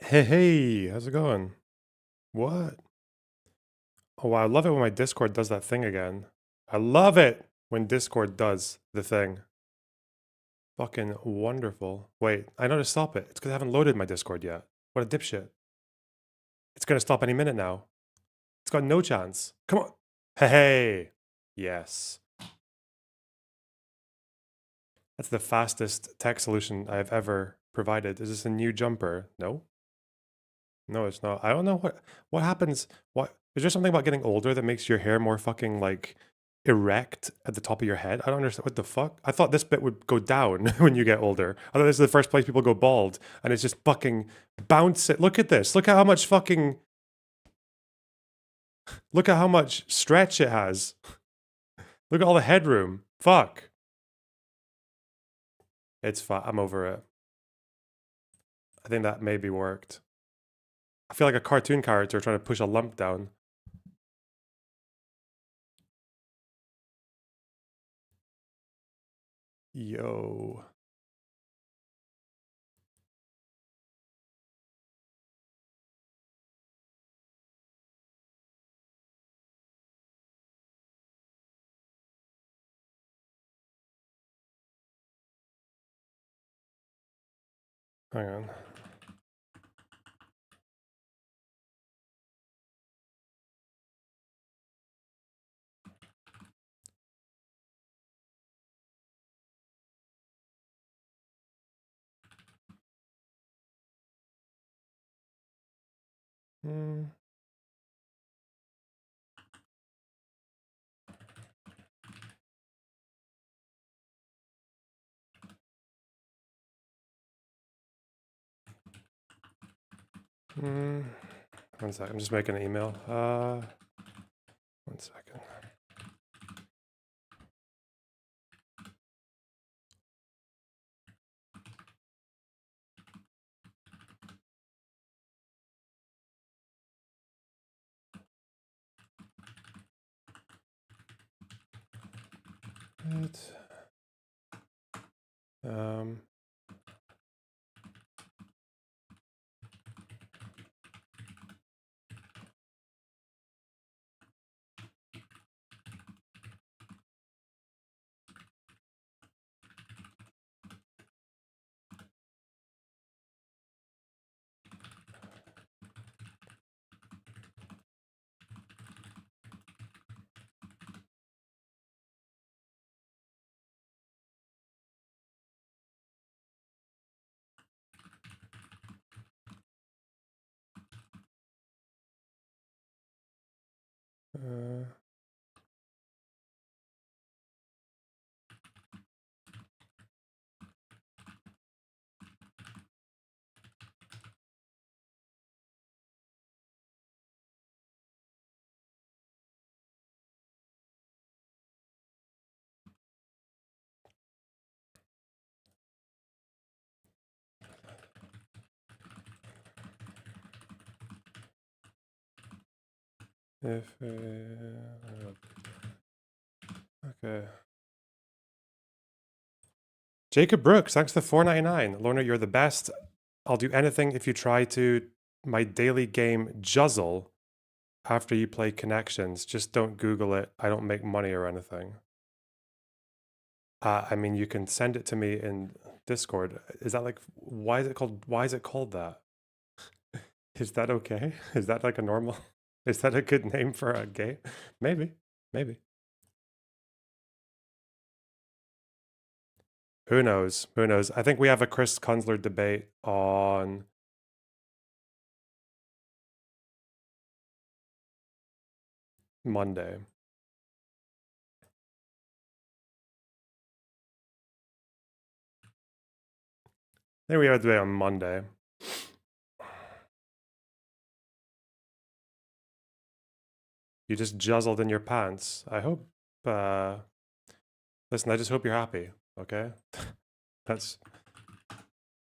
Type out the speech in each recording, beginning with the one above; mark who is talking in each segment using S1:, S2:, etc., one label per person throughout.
S1: Hey, how's it going? What? Oh, wow, I love it when my Discord does that thing again. I love it when Discord does the thing. Fucking wonderful. Wait, I know to stop it. It's because I haven't loaded my Discord yet. What a dipshit. It's gonna stop any minute now. It's got no chance. Come on. Hey. Yes. That's the fastest tech solution I've ever provided. Is this a new jumper? No. No, it's not. I don't know what happens. What is there something about getting older that makes your hair more fucking like erect at the top of your head? I don't understand what the fuck. I thought this bit would go down when you get older. I thought this is the first place people go bald, and it's just fucking bounce it. Look at this. Look at how much fucking. Look at how much stretch it has. Look at all the headroom. Fuck. It's fine. I'm over it. I think that maybe worked. I feel like a cartoon character trying to push a lump down. Yo. Hang on. Hmm. Hmm. One sec. I'm just making an email. 1 second. It, um. Uh, if okay. Jacob Brooks, thanks to 4.99. Lorna, you're the best. I'll do anything if you try to my daily game Juzzle after you play Connections. Just don't Google it. I don't make money or anything. I mean, you can send it to me in Discord. Is that like why is it called that? Is that okay? Is that like a normal? Is that a good name for a game? Maybe. Maybe. Who knows? Who knows? I think we have a Chris Kunzler debate on Monday. I think we have a debate on Monday. You just juzzled in your pants. I hope. Listen, I just hope you're happy. Okay. That's.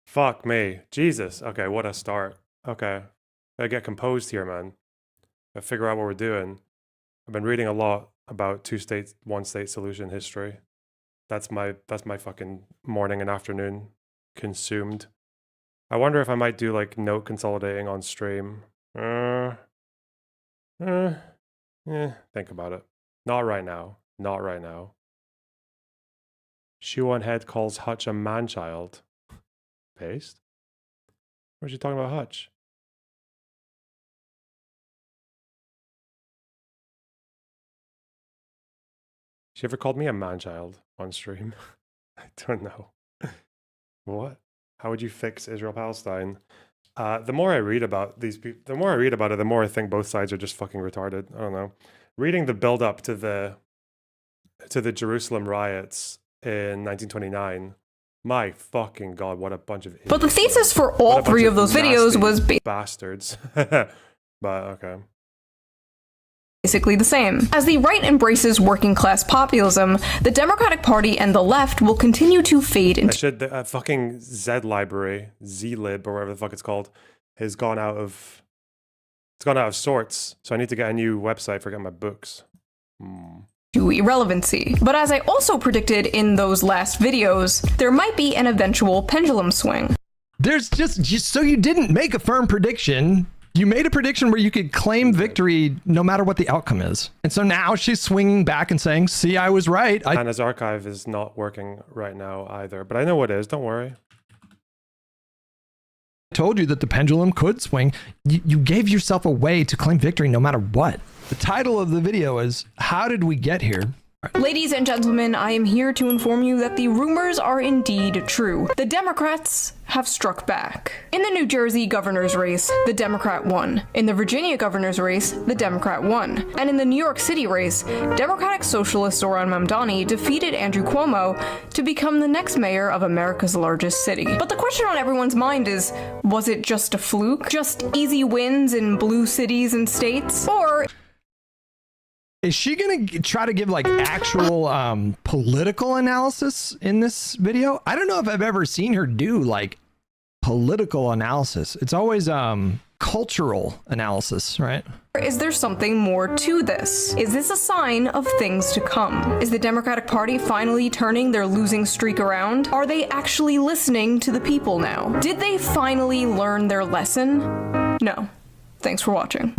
S1: Fuck me. Jesus. Okay, what a start. Okay. I get composed here, man. I figure out what we're doing. I've been reading a lot about two-state, one-state solution history. That's my fucking morning and afternoon consumed. I wonder if I might do like note consolidating on stream. Think about it. Not right now. Not right now. Shoe on head calls Hutch a man-child. Paste? Where's she talking about Hutch? She ever called me a man-child on stream? I don't know. What? How would you fix Israel-Palestine? The more I read about these people, the more I read about it, the more I think both sides are just fucking retarded. I don't know. Reading the build-up to the Jerusalem riots in 1929. My fucking god, what a bunch of idiots.
S2: But the thesis for all three of those videos was
S1: bastards. But okay.
S2: Basically the same. As the right embraces working class populism, the Democratic Party and the left will continue to fade into
S1: The fucking Z library, zlib or whatever the fuck it's called, has gone out of sorts. So I need to get a new website for getting my books.
S2: irrelevancy. But as I also predicted in those last videos, there might be an eventual pendulum swing.
S3: There's just so you didn't make a firm prediction. You made a prediction where you could claim victory no matter what the outcome is. And so now she's swinging back and saying, see, I was right.
S1: Hannah's archive is not working right now either, but I know what is, don't worry.
S3: I told you that the pendulum could swing. You gave yourself a way to claim victory no matter what. The title of the video is, How Did We Get Here?
S2: Ladies and gentlemen, I am here to inform you that the rumors are indeed true. The Democrats have struck back. In the New Jersey governor's race, the Democrat won. In the Virginia governor's race, the Democrat won. And in the New York City race, Democratic Socialist Zohran Mamdani defeated Andrew Cuomo to become the next mayor of America's largest city. But the question on everyone's mind is, was it just a fluke? Just easy wins in blue cities and states? Or
S3: is she going to try to give like actual political analysis in this video? I don't know if I've ever seen her do like political analysis. It's always cultural analysis, right?
S2: is there something more to this? Is this a sign of things to come? Is the Democratic Party finally turning their losing streak around? Are they actually listening to the people now? Did they finally learn their lesson? No. Thanks for watching.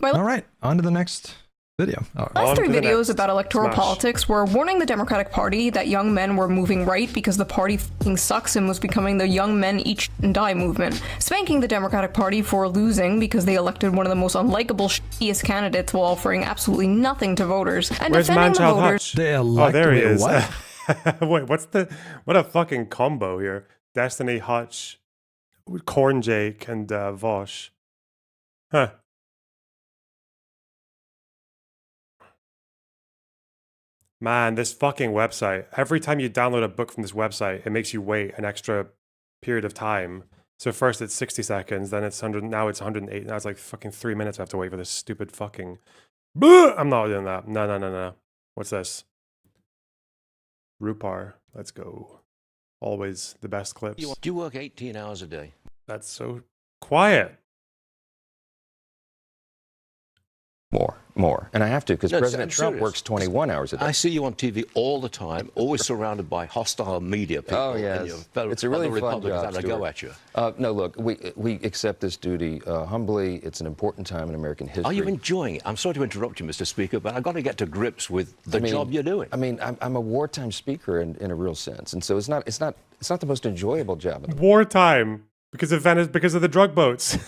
S3: All right, on to the next video.
S2: Last three videos about electoral politics were warning the Democratic Party that young men were moving right because the party f***ing sucks and was becoming the young men eat and die movement, spanking the Democratic Party for losing because they elected one of the most unlikable shittiest candidates while offering absolutely nothing to voters, and
S1: Where's
S2: defending the
S1: Man-Child
S2: voters.
S1: Hutch? Oh, there he is. Wait, what a fucking combo here. Destiny, Hutch, Corn Jake, and Vosh. Huh. Man, this fucking website. Every time you download a book from this website, it makes you wait an extra period of time. So first it's 60 seconds, then it's 100, now it's 108. Now it's like fucking 3 minutes I have to wait for this stupid fucking... I'm not doing that. No. What's this? Rupar. Let's go. Always the best clips.
S4: Do you work 18 hours a day?
S1: That's so quiet.
S5: More. And I have to, because President Trump
S4: serious.
S5: works 21 hours a day.
S4: I see you on TV all the time, always surrounded by hostile media people.
S5: Oh, yes.
S4: And your fellow,
S5: It's a really
S4: other
S5: fun
S4: Republicans
S5: job,
S4: that go
S5: Stuart.
S4: at you.
S5: No, look, we accept this duty humbly. It's an important time in American history.
S4: Are you enjoying it? I'm sorry to interrupt you, Mr. Speaker, but I've got to get to grips with the job you're doing.
S5: I mean, I'm a wartime speaker in a real sense, and so it's not the most enjoyable job in the
S1: Wartime. Because of Venice, because of the drug boats.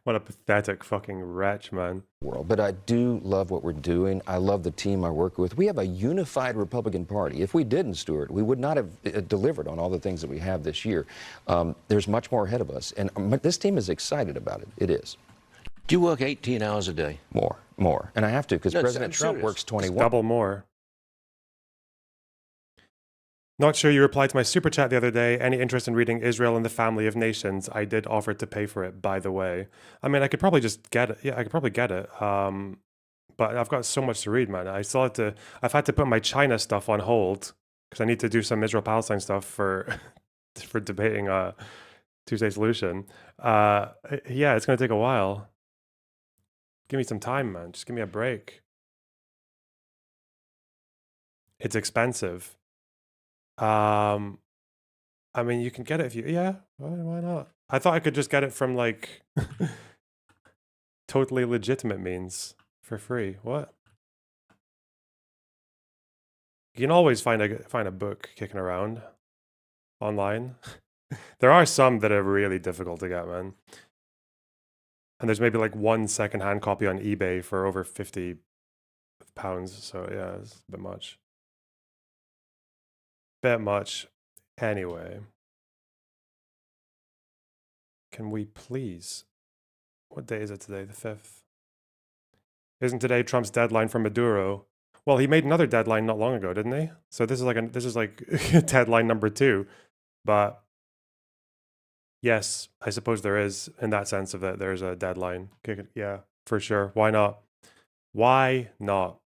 S1: What a pathetic fucking wretch, man.
S5: world. But I do love what we're doing. I love the team I work with. We have a unified Republican Party. If we didn't, Stuart, we would not have delivered on all the things that we have this year. There's much more ahead of us, and this team is excited about it. It is.
S4: Do you work 18 hours a day?
S5: More. And I have to, because
S4: No,
S5: President
S4: I'm
S5: Trump
S4: serious.
S5: works 21.
S1: Double more. Not sure you replied to my super chat the other day. Any interest in reading Israel and the Family of Nations? I did offer to pay for it, by the way. I mean, I could probably just get it. Yeah, I could probably get it. But I've got so much to read, man. I've had to put my China stuff on hold because I need to do some Israel-Palestine stuff for debating Tuesday Solution. Yeah, it's going to take a while. Give me some time, man. Just give me a break. It's expensive. I mean, you can get it if you, yeah, why not? I thought I could just get it from like totally legitimate means for free. What? You can always find a book kicking around online. There are some that are really difficult to get, man. And there's maybe like one secondhand copy on eBay for over £50. So yeah, it's a bit much. Bit much. Anyway. Can we please? What day is it today? The 5th. Isn't today Trump's deadline for Maduro? Well, he made another deadline not long ago, didn't he? So this is like deadline number 2. But yes, I suppose there is, in that sense of that there's a deadline. Yeah, for sure. Why not? Why not?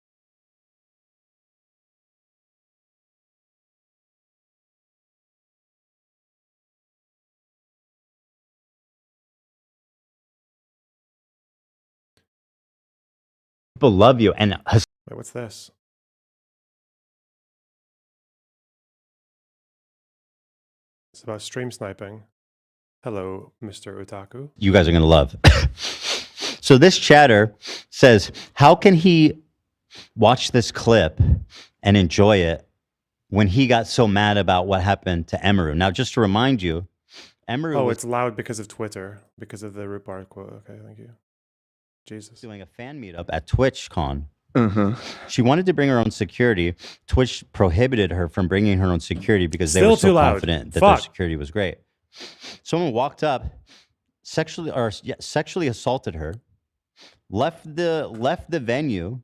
S6: People love you, and
S1: Wait, what's this? It's about stream sniping. Hello, Mr. Otaku.
S6: you guys are gonna love. So this chatter says, how can he watch this clip and enjoy it when he got so mad about what happened to Emiru? Now, just to remind you, Emiru
S1: Oh,
S6: was
S1: it's loud because of Twitter, because of the Rupar quote. Okay, thank you. Jesus.
S6: doing a fan meetup at TwitchCon. She wanted to bring her own security. Twitch prohibited her from bringing her own security because they
S1: Still
S6: were so
S1: too loud.
S6: confident that their
S1: Fuck.
S6: security was great. Someone walked up, sexually assaulted her, left the venue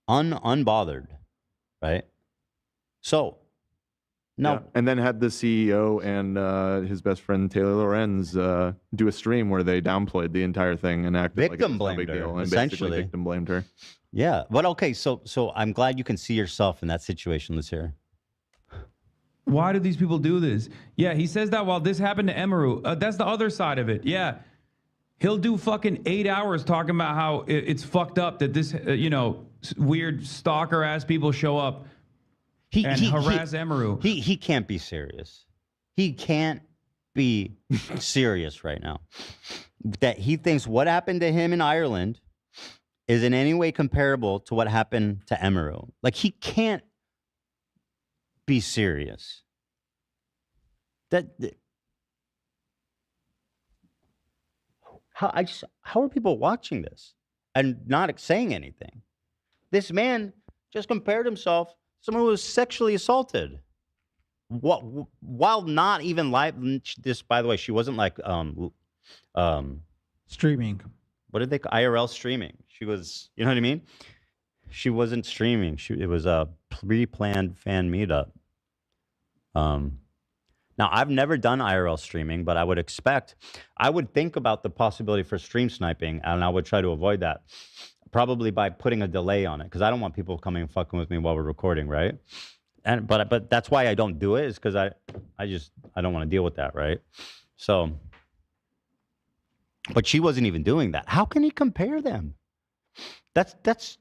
S6: unbothered, right? So no.
S7: Yeah. And then had the CEO and his best friend Taylor Lorenz do a stream where they downplayed the entire thing and acted like it
S6: Victim
S7: was no big
S6: blamed her,
S7: deal, and
S6: essentially.
S7: basically victim blamed her.
S6: Yeah, but okay, so I'm glad you can see yourself in that situation. Let's hear.
S8: Why do these people do this? Yeah, he says that while this happened to Emiru. That's the other side of it. Yeah. He'll do fucking 8 hours talking about how it's fucked up that this, weird stalker ass people show up and harass Emiru.
S6: He can't be serious. He can't be serious right now. That he thinks what happened to him in Ireland is in any way comparable to what happened to Emiru. Like, he can't be serious. How are people watching this and not saying anything? This man just compared himself to someone who was sexually assaulted. While not even live. This, by the way, she wasn't like
S9: Streaming.
S6: what did they call IRL streaming? She was, you know what I mean? She wasn't streaming. It was a pre-planned fan meetup. Now, I've never done IRL streaming, but I would think about the possibility for stream sniping, and I would try to avoid that, probably by putting a delay on it, because I don't want people coming and fucking with me while we're recording, right? But that's why I don't do it, is because I don't want to deal with that, right? So, but she wasn't even doing that. How can he compare them? That's.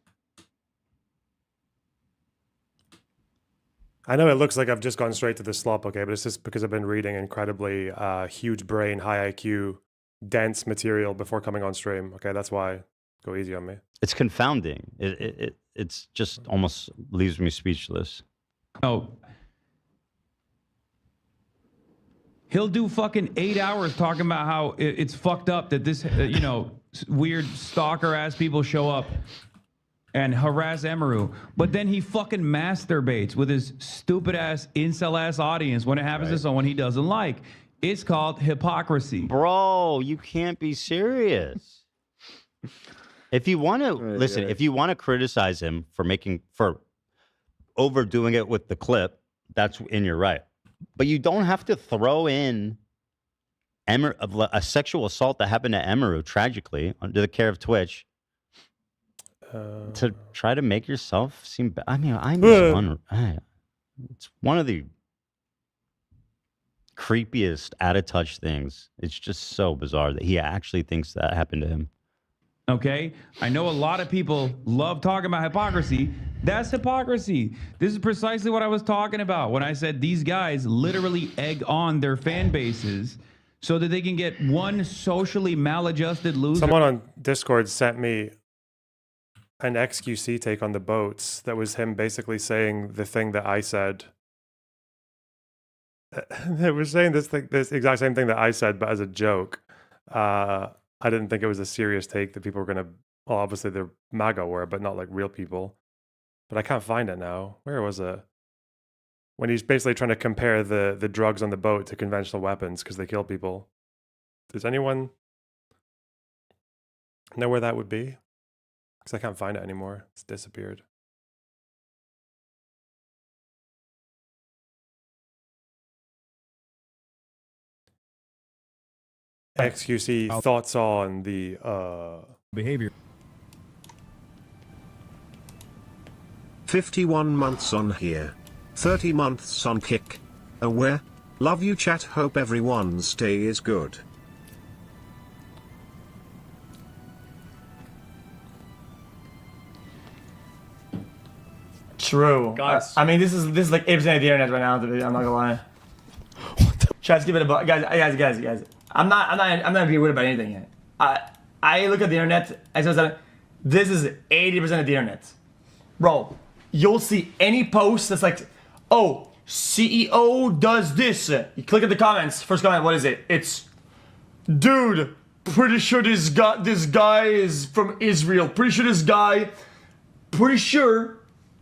S1: I know it looks like I've just gone straight to the slop, okay, but it's just because I've been reading incredibly huge brain, high IQ, dense material before coming on stream. Okay, that's why. Go easy on me.
S6: It's confounding. It's just almost leaves me speechless.
S8: Oh. He'll do fucking 8 hours talking about how it's fucked up that this, weird stalker ass people show up and harass Emiru. But then he fucking masturbates with his stupid ass incel ass audience when it happens to someone he doesn't like. It's called hypocrisy.
S6: Bro, you can't be serious. If you want to listen, if you want to criticize him for overdoing it with the clip, that's in your right. But you don't have to throw in a sexual assault that happened to Emiru tragically under the care of Twitch to try to make yourself seem bad. I mean, it's one of the creepiest out of touch things. It's just so bizarre that he actually thinks that happened to him.
S8: Okay? I know a lot of people love talking about hypocrisy. That's hypocrisy. This is precisely what I was talking about when I said these guys literally egg on their fan bases so that they can get one socially maladjusted loser.
S1: Someone on Discord sent me an XQC take on the boats that was him basically saying the thing that I said. They were saying this exact same thing that I said, but as a joke. I didn't think it was a serious take that people were gonna. Well, obviously the MAGA were, but not like real people. But I can't find it now. Where was it? When he's basically trying to compare the drugs on the boat to conventional weapons because they kill people. Does anyone know where that would be? Because I can't find it anymore. It's disappeared. XQC thoughts on the
S9: behavior.
S10: 51 months on here. 30 months on Kick. Aware? Love you chat, hope everyone's day is good.
S11: True.
S9: Guys.
S11: I mean, this is like 8% of the internet right now. I'm not gonna lie. Chat, give it a buck, guys. I'm not being weird about anything yet. I look at the internet. This is 80% of the internet, bro. You'll see any post that's like, oh, CEO does this. You click at the comments. First comment, what is it? It's, dude, pretty sure this guy is from Israel. Pretty sure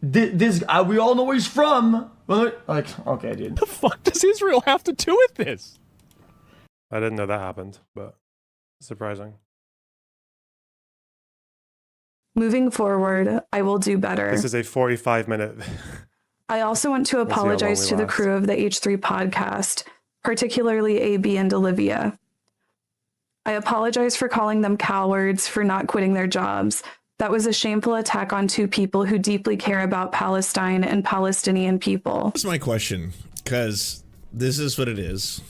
S11: this we all know where he's from. Like, okay, dude.
S9: The fuck does Israel have to do with this?
S1: I didn't know that happened, but surprising.
S12: Moving forward, I will do better.
S1: This is a 45-minute.
S12: I also want to apologize to the crew of the H3 podcast, particularly AB and Olivia. I apologize for calling them cowards for not quitting their jobs. That was a shameful attack on two people who deeply care about Palestine and Palestinian people.
S9: That's my question, because this is what it is,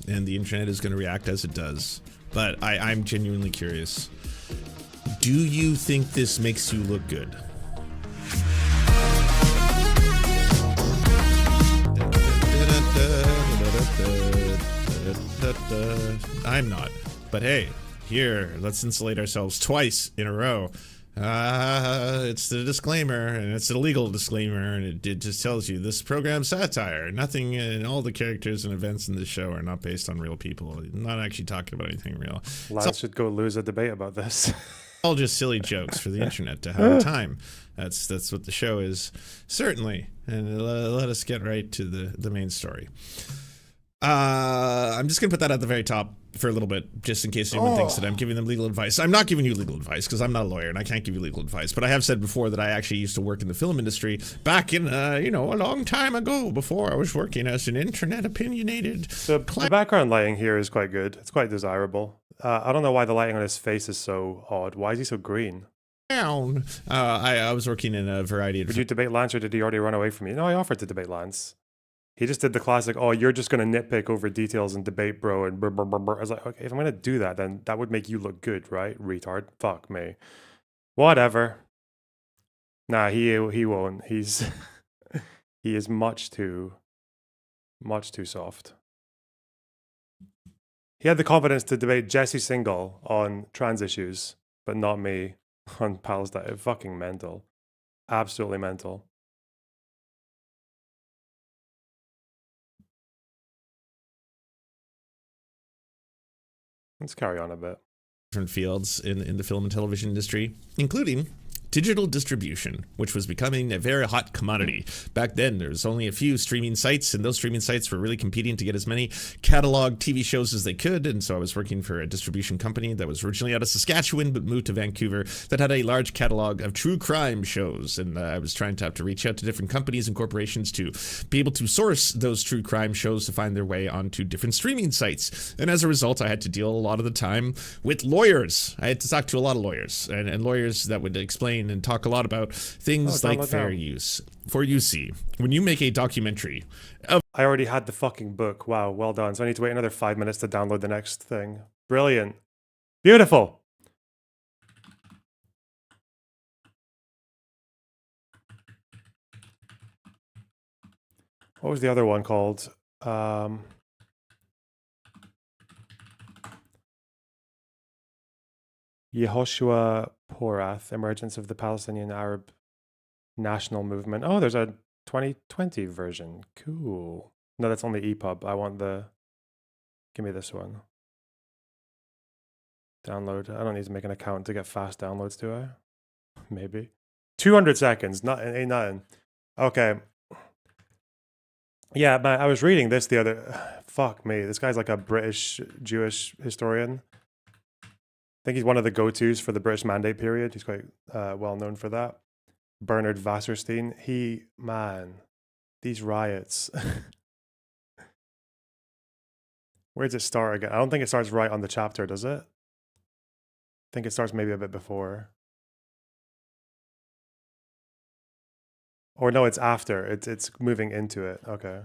S9: and the internet is going to react as it does. But I'm genuinely curious. Do you think this makes you look good? I'm not. But hey, here, let's insulate ourselves twice in a row. It's the disclaimer, and it's a legal disclaimer, and it just tells you this program's satire. Nothing, and all the characters and events in this show are not based on real people. Not actually talking about anything real.
S1: Lance should go lose a debate about this.
S9: All just silly jokes for the internet to have a time. That's what the show is, certainly. And let us get right to the main story. I'm just gonna put that at the very top for a little bit, just in case anyone thinks that I'm giving them legal advice. I'm not giving you legal advice because I'm not a lawyer and I can't give you legal advice. But I have said before that I actually used to work in the film industry back in, a long time ago, before I was working as an internet opinionated.
S1: The background lighting here is quite good. It's quite desirable. I don't know why the lighting on his face is so odd. Why is he so green?
S9: I was working in a variety of...
S1: Did you debate Lance, or did he already run away from you? No, I offered to debate Lance. He just did the classic, oh, you're just going to nitpick over details and debate, bro, and brr, brr, brr, brr. I was like, okay, if I'm going to do that, then that would make you look good, right? Retard. Fuck me. Whatever. Nah, he won't. He's... he is much too soft. He had the confidence to debate Jesse Singal on trans issues, but not me on Palestine. Fucking mental. Absolutely mental. Let's carry on a bit.
S9: Different fields in the film and television industry, including digital distribution, which was becoming a very hot commodity. Back then, there was only a few streaming sites, and those streaming sites were really competing to get as many catalog TV shows as they could. And so I was working for a distribution company that was originally out of Saskatchewan, but moved to Vancouver, that had a large catalog of true crime shows. And I was trying to have to reach out to different companies and corporations to be able to source those true crime shows to find their way onto different streaming sites. And as a result, I had to deal a lot of the time with lawyers. I had to talk to a lot of lawyers, and lawyers that would explain and talk a lot about things like fair use. For you see, when you make a documentary of...
S1: I already had the fucking book. Wow, well done. So I need to wait another 5 minutes to download the next thing. Brilliant. Beautiful. What was the other one called? Yehoshua Porath, Emergence of the Palestinian Arab National Movement. Oh, there's a 2020 version. Cool. No, that's only EPUB. I want the... Give me this one. Download. I don't need to make an account to get fast downloads, do I? Maybe. 200 seconds. Ain't nothing. Okay. Yeah, man, I was reading this the other... Fuck me. This guy's like a British Jewish historian. I think he's one of the go-tos for the British Mandate period. He's quite well known for that. Bernard Wasserstein. Man, these riots. Where does it start again? I don't think it starts right on the chapter, does it? I think it starts maybe a bit before. Or no, it's after. It's moving into it. Okay.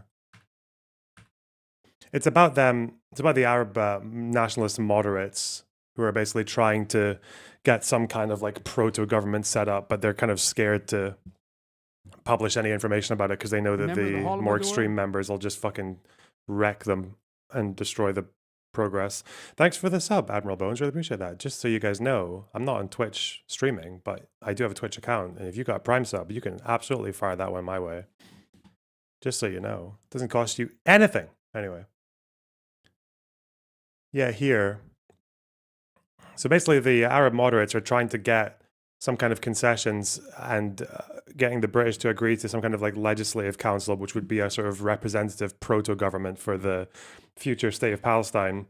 S1: It's about them. It's about the Arab nationalist moderates who are basically trying to get some kind of like proto-government set up, but they're kind of scared to publish any information about it because they know that
S13: Remember the
S1: the
S13: Holodomor?
S1: more extreme members will just fucking wreck them and destroy the progress. Thanks for the sub, Admiral Bones. Really appreciate that. Just so you guys know, I'm not on Twitch streaming, but I do have a Twitch account. And if you got a Prime sub, you can absolutely fire that one my way. Just so you know. It doesn't cost you anything. Anyway. Yeah, here. So basically, the Arab moderates are trying to get some kind of concessions and getting the British to agree to some kind of like legislative council, which would be a sort of representative proto-government for the future state of Palestine.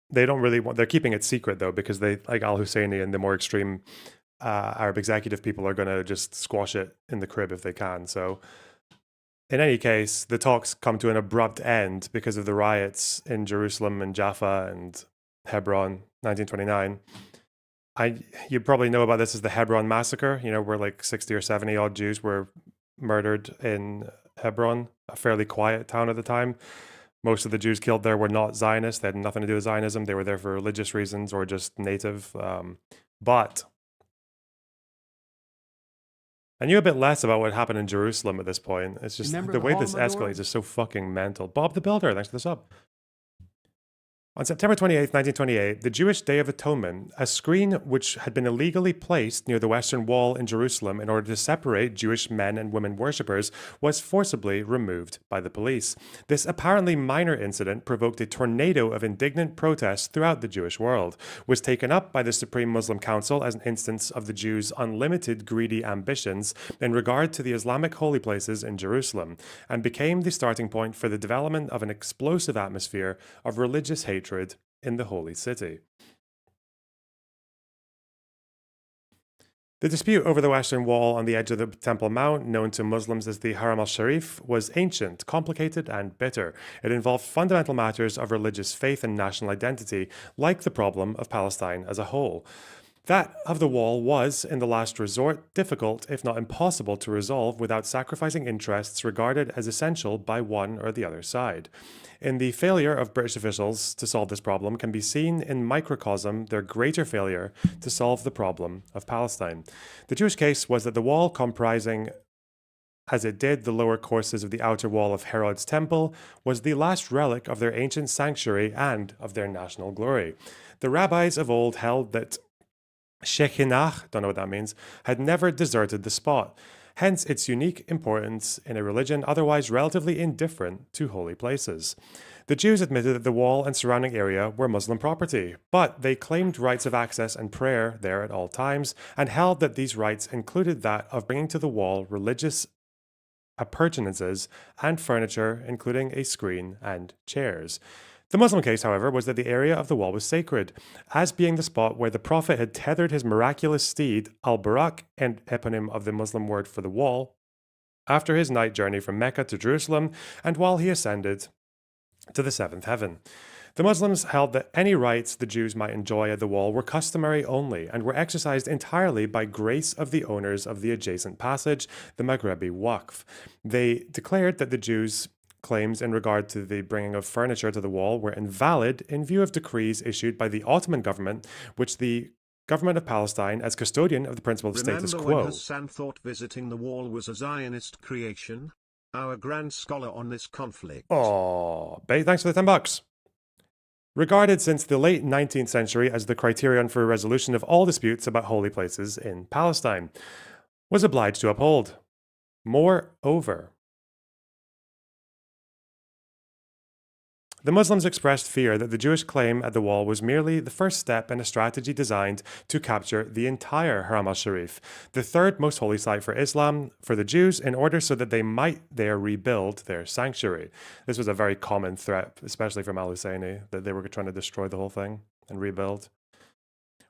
S1: They don't really want, they're keeping it secret though, because they, like al-Husseini and the more extreme Arab executive people are going to just squash it in the crib if they can. So in any case, the talks come to an abrupt end because of the riots in Jerusalem and Jaffa and Hebron, 1929. You probably know about this as the Hebron massacre, you know, where like 60 or 70 odd Jews were murdered in Hebron, a fairly quiet town at the time. Most of the Jews killed there were not Zionists. They had nothing to do with Zionism. They were there for religious reasons or just native. But I knew a bit less about what happened in Jerusalem at this point. It's just
S13: Remember
S1: the
S13: the
S1: way this
S13: Holodomor?
S1: escalates is so fucking mental. Bob the Builder, thanks for the sub. On September 28, 1928, the Jewish Day of Atonement, a screen which had been illegally placed near the Western Wall in Jerusalem in order to separate Jewish men and women worshippers, was forcibly removed by the police. This apparently minor incident provoked a tornado of indignant protests throughout the Jewish world, was taken up by the Supreme Muslim Council as an instance of the Jews' unlimited greedy ambitions in regard to the Islamic holy places in Jerusalem, and became the starting point for the development of an explosive atmosphere of religious hatred in the holy city. The dispute over the Western Wall on the edge of the Temple Mount, known to Muslims as the Haram al-Sharif, was ancient, complicated, and bitter. It involved fundamental matters of religious faith and national identity, like the problem of Palestine as a whole. That of the wall was, in the last resort, difficult, if not impossible, to resolve without sacrificing interests regarded as essential by one or the other side. In the failure of British officials to solve this problem can be seen in microcosm their greater failure to solve the problem of Palestine. The Jewish case was that the wall, comprising as it did the lower courses of the outer wall of Herod's temple, was the last relic of their ancient sanctuary and of their national glory. The rabbis of old held that Shekhinah, don't know what that means, had never deserted the spot, hence its unique importance in a religion otherwise relatively indifferent to holy places. The Jews admitted that the wall and surrounding area were Muslim property, but they claimed rights of access and prayer there at all times, and held that these rights included that of bringing to the wall religious appurtenances and furniture, including a screen and chairs. The Muslim case, however, was that the area of the wall was sacred, as being the spot where the Prophet had tethered his miraculous steed, al-Buraq, and eponym of the Muslim word for the wall, after his night journey from Mecca to Jerusalem, and while he ascended to the seventh heaven. The Muslims held that any rights the Jews might enjoy at the wall were customary only, and were exercised entirely by grace of the owners of the adjacent passage, the Maghrebi Waqf. They declared that the Jews' claims in regard to the bringing of furniture to the wall were invalid in view of decrees issued by the Ottoman government, which the government of Palestine as custodian of the principle of
S10: Remember
S1: status
S10: when
S1: quo.
S10: Hassan thought visiting the wall was a Zionist creation? Our grand scholar on this conflict.
S1: Oh, thanks for the $10. Regarded since the late 19th century as the criterion for resolution of all disputes about holy places in Palestine, was obliged to uphold. Moreover, the Muslims expressed fear that the Jewish claim at the wall was merely the first step in a strategy designed to capture the entire Haram al-Sharif, the third most holy site for Islam, for the Jews, in order so that they might there rebuild their sanctuary. This was a very common threat, especially from al-Husseini, that they were trying to destroy the whole thing and rebuild.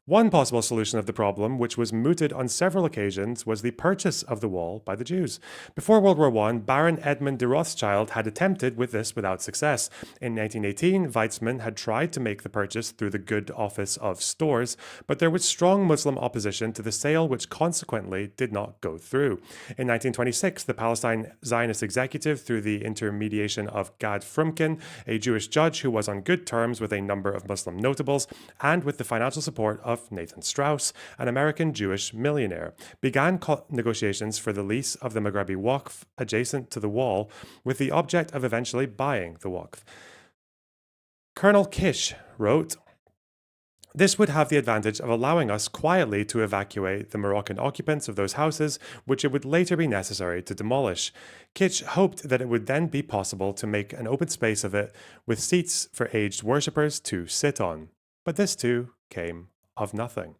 S1: One possible solution of the problem, which was mooted on several occasions, was the purchase of the wall by the Jews. Before World War I, Baron Edmund de Rothschild had attempted with this without success. In 1918, Weizmann had tried to make the purchase through the Good Office of Stores, but there was strong Muslim opposition to the sale, which consequently did not go through. In 1926, the Palestine Zionist Executive, through the intermediation of Gad Frumkin, a Jewish judge who was on good terms with a number of Muslim notables, and with the financial support of Nathan Strauss, an American Jewish millionaire, began negotiations for the lease of the Maghrebi Waqf adjacent to the wall, with the object of eventually buying the Waqf. Colonel Kish wrote, "This would have the advantage of allowing us quietly to evacuate the Moroccan occupants of those houses, which it would later be necessary to demolish. Kitch hoped that it would then be possible to make an open space of it with seats for aged worshippers to sit on. But this too came of nothing."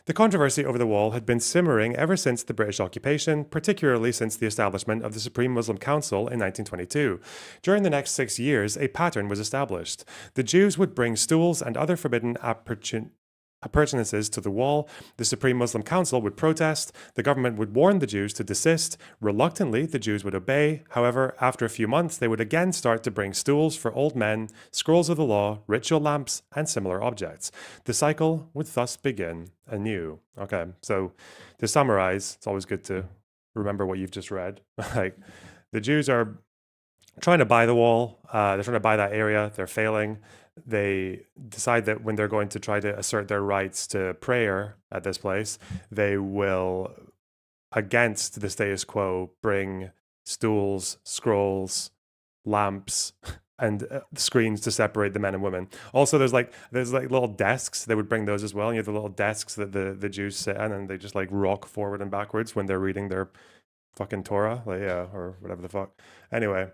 S1: The controversy over the wall had been simmering ever since the British occupation, particularly since the establishment of the Supreme Muslim Council in 1922. During the next 6 years, a pattern was established. The Jews would bring stools and other forbidden appurtenances to the wall. The Supreme Muslim Council would protest. The government would warn the Jews to desist. Reluctantly, the Jews would obey. However, after a few months, they would again start to bring stools for old men, scrolls of the law, ritual lamps, and similar objects. The cycle would thus begin anew. Okay, so to summarize, it's always good to remember what you've just read. Like, the Jews are trying to buy the wall. They're trying to buy that area. They're failing. They decide that when they're going to try to assert their rights to prayer at this place, they will, against the status quo, bring stools, scrolls, lamps, and screens to separate the men and women. Also, there's like little desks. They would bring those as well. And you have the little desks that the Jews sit on, and they just like rock forward and backwards when they're reading their fucking Torah, like, yeah, or whatever the fuck. Anyway.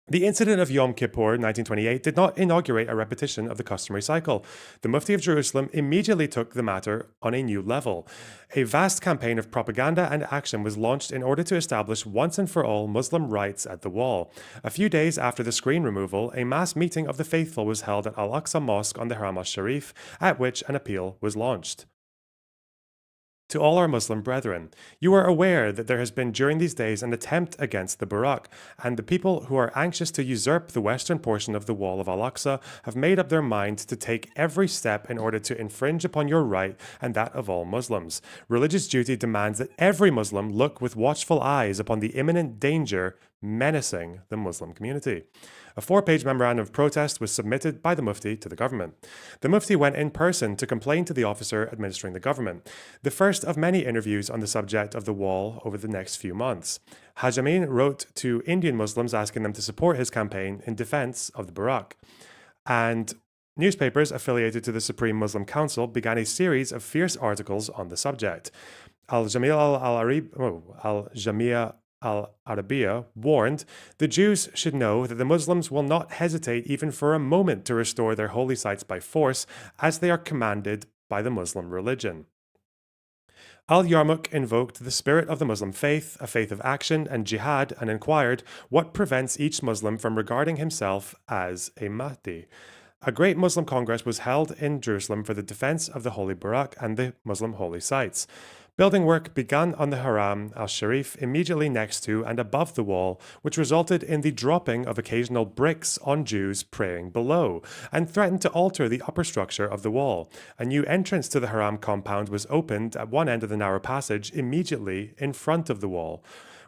S1: The incident of Yom Kippur 1928 did not inaugurate a repetition of the customary cycle. The Mufti of Jerusalem immediately took the matter on a new level. A vast campaign of propaganda and action was launched in order to establish once and for all Muslim rights at the wall. A few days after the screen removal, a mass meeting of the faithful was held at Al-Aqsa Mosque on the Haram al-Sharif, at which an appeal was launched. To all our Muslim brethren, you are aware that there has been during these days an attempt against the Barak, and the people who are anxious to usurp the western portion of the wall of Al-Aqsa have made up their mind to take every step in order to infringe upon your right and that of all Muslims. Religious duty demands that every Muslim look with watchful eyes upon the imminent danger menacing the Muslim community. A 4-page memorandum of protest was submitted by the Mufti to the government. The Mufti went in person to complain to the officer administering the government, the first of many interviews on the subject of the wall over the next few months. Haj Amin wrote to Indian Muslims asking them to support his campaign in defense of the Barak. And newspapers affiliated to the Supreme Muslim Council began a series of fierce articles on the subject. Al-Jamia Al-Arabiya warned, the Jews should know that the Muslims will not hesitate even for a moment to restore their holy sites by force, as they are commanded by the Muslim religion. Al-Yarmouk invoked the spirit of the Muslim faith, a faith of action and jihad, and inquired what prevents each Muslim from regarding himself as a Mahdi. A great Muslim Congress was held in Jerusalem for the defense of the Holy Barak and the Muslim holy sites. Building work began on the Haram al-Sharif immediately next to and above the wall, which resulted in the dropping of occasional bricks on Jews praying below, and threatened to alter the upper structure of the wall. A new entrance to the Haram compound was opened at one end of the narrow passage immediately in front of the wall.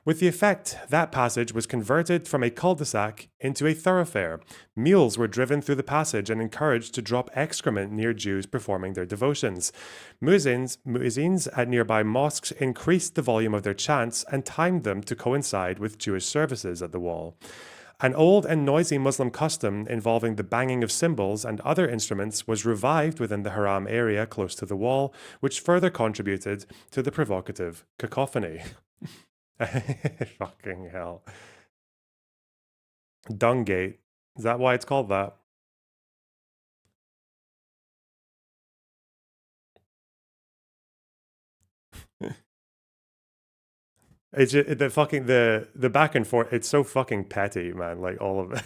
S1: with the effect that passage was converted from a cul-de-sac into a thoroughfare. Mules were driven through the passage and encouraged to drop excrement near Jews performing their devotions. Muezzins at nearby mosques increased the volume of their chants and timed them to coincide with Jewish services at the wall. An old and noisy Muslim custom involving the banging of cymbals and other instruments was revived within the haram area close to the wall, which further contributed to the provocative cacophony. Fucking hell. Dungate. Is that why it's called that? It's just, the back and forth. It's so fucking petty, man. Like all of it.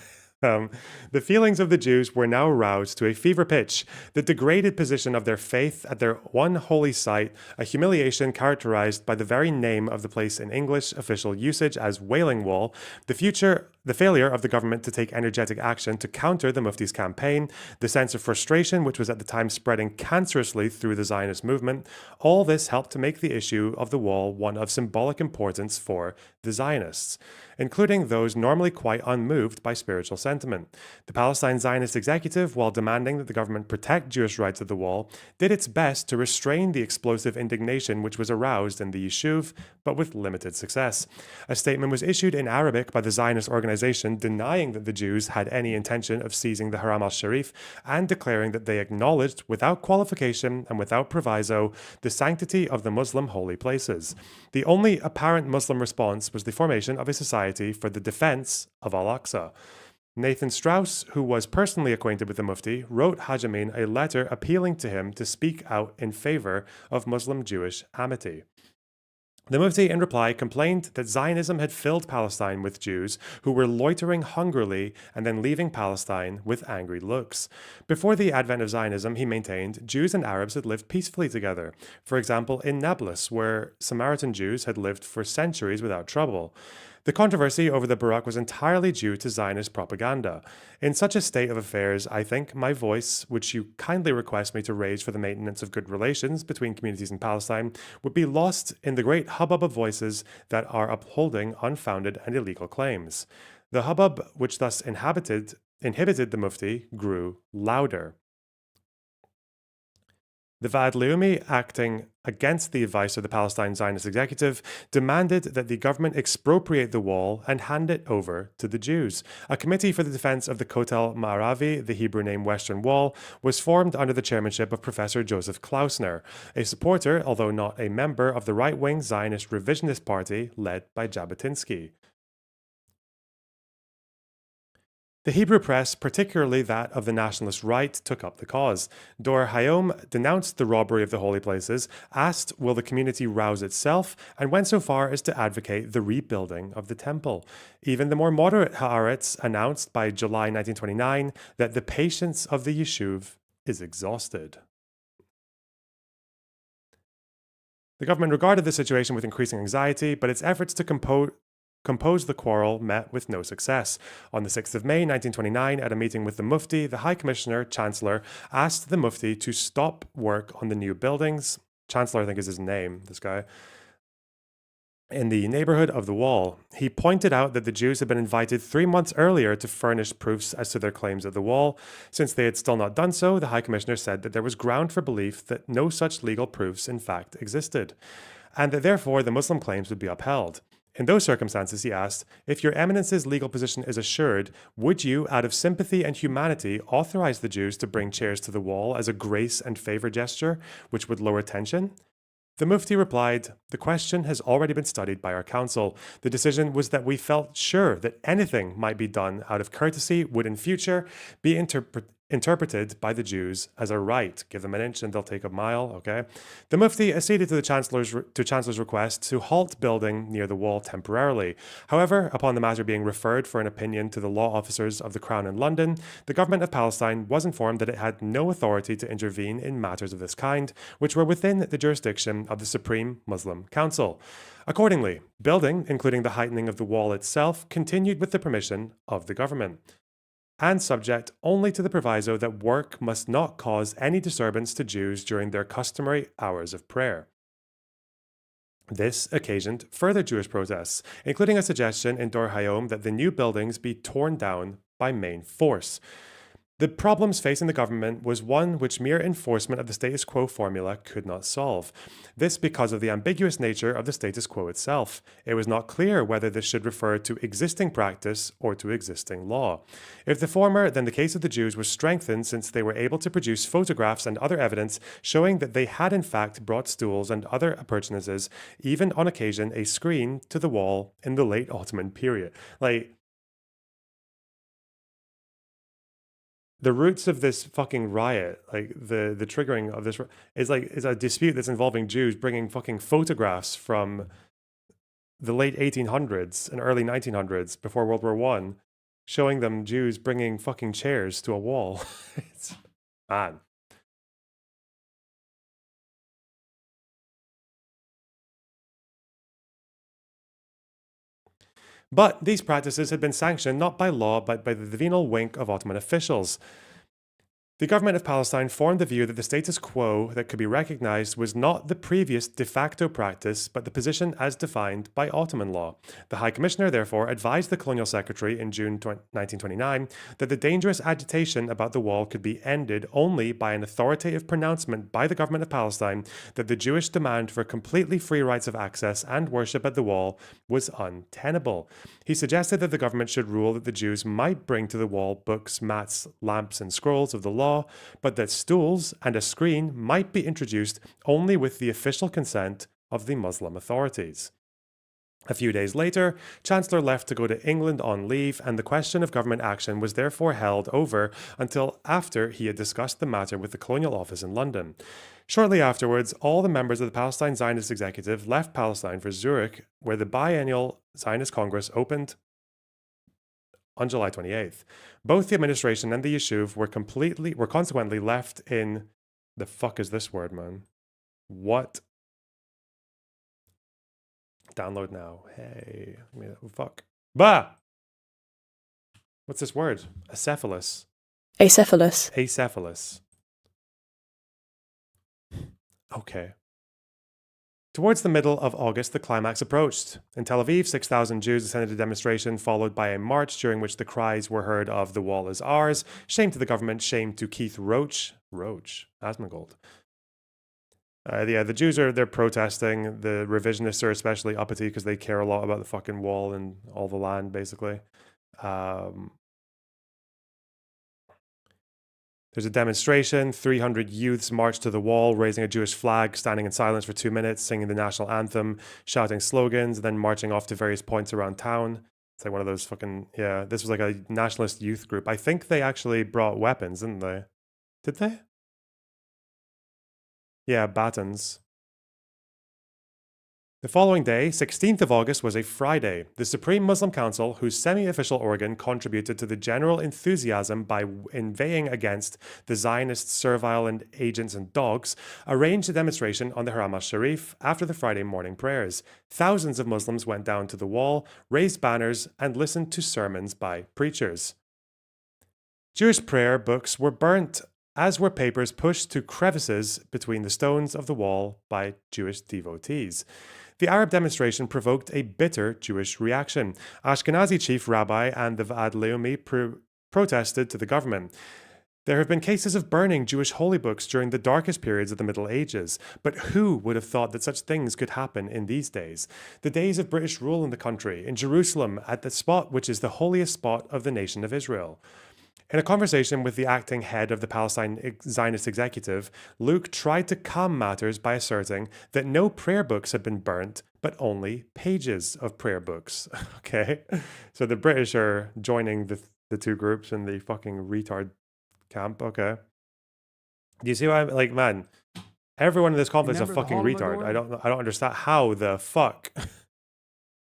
S1: The feelings of the Jews were now roused to a fever pitch. The degraded position of their faith at their one holy site, a humiliation characterized by the very name of the place in English official usage as Wailing Wall, the failure of the government to take energetic action to counter the Mufti's campaign, the sense of frustration which was at the time spreading cancerously through the Zionist movement, all this helped to make the issue of the wall one of symbolic importance for the Zionists, including those normally quite unmoved by spiritual sentiment. The Palestine Zionist executive, while demanding that the government protect Jewish rights at the wall, did its best to restrain the explosive indignation which was aroused in the Yishuv, but with limited success. A statement was issued in Arabic by the Zionist organization denying that the Jews had any intention of seizing the Haram al-Sharif and declaring that they acknowledged without qualification and without proviso the sanctity of the Muslim holy places. The only apparent Muslim response was the formation of a society for the defense of Al-Aqsa. Nathan Strauss, who was personally acquainted with the Mufti, wrote Haj Amin a letter appealing to him to speak out in favor of Muslim-Jewish amity. The Mufti, in reply, complained that Zionism had filled Palestine with Jews who were loitering hungrily and then leaving Palestine with angry looks. Before the advent of Zionism, he maintained, Jews and Arabs had lived peacefully together. For example, in Nablus, where Samaritan Jews had lived for centuries without trouble. The controversy over the Barak was entirely due to Zionist propaganda. In such a state of affairs, I think my voice, which you kindly request me to raise for the maintenance of good relations between communities in Palestine, would be lost in the great hubbub of voices that are upholding unfounded and illegal claims. The hubbub which thus inhibited the Mufti grew louder. The Vaad Leumi, acting against the advice of the Palestine Zionist executive, demanded that the government expropriate the wall and hand it over to the Jews. A committee for the defense of the Kotel Ma'aravi, the Hebrew name Western Wall, was formed under the chairmanship of Professor Joseph Klausner, a supporter, although not a member, of the right-wing Zionist revisionist party led by Jabotinsky. The Hebrew press, particularly that of the nationalist right, took up the cause. Dor Hayom denounced the robbery of the holy places, asked will the community rouse itself, and went so far as to advocate the rebuilding of the temple. Even the more moderate Haaretz announced by July 1929 that the patience of the Yishuv is exhausted. The government regarded the situation with increasing anxiety, but its efforts to compose the quarrel met with no success. On the 6th of May 1929, at a meeting with the Mufti, the High Commissioner, Chancellor, asked the Mufti to stop work on the new buildings. Chancellor, I think is his name, this guy. In the neighborhood of the wall. He pointed out that the Jews had been invited 3 months earlier to furnish proofs as to their claims at the wall. Since they had still not done so, the High Commissioner said that there was ground for belief that no such legal proofs in fact existed, and that therefore the Muslim claims would be upheld. In those circumstances, he asked, if your eminence's legal position is assured, would you, out of sympathy and humanity, authorize the Jews to bring chairs to the wall as a grace and favor gesture, which would lower tension? The Mufti replied, the question has already been studied by our council. The decision was that we felt sure that anything might be done out of courtesy would in future be interpreted by the Jews as a right. Give them an inch and they'll take a mile, okay? The Mufti acceded to the Chancellor's request to halt building near the wall temporarily. However, upon the matter being referred for an opinion to the law officers of the Crown in London, the government of Palestine was informed that it had no authority to intervene in matters of this kind, which were within the jurisdiction of the Supreme Muslim Council. Accordingly, building, including the heightening of the wall itself, continued with the permission of the government, and subject only to the proviso that work must not cause any disturbance to Jews during their customary hours of prayer. This occasioned further Jewish protests, including a suggestion in Dor Hayom that the new buildings be torn down by main force. The problems facing the government was one which mere enforcement of the status quo formula could not solve. This because of the ambiguous nature of the status quo itself. It was not clear whether this should refer to existing practice or to existing law. If the former, then the case of the Jews was strengthened since they were able to produce photographs and other evidence showing that they had in fact brought stools and other appurtenances, even on occasion a screen, to the wall in the late Ottoman period. The roots of this fucking riot, like the triggering of this, is a dispute that's involving Jews bringing fucking photographs from the late 1800s and early 1900s before World War I, showing them Jews bringing fucking chairs to a wall. It's mad. But these practices had been sanctioned not by law but by the venal wink of Ottoman officials. The government of Palestine formed the view that the status quo that could be recognized was not the previous de facto practice, but the position as defined by Ottoman law. The High Commissioner, therefore, advised the Colonial Secretary in June 1929 that the dangerous agitation about the wall could be ended only by an authoritative pronouncement by the government of Palestine that the Jewish demand for completely free rights of access and worship at the wall was untenable. He suggested that the government should rule that the Jews might bring to the wall books, mats, lamps, and scrolls of the law, but that stools and a screen might be introduced only with the official consent of the Muslim authorities. A few days later, Chancellor left to go to England on leave, and the question of government action was therefore held over until after he had discussed the matter with the Colonial Office in London. Shortly afterwards, all the members of the Palestine Zionist Executive left Palestine for Zurich, where the biennial Zionist Congress opened on July 28th. Both the administration and the Yishuv were consequently left in... The fuck is this word, man? What? Download now. Hey. Fuck. Bah! What's this word? Acephalus.
S13: Acephalus.
S1: Acephalus. Okay. Towards the middle of August, the climax approached. In Tel Aviv, 6,000 Jews attended a demonstration followed by a march during which the cries were heard of "The wall is ours," "Shame to the government," "Shame to Keith Roach." Roach? Asmongold. The Jews they're protesting. The revisionists are especially uppity because they care a lot about the fucking wall and all the land, basically. There's a demonstration. 300 youths march to the wall, raising a Jewish flag, standing in silence for 2 minutes, singing the national anthem, shouting slogans, then marching off to various points around town. It's like one of those fucking... Yeah, this was like a nationalist youth group. I think they actually brought weapons, didn't they? Did they? Yeah, batons. The following day, 16th of August, was a Friday. The Supreme Muslim Council, whose semi-official organ contributed to the general enthusiasm by inveighing against the Zionist servile and agents and dogs, arranged a demonstration on the Haram al-Sharif after the Friday morning prayers. Thousands of Muslims went down to the wall, raised banners, and listened to sermons by preachers. Jewish prayer books were burnt, as were papers pushed to crevices between the stones of the wall by Jewish devotees. The Arab demonstration provoked a bitter Jewish reaction. Ashkenazi chief rabbi and the Va'ad Leumi protested to the government. There have been cases of burning Jewish holy books during the darkest periods of the Middle Ages, but who would have thought that such things could happen in these days? The days of British rule in the country, in Jerusalem, at the spot which is the holiest spot of the nation of Israel. In a conversation with the acting head of the Palestine Zionist Executive, Luke tried to calm matters by asserting that no prayer books had been burnt, but only pages of prayer books. Okay? So the British are joining the two groups in the fucking retard camp. Okay. Do you see why I'm like, man, everyone in this conference is a fucking retard. I don't understand how the fuck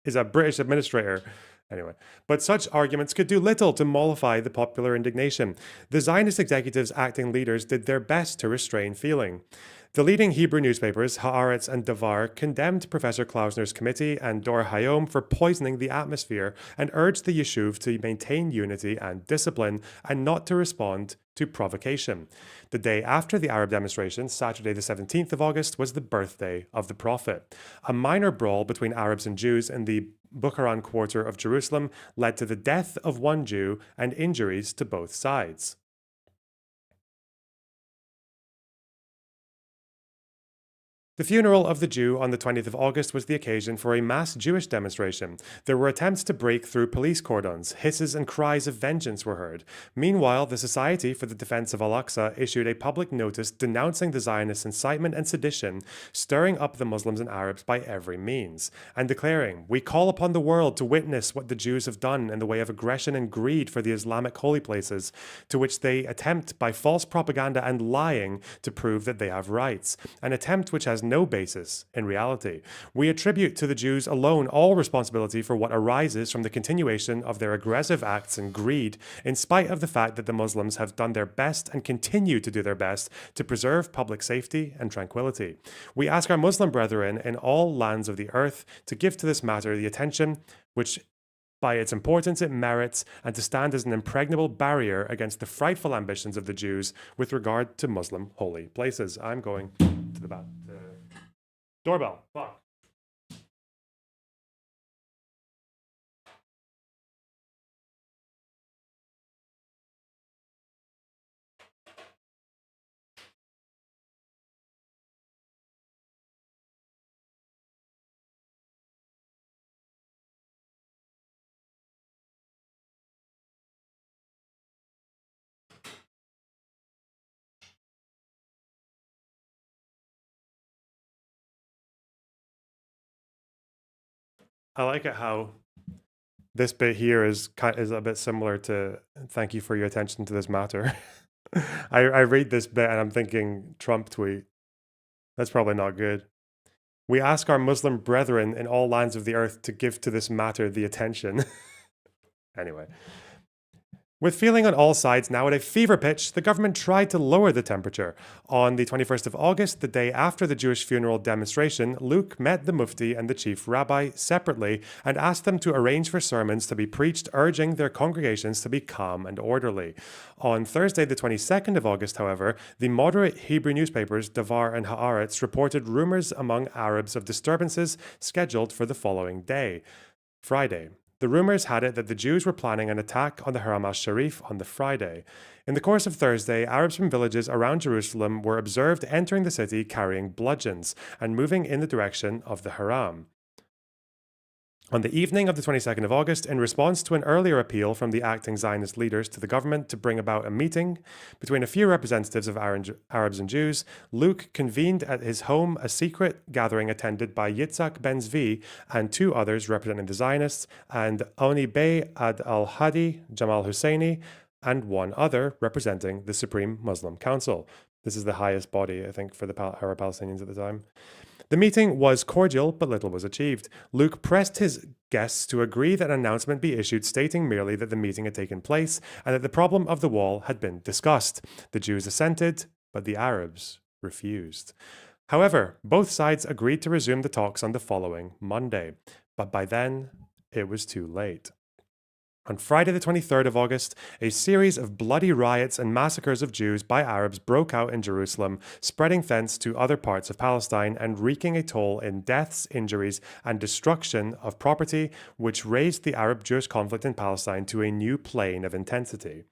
S1: is a British administrator. Anyway, but such arguments could do little to mollify the popular indignation. The Zionist executives' acting leaders did their best to restrain feeling. The leading Hebrew newspapers, Haaretz and Davar, condemned Professor Klausner's committee and Dor Hayom for poisoning the atmosphere and urged the Yishuv to maintain unity and discipline and not to respond to provocation. The day after the Arab demonstration, Saturday the 17th of August, was the birthday of the Prophet. A minor brawl between Arabs and Jews in the Bukharan quarter of Jerusalem led to the death of one Jew and injuries to both sides. The funeral of the Jew on the 20th of August was the occasion for a mass Jewish demonstration. There were attempts to break through police cordons. Hisses and cries of vengeance were heard. Meanwhile, the Society for the Defense of Al-Aqsa issued a public notice denouncing the Zionist incitement and sedition, stirring up the Muslims and Arabs by every means, and declaring, "We call upon the world to witness what the Jews have done in the way of aggression and greed for the Islamic holy places, to which they attempt by false propaganda and lying to prove that they have rights, an attempt which has no basis in reality. We attribute to the Jews alone all responsibility for what arises from the continuation of their aggressive acts and greed, in spite of the fact that the Muslims have done their best and continue to do their best to preserve public safety and tranquility. We ask our Muslim brethren in all lands of the earth to give to this matter the attention which by its importance it merits, and to stand as an impregnable barrier against the frightful ambitions of the Jews with regard to Muslim holy places." I'm going to the back. Doorbell. Fuck. I like it how this bit here is a bit similar to "Thank you for your attention to this matter." I read this bit and I'm thinking Trump tweet. That's probably not good. We ask our Muslim brethren in all lands of the earth to give to this matter the attention. Anyway. With feeling on all sides now at a fever pitch, the government tried to lower the temperature. On the 21st of August, the day after the Jewish funeral demonstration, Luke met the Mufti and the chief rabbi separately and asked them to arrange for sermons to be preached, urging their congregations to be calm and orderly. On Thursday, the 22nd of August, however, the moderate Hebrew newspapers Davar and Haaretz reported rumors among Arabs of disturbances scheduled for the following day, Friday. The rumors had it that the Jews were planning an attack on the Haram al-Sharif on the Friday. In the course of Thursday, Arabs from villages around Jerusalem were observed entering the city carrying bludgeons and moving in the direction of the Haram. On the evening of the 22nd of August, in response to an earlier appeal from the acting Zionist leaders to the government to bring about a meeting between a few representatives of Arabs and Jews, Luke convened at his home a secret gathering attended by Yitzhak Ben Zvi and two others representing the Zionists, and Oni Bey Ad al-Hadi, Jamal Husseini, and one other representing the Supreme Muslim Council. This is the highest body, I think, for the Arab Palestinians at the time. The meeting was cordial, but little was achieved. Luke pressed his guests to agree that an announcement be issued stating merely that the meeting had taken place and that the problem of the wall had been discussed. The Jews assented, but the Arabs refused. However, both sides agreed to resume the talks on the following Monday, but by then it was too late. On Friday the 23rd of August, a series of bloody riots and massacres of Jews by Arabs broke out in Jerusalem, spreading thence to other parts of Palestine and wreaking a toll in deaths, injuries, and destruction of property, which raised the Arab-Jewish conflict in Palestine to a new plane of intensity.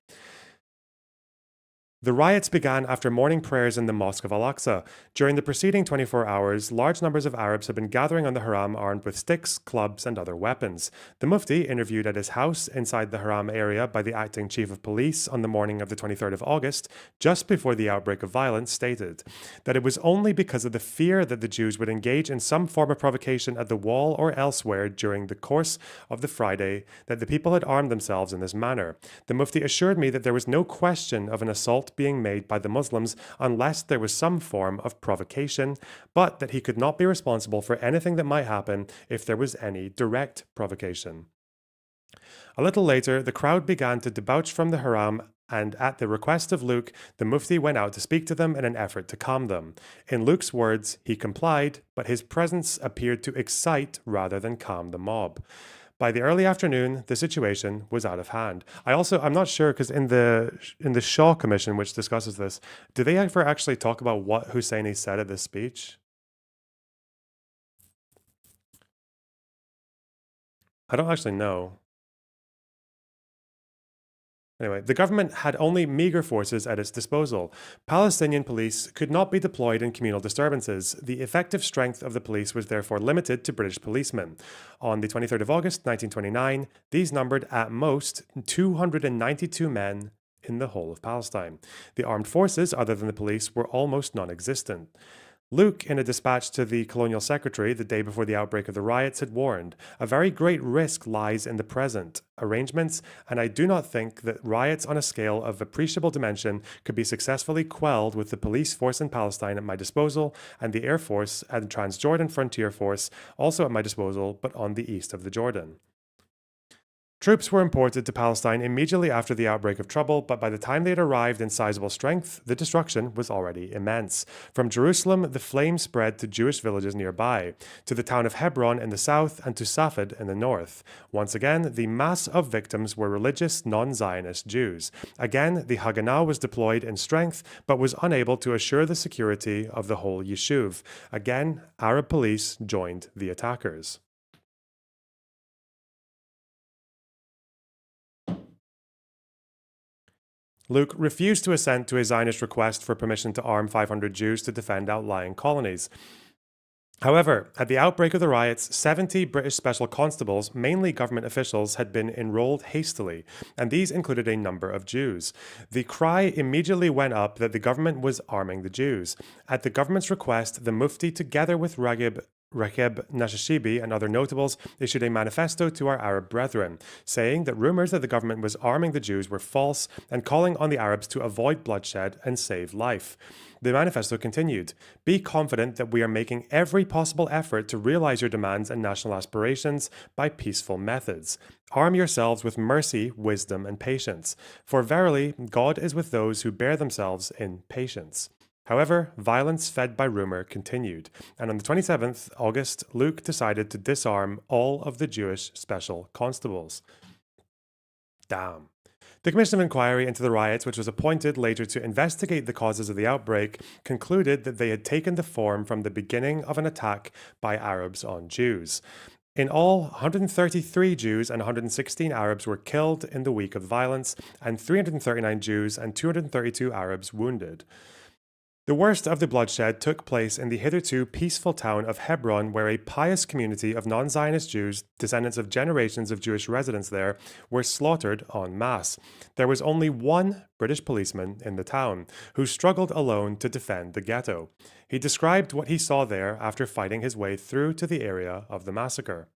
S1: The riots began after morning prayers in the Mosque of Al-Aqsa. During the preceding 24 hours, large numbers of Arabs had been gathering on the Haram armed with sticks, clubs, and other weapons. The Mufti, interviewed at his house inside the Haram area by the acting chief of police on the morning of the 23rd of August, just before the outbreak of violence, stated that it was only because of the fear that the Jews would engage in some form of provocation at the wall or elsewhere during the course of the Friday that the people had armed themselves in this manner. The Mufti assured me that there was no question of an assault being made by the Muslims unless there was some form of provocation, but that he could not be responsible for anything that might happen if there was any direct provocation. A little later, the crowd began to debouch from the Haram and at the request of Luke, the Mufti went out to speak to them in an effort to calm them. In Luke's words, he complied, but his presence appeared to excite rather than calm the mob. By the early afternoon, the situation was out of hand. I'm not sure, because in the Shaw Commission, which discusses this, do they ever actually talk about what Husseini said at this speech? I don't actually know. Anyway, the government had only meager forces at its disposal. Palestinian police could not be deployed in communal disturbances. The effective strength of the police was therefore limited to British policemen. On the 23rd of August, 1929, these numbered at most 292 men in the whole of Palestine. The armed forces, other than the police, were almost non-existent. Luke, in a dispatch to the colonial secretary the day before the outbreak of the riots, had warned, "A very great risk lies in the present arrangements, and I do not think that riots on a scale of appreciable dimension could be successfully quelled with the police force in Palestine at my disposal and the Air Force and Transjordan Frontier Force also at my disposal, but on the east of the Jordan." Troops were imported to Palestine immediately after the outbreak of trouble, but by the time they had arrived in sizable strength, the destruction was already immense. From Jerusalem, the flames spread to Jewish villages nearby, to the town of Hebron in the south, and to Safed in the north. Once again, the mass of victims were religious, non-Zionist Jews. Again, the Haganah was deployed in strength, but was unable to assure the security of the whole Yishuv. Again, Arab police joined the attackers. Luke refused to assent to a Zionist request for permission to arm 500 Jews to defend outlying colonies. However, at the outbreak of the riots, 70 British special constables, mainly government officials, had been enrolled hastily, and these included a number of Jews. The cry immediately went up that the government was arming the Jews. At the government's request, the Mufti, together with Raghib Nashashibi and other notables, issued a manifesto to our Arab brethren, saying that rumors that the government was arming the Jews were false and calling on the Arabs to avoid bloodshed and save life. The manifesto continued, "Be confident that we are making every possible effort to realize your demands and national aspirations by peaceful methods. Arm yourselves with mercy, wisdom, and patience, for verily God is with those who bear themselves in patience." However, violence fed by rumor continued, and on the 27th August, Luke decided to disarm all of the Jewish special constables. Damn. The Commission of Inquiry into the riots, which was appointed later to investigate the causes of the outbreak, concluded that they had taken the form from the beginning of an attack by Arabs on Jews. In all, 133 Jews and 116 Arabs were killed in the week of violence, and 339 Jews and 232 Arabs wounded. The worst of the bloodshed took place in the hitherto peaceful town of Hebron, where a pious community of non-Zionist Jews, descendants of generations of Jewish residents there, were slaughtered en masse. There was only one British policeman in the town, who struggled alone to defend the ghetto. He described what he saw there after fighting his way through to the area of the massacre.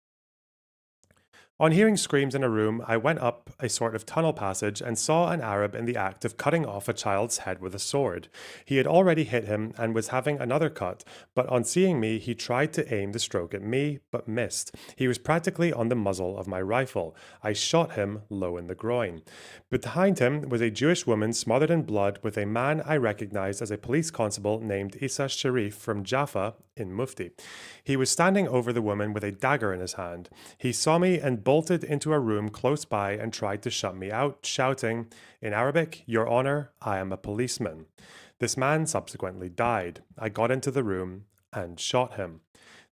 S1: On hearing screams in a room, I went up a sort of tunnel passage and saw an Arab in the act of cutting off a child's head with a sword. He had already hit him and was having another cut, but on seeing me, he tried to aim the stroke at me, but missed. He was practically on the muzzle of my rifle. I shot him low in the groin. Behind him was a Jewish woman smothered in blood with a man I recognized as a police constable named Issa Sharif from Jaffa in Mufti. He was standing over the woman with a dagger in his hand. He saw me and bolted into a room close by and tried to shut me out, shouting, in Arabic, "Your Honor, I am a policeman." This man subsequently died. I got into the room and shot him.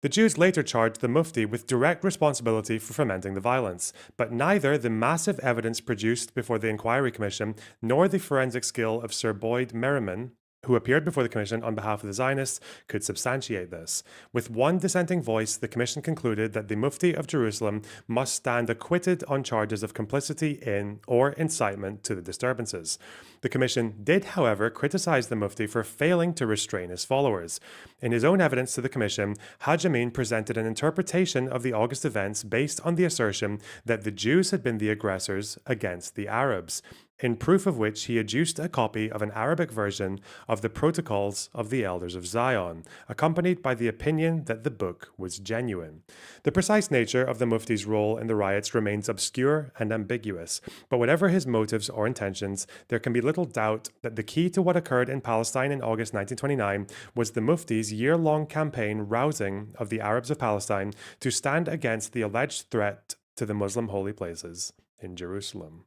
S1: The Jews later charged the Mufti with direct responsibility for fomenting the violence, but neither the massive evidence produced before the Inquiry Commission nor the forensic skill of Sir Boyd Merriman, who appeared before the Commission on behalf of the Zionists, could substantiate this. With one dissenting voice, the Commission concluded that the Mufti of Jerusalem must stand acquitted on charges of complicity in or incitement to the disturbances. The Commission did, however, criticize the Mufti for failing to restrain his followers. In his own evidence to the Commission, Haj Amin presented an interpretation of the August events based on the assertion that the Jews had been the aggressors against the Arabs. in proof of which he adduced a copy of an Arabic version of the Protocols of the Elders of Zion, accompanied by the opinion that the book was genuine. The precise nature of the Mufti's role in the riots remains obscure and ambiguous, but whatever his motives or intentions, there can be little doubt that the key to what occurred in Palestine in August 1929 was the Mufti's year-long campaign rousing of the Arabs of Palestine to stand against the alleged threat to the Muslim holy places in Jerusalem.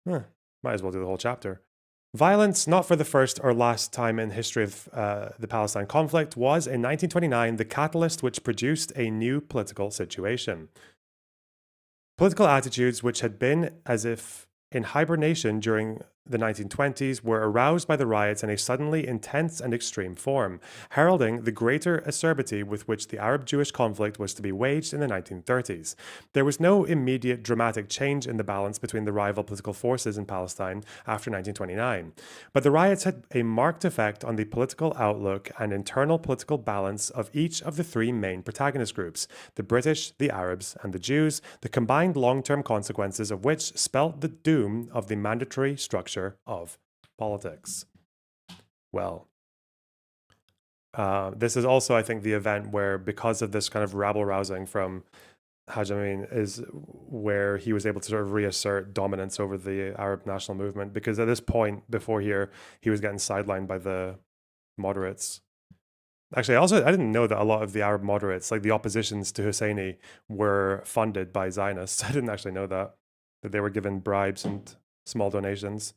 S1: Might as well do the whole chapter. Violence, not for the first or last time in history of the Palestine conflict, was in 1929 the catalyst which produced a new political situation. Political attitudes which had been as if in hibernation during the 1920s were aroused by the riots in a suddenly intense and extreme form, heralding the greater acerbity with which the Arab-Jewish conflict was to be waged in the 1930s. There was no immediate dramatic change in the balance between the rival political forces in Palestine after 1929, but the riots had a marked effect on the political outlook and internal political balance of each of the three main protagonist groups, the British, the Arabs, and the Jews, the combined long-term consequences of which spelt the doom of the mandatory structure of politics. Well, this is also, I think, the event where, because of this kind of rabble-rousing from Haj Amin, is where he was able to sort of reassert dominance over the Arab national movement, because at this point, before here, he was getting sidelined by the moderates. Actually, I didn't know that a lot of the Arab moderates, like the oppositions to Husseini, were funded by Zionists. I didn't actually know that they were given bribes and small donations.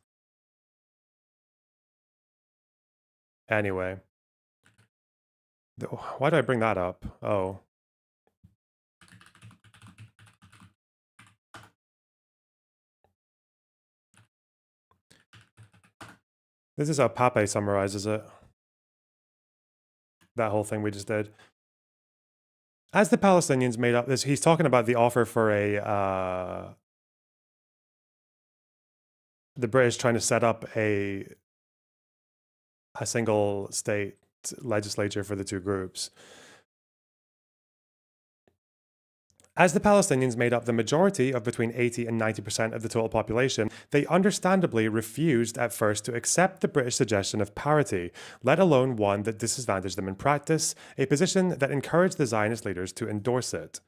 S1: Anyway, why did I bring that up? Oh. This is how Pape summarizes it. That whole thing we just did. As the Palestinians made up this, he's talking about the offer for the British trying to set up a single state legislature for the two groups. As the Palestinians made up the majority of between 80 and 90% of the total population, they understandably refused at first to accept the British suggestion of parity, let alone one that disadvantaged them in practice, a position that encouraged the Zionist leaders to endorse it.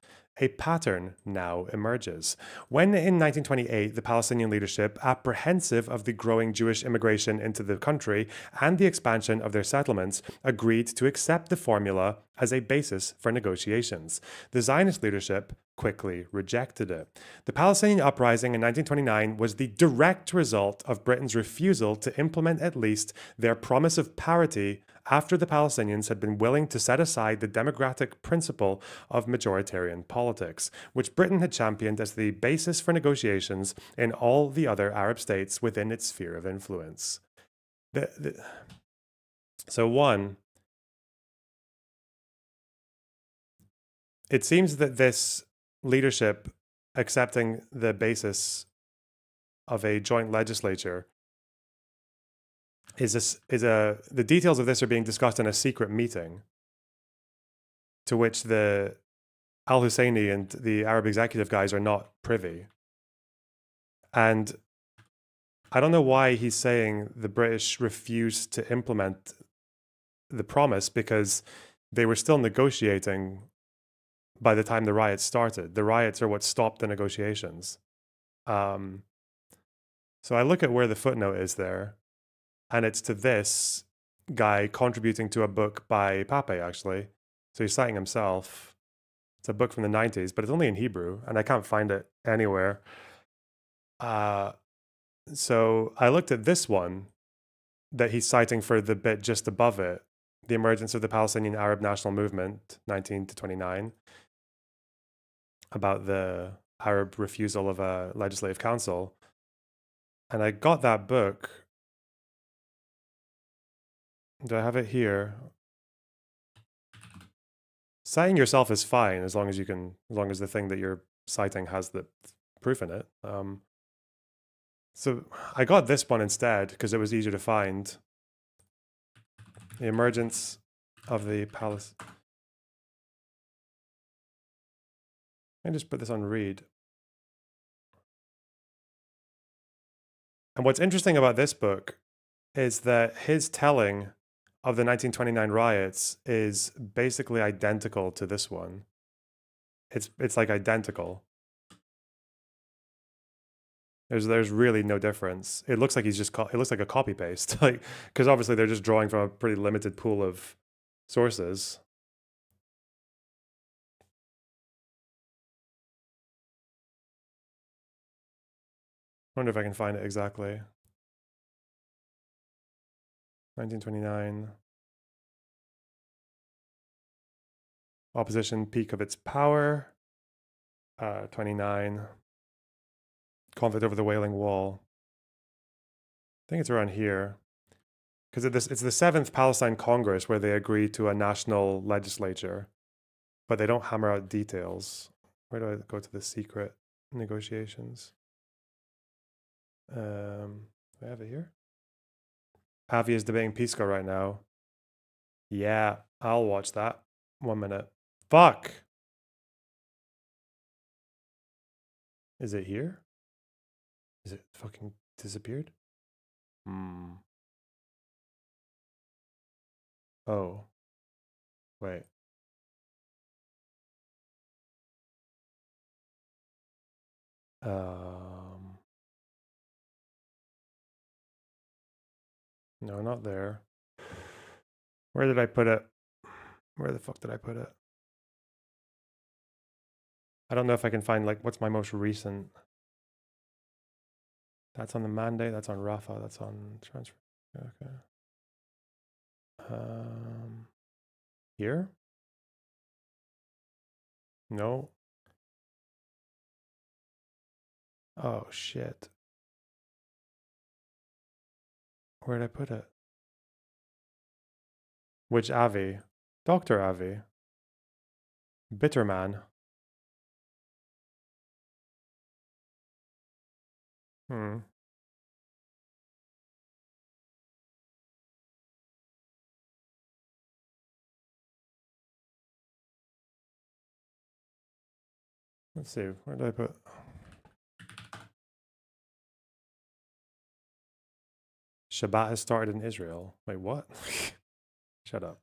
S1: A pattern now emerges. When in 1928 the Palestinian leadership, apprehensive of the growing Jewish immigration into the country and the expansion of their settlements, agreed to accept the formula as a basis for negotiations, the Zionist leadership quickly rejected it. The Palestinian uprising in 1929 was the direct result of Britain's refusal to implement at least their promise of parity after the Palestinians had been willing to set aside the democratic principle of majoritarian politics, which Britain had championed as the basis for negotiations in all the other Arab states within its sphere of influence. So one, it seems that this leadership accepting the basis of a joint legislature the details of this are being discussed in a secret meeting to which the Al-Husseini and the Arab executive guys are not privy. And I don't know why he's saying the British refused to implement the promise, because they were still negotiating by the time the riots started. The riots are what stopped the negotiations. So I look at where the footnote is there, and it's to this guy contributing to a book by Pape, actually. So he's citing himself. It's a book from the 90s, but it's only in Hebrew, and I can't find it anywhere. So I looked at this one that he's citing for the bit just above it, the emergence of the Palestinian Arab National Movement, 19 to 29, about the Arab refusal of a legislative council. And I got that book. Do I have it here? Citing yourself is fine as long as the thing that you're citing has the proof in it. So I got this one instead because it was easier to find. The emergence of the palace. I just put this on read. And what's interesting about this book is that his telling of the 1929 riots is basically identical to this one. It's like identical. There's really no difference. It looks like he's just it looks like a copy paste, like, because obviously they're just drawing from a pretty limited pool of sources. Wonder if I can find it exactly. 1929. Opposition peak of its power. 29. Conflict over the Wailing Wall. I think it's around here. Because it's the 7th Palestine Congress where they agree to a national legislature. But they don't hammer out details. Where do I go to the secret negotiations? Do I have it here? Avi is debating Pisco right now. Yeah, I'll watch that. 1 minute. Fuck! Is it here? Is it fucking disappeared? Oh. Wait. No, not there. Where did I put it? Where the fuck did I put it? I don't know if I can find, like, what's my most recent. That's on the mandate, that's on Rafa, that's on transfer. Okay. Here? No. Oh, shit. Where did I put it? Which Avi? Dr. Avi. Bitterman. Let's see, where did I put? Shabbat has started in Israel. Wait, what? Shut up.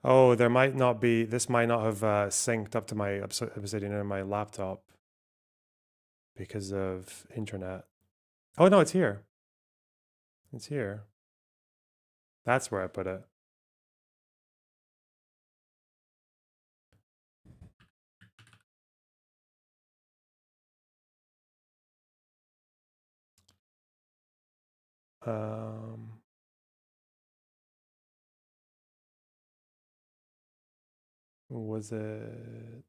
S1: Oh, there might not be, this might not have synced up to my Obsidian on my laptop because of internet. Oh no, it's here. It's here. That's where I put it. Was it?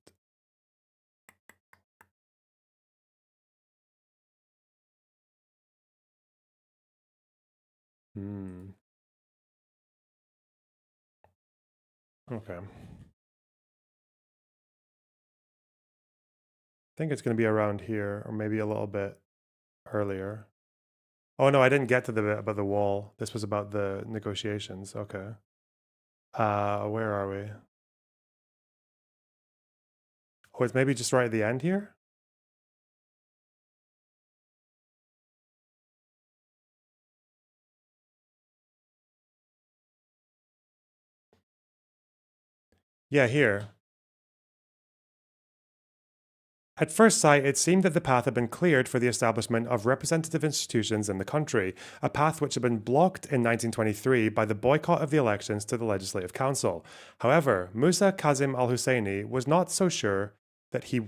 S1: Okay. I think it's going to be around here, or maybe a little bit earlier. Oh no, I didn't get to the bit about the wall. This was about the negotiations. Okay. Where are we? Oh, it's maybe just right at the end here? Yeah, here. At first sight, it seemed that the path had been cleared for the establishment of representative institutions in the country, a path which had been blocked in 1923 by the boycott of the elections to the Legislative Council. However, Musa Kazim al-Husseini was not so sure that he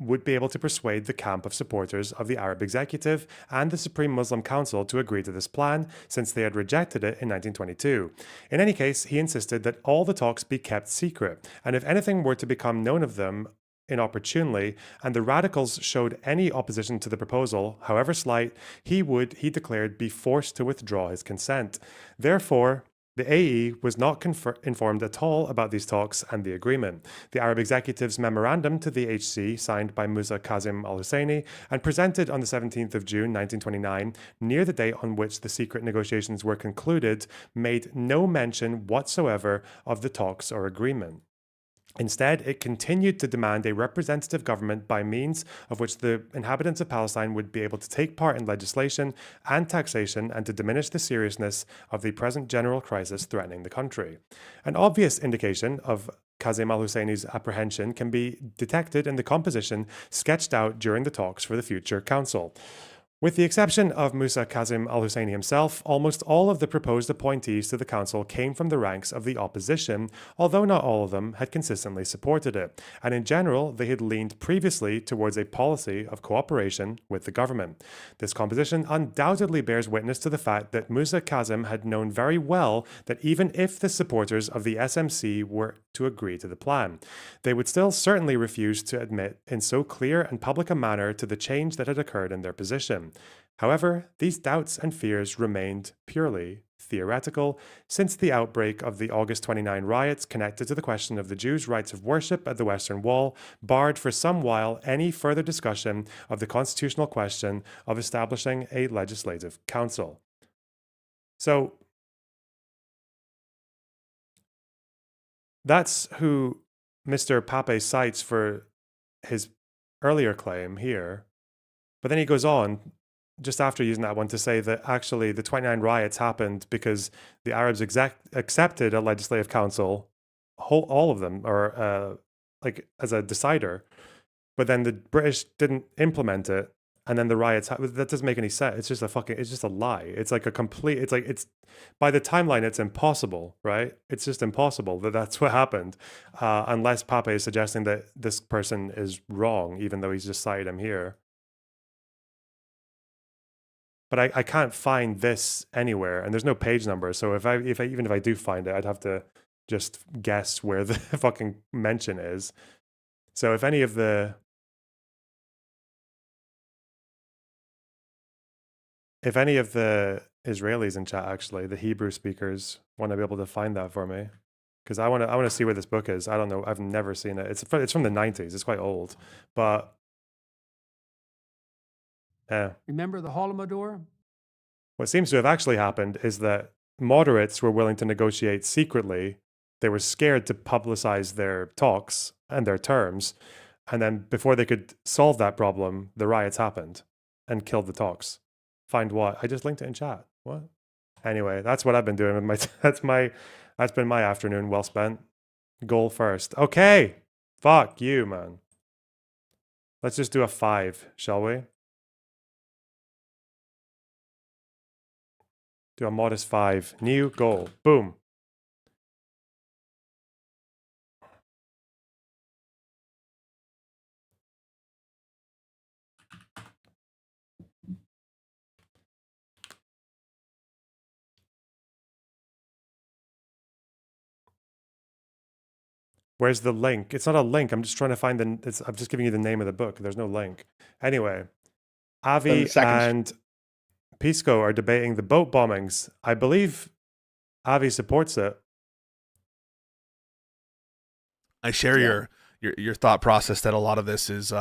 S1: would be able to persuade the camp of supporters of the Arab Executive and the Supreme Muslim Council to agree to this plan, since they had rejected it in 1922. In any case, he insisted that all the talks be kept secret, and if anything were to become known of them inopportunely, and the radicals showed any opposition to the proposal, however slight, he would, he declared, be forced to withdraw his consent. Therefore, the AE was not informed at all about these talks and the agreement. The Arab Executive's memorandum to the HC, signed by Musa Kazim al-Husseini and presented on the 17th of June 1929, near the date on which the secret negotiations were concluded, made no mention whatsoever of the talks or agreement. Instead, it continued to demand a representative government by means of which the inhabitants of Palestine would be able to take part in legislation and taxation and to diminish the seriousness of the present general crisis threatening the country. An obvious indication of Kazem al-Husseini's apprehension can be detected in the composition sketched out during the talks for the future council. With the exception of Musa Kazem al-Husseini himself, almost all of the proposed appointees to the council came from the ranks of the opposition, although not all of them had consistently supported it, and in general they had leaned previously towards a policy of cooperation with the government. This composition undoubtedly bears witness to the fact that Musa Kazem had known very well that even if the supporters of the SMC were to agree to the plan, they would still certainly refuse to admit in so clear and public a manner to the change that had occurred in their position. However, these doubts and fears remained purely theoretical since the outbreak of the August 29 riots connected to the question of the Jews' rights of worship at the Western Wall barred for some while any further discussion of the constitutional question of establishing a legislative council. So, that's who Mr. Pape cites for his earlier claim here. But then he goes on, just after using that one, to say that actually the 29 riots happened because the Arabs accepted a legislative council, all of them, or like as a decider, but then the British didn't implement it, and then the riots. That doesn't make any sense. It's just it's just a lie. It's like it's by the timeline, it's impossible, right? It's just impossible that that's what happened, unless Pape is suggesting that this person is wrong, even though he's just cited him here. But I can't find this anywhere, and there's no page number. So even if I do find it, I'd have to just guess where the fucking mention is. So if any of the Israelis in chat, actually, the Hebrew speakers, want to be able to find that for me, because I want to see where this book is. I don't know. I've never seen it. It's from the 90s. It's quite old, but. Yeah.
S13: Remember the Holodomor?
S1: What seems to have actually happened is that moderates were willing to negotiate secretly. They were scared to publicize their talks and their terms. And then before they could solve that problem, the riots happened and killed the talks. Find what? I just linked it in chat. What? Anyway, that's what I've been doing with that's been my afternoon well spent. Goal first. Okay. Fuck you, man. Let's just do a 5, shall we? Do a modest 5. New goal. Boom. Where's the link? It's not a link. I'm just trying to find I'm just giving you the name of the book. There's no link. Anyway, Avi and Pisco are debating the boat bombings. I believe Avi supports it.
S14: I share your thought process that a lot of this is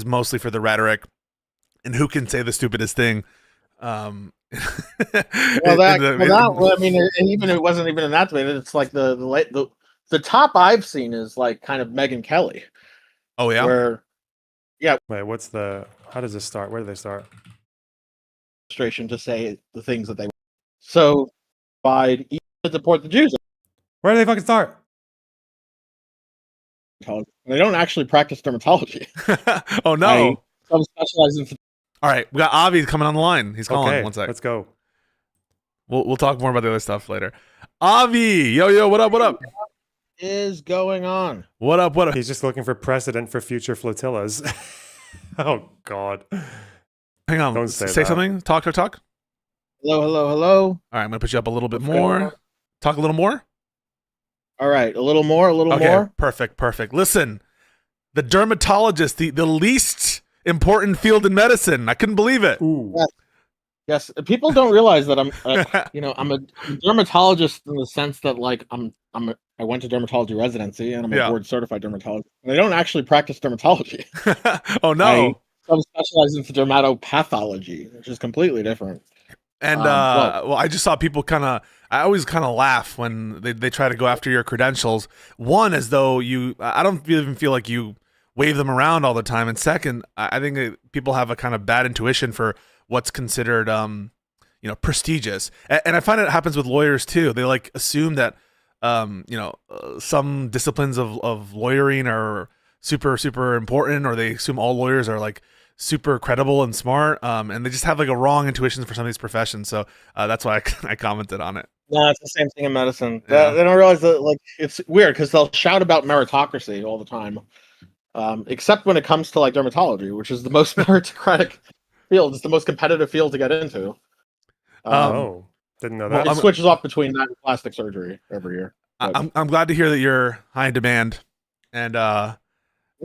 S14: mostly for the rhetoric, and who can say the stupidest thing.
S15: I mean, even it wasn't even in that debate. It's like the top I've seen is like kind of Megyn Kelly.
S14: Oh yeah.
S15: Wait,
S1: how does this start? Where do they start?
S15: To say the things that they so by to support the Jews.
S1: Where do they fucking start?
S15: They don't actually practice dermatology.
S14: Oh no!
S15: Some specialize in.
S14: All right, we got Avi coming on the line. He's calling.
S1: Okay,
S14: 1 sec.
S1: Let's go.
S14: We'll talk more about the other stuff later. Avi, yo, what up?
S15: What is going on?
S14: What up?
S1: He's just looking for precedent for future flotillas. Oh God.
S14: Hang on.
S1: Don't say
S14: something. Talk.
S15: Hello.
S14: All right, I'm gonna put you up a little bit more. Talk a little more.
S15: All right, a little more.
S14: Okay, perfect. Listen, the dermatologist, the least important field in medicine. I couldn't believe it.
S1: Ooh.
S15: Yes, people don't realize that I'm a dermatologist in the sense that like I went to dermatology residency and I'm a board certified dermatologist. And I don't actually practice dermatology.
S14: Oh no.
S15: I specialize in dermatopathology, which is completely different.
S14: And well, I just saw people kind of I always kind of laugh when they try to go after your credentials. One, as though I don't even feel like you wave them around all the time. And second, I think that people have a kind of bad intuition for what's considered, prestigious. And I find it happens with lawyers too. They like assume that, some disciplines of lawyering are super, super important, or they assume all lawyers are like super credible and smart. And they just have like a wrong intuition for some of these professions. So that's why I commented on it.
S15: No, it's the same thing in medicine.
S14: Yeah.
S15: They don't realize that, like, it's weird because they'll shout about meritocracy all the time, except when it comes to like dermatology, which is the most meritocratic field. It's the most competitive field to get into.
S1: Didn't know that.
S15: It switches off between that and plastic surgery every year.
S14: I'm glad to hear that you're high in demand, and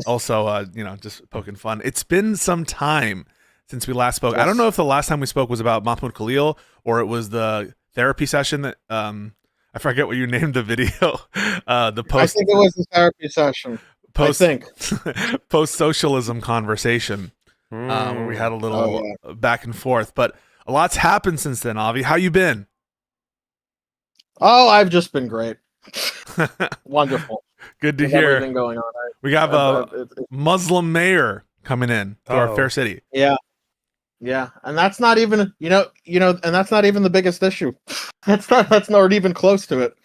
S14: also just poking fun. It's been some time since we last spoke. I don't know if the last time we spoke was about Mahmoud Khalil or it was the therapy session that I forget what you named the video. The post.
S15: I think it was the therapy session.
S14: Post socialism conversation where we had a little back and forth, but a lot's happened since then. Avi, how you been?
S15: Oh, I've just been great. Wonderful.
S14: Good to
S15: With
S14: hear.
S15: everything going on.
S14: We have a Muslim mayor coming in to our fair city.
S15: Yeah, and that's not even and that's not even the biggest issue. That's not even close to it.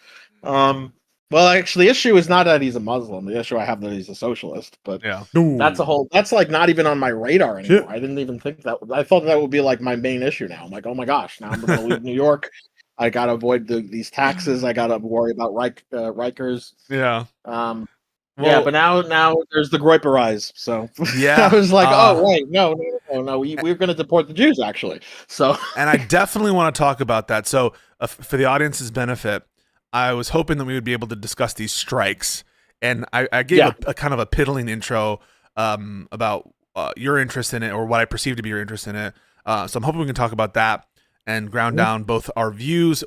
S15: Well, actually, the issue is not that he's a Muslim. The issue I have that he's a socialist. But that's like not even on my radar anymore. I didn't even think that. I thought that would be like my main issue now. I'm like, oh my gosh, now I'm going to leave New York. I got to avoid these taxes. I got to worry about Rikers.
S14: Yeah.
S15: But now there's the Groyper. So
S14: yeah,
S15: I was like, oh wait, no, we're going to deport the Jews actually. So
S14: and I definitely want to talk about that. So for the audience's benefit, I was hoping that we would be able to discuss these strikes, and I gave a kind of a piddling intro about your interest in it, or what I perceive to be your interest in it. So I'm hoping we can talk about that and ground down both our views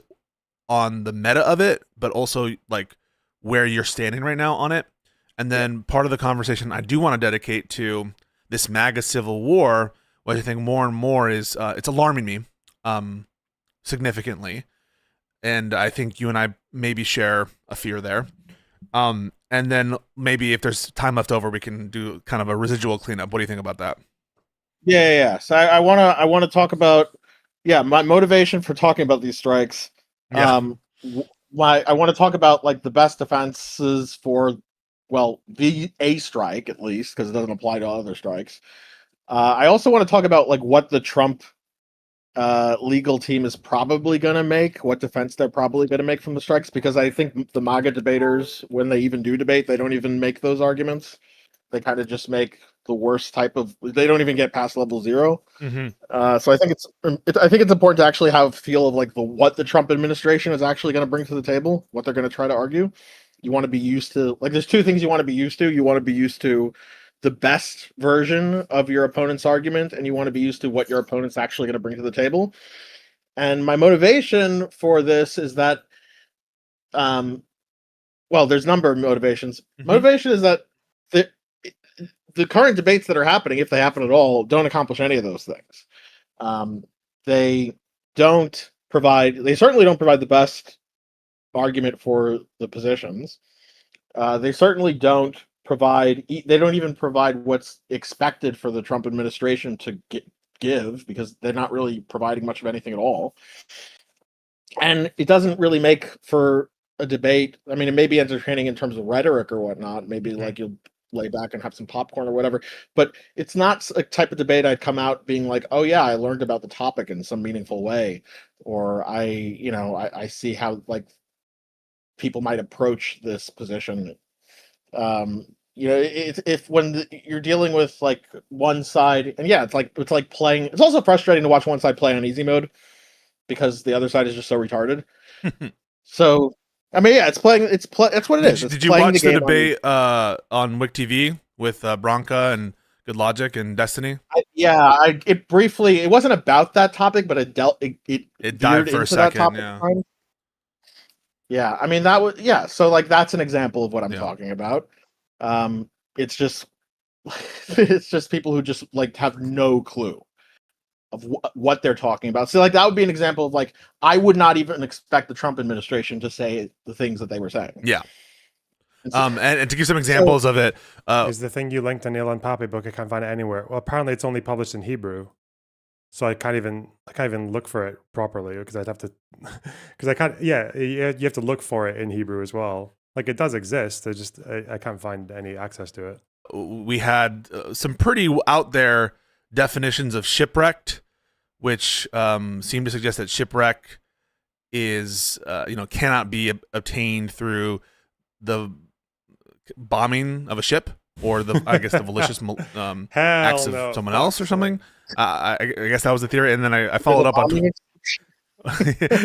S14: on the meta of it, but also like where you're standing right now on it. And then part of the conversation I do want to dedicate to this MAGA civil war, which I think more and more is it's alarming me significantly. And I think you and I maybe share a fear there. And then maybe if there's time left over, we can do kind of a residual cleanup. What do you think about that?
S15: Yeah. So I want to talk about my motivation for talking about these strikes.
S14: Yeah.
S15: I want to talk about like the best defenses for a strike at least, because it doesn't apply to other strikes. I also want to talk about like what the Trump legal team is probably going to make, what defense they're probably going to make from the strikes, because I think the MAGA debaters, when they even do debate, they don't even make those arguments. They kind of just make the worst type of. They don't even get past level 0.
S14: Mm-hmm.
S15: So I think it's important to actually have a feel of like what the Trump administration is actually going to bring to the table, what they're going to try to argue. You want to be used to there's two things you want to be used to. You want to be used to the best version of your opponent's argument, and you want to be used to what your opponent's actually going to bring to the table. And my motivation for this is that, there's a number of motivations. Mm-hmm. Motivation is that the current debates that are happening, if they happen at all, don't accomplish any of those things. They certainly don't provide the best argument for the positions. They certainly don't even provide what's expected for the Trump administration to give, because they're not really providing much of anything at all. And it doesn't really make for a debate. I mean, it may be entertaining in terms of rhetoric or whatnot. Maybe like you'll lay back and have some popcorn or whatever, but it's not a type of debate I'd come out being like, oh yeah, I learned about the topic in some meaningful way, or I see how like people might approach this position. If when you're dealing with like one side, and it's like playing. It's also frustrating to watch one side play on easy mode because the other side is just so retarded. So I mean, it's playing. That's what it is.
S14: Did you watch the debate on Wick TV with Bronca and Good Logic and Destiny?
S15: It briefly. It wasn't about that topic, but it
S14: dived for a second.
S15: Yeah, I mean that was So like that's an example of what I'm talking about. It's just people who just like have no clue. of what they're talking about. So like that would be an example of like I would not even expect the Trump administration to say the things that they were saying.
S14: Yeah. And to give some examples of it,
S1: is the thing you linked to Neil and Papi book? I can't find it anywhere. Well, apparently it's only published in Hebrew, so I can't even look for it properly because I'd have to, because I can't. Yeah, you have to look for it in Hebrew as well. Like it does exist. I can't find any access to it.
S14: we had some pretty out there definitions of shipwrecked, which seem to suggest that shipwreck is cannot be obtained through the bombing of a ship or the the malicious acts of someone else or something. I guess that was the theory, and then I followed up on.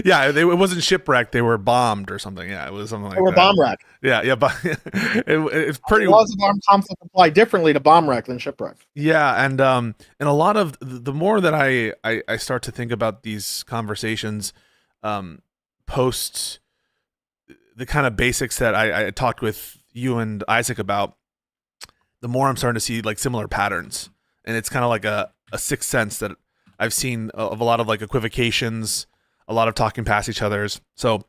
S14: Yeah, it wasn't shipwrecked; they were bombed or something. Yeah, it was something like that.
S15: They were bomb wrecked.
S14: Yeah, but it's pretty.
S15: The laws of armed conflict apply differently to bomb wreck than shipwreck.
S14: Yeah, and a lot of the more that I start to think about these conversations, post the kind of basics that I talked with you and Isaac about, the more I'm starting to see like similar patterns, and it's kind of like a sixth sense that I've seen of a lot of like equivocations, a lot of talking past each other's. So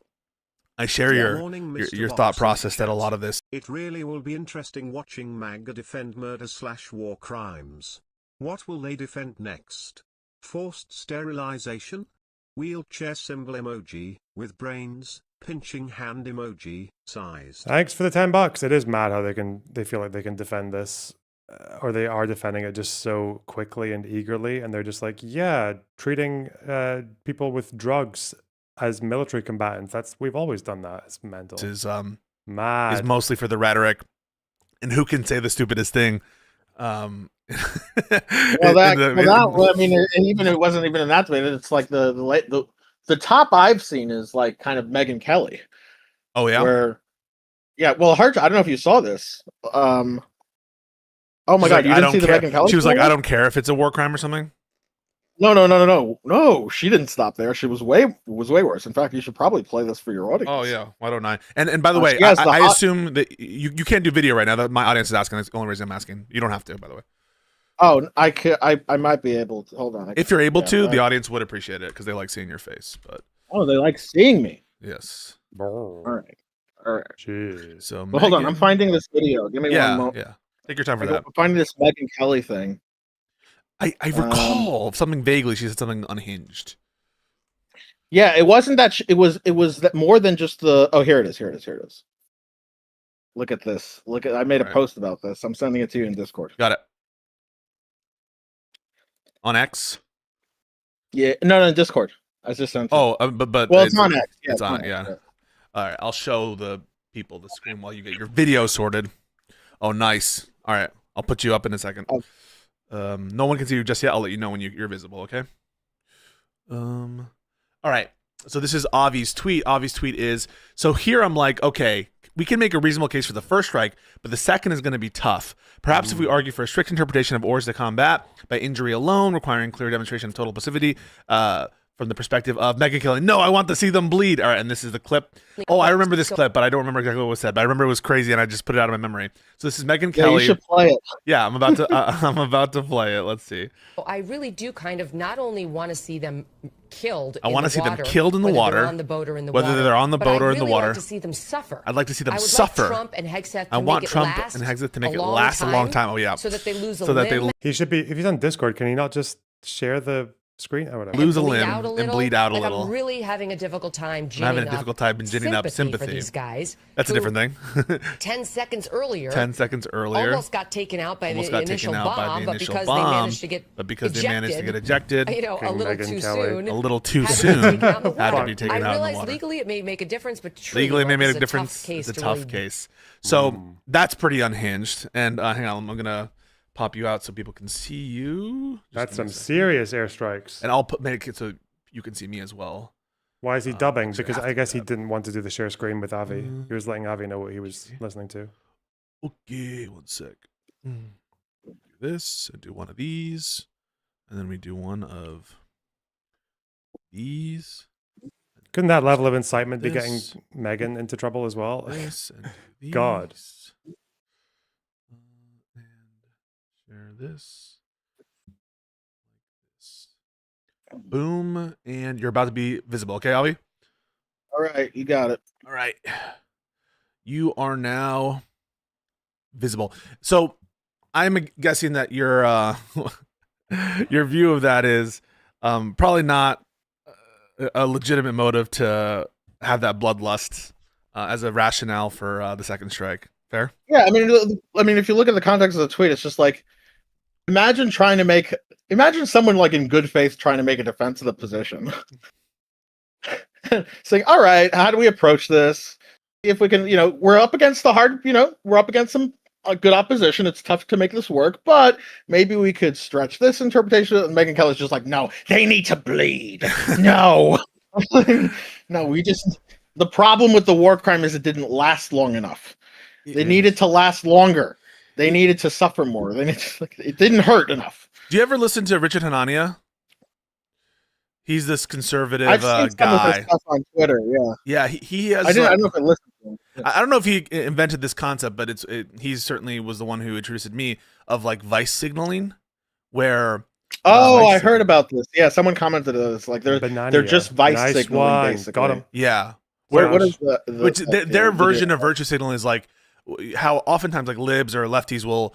S14: I share your thought process that a lot of this.
S10: It really will be interesting watching MAGA defend murder/war crimes. What will they defend next? Forced sterilization? Wheelchair symbol emoji, with brains, pinching hand emoji, size.
S1: Thanks for the $10. It is mad how they feel like they can defend this, or they are defending it just so quickly and eagerly, and they're just like, yeah, treating people with drugs as military combatants. We've always done that. It's mental.
S14: Is
S1: mad.
S14: Is mostly for the rhetoric, and who can say the stupidest thing.
S15: I mean, and even it wasn't even in that debate. It's like the top I've seen is like kind of Megyn Kelly.
S14: Oh yeah.
S15: Well, I don't know if you saw this. Oh my God, you didn't see the Megyn Kelly?
S14: She was like, I don't care if it's a war crime or something.
S15: No. She didn't stop there. She was way worse. In fact, you should probably play this for your audience.
S14: Oh yeah, why don't I? And by the way, I assume that you can't do video right now. That my audience is asking. That's the only reason I'm asking. You don't have to, by the way.
S15: Oh, I might be able to. Hold on.
S14: If you're able to, the audience would appreciate it because they like seeing your face. But
S15: they like seeing me.
S14: Yes.
S15: All right.
S1: Jeez.
S14: So
S15: hold on, I'm finding this video. Give me one moment.
S14: Yeah. Take your time for that.
S15: I'm finding this Megyn Kelly thing.
S14: I recall something vaguely. She said something unhinged.
S15: Yeah, it wasn't that. It was that more than just the. Oh, here it is. Look at this. I made a post about this. I'm sending it to you in Discord.
S14: Got it. On X.
S15: Yeah, no, Discord. I just sent it.
S14: Oh, but
S15: well, it's on X. Yeah,
S14: it's on. Yeah. All right, I'll show the people the screen while you get your video sorted. Oh, nice. All right, I'll put you up in a second.
S15: Oh.
S14: No one can see you just yet. I'll let you know when you're visible. Okay. All right. So this is Avi's tweet. Avi's tweet is, so here I'm like, okay, we can make a reasonable case for the first strike, but the second is going to be tough. Perhaps if we argue for a strict interpretation of orders to combat by injury alone, requiring clear demonstration of total passivity, from the perspective of Megyn Kelly. No, I want to see them bleed. All right, and this is the clip. Oh, I remember this clip, but I don't remember exactly what was said. But I remember it was crazy, and I just put it out of my memory. So this is Megyn Kelly.
S15: You should play it.
S14: Yeah, I'm about to. I'm about to play it. Let's see.
S13: I really do kind of not only want to see them killed.
S14: I want to see them killed in the water,
S13: on the boat or in the
S14: whether
S13: water.
S14: they're on the boat or in the water.
S13: I'd like to see them suffer.
S14: I'd like to see them
S13: I would
S14: suffer.
S13: Like Trump and Hegseth to
S14: I want
S13: make
S14: Trump
S13: it last
S14: and Hegseth to make it
S13: long
S14: last
S13: time,
S14: a long time. Oh yeah.
S13: So that they lose a limb.
S1: He should be. If he's on Discord, can he not just share the screen or whatever?
S14: Lose a limb and bleed out a little.
S13: I'm really having a difficult time.
S14: I'm having a difficult time ginning up sympathy
S13: for these guys.
S14: That's a different thing.
S13: 10 seconds earlier.
S14: Almost
S13: got taken out by the initial bomb, but because they managed to get ejected, a little too soon.
S14: A little too soon. Had to be taken out in the
S13: I realize
S14: water.
S13: legally it may make a difference, but truly,
S14: legally it may make a
S13: difference.
S14: It's a tough case. So that's pretty unhinged. And hang on, I'm gonna pop you out so people can see you.
S1: That's some serious airstrikes.
S14: And I'll make it so you can see me as well.
S1: Why is he dubbing? Because I guess he didn't want to do the share screen with Avi. He was letting Avi know what he was listening to.
S14: Okay, one sec. Do this and do one of these, and then we do one of these.
S1: Couldn't that level of incitement be getting Megyn into trouble as well?
S14: This and do these.
S1: God.
S14: Share this. Boom, and you're about to be visible. Okay, Albie?
S15: All right, you got it.
S14: All right. You are now visible. So I'm guessing that your your view of that is probably not a legitimate motive to have that bloodlust as a rationale for the second strike. Fair?
S15: Yeah, I mean, if you look at the context of the tweet, it's just like, imagine someone like in good faith trying to make a defense of the position. Saying, all right, how do we approach this? If we can, we're up against we're up against some good opposition. It's tough to make this work, but maybe we could stretch this interpretation. And Megyn Kelly's just like, no, they need to bleed. No. No, the problem with the war crime is it didn't last long enough. They needed to last longer. They needed to suffer more. It didn't hurt enough.
S14: Do you ever listen to Richard Hanania? He's this conservative
S15: I've seen some of his
S14: guy
S15: stuff on Twitter. Yeah.
S14: Yeah, he has.
S15: I don't know if I listened to him.
S14: I don't know if he invented this concept, but he certainly was the one who introduced me of like vice signaling, where.
S15: Oh, I heard about this. Yeah, someone commented on this. Like they're just vice signaling, basically.
S1: Got him.
S14: Yeah.
S15: What is
S14: their version of virtue signaling is like how oftentimes like libs or lefties will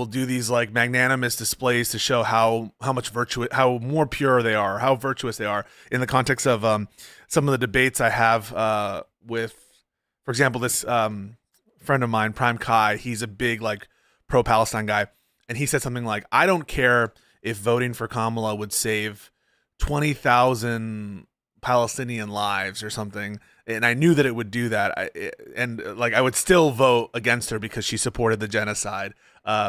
S14: do these like magnanimous displays to show how much how more pure they are, how virtuous they are in the context of some of the debates I have with, for example, this friend of mine, Prime Kai. He's a big like pro-Palestine guy, and he said something like, "I don't care if voting for Kamala would save 20,000 Palestinian lives or something." And I knew that it would do that. I would still vote against her because she supported the genocide.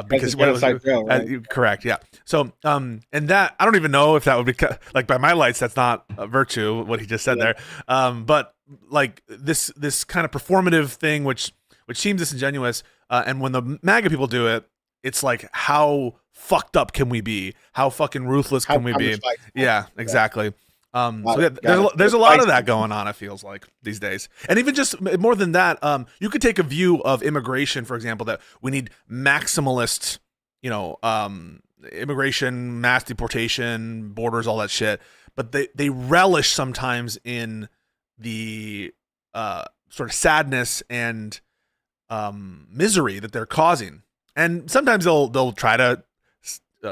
S14: Because right? Correct, yeah. So, and that I don't even know if that would be like by my lights. That's not a virtue. What he just said there. But like this kind of performative thing, which seems disingenuous. And when the MAGA people do it, it's like, how fucked up can we be? How fucking ruthless can we be? Yeah, exactly. There's a lot of that going on, it feels like, these days. And even just more than that, you could take a view of immigration, for example, that we need maximalist, immigration, mass deportation, borders, all that shit. But they relish sometimes in the sort of sadness and misery that they're causing. And sometimes they'll try to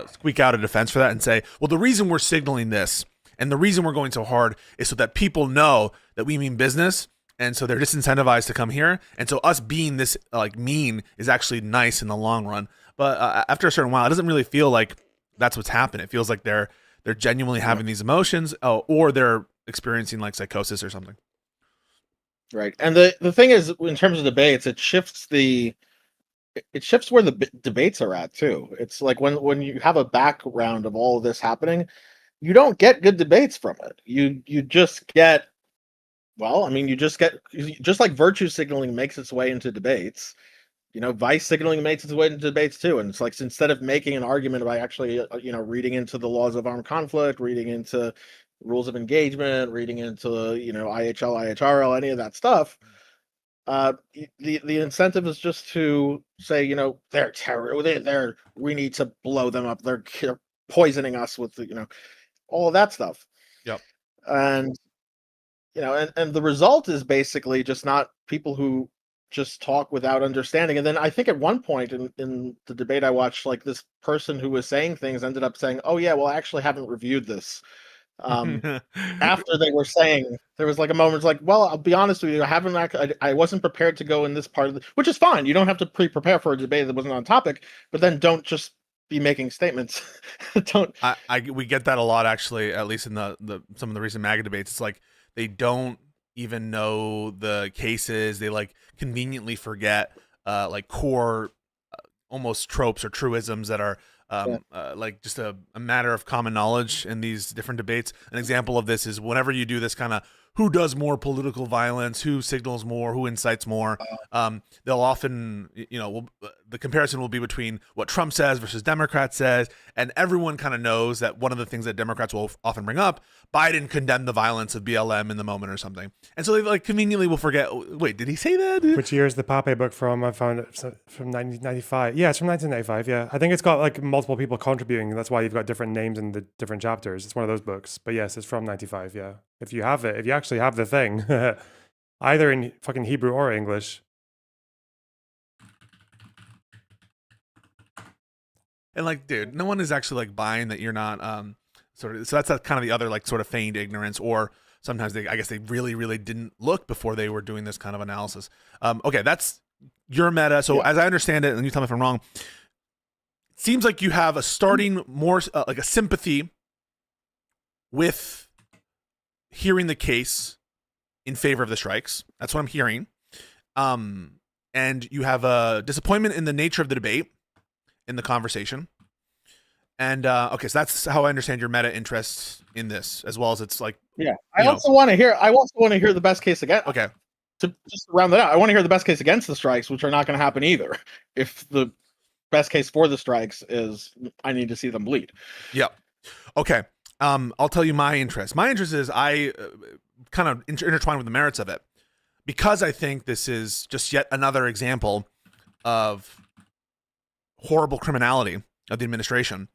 S14: squeak out a defense for that and say, well, the reason we're signaling this and the reason we're going so hard is so that people know that we mean business, and so they're disincentivized to come here. And so us being this like mean is actually nice in the long run. But after a certain while, it doesn't really feel like that's what's happening. It feels like they're genuinely having these emotions, or they're experiencing like psychosis or something.
S15: Right. And the thing is, in terms of debates, it shifts where the debates are at too. It's like when you have a background of all of this happening, you don't get good debates from it. You just get, just like virtue signaling makes its way into debates, vice signaling makes its way into debates too. And it's like, instead of making an argument by actually, reading into the laws of armed conflict, reading into rules of engagement, reading into, IHL, IHRL, any of that stuff, the incentive is just to say, they're terror, we need to blow them up. They're poisoning us with, all of that stuff.
S14: Yep.
S15: And and the result is basically just not people who just talk without understanding. And then I think at one point in the debate I watched, like this person who was saying things ended up saying, oh yeah, well, I actually haven't reviewed this. After they were saying, there was like a moment, it's like, well, I'll be honest with you, I wasn't prepared to go in this part of which is fine. You don't have to prepare for a debate that wasn't on topic, but then don't just be making statements.
S14: We get that a lot, actually, at least in the some of the recent MAGA debates. It's like they don't even know the cases. They like conveniently forget like core almost tropes or truisms that are like just a matter of common knowledge in these different debates. An example of this is whenever you do this kind of who does more political violence, who signals more, who incites more. They'll often, the comparison will be between what Trump says versus Democrats says, and everyone kind of knows that one of the things that Democrats will often bring up, Biden condemned the violence of BLM in the moment or something. And so they like conveniently will forget, wait, did he say that?
S1: Which year is the Pape book from? I found it from 1995. Yeah, it's from 1995. Yeah, I think it's got like multiple people contributing. That's why you've got different names in the different chapters. It's one of those books. But yes, it's from 95. Yeah. If you have it, if you actually have the thing, either in fucking Hebrew or English.
S14: And like, dude, no one is actually like buying that you're not so that's kind of the other like sort of feigned ignorance, or sometimes I guess they really, really didn't look before they were doing this kind of analysis. Okay, that's your meta. So as I understand it, and you tell me if I'm wrong, it seems like you have a starting more like a sympathy with hearing the case in favor of the strikes. That's what I'm hearing. And you have a disappointment in the nature of the debate, in the conversation. And okay, so that's how I understand your meta interest in this, as well as it's like,
S15: I also want to hear the best case against.
S14: Okay,
S15: to just round that out, I want to hear the best case against the strikes, which are not going to happen either. If the best case for the strikes is I need to see them bleed.
S14: Yeah. Okay. I'll tell you my interest. My interest is I kind of intertwine with the merits of it, because I think this is just yet another example of horrible criminality of the administration.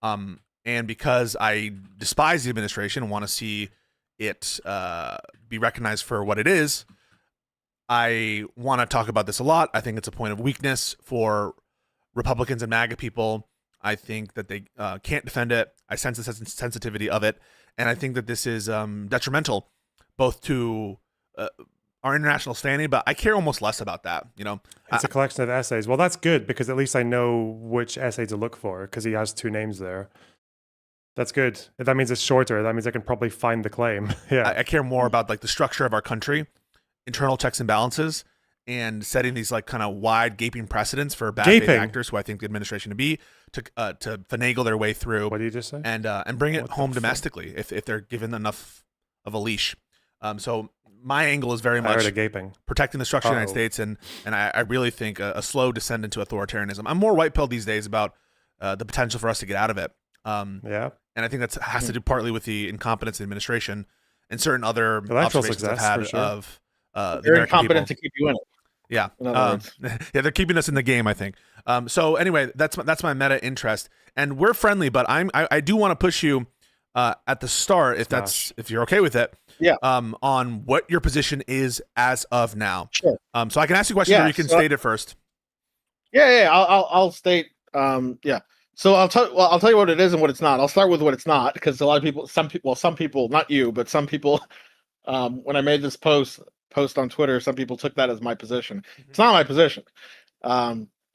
S14: And because I despise the administration and want to see it be recognized for what it is, I want to talk about this a lot. I think it's a point of weakness for Republicans and MAGA people. I think that they can't defend it. I sense the sensitivity of it. And I think that this is detrimental both to our international standing, but I care almost less about that.
S1: It's a collection of essays. Well, that's good, because at least I know which essay to look for, because he has 2 names there. That's good. If that means it's shorter, that means I can probably find the claim. Yeah.
S14: I care more about like the structure of our country, internal checks and balances, and setting these like kind of wide gaping precedents for bad faith actors who I think the administration to be to finagle their way through.
S1: What did you just say?
S14: And bring it home domestically if they're given enough of a leash. So my angle is very much protecting the structure of the United States, and I really think a slow descent into authoritarianism. I'm more white pilled these days about the potential for us to get out of it. And I think that has to do partly with the incompetence of the administration and certain other observations I've had of
S15: they're incompetent to keep you in it.
S14: Yeah. Yeah, they're keeping us in the game, I think. So anyway, that's my meta interest, and we're friendly, but I do want to push you at the start, if you're okay with it.
S15: Yeah.
S14: On what your position is as of now.
S15: Sure.
S14: So I can ask you a question, or you can state it first.
S15: Yeah. I'll state. So I'll tell you what it is and what it's not. I'll start with what it's not, because a lot of people, some people, not you, but some people, when I made this post on Twitter, some people took that as my position. Mm-hmm. It's not my position.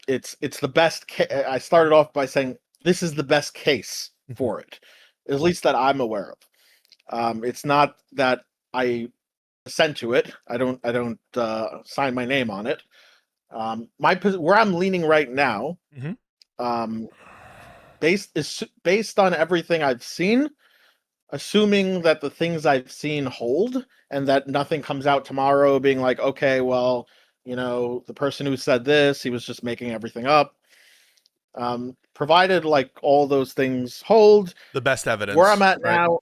S15: It's the best. I started off by saying this is the best case for it, at least that I'm aware of. It's not that I assent to it. I don't sign my name on it. Where I'm leaning right now, based on everything I've seen, assuming that the things I've seen hold and that nothing comes out tomorrow being like, okay, well, the person who said this, he was just making everything up. Provided like all those things hold,
S14: the best evidence.
S15: Where I'm at now,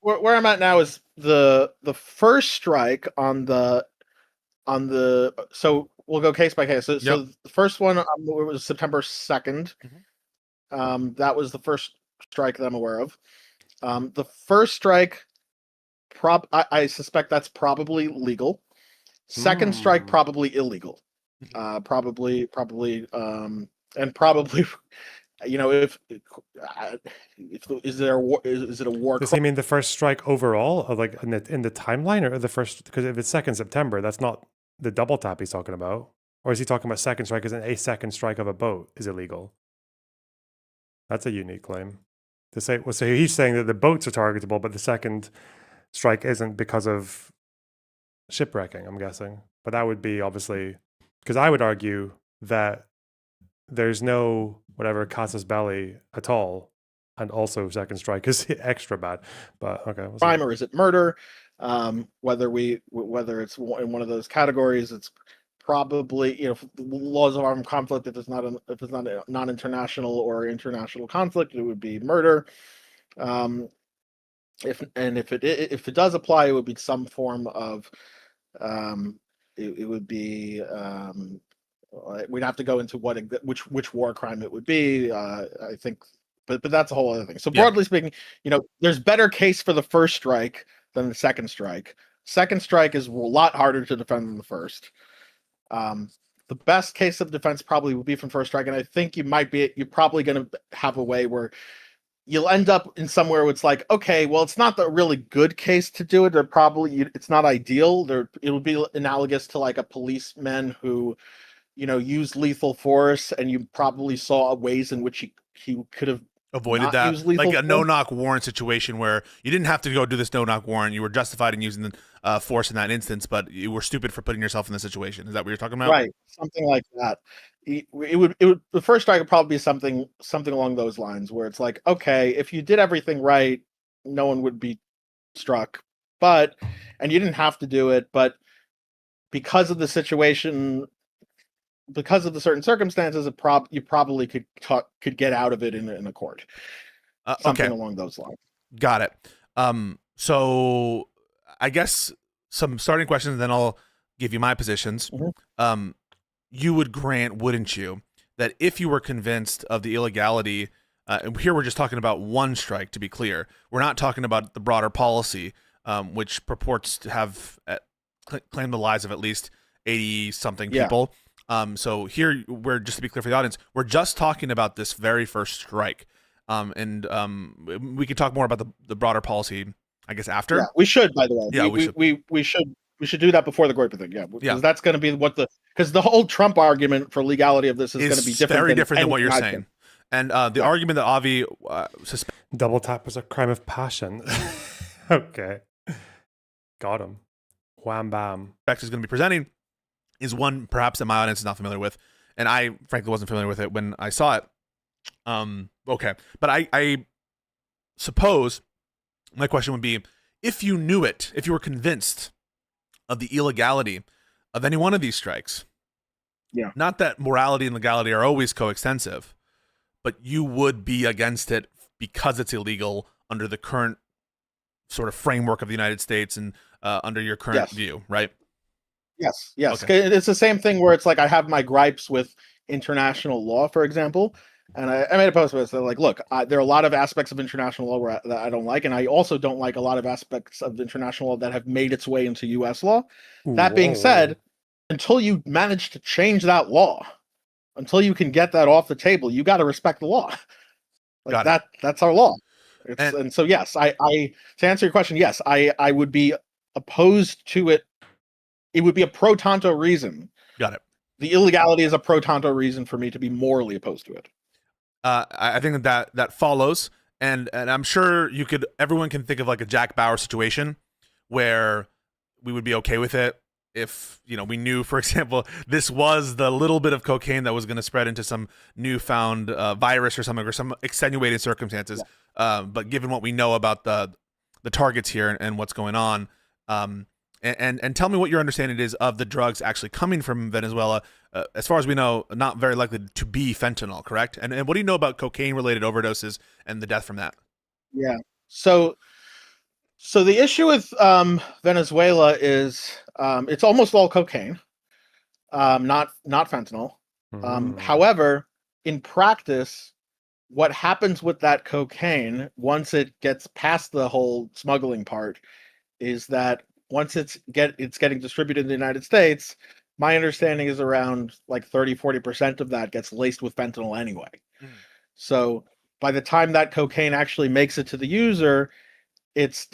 S15: where I'm at now is the first strike on the. So we'll go case by case. So the first one was September 2nd. That was the first strike that I'm aware of. The first strike, I suspect that's probably legal. Second strike, probably illegal. Probably, and probably, if is it a war?
S1: Does he mean the first strike overall, or like in the timeline, or the first? Because if it's 2nd September, that's not the double tap he's talking about, or is he talking about second strike as in a second strike of a boat is illegal? That's a unique claim to say. Well, so he's saying that the boats are targetable, but the second strike isn't because of shipwrecking, I'm guessing. But that would be obviously, because I would argue that there's no whatever casus belli at all, and also second strike is extra bad. But okay,
S15: crime or is it murder? Whether it's in one of those categories, it's probably, laws of armed conflict. If it's not a non-international or international conflict, it would be murder. If it does apply, it would be some form of it would be we'd have to go into which war crime it would be. I think, but that's a whole other thing. So broadly speaking, there's better case for the first strike than the second strike. Second strike is a lot harder to defend than the first. The best case of defense probably would be from first strike, and I think you're probably going to have a way where you'll end up in somewhere where it's like, okay, well, it's not the really good case to do it. It's not ideal. It would be analogous to like a policeman who, used lethal force, and you probably saw ways in which he could have
S14: avoided that, like a no-knock warrant situation where you didn't have to go do this no-knock warrant. You were justified in using the force in that instance, but you were stupid for putting yourself in the situation. Is that what you're talking about?
S15: Right, something like that. It would the first strike would probably be something along those lines, where it's like, okay, if you did everything right, no one would be struck, and you didn't have to do it, but because of the situation, because of the certain circumstances, you probably could get out of it in a court. Something along those lines.
S14: Got it. So I guess some starting questions, then I'll give you my positions.
S15: Mm-hmm.
S14: You would grant, wouldn't you, that if you were convinced of the illegality, here we're just talking about one strike, to be clear. We're not talking about the broader policy, which purports to have claimed the lives of at least 80-something people. So here, we're, just to be clear for the audience, we're just talking about this very first strike. And we could talk more about the broader policy, I guess, after.
S15: Yeah, we should, by the way.
S14: Yeah,
S15: we should do that before the Groyper thing. Yeah, because that's going to be because the whole Trump argument for legality of this is going to be
S14: very different than what you're saying. And the argument that Avi
S1: double tap was a crime of passion. Okay, got him. Wham bam.
S14: Bex is going to be presenting is one perhaps that my audience is not familiar with, and I frankly wasn't familiar with it when I saw it. Okay, but I suppose my question would be, if you knew it, if you were convinced of the illegality of any one of these strikes, not that morality and legality are always coextensive, but you would be against it because it's illegal under the current sort of framework of the United States and under your current view, right?
S15: Yes. Okay. It's the same thing where it's like I have my gripes with international law, for example, and I made a post with it, like, look, there are a lot of aspects of international law that I don't like, and I also don't like a lot of aspects of international law that have made its way into U.S. law. That being said, until you manage to change that law, until you can get that off the table, you got to respect the law. Like that's our law. And so, yes, I to answer your question, yes, I would be opposed to it. It would be a pro tanto reason.
S14: Got it.
S15: The illegality is a pro tanto reason for me to be morally opposed to it.
S14: I think that follows, and I'm sure everyone can think of like a Jack Bauer situation where we would be okay with it if we knew, for example, this was the little bit of cocaine that was going to spread into some newfound virus or something, or some extenuating circumstances. But given what we know about the targets here and what's going on, and tell me what your understanding is of the drugs actually coming from Venezuela. As far as we know, not very likely to be fentanyl, correct? And what do you know about cocaine-related overdoses and the death from that?
S15: Yeah. So the issue with Venezuela is it's almost all cocaine, not fentanyl. However, in practice, what happens with that cocaine once it gets past the whole smuggling part is that once it's getting distributed in the United States, my understanding is around like 30-40% of that gets laced with fentanyl anyway. So by the time that cocaine actually makes it to the user, it's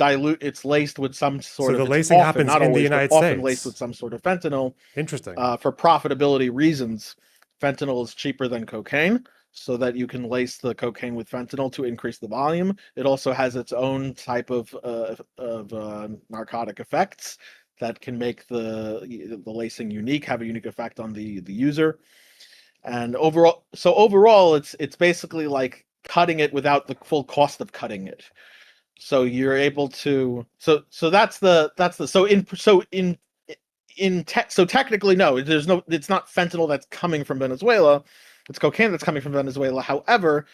S15: laced with some sort of.
S1: So the lacing happens in the United States.
S15: Often laced with some sort of fentanyl.
S1: Interesting.
S15: For profitability reasons, fentanyl is cheaper than cocaine, so that you can lace the cocaine with fentanyl to increase the volume. It also has its own type of narcotic effects that can make the lacing unique, have a unique effect on the user. And overall, it's basically like cutting it without the full cost of cutting it. So you're able to so technically no, it's not fentanyl that's coming from Venezuela, it's cocaine that's coming from Venezuela. However,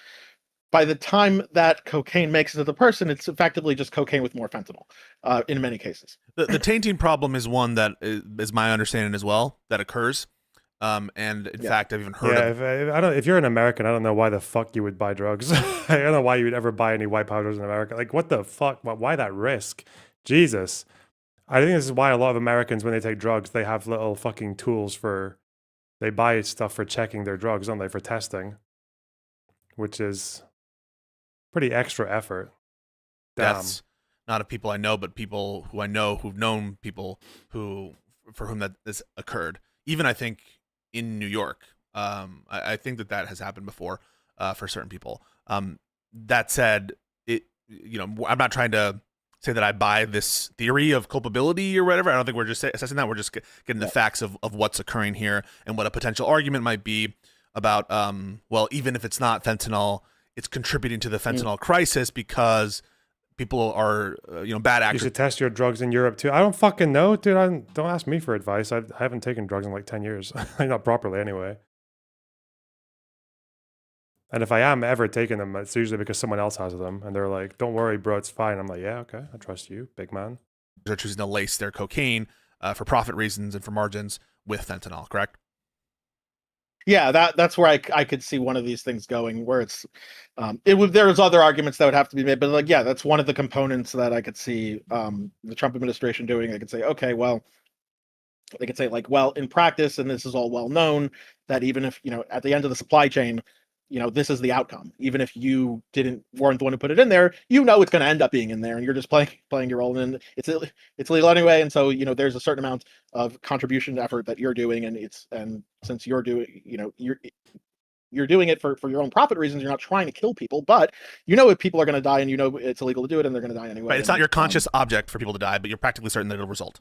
S15: by the time that cocaine makes it to the person, it's effectively just cocaine with more fentanyl in many cases.
S14: The tainting problem is one that is my understanding as well, that occurs. And in fact, I've even heard of
S1: if you're an American, I don't know why the fuck you would buy drugs. I don't know why you would ever buy any white powders in America. Like, what the fuck? Why that risk? Jesus. I think this is why a lot of Americans, when they take drugs, they have little fucking tools they buy stuff for checking their drugs, don't they, for testing, which is pretty extra effort. Damn.
S14: Deaths, not of people I know, but people who I know who've known people for whom that this occurred. Even I think in New York, I think that has happened before for certain people. That said, I'm not trying to say that I buy this theory of culpability or whatever. I don't think we're just assessing that. We're just getting the facts of what's occurring here and what a potential argument might be about, well, even if it's not fentanyl, it's contributing to the fentanyl crisis because people are, bad actors.
S1: You should test your drugs in Europe too. I don't fucking know, dude. Don't ask me for advice. I haven't taken drugs in like 10 years. Not properly anyway. And if I am ever taking them, it's usually because someone else has them. And they're like, don't worry, bro, it's fine. I'm like, yeah, okay. I trust you, big man.
S14: They're choosing to lace their cocaine for profit reasons and for margins with fentanyl, correct?
S15: Yeah, that's where I could see one of these things going, where it's there's other arguments that would have to be made, but like, yeah, that's one of the components that I could see the Trump administration doing. They could say, okay, well, they could say like, well, in practice, and this is all well known, that even if, at the end of the supply chain, this is the outcome. Even if you weren't the one who put it in there, it's going to end up being in there, and you're just playing your role, and it's legal anyway. And so, there's a certain amount of contribution effort that you're doing, and since you're doing, you're doing it for your own profit reasons, you're not trying to kill people, but if people are going to die, and it's illegal to do it, and they're going to die anyway.
S14: Right, it's not your conscious object for people to die, but you're practically certain that it'll result.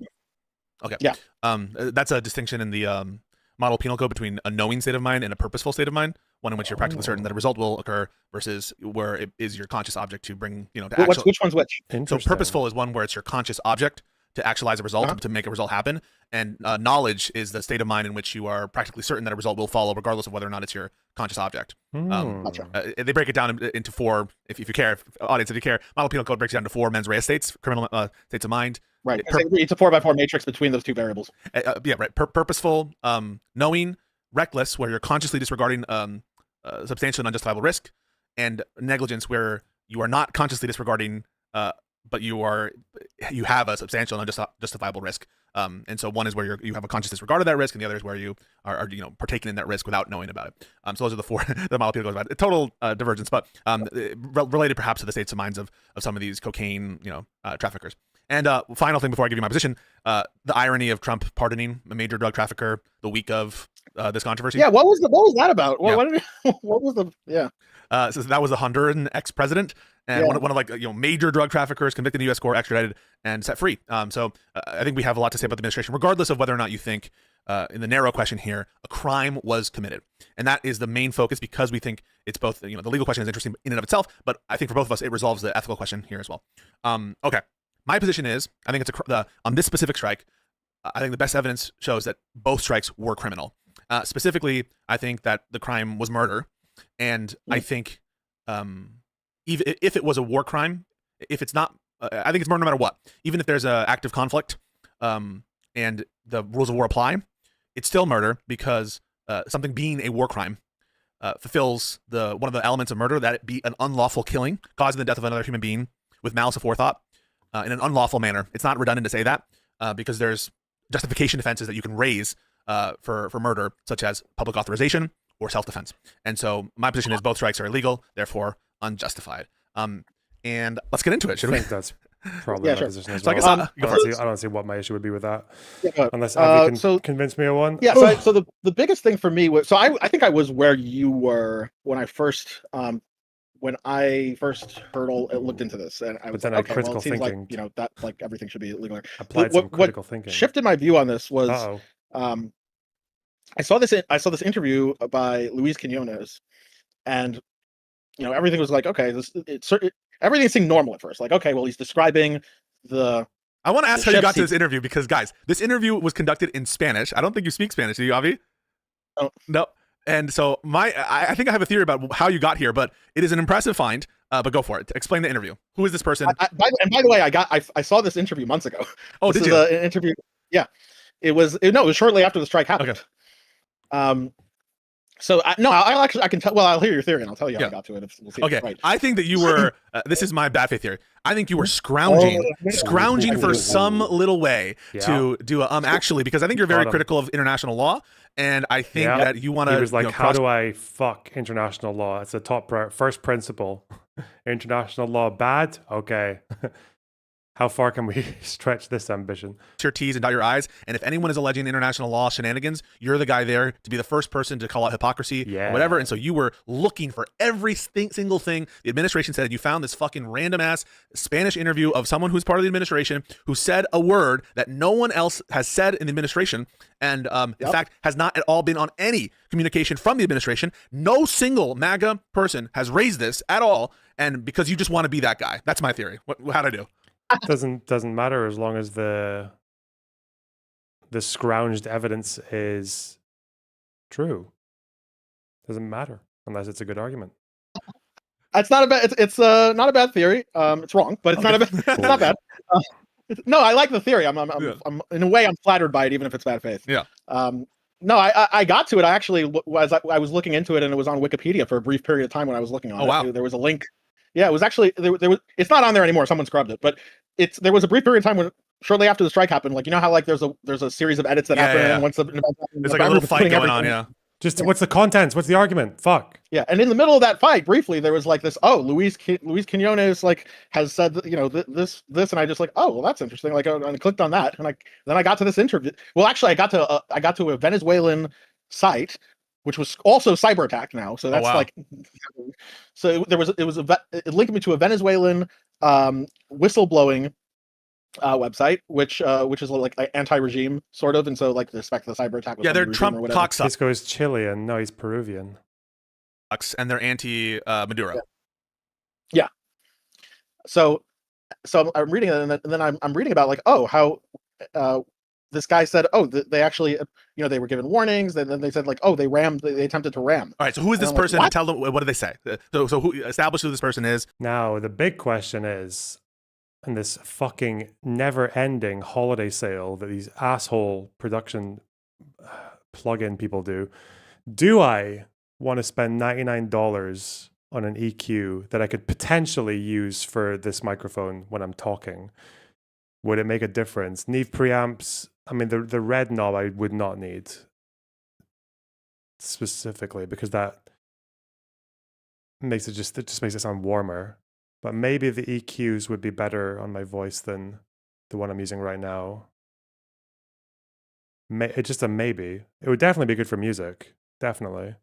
S14: Okay.
S15: Yeah.
S14: That's a distinction in the model penal code between a knowing state of mind and a purposeful state of mind. One in which you're practically certain that a result will occur versus where it is your conscious object to bring, to actual.
S15: Which one's which?
S14: So purposeful is one where it's your conscious object to actualize a result, to make a result happen. And knowledge is the state of mind in which you are practically certain that a result will follow regardless of whether or not it's your conscious object. They break it down into four, if you care, audience, if you care, model penal code breaks it down to four mens rea states, criminal states of mind.
S15: Right. It's a 4x4 matrix between those two variables.
S14: Yeah, right. Purposeful, knowing, reckless, where you're consciously disregarding substantial and unjustifiable risk, and negligence, where you are not consciously disregarding, but you have a substantial and unjustifiable risk. And so one is where you have a conscious disregard of that risk, and the other is where you are partaking in that risk without knowing about it. So those are the four the model penal goes about. A total divergence, but related perhaps to the states of minds of some of these cocaine traffickers. And final thing before I give you my position, the irony of Trump pardoning a major drug trafficker the week of this controversy.
S15: Yeah, what was that about?
S14: Yeah.
S15: What was the
S14: So that was a Honduran ex-president and one of major drug traffickers convicted in the U.S. court, extradited and set free. So I think we have a lot to say about the administration, regardless of whether or not you think in the narrow question here a crime was committed, and that is the main focus because we think it's both. The legal question is interesting in and of itself, but I think for both of us it resolves the ethical question here as well. Okay. My position is, I think on this specific strike, I think the best evidence shows that both strikes were criminal. Specifically, I think that the crime was murder, and I think even if it was a war crime, if it's not, I think it's murder no matter what. Even if there's an active conflict, and the rules of war apply, it's still murder because something being a war crime fulfills one of the elements of murder, that it be an unlawful killing causing the death of another human being with malice aforethought. In an unlawful manner. It's not redundant to say that because there's justification defenses that you can raise for murder, such as public authorization or self-defense. And so my position is both strikes are illegal, therefore unjustified. And let's get into it, should we?
S1: I think that's probably my position as well.
S14: So I guess
S1: I don't see what my issue would be with that.
S15: Yeah,
S1: unless Abby can convince me of one.
S15: Yeah, so the biggest thing for me was, so I think I was where you were when I first looked into this, and I was like, okay, well, it seems like that like everything should be legal.
S1: Applied some critical thinking.
S15: Shifted my view on this was, I saw this interview by Luis Quinones, and everything was like, okay, everything seemed normal at first. Like, okay, well, he's describing the.
S14: I want to ask how you got to this interview because, guys, this interview was conducted in Spanish. I don't think you speak Spanish, do you, Avi?
S15: Oh.
S14: No. And so I think I have a theory about how you got here, but it is an impressive find. But go for it. Explain the interview. Who is this person?
S15: And by the way, I saw this interview months ago.
S14: Oh,
S15: this
S14: did you?
S15: An interview. Yeah, it was shortly after the strike happened. Okay. So I can tell. Well, I'll hear your theory and I'll tell you how I got to it. We'll see if it's right.
S14: I think that you were. This is my bad faith theory. I think you were scrounging for some little way to do actually, because I think you're very critical of international law, and I think that you want to.
S1: He was like, "How do I fuck international law? It's a top first principle. International law bad? Okay." How far can we stretch this ambition?
S14: Your T's and dot your I's. And if anyone is alleging international law shenanigans, you're the guy there to be the first person to call out hypocrisy or whatever. And so you were looking for every single thing the administration said. You found this fucking random ass Spanish interview of someone who's part of the administration who said a word that no one else has said in the administration. And in fact, has not at all been on any communication from the administration. No single MAGA person has raised this at all. And because you just want to be that guy. That's my theory. How'd I do?
S1: Doesn't matter as long as the scrounged evidence is true. Doesn't matter unless it's a good argument.
S15: It's not a bad. It's not a bad theory. It's wrong, but it's not a bad. It's not bad. No, I like the theory. I'm in a way I'm flattered by it, even if it's bad faith.
S14: Yeah.
S15: No, I got to it. I actually I was looking into it, and it was on Wikipedia for a brief period of time when I was looking on it.
S14: Wow.
S15: There was a link. Yeah, it was actually there was. It's not on there anymore. Someone scrubbed it, but there was a brief period of time when shortly after the strike happened, like, you know how like there's a series of edits that happen once the event happens,
S14: there's like a little fight going on. Yeah.
S1: Just what's the contents? What's the argument? Fuck.
S15: Yeah, and in the middle of that fight, briefly, there was like this. Oh, Luis Quinones like has said this, and I just like, oh, well, that's interesting. Like, and I clicked on that, and then I got to this interview. Well, actually, I got to a Venezuelan site, which was also cyber attacked now. So that's like, so it linked me to a Venezuelan whistleblowing website, which is like anti-regime sort of, and so like the cyber attack was
S14: they're Trump cocksuckers.
S1: This goes Chilean. No, he's Peruvian.
S14: And they're anti Maduro.
S15: Yeah. So I'm reading it, and then I'm reading about like, oh, how this guy said, oh, they actually, they were given warnings, and then they said like, oh, they attempted to ram.
S14: All right, so who is this person? Like, tell them, what did they say? So who establish who this person is?
S1: Now the big question is, in this fucking never-ending holiday sale that these asshole production plug-in people do I want to spend $99 on an EQ that I could potentially use for this microphone when I'm talking? Would it make a difference? Neve preamps, I mean, the red knob I would not need specifically because that makes it just makes it sound warmer. But maybe the EQs would be better on my voice than the one I'm using right now. It's just a maybe. It would definitely be good for music, definitely.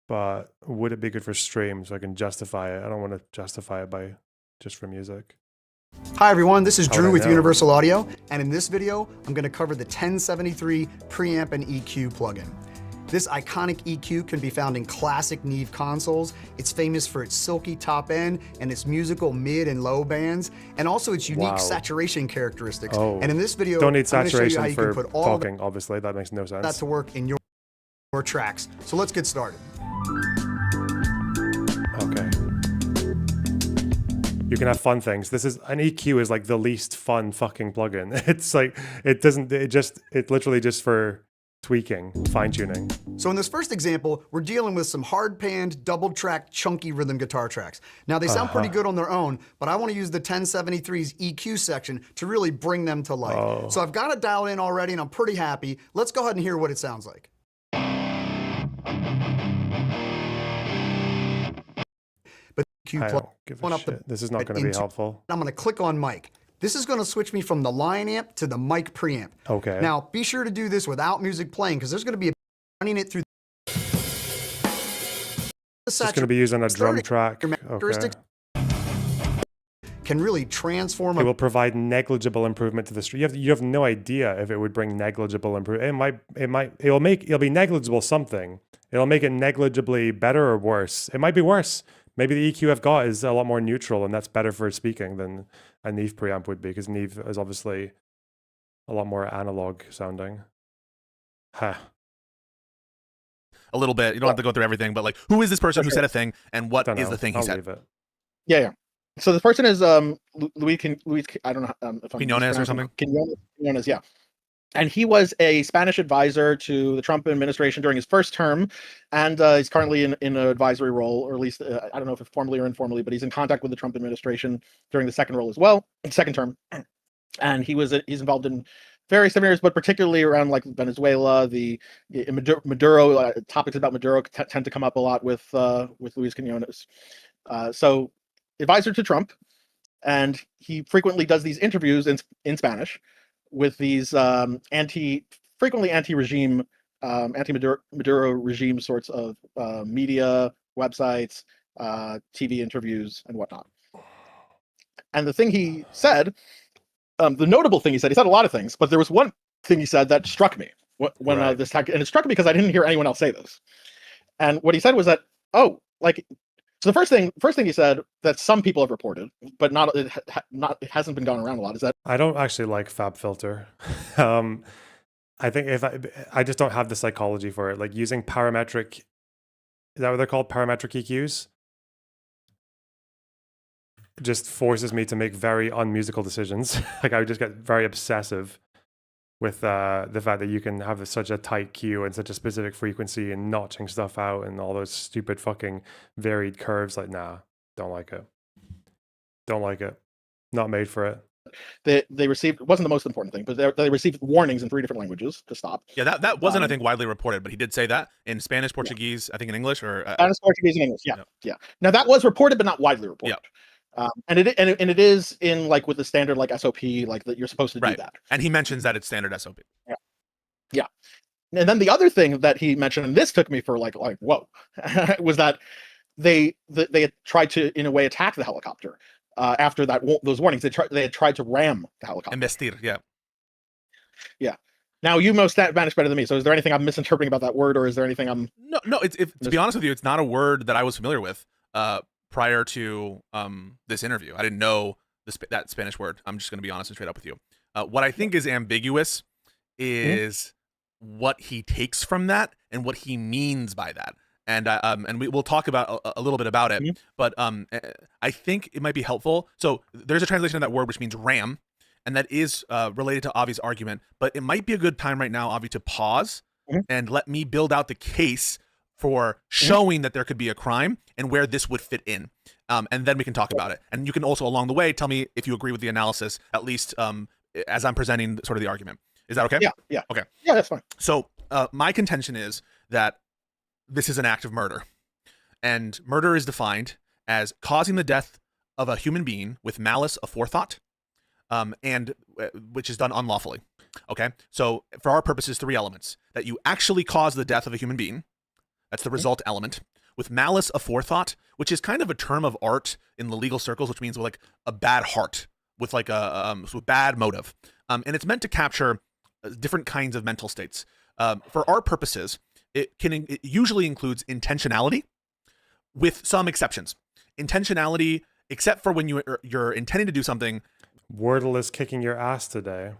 S1: But would it be good for stream so I can justify it? I don't want to justify it by just for music.
S16: Hi everyone, this is Drew with Universal Audio, and in this video, I'm going to cover the 1073 preamp and EQ plugin. This iconic EQ can be found in classic Neve consoles. It's famous for its silky top end and its musical mid and low bands, and also its unique saturation characteristics.
S1: Oh,
S16: and in this video,
S1: don't need
S16: I'm going to show you how
S1: saturation
S16: you
S1: for
S16: can put all
S1: talking, obviously. That makes no sense.
S16: that to work in your tracks. So let's get started.
S1: Okay. You can have fun things. An EQ is like the least fun fucking plugin. It's like, it literally just for tweaking, fine-tuning.
S16: So in this first example, we're dealing with some hard-panned, double-track, chunky rhythm guitar tracks. Now they sound pretty good on their own, but I want to use the 1073's EQ section to really bring them to life. So I've got it dialed in already, and I'm pretty happy. Let's go ahead and hear what it sounds like. But EQ
S1: I don't give a shit. This is not going to be helpful.
S16: I'm going to click on mic. This is going to switch me from the line amp to the mic preamp.
S1: Okay.
S16: Now, be sure to do this without music playing, because there's going to be running it through.
S1: It's going to be used on a drum track. Okay.
S16: Can really transform.
S1: It will provide negligible improvement to the stream. You have no idea if it would bring negligible improvement. It'll be negligible something. It'll make it negligibly better or worse. It might be worse. Maybe the EQ I've got is a lot more neutral, and that's better for speaking than a Neve preamp would be, because Neve is obviously a lot more analog sounding. Huh.
S14: A little bit. You don't have to go through everything, but like, who is this person who said a thing, and what is the thing he said?
S15: Yeah. So this person is Luis. I don't know if I'm
S14: Quinones or something.
S15: Quinones, yeah. And he was a Spanish advisor to the Trump administration during his first term, and he's currently in an advisory role, or at least I don't know if it's formally or informally, but he's in contact with the Trump administration during the second term. And he's involved in various areas, but particularly around like Venezuela, the Maduro topics about Maduro tend to come up a lot with Luis Quinones. So, advisor to Trump, and he frequently does these interviews in Spanish with these frequently anti-regime, anti-Maduro regime sorts of media, websites, TV interviews, and whatnot. And the thing he said, the notable thing he said a lot of things, but there was one thing he said that struck me when this and it struck me because I didn't hear anyone else say this. And what he said was that, so the first thing he said that some people have reported, but it hasn't been going around a lot, is that
S1: I don't actually like FabFilter. I think I just don't have the psychology for it. Like using parametric, is that what they're called? Parametric EQs? Just forces me to make very unmusical decisions. Like I would just get very obsessive with the fact that you can have such a tight cue and such a specific frequency and notching stuff out and all those stupid fucking varied curves. Like, nah, don't like it. Don't like it. Not made for it.
S15: They received, it wasn't the most important thing, but they received warnings in 3 different languages to stop.
S14: Yeah, that wasn't I think widely reported, but he did say that in Spanish, Portuguese, I think in English, or
S15: Spanish, Portuguese, and English. Yeah. Now that was reported, but not widely reported. And it is in like with the standard like SOP, like that you're supposed to do that.
S14: And he mentions that it's standard SOP.
S15: Yeah. And then the other thing that he mentioned, and this took me for like whoa, was that they had tried to in a way attack the helicopter after those warnings. They had tried to ram the helicopter.
S14: Embestir, yeah.
S15: Yeah. Now you know Spanish better than me, so is there anything I'm misinterpreting about that word, or is there anything I'm?
S14: No. To be honest with you, it's not a word that I was familiar with prior to this interview. I didn't know that Spanish word. I'm just going to be honest and straight up with you. What I think is ambiguous is what he takes from that and what he means by that. And we'll talk about a little bit about it, but I think it might be helpful. So there's a translation of that word which means ram, and that is related to Avi's argument. But it might be a good time right now, Avi, to pause and let me build out the case for showing that there could be a crime and where this would fit in. And then we can talk about it. And you can also, along the way, tell me if you agree with the analysis, at least as I'm presenting sort of the argument. Is that okay?
S15: Yeah.
S14: Okay.
S15: Yeah, that's fine.
S14: So my contention is that this is an act of murder. And murder is defined as causing the death of a human being with malice aforethought, and which is done unlawfully. Okay? So for our purposes, 3 elements. That you actually cause the death of a human being. That's the result element. With malice aforethought, which is kind of a term of art in the legal circles, which means like a bad heart, with like a bad motive. And it's meant to capture different kinds of mental states. For our purposes, it usually includes intentionality, with some exceptions. Intentionality, except for when you're intending to do something.
S1: Wordle is kicking your ass today.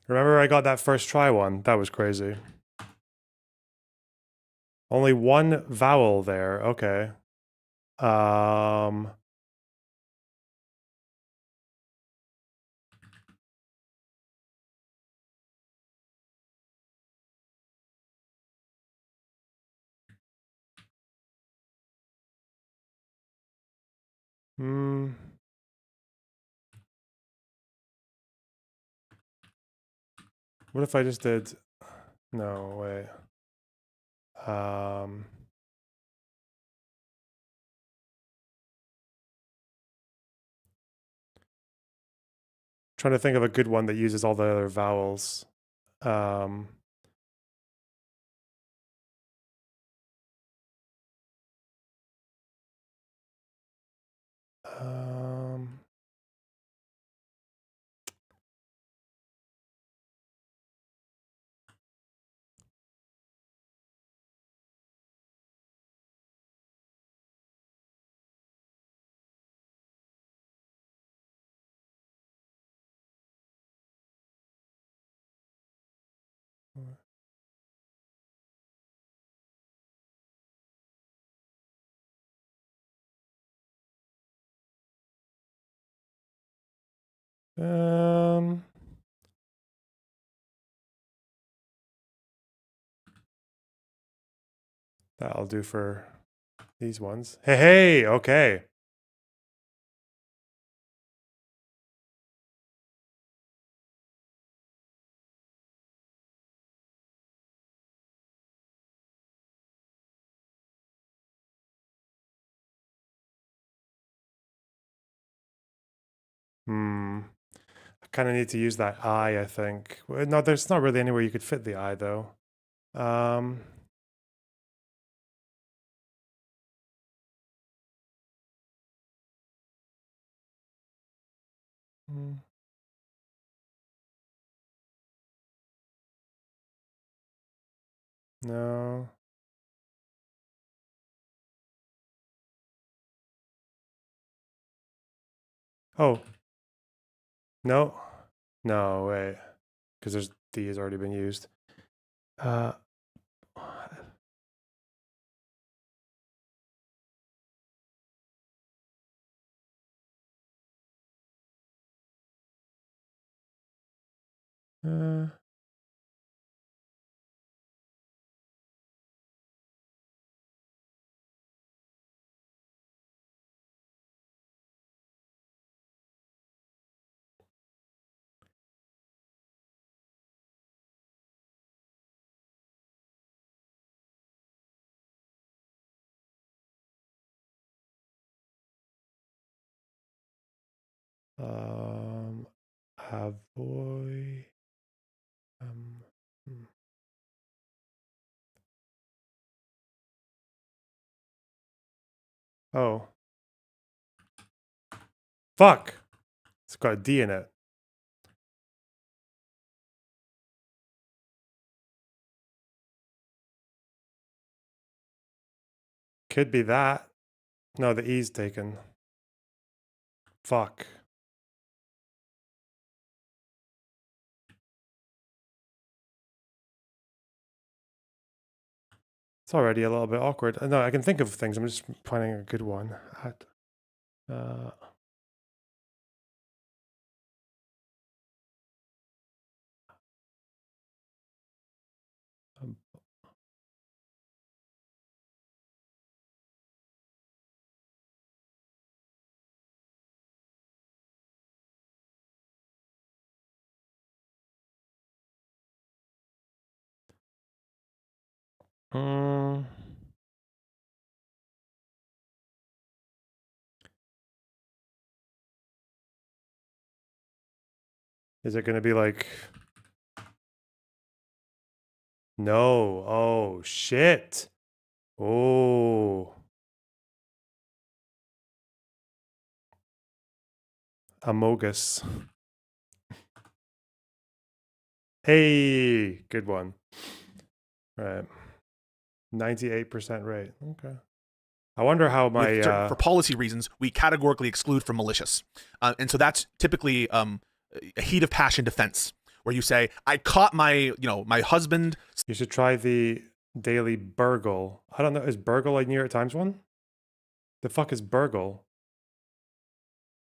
S1: Remember I got that first try one? That was crazy. Only one vowel there. Okay. What if I just did? No, wait. Trying to think of a good one that uses all the other vowels. That'll do for these ones. Hey, okay. I kind of need to use that eye, I think. No, there's not really anywhere you could fit the eye, though. No. Oh. No. No, wait. Because there's D has already been used. Avoy. Oh. Fuck. It's got a D in it. Could be that. No, the E's taken. Fuck. It's already a little bit awkward. No, I can think of things. I'm just finding a good one. Is it going to be like... No. Oh, shit. Oh. Amogus. Hey, good one. Right. 98% rate. Okay. I wonder how my...
S14: for policy reasons, we categorically exclude from malicious. And so that's typically a heat of passion defense, where you say, I caught my, my husband.
S1: You should try the Daily Burgle. I don't know. Is Burgle a New York Times one? The fuck is Burgle?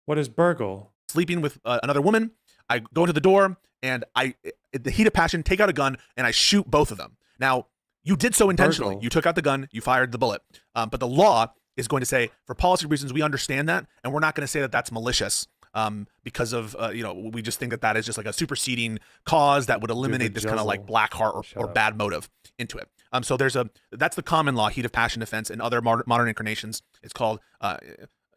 S1: What is Burgle?
S14: Sleeping with another woman. I go into the door and the heat of passion, take out a gun and I shoot both of them. Now, you did so intentionally.
S1: Burgle.
S14: You took out the gun, you fired the bullet. But the law is going to say, for policy reasons, we understand that, and we're not going to say that that's malicious because of, we just think that that is just like a superseding cause that would eliminate this kind of like black heart or bad motive into it. So that's the common law, heat of passion defense. In other modern incarnations, it's called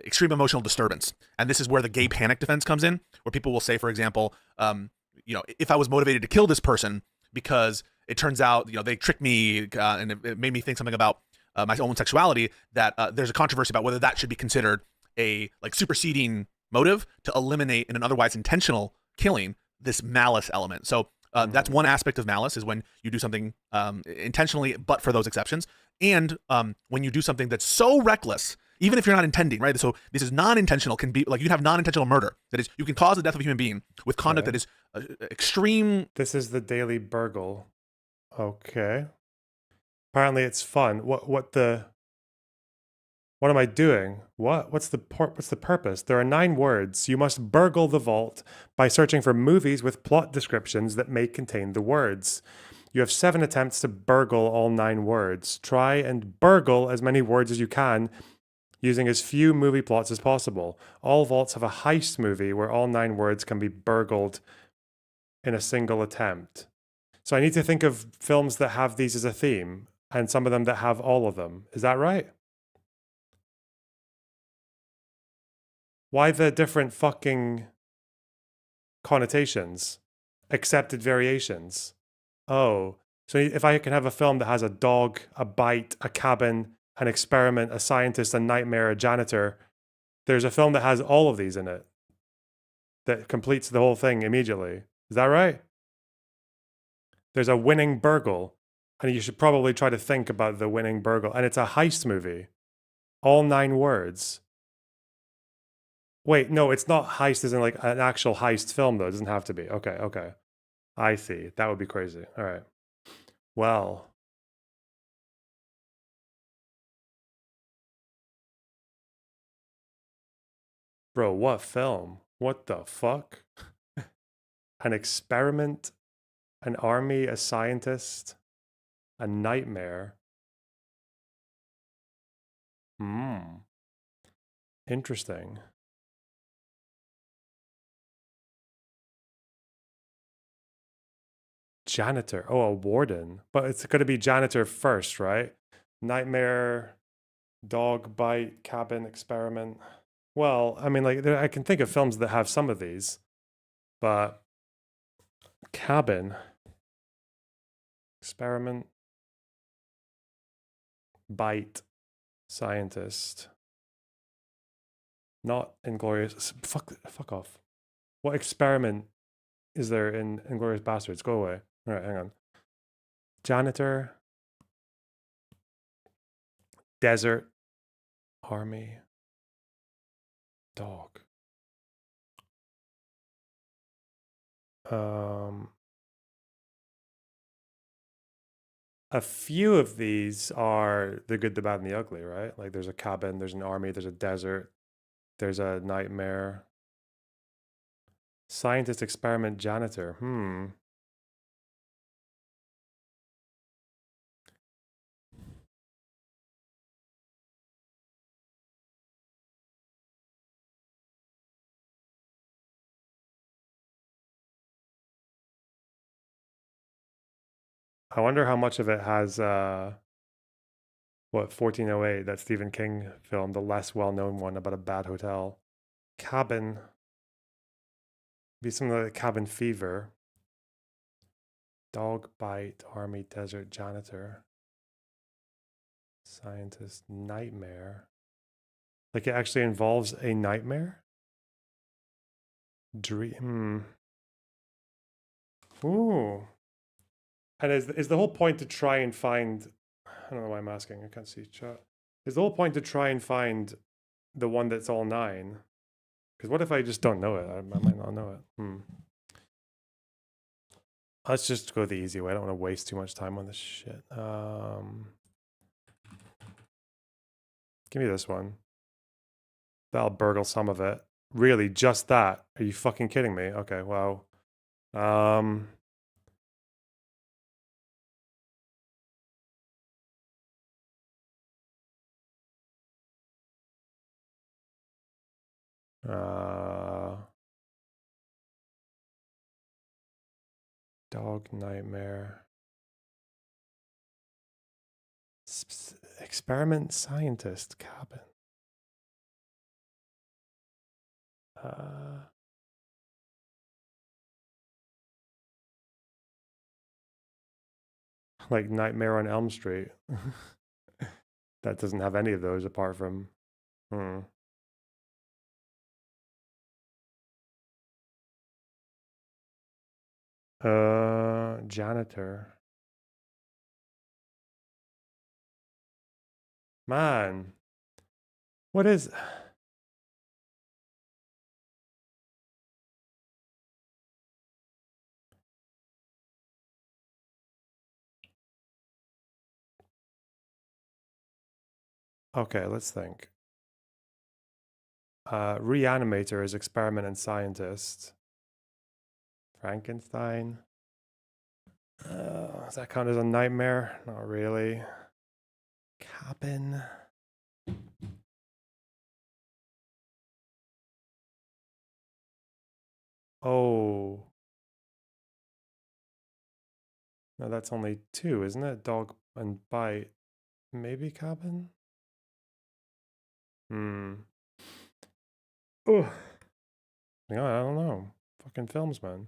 S14: extreme emotional disturbance. And this is where the gay panic defense comes in, where people will say, for example, if I was motivated to kill this person because it turns out, they tricked me and it made me think something about my own sexuality, that there's a controversy about whether that should be considered a superseding motive to eliminate in an otherwise intentional killing this malice element. So that's one aspect of malice, is when you do something intentionally, but for those exceptions. And when you do something that's so reckless, even if you're not intending, right? So this is non-intentional, can be like you have non-intentional murder. That is, you can cause the death of a human being with conduct that is extreme.
S1: This is the Daily Burgle. Okay. Apparently it's fun. What am I doing? What's the purpose? There are 9 words. You must burgle the vault by searching for movies with plot descriptions that may contain the words. You have 7 attempts to burgle all 9 words. Try and burgle as many words as you can using as few movie plots as possible. All vaults have a heist movie where all 9 words can be burgled in a single attempt. So I need to think of films that have these as a theme and some of them that have all of them. Is that right? Why the different fucking connotations? Accepted variations. Oh, so if I can have a film that has a dog, a bite, a cabin, an experiment, a scientist, a nightmare, a janitor, there's a film that has all of these in it that completes the whole thing immediately. Is that right? There's a winning burgle, and you should probably try to think about the winning burgle. And it's a heist movie. All 9 words. Wait, no, it's not heist as in like an actual heist film, though. It doesn't have to be. Okay. I see. That would be crazy. All right. Well. Bro, what film? What the fuck? An experiment? An army? A scientist? A nightmare? Interesting. Janitor. Oh, a warden. But it's going to be janitor first, right? Nightmare, dog bite, cabin, experiment. Well, I mean, like, I can think of films that have some of these, but cabin, experiment, bite, scientist, not Inglorious. Fuck off. What experiment is there in Inglorious Bastards? Go away. All right, hang on. Janitor, desert, army, dog. A few of these are the good, the bad, and the ugly, right? Like there's a cabin, there's an army, there's a desert, there's a nightmare. Scientist, experiment, janitor. I wonder how much of it has, 1408, that Stephen King film, the less well-known one about a bad hotel. Cabin. Be something like Cabin Fever. Dog bite, army, desert, janitor. Scientist, nightmare. Like it actually involves a nightmare? Dream. Ooh. And is the whole point to try and find, I don't know why I'm asking, I can't see chat. Is the whole point to try and find the one that's all 9? Because what if I just don't know it? I might not know it. Let's just go the easy way. I don't want to waste too much time on this shit. Give me this one. That'll burgle some of it. Really, just that? Are you fucking kidding me? Okay, wow. Dog nightmare. Experiment scientist cabin. Like Nightmare on Elm Street. That doesn't have any of those apart from. Janitor. Man. What is. Okay, let's think. Reanimator is experiment and scientist. Frankenstein. Does that count as a nightmare? Not really. Cabin. Oh. No, that's only 2, isn't it? Dog and bite. Maybe cabin? Oh. Yeah, I don't know. Fucking films, man.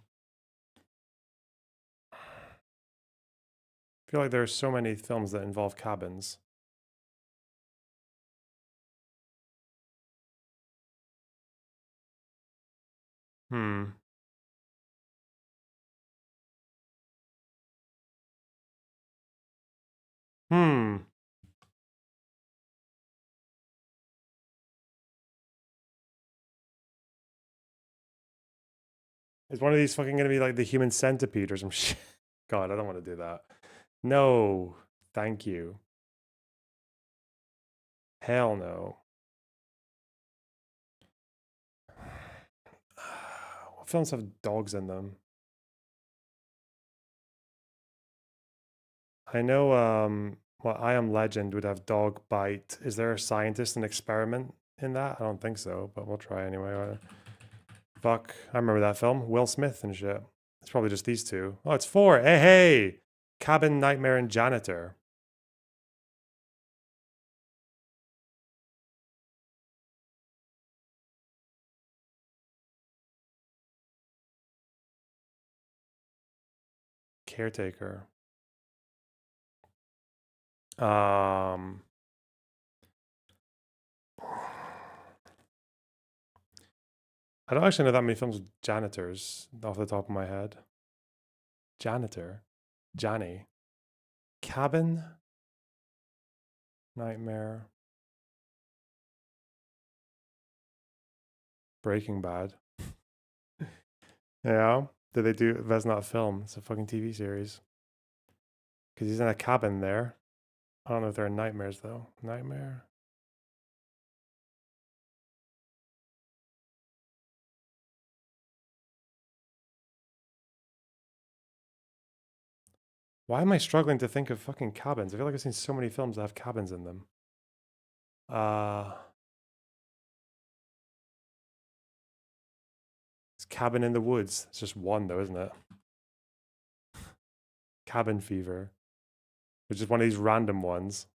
S1: I feel like there are so many films that involve cabins. Hmm. Is one of these fucking gonna be like the Human Centipede or some shit? God, I don't want to do that. No, thank you. Hell no. What films have dogs in them? I know, well, I Am Legend would have dog bite. Is there a scientist and experiment in that? I don't think so, but we'll try anyway. Fuck, I remember that film. Will Smith and shit. It's probably just these two. Oh, it's 4. Hey, hey! Cabin, Nightmare, and Janitor. Caretaker. I don't actually know that many films with janitors off the top of my head. Janitor. Johnny. Cabin. Nightmare. Breaking Bad. Yeah. Did they do? That's not a film. It's a fucking TV series. Because he's in a cabin there. I don't know if they're nightmares though. Nightmare. Why am I struggling to think of fucking cabins? I feel like I've seen so many films that have cabins in them. It's Cabin in the Woods. It's just one though, isn't it? Cabin Fever. Which is one of these random ones.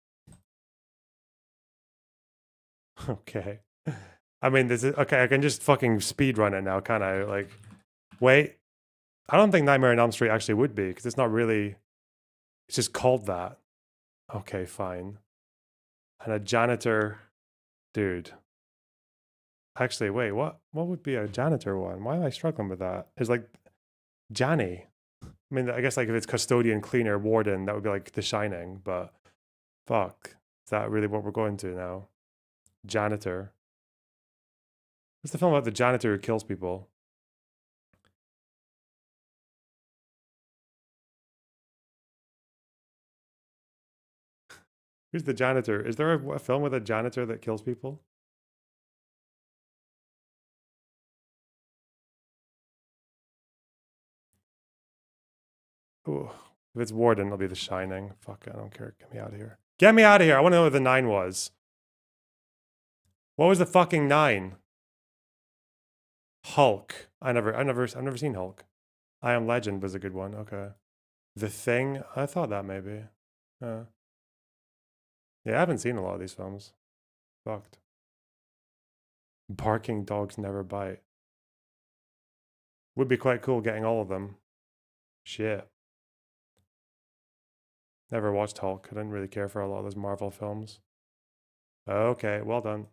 S1: Okay. I mean, this is okay. I can just fucking speed run it now, can I? Like, wait. I don't think Nightmare on Elm Street actually would be because it's not really. It's just called that. Okay, fine. And a janitor, dude. Actually, wait. What would be a janitor one? Why am I struggling with that? It's like Janny. I mean, I guess like if it's custodian, cleaner, warden, that would be like The Shining. But fuck, is that really what we're going to now? Janitor. What's the film about the janitor who kills people? Who's the janitor? Is there a film with a janitor that kills people? Ooh, if it's Warden, it'll be The Shining. Fuck, I don't care. Get me out of here. Get me out of here. I want to know what the 9 was. What was the fucking 9? Hulk. I've never seen Hulk. I Am Legend was a good one. Okay. The Thing. I thought that maybe. Yeah, I haven't seen a lot of these films. Fucked. Barking Dogs Never Bite. Would be quite cool getting all of them. Shit. Never watched Hulk. I didn't really care for a lot of those Marvel films. Okay, well done.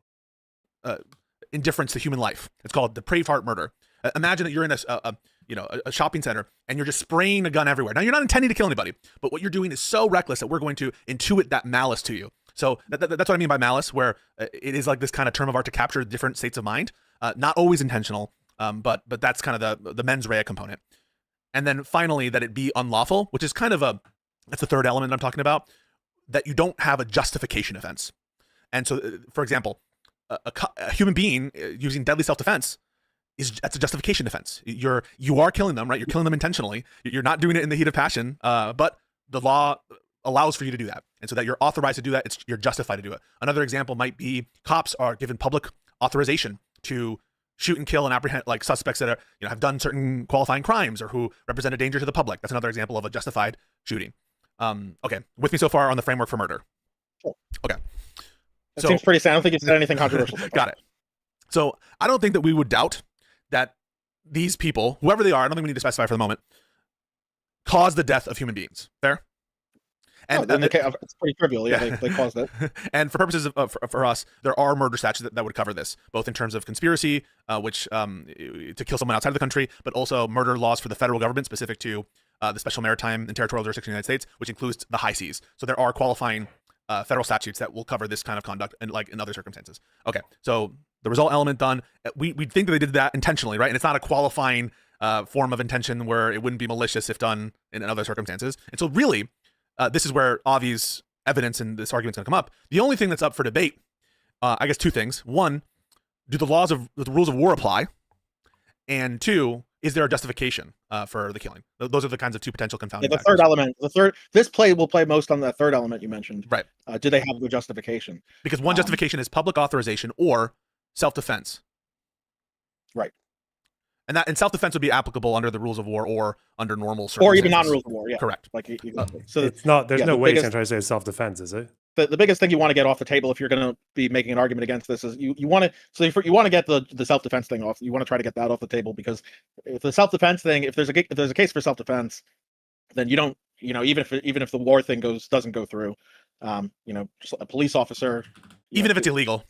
S14: Indifference to human life. It's called the Braveheart murder. Imagine that you're in a shopping center and you're just spraying a gun everywhere. Now you're not intending to kill anybody, but what you're doing is so reckless that we're going to intuit that malice to you. So that's what I mean by malice, where it is like this kind of term of art to capture different states of mind. Not always intentional, but that's kind of the mens rea component. And then finally, that it be unlawful, which is kind of that's the third element I'm talking about, that you don't have a justification offense. And so, for example, a human being using deadly self-defense that's a justification defense. You are killing them, right? You're killing them intentionally. You're not doing it in the heat of passion, but the law allows for you to do that, and so that you're authorized to do that. You're justified to do it. Another example might be cops are given public authorization to shoot and kill and apprehend like suspects that are have done certain qualifying crimes or who represent a danger to the public. That's another example of a justified shooting. Okay, with me so far on the framework for murder.
S15: Sure.
S14: Okay,
S15: that seems pretty sound. I don't think it's said anything controversial.
S14: Got it. So I don't think that we would doubt that these people, whoever they are, I don't think we need to specify for the moment, cause the death of human beings. Fair? And
S15: it's pretty trivial. Yeah, they caused it.
S14: And for purposes of for us, there are murder statutes that would cover this, both in terms of conspiracy, which to kill someone outside of the country, but also murder laws for the federal government specific to the special maritime and territorial jurisdiction of the United States, which includes the high seas. So there are qualifying federal statutes that will cover this kind of conduct and like in other circumstances. Okay, so the result element done. We think that they did that intentionally, right? And it's not a qualifying form of intention where it wouldn't be malicious if done in other circumstances. And so really, this is where Avi's evidence and this argument is going to come up. The only thing that's up for debate, I guess, two things. One, do the rules of war apply? And two, is there a justification for the killing? Those are the kinds of two potential confounding
S15: the
S14: factors.
S15: third element. This play will play most on that third element you mentioned.
S14: Right.
S15: Do they have the justification?
S14: Because one justification is public authorization or self-defense.
S15: Right.
S14: And self-defense would be applicable under the rules of war or under normal circumstances.
S15: Or even non-rules of war, yeah.
S14: Correct.
S15: Like so
S1: it's not. There's no way you can try to say it's self-defense, is it?
S15: The biggest thing you want to get off the table if you're going to be making an argument against this is you want to. So you want to get the self-defense thing off. You want to try to get that off the table because if the self-defense thing, if there's a case for self-defense, then you don't. Even if the war thing doesn't go through, just a police officer.
S14: Even if it's illegal,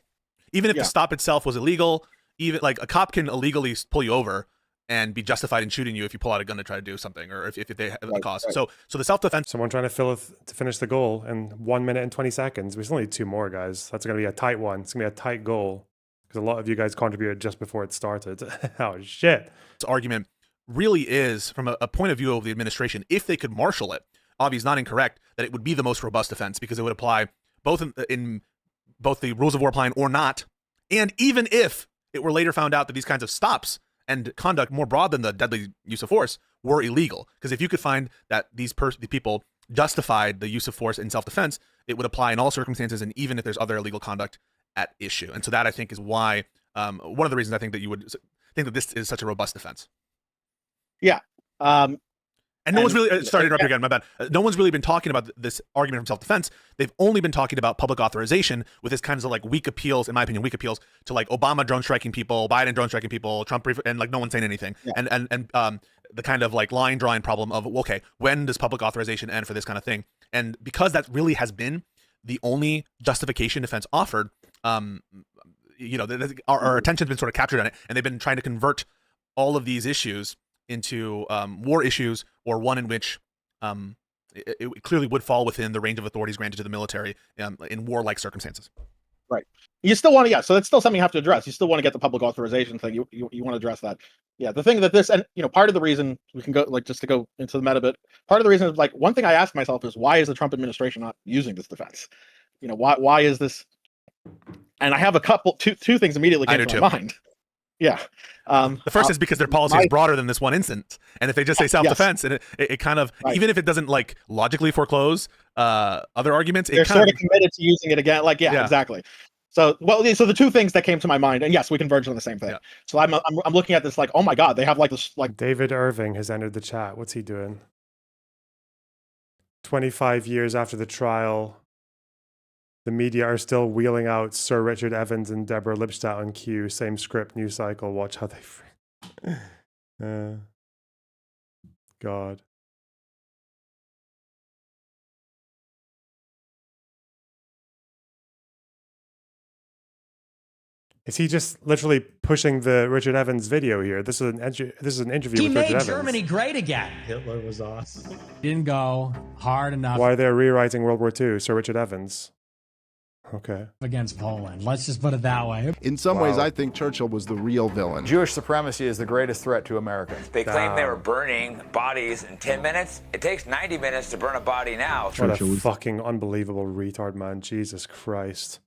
S14: even if the stop itself was illegal. Even like a cop can illegally pull you over and be justified in shooting you if you pull out a gun to try to do something, or if they have the cause. Right. So the self-defense.
S1: Someone trying to finish the goal in 1 minute and 20 seconds. We still need two more, guys. That's going to be a tight one. It's going to be a tight goal because a lot of you guys contributed just before it started. Oh shit!
S14: This argument really is from a point of view of the administration. If they could marshal it, Avi's not incorrect that it would be the most robust defense because it would apply both in both the rules of war applying or not, and even if it were later found out that these kinds of stops and conduct more broad than the deadly use of force were illegal. Because if you could find that the people justified the use of force in self-defense, it would apply in all circumstances and even if there's other illegal conduct at issue. And so that I think is why, one of the reasons I think that you would think that this is such a robust defense.
S15: Yeah.
S14: And no one's really, sorry to interrupt you again, my bad. No one's really been talking about this argument from self-defense. They've only been talking about public authorization with this kinds of like weak appeals, in my opinion, to like Obama drone striking people, Biden drone striking people, Trump, and like no one's saying anything. Yeah. And the kind of like line drawing problem of, okay, when does public authorization end for this kind of thing? And because that really has been the only justification defense offered, our attention's been sort of captured on it, and they've been trying to convert all of these issues into war issues, or one in which it clearly would fall within the range of authorities granted to the military in warlike circumstances.
S15: Right. You still want to, so that's still something you have to address. You still want to get the public authorization thing. You want to address that. Yeah. The thing that this, and part of the reason we can go just to go into the meta bit, part of the reason is like one thing I ask myself is why is the Trump administration not using this defense? Why is this? And I have two things immediately came to my mind. Yeah.
S14: The first is because their policy is broader than this one instance. And if they just say self-defense, and it kind of, even if it doesn't like logically foreclose other arguments,
S15: they're sort of committed to using it again. Like, yeah, exactly. So the two things that came to my mind, and yes, we converged on the same thing. Yeah. So I'm looking at this like, oh my God, they have like this, like
S1: David Irving has entered the chat. What's he doing? 25 years after the trial, the media are still wheeling out Sir Richard Evans and Deborah Lipstadt on cue. Same script, new cycle. Watch how they... God. Is he just literally pushing the Richard Evans video here? This is an interview with Richard Evans.
S17: He made Germany great again. Hitler was awesome. Didn't go hard enough.
S1: Why they're rewriting World War II, Sir Richard Evans. Okay.
S17: Against Poland. Let's just put it that way.
S18: In some ways, I think Churchill was the real villain.
S19: Jewish supremacy is the greatest threat to Americans.
S20: They claim they were burning bodies in 10 minutes. It takes 90 minutes to burn a body now.
S1: What a fucking unbelievable retard, man. Jesus Christ.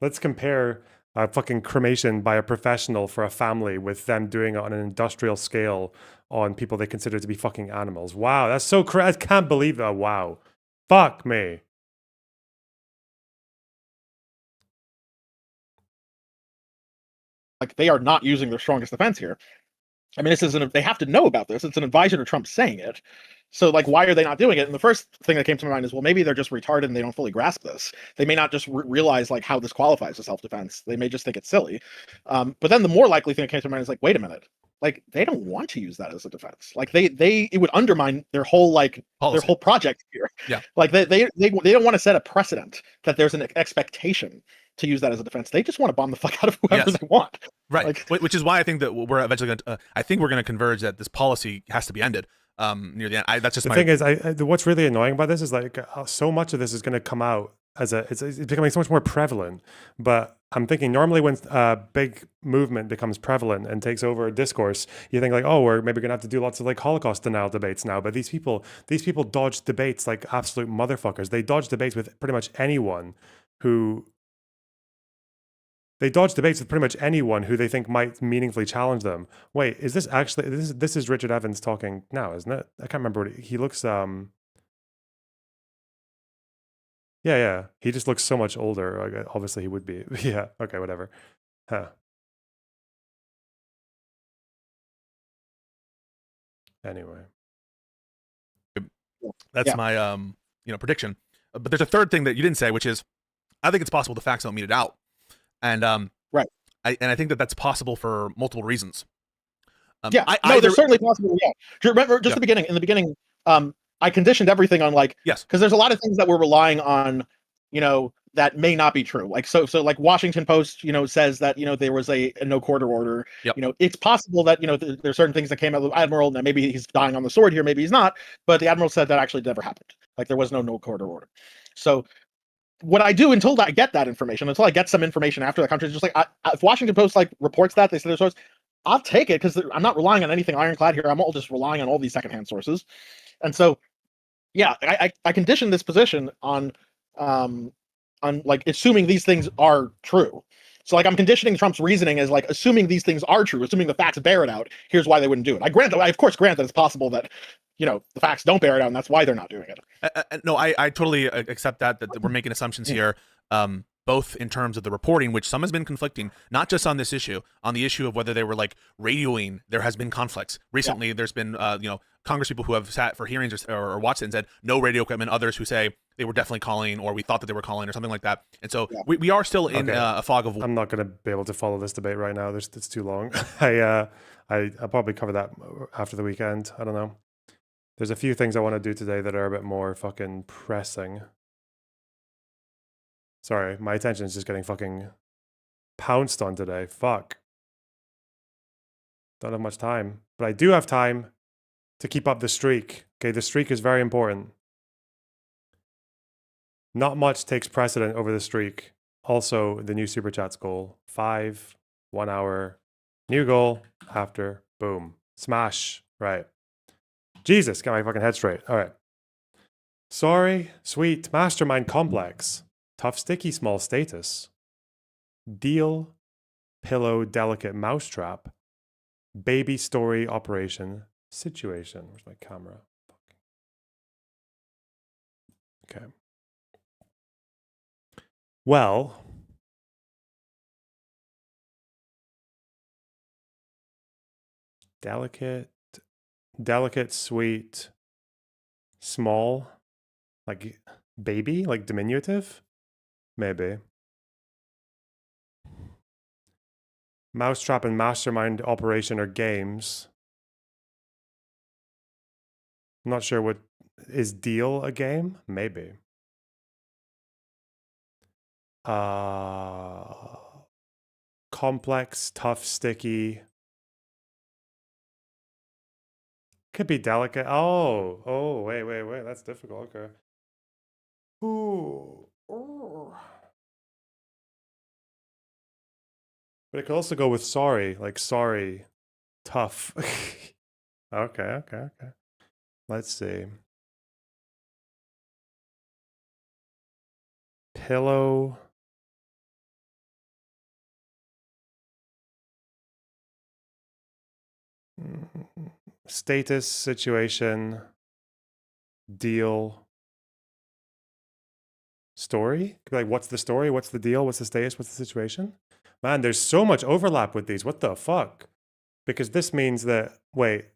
S1: Let's compare a fucking cremation by a professional for a family with them doing it on an industrial scale on people they consider to be fucking animals. Wow, that's so crazy. I can't believe that. Wow. Fuck me.
S15: Like, they are not using their strongest defense here. I mean, this isn't. They have to know about this. It's an advisor to Trump saying it. So, like, why are they not doing it? And the first thing that came to my mind is, well, maybe they're just retarded and they don't fully grasp this. They may not just realize like how this qualifies as self-defense. They may just think it's silly. But then the more likely thing that came to mind is like, wait a minute, like they don't want to use that as a defense. Like it would undermine their whole
S14: policy.
S15: Their whole project here.
S14: Yeah.
S15: Like they don't want to set a precedent that there's an expectation to use that as a defense. They just want to bomb the fuck out of whoever they want.
S14: Right.
S15: Like,
S14: Which is why I think that we're eventually going to, I think we're going to converge that this policy has to be ended near the end. That's just
S1: the thing is, what's really annoying about this is like so much of this is going to come out as it's becoming so much more prevalent. But I'm thinking normally when a big movement becomes prevalent and takes over a discourse, you think like, oh, we're maybe going to have to do lots of like Holocaust denial debates now. But these people dodge debates like absolute motherfuckers. They dodge debates with pretty much anyone who. They dodge debates with pretty much anyone who they think might meaningfully challenge them. Wait, is this actually this is Richard Evans talking now, isn't it? I can't remember what he looks yeah. He just looks so much older. Like, obviously he would be. Yeah, okay, whatever. Huh. Anyway.
S14: That's my prediction. But there's a third thing that you didn't say, which is I think it's possible the facts don't meet it out. And
S15: right.
S14: I think that that's possible for multiple reasons.
S15: There's certainly possible. Yeah. Do you remember just the beginning? In the beginning, I conditioned everything on like because there's a lot of things that we're relying on, that may not be true. Like so like Washington Post, says that there was a no quarter order.
S14: Yep.
S15: It's possible that there's certain things that came out of the admiral, and maybe he's dying on the sword here, maybe he's not. But the admiral said that actually never happened. Like there was no quarter order. So. What I do until I get that information, until I get some information after the country, is just like if Washington Post like reports that they say their source, I'll take it because I'm not relying on anything ironclad here. I'm all just relying on all these secondhand sources, and so yeah, I condition this position on like assuming these things are true. So like I'm conditioning Trump's reasoning as like assuming these things are true, assuming the facts bear it out. Here's why they wouldn't do it. I of course grant that it's possible that the facts don't bear it out, and that's why they're not doing it.
S14: No, I totally accept that we're making assumptions here, both in terms of the reporting, which some has been conflicting, not just on this issue, on the issue of whether they were like radioing. There has been conflicts recently. There's been Congress people who have sat for hearings or watched it and said no radio equipment. Others who say they were definitely calling, or we thought that they were calling, or something like that. And so we are still in a fog of.
S1: I'm not going to be able to follow this debate right now. It's too long. I'll probably cover that after the weekend. I don't know. There's a few things I want to do today that are a bit more fucking pressing. Sorry, my attention is just getting fucking pounced on today. Fuck. Don't have much time. But I do have time to keep up the streak. Okay, the streak is very important. Not much takes precedent over the streak. Also, the new Super Chats goal. 5, 1 hour. New goal after. Boom. Smash. Right. Jesus, get my fucking head straight. All right. Sorry, sweet, mastermind complex. Tough, sticky, small status. Deal, pillow, delicate mousetrap. Baby story operation situation. Where's my camera? Okay. Well, delicate, sweet, small, like baby, like diminutive, maybe. Mousetrap and mastermind operation are games. I'm not sure what is deal a game? Maybe. Complex, tough, sticky. Could be delicate. Oh, wait. That's difficult. Okay. Ooh. But it could also go with sorry, like sorry, tough. Okay. Let's see. Pillow, Status, situation, deal, story. Could be like, what's the story? What's the deal? What's the status? What's the situation? Man, there's so much overlap with these. What the fuck? Because this means that, wait,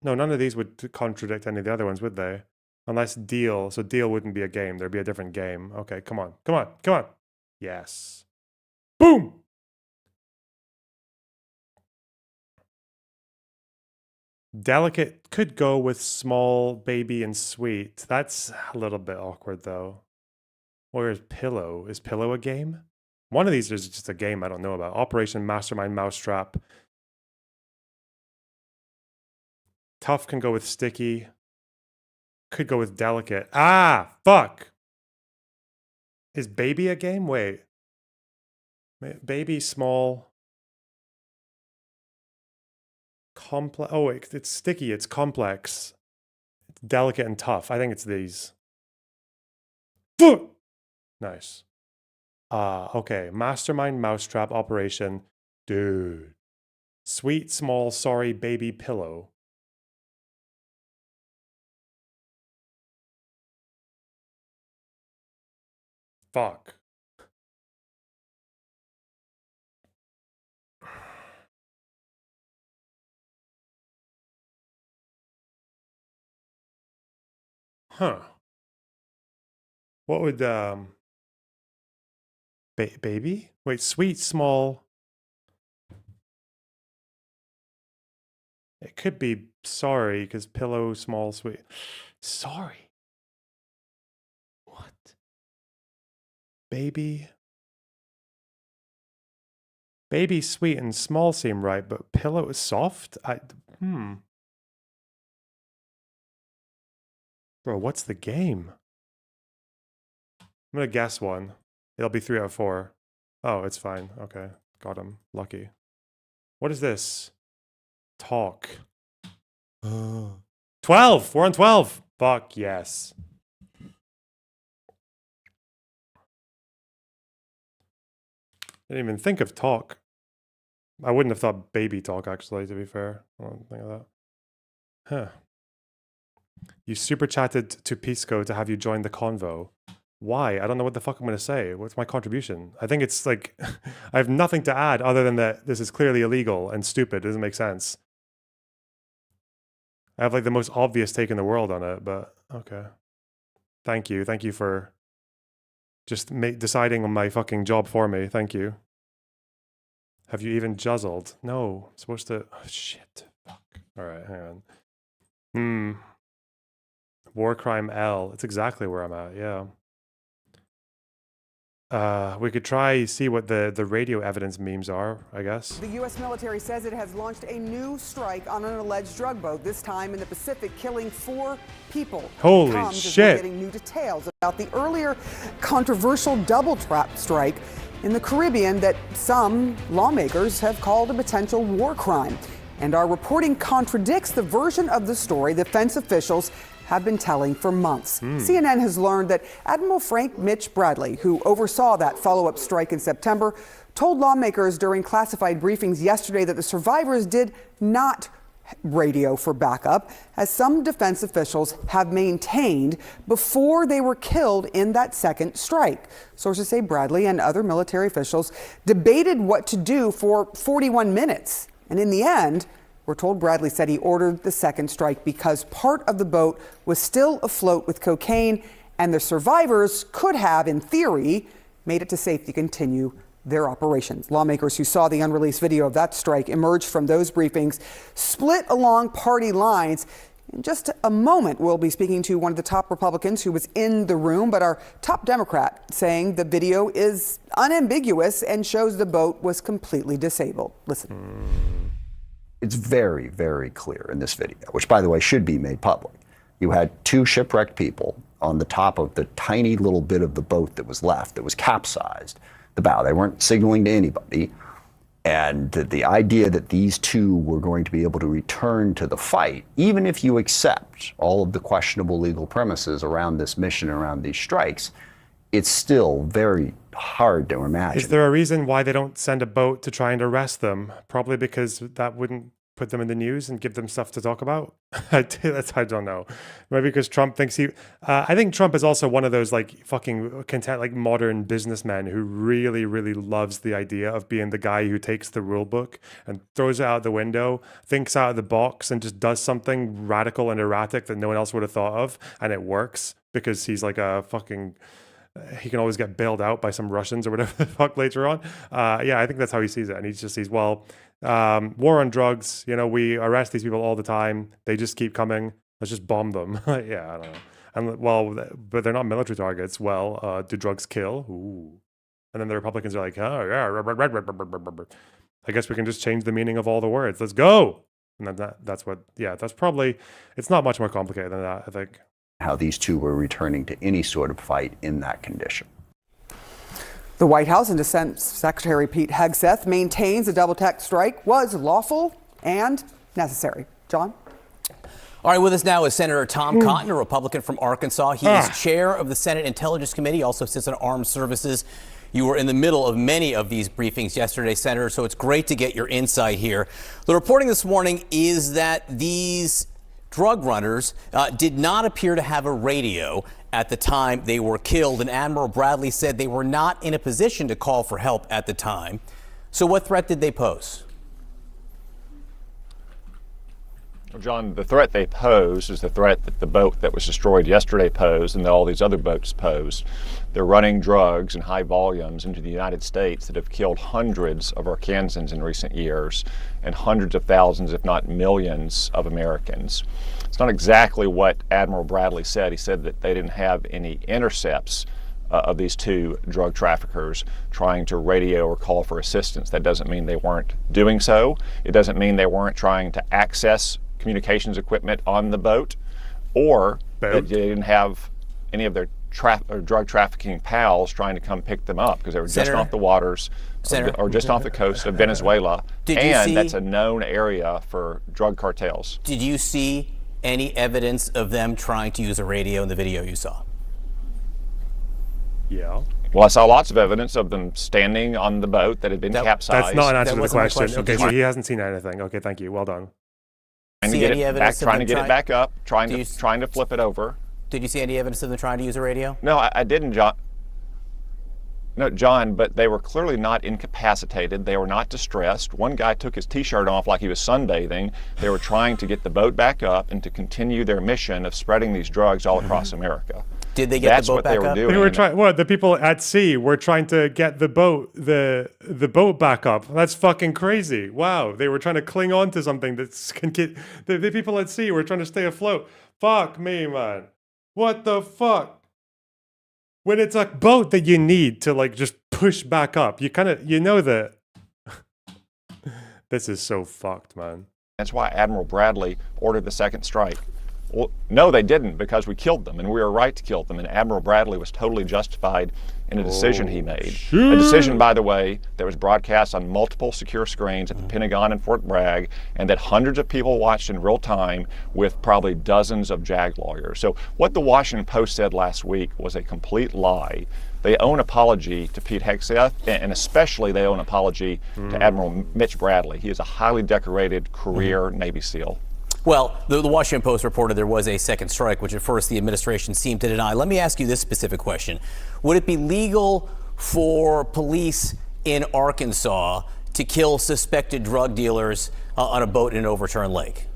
S1: no, none of these would contradict any of the other ones, would they? Unless deal. So deal wouldn't be a game. There'd be a different game. Okay, come on. Come on. Come on. Yes. Boom! Delicate could go with small, baby, and sweet. That's a little bit awkward, though. Or is pillow? Is pillow a game? One of these is just a game I don't know about. Operation Mastermind Mousetrap. Tough can go with sticky. Could go with delicate. Ah, fuck. Is baby a game? Wait. Baby, small. Complex. Oh, wait, it's sticky. It's complex. It's delicate and tough. I think it's these. Nice. Okay. Mastermind Mousetrap Operation. Dude. Sweet, small, sorry, baby, pillow. Fuck. Huh. What would baby? Wait, sweet, small. It could be sorry because pillow, small, sweet. Sorry. What? Baby. Baby, sweet, and small seem right, but pillow is soft? Bro, what's the game? I'm gonna guess one. It'll be 3 out of 4. Oh, it's fine. Okay. Got him. Lucky. What is this? Talk. 12! We're on 12! Fuck yes. Didn't even think of talk. I wouldn't have thought baby talk, actually, to be fair. I don't think of that. Huh. You super chatted to Pisco to have you join the convo. Why? I don't know what the fuck I'm going to say. What's my contribution? I think it's like, I have nothing to add other than that this is clearly illegal and stupid. It doesn't make sense. I have like the most obvious take in the world on it, but okay. Thank you. Thank you for just deciding on my fucking job for me. Thank you. Have you even juzzled? No. I'm supposed to... Oh, shit. Fuck. All right, hang on. War Crime L. It's exactly where I'm at, yeah. We could try see what the radio evidence memes are, I guess.
S21: The U.S. military says it has launched a new strike on an alleged drug boat, this time in the Pacific, killing 4 people.
S1: Holy shit.
S21: Getting new details about the earlier controversial double trap strike in the Caribbean that some lawmakers have called a potential war crime. And our reporting contradicts the version of the story defense officials have been telling for months. CNN has learned that Admiral Frank Mitch Bradley, who oversaw that follow-up strike in September, told lawmakers during classified briefings yesterday that the survivors did not radio for backup, as some defense officials have maintained before they were killed in that second strike. Sources say Bradley and other military officials debated what to do for 41 minutes. And in the end, we're told Bradley said he ordered the second strike because part of the boat was still afloat with cocaine, and the survivors could have, in theory, made it to safety to continue their operations. Lawmakers who saw the unreleased video of that strike emerged from those briefings, split along party lines. In just a moment, we'll be speaking to one of the top Republicans who was in the room, but our top Democrat saying the video is unambiguous and shows the boat was completely disabled. Listen.
S22: It's very, very clear in this video, which, by the way, should be made public. You had 2 shipwrecked people on the top of the tiny little bit of the boat that was left, that was capsized, the bow. They weren't signaling to anybody. And the idea that these 2 were going to be able to return to the fight, even if you accept all of the questionable legal premises around this mission, around these strikes, it's still very hard to imagine.
S1: Is there a reason why they don't send a boat to try and arrest them? Probably because that wouldn't put them in the news and give them stuff to talk about. I don't know. Maybe because Trump thinks I think Trump is also one of those like fucking like modern businessmen who really, really loves the idea of being the guy who takes the rule book and throws it out the window, thinks out of the box, and just does something radical and erratic that no one else would have thought of, and it works because he's like a fucking. He can always get bailed out by some Russians or whatever the fuck later on. I think that's how he sees it. And he just sees, well, war on drugs, we arrest these people all the time. They just keep coming. Let's just bomb them. Yeah, I don't know. And well, but they're not military targets. Well, do drugs kill? Ooh. And then the Republicans are like, oh, yeah. I guess we can just change the meaning of all the words. Let's go. And then that's probably, it's not much more complicated than that, I think.
S22: How these two were returning to any sort of fight in that condition.
S21: The White House and Defense Secretary Pete Hegseth maintains the double tech strike was lawful and necessary. John?
S2: All right, with us now is Senator Tom Cotton, a Republican from Arkansas. He is chair of the Senate Intelligence Committee, also sits on Armed Services. You were in the middle of many of these briefings yesterday, Senator, so it's great to get your insight here. The reporting this morning is that these drug runners did not appear to have a radio at the time they were killed, and Admiral Bradley said they were not in a position to call for help at the time. So what threat did they pose?
S3: Well, John, the threat they pose is the threat that the boat that was destroyed yesterday posed and that all these other boats posed. They're running drugs in high volumes into the United States that have killed hundreds of Arkansans in recent years and hundreds of thousands, if not millions, of Americans. It's not exactly what Admiral Bradley said. He said that they didn't have any intercepts of these two drug traffickers trying to radio or call for assistance. That doesn't mean they weren't doing so. It doesn't mean they weren't trying to access communications equipment on the boat, or that they didn't have any of their drug trafficking pals trying to come pick them up because they were just off the waters or just off the coast of Venezuela. That's a known area for drug cartels.
S2: Did you see any evidence of them trying to use a radio in the video you saw?
S1: Yeah.
S3: Well, I saw lots of evidence of them standing on the boat that had been capsized.
S1: That's not an answer to the question. Okay, so he hasn't seen anything. Okay, thank you. Well done.
S3: Trying to get it back up, trying to flip it over.
S2: Did you see any evidence of them trying to use a radio?
S3: No, I didn't, John. No, John, but they were clearly not incapacitated. They were not distressed. One guy took his T-shirt off like he was sunbathing. They were trying to get the boat back up and to continue their mission of spreading these drugs all across America.
S2: Did they get the boat back up?
S1: They were trying. What, the people at sea were trying to get the boat, the boat back up. That's fucking crazy. Wow, they were trying to cling on to something that can get the people at sea were trying to stay afloat. Fuck me, man. What the fuck? When it's a boat that you need to like just push back up, you know that this is so fucked, man.
S3: That's why Admiral Bradley ordered the second strike. Well, no, they didn't, because we killed them, and we were right to kill them, and Admiral Bradley was totally justified in a decision he made. A decision, by the way, that was broadcast on multiple secure screens at the Pentagon in Fort Bragg, and that hundreds of people watched in real time with probably dozens of JAG lawyers. So what the Washington Post said last week was a complete lie. They owe an apology to Pete Hegseth, and especially they owe an apology to Admiral Mitch Bradley. He is a highly decorated career Navy SEAL.
S2: Well, the Washington Post reported there was a second strike, which at first the administration seemed to deny. Let me ask you this specific question. Would it be legal for police in Arkansas to kill suspected drug dealers on a boat in an overturned lake?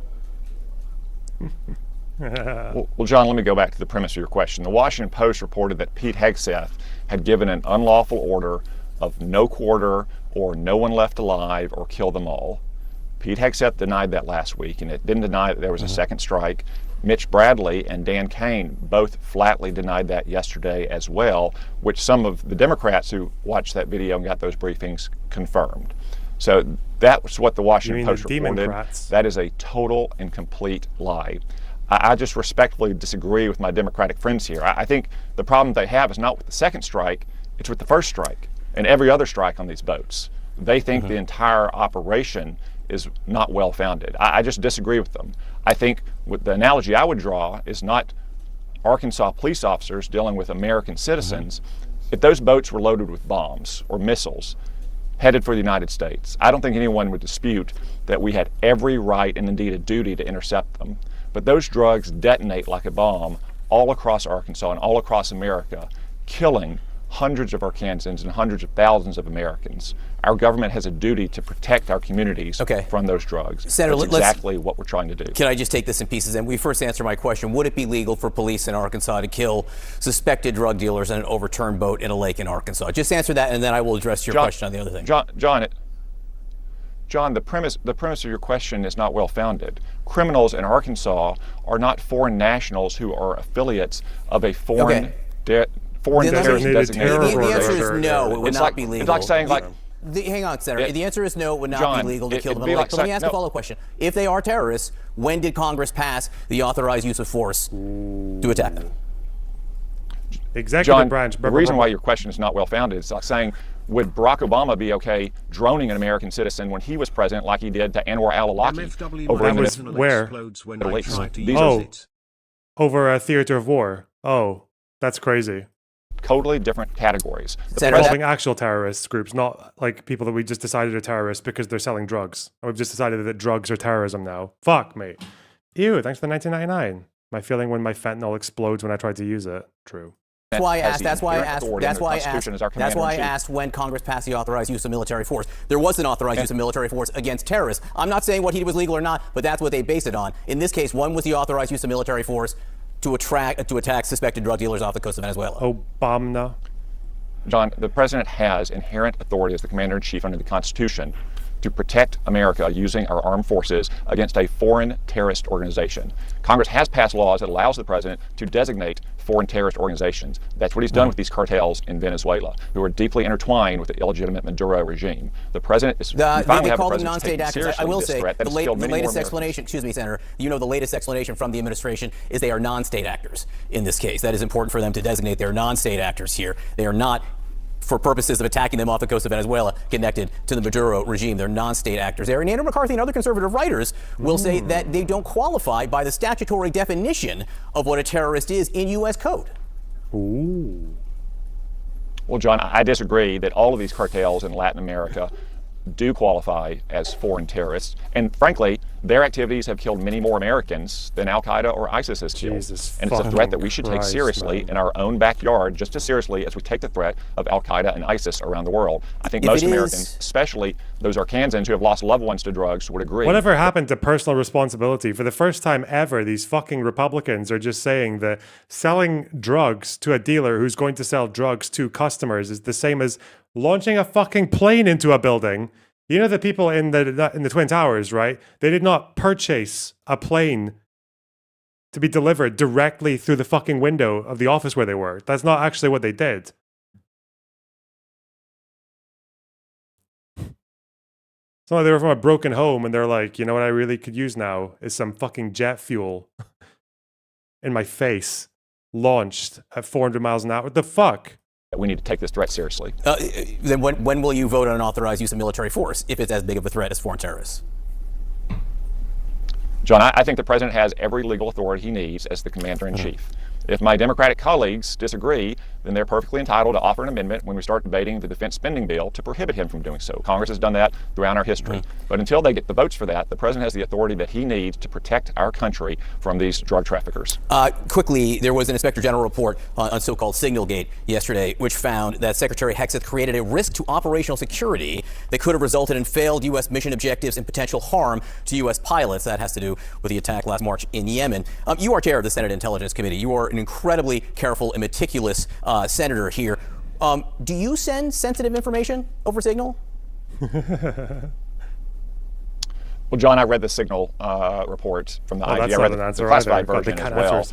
S3: Well, John, let me go back to the premise of your question. The Washington Post reported that Pete Hegseth had given an unlawful order of no quarter or no one left alive or kill them all. Pete Hegseth denied that last week, and it didn't deny that there was a second strike. Mitch Bradley and Dan Cain both flatly denied that yesterday as well, which some of the Democrats who watched that video and got those briefings confirmed. So that was what the Washington Post reported. That is a total and complete lie. I just respectfully disagree with my Democratic friends here. I think the problem they have is not with the second strike, it's with the first strike and every other strike on these boats. They think the entire operation is not well-founded. I just disagree with them. I think the analogy I would draw is not Arkansas police officers dealing with American citizens. If those boats were loaded with bombs or missiles, headed for the United States. I don't think anyone would dispute that we had every right and indeed a duty to intercept them. But those drugs detonate like a bomb all across Arkansas and all across America, killing hundreds of Arkansans and hundreds of thousands of Americans. Our government has a duty to protect our communities from those drugs.
S2: Senator,
S3: that's exactly what we're trying to do.
S2: Can I just take this in pieces? And we first answer my question. Would it be legal for police in Arkansas to kill suspected drug dealers in an overturned boat in a lake in Arkansas? Just answer that, and then I will address your question on the other thing.
S3: John, the premise of your question is not well founded. Criminals in Arkansas are not foreign nationals who are affiliates of a foreign terrorist designated.
S2: The answer is no, it would not be legal.
S3: It's like saying
S2: hang on, Senator. The answer is no, it would not be legal to kill them in a lake. But let me ask a follow-up question. If they are terrorists, when did Congress pass the authorized use of force to attack them?
S1: Executive branch.
S3: The reason why your question is not well founded is like saying, would Barack Obama be okay droning an American citizen when he was president, like he did to Anwar al-Awlaki over in the
S1: Middle East? Over a theater of war. Oh, that's crazy.
S3: Totally different categories.
S1: Involving actual terrorist groups, not like people that we just decided are terrorists because they're selling drugs. Or we've just decided that drugs are terrorism now. Fuck, mate. Ew, thanks for the 1999. My feeling when my fentanyl explodes when I try to use it. True.
S2: That's why I asked when Congress passed the authorized use of military force. There was an authorized use of military force against terrorists. I'm not saying what he did was legal or not, but that's what they based it on. In this case, when was the authorized use of military force to attack suspected drug dealers off the coast of Venezuela?
S1: Obama.
S3: John, the president has inherent authority as the commander-in-chief under the Constitution to protect America using our armed forces against a foreign terrorist organization. Congress has passed laws that allows the president to designate foreign terrorist organizations. That's what he's done with these cartels in Venezuela, who are deeply intertwined with the illegitimate Maduro regime. The president is
S2: they call them non-state actors. I will say the latest explanation. Excuse me, Senator. You know the latest explanation from the administration is they are non-state actors in this case. That is important for them to designate. They are non-state actors here. They are not, for purposes of attacking them off the coast of Venezuela, connected to the Maduro regime. They're non-state actors there. And Andrew McCarthy and other conservative writers will say that they don't qualify by the statutory definition of what a terrorist is in U.S. code.
S1: Ooh.
S3: Well, John, I disagree that all of these cartels in Latin America do qualify as foreign terrorists. And frankly, their activities have killed many more Americans than Al-Qaeda or ISIS has killed. And it's a threat that we should take seriously in our own backyard, just as seriously as we take the threat of Al-Qaeda and ISIS around the world. I think most Americans, especially those Arkansans who have lost loved ones to drugs, would agree.
S1: Whatever happened to personal responsibility? For the first time ever, these fucking Republicans are just saying that selling drugs to a dealer who's going to sell drugs to customers is the same as launching a fucking plane into a building. You know the people in the Twin Towers, right? They did not purchase a plane to be delivered directly through the fucking window of the office where they were. That's not actually what they did. It's not like they were from a broken home and they're like, you know what I really could use now is some fucking jet fuel in my face, launched at 400 miles an hour. What the fuck?
S3: We need to take this threat seriously.
S2: Then when will you vote on an authorized use of military force if it's as big of a threat as foreign terrorists?
S3: John, I think the president has every legal authority he needs as the commander-in-chief. If my Democratic colleagues disagree, then they're perfectly entitled to offer an amendment when we start debating the defense spending bill to prohibit him from doing so. Congress has done that throughout our history. But until they get the votes for that, the president has the authority that he needs to protect our country from these drug traffickers.
S2: Quickly, there was an Inspector General report on so-called Signalgate yesterday, which found that Secretary Hegseth created a risk to operational security that could have resulted in failed U.S. mission objectives and potential harm to U.S. pilots. That has to do with the attack last March in Yemen. You are chair of the Senate Intelligence Committee. You are an incredibly careful and meticulous senator here. Do you send sensitive information over Signal?
S3: Well, John, I read the Signal report from the IG. I read the classified version as well.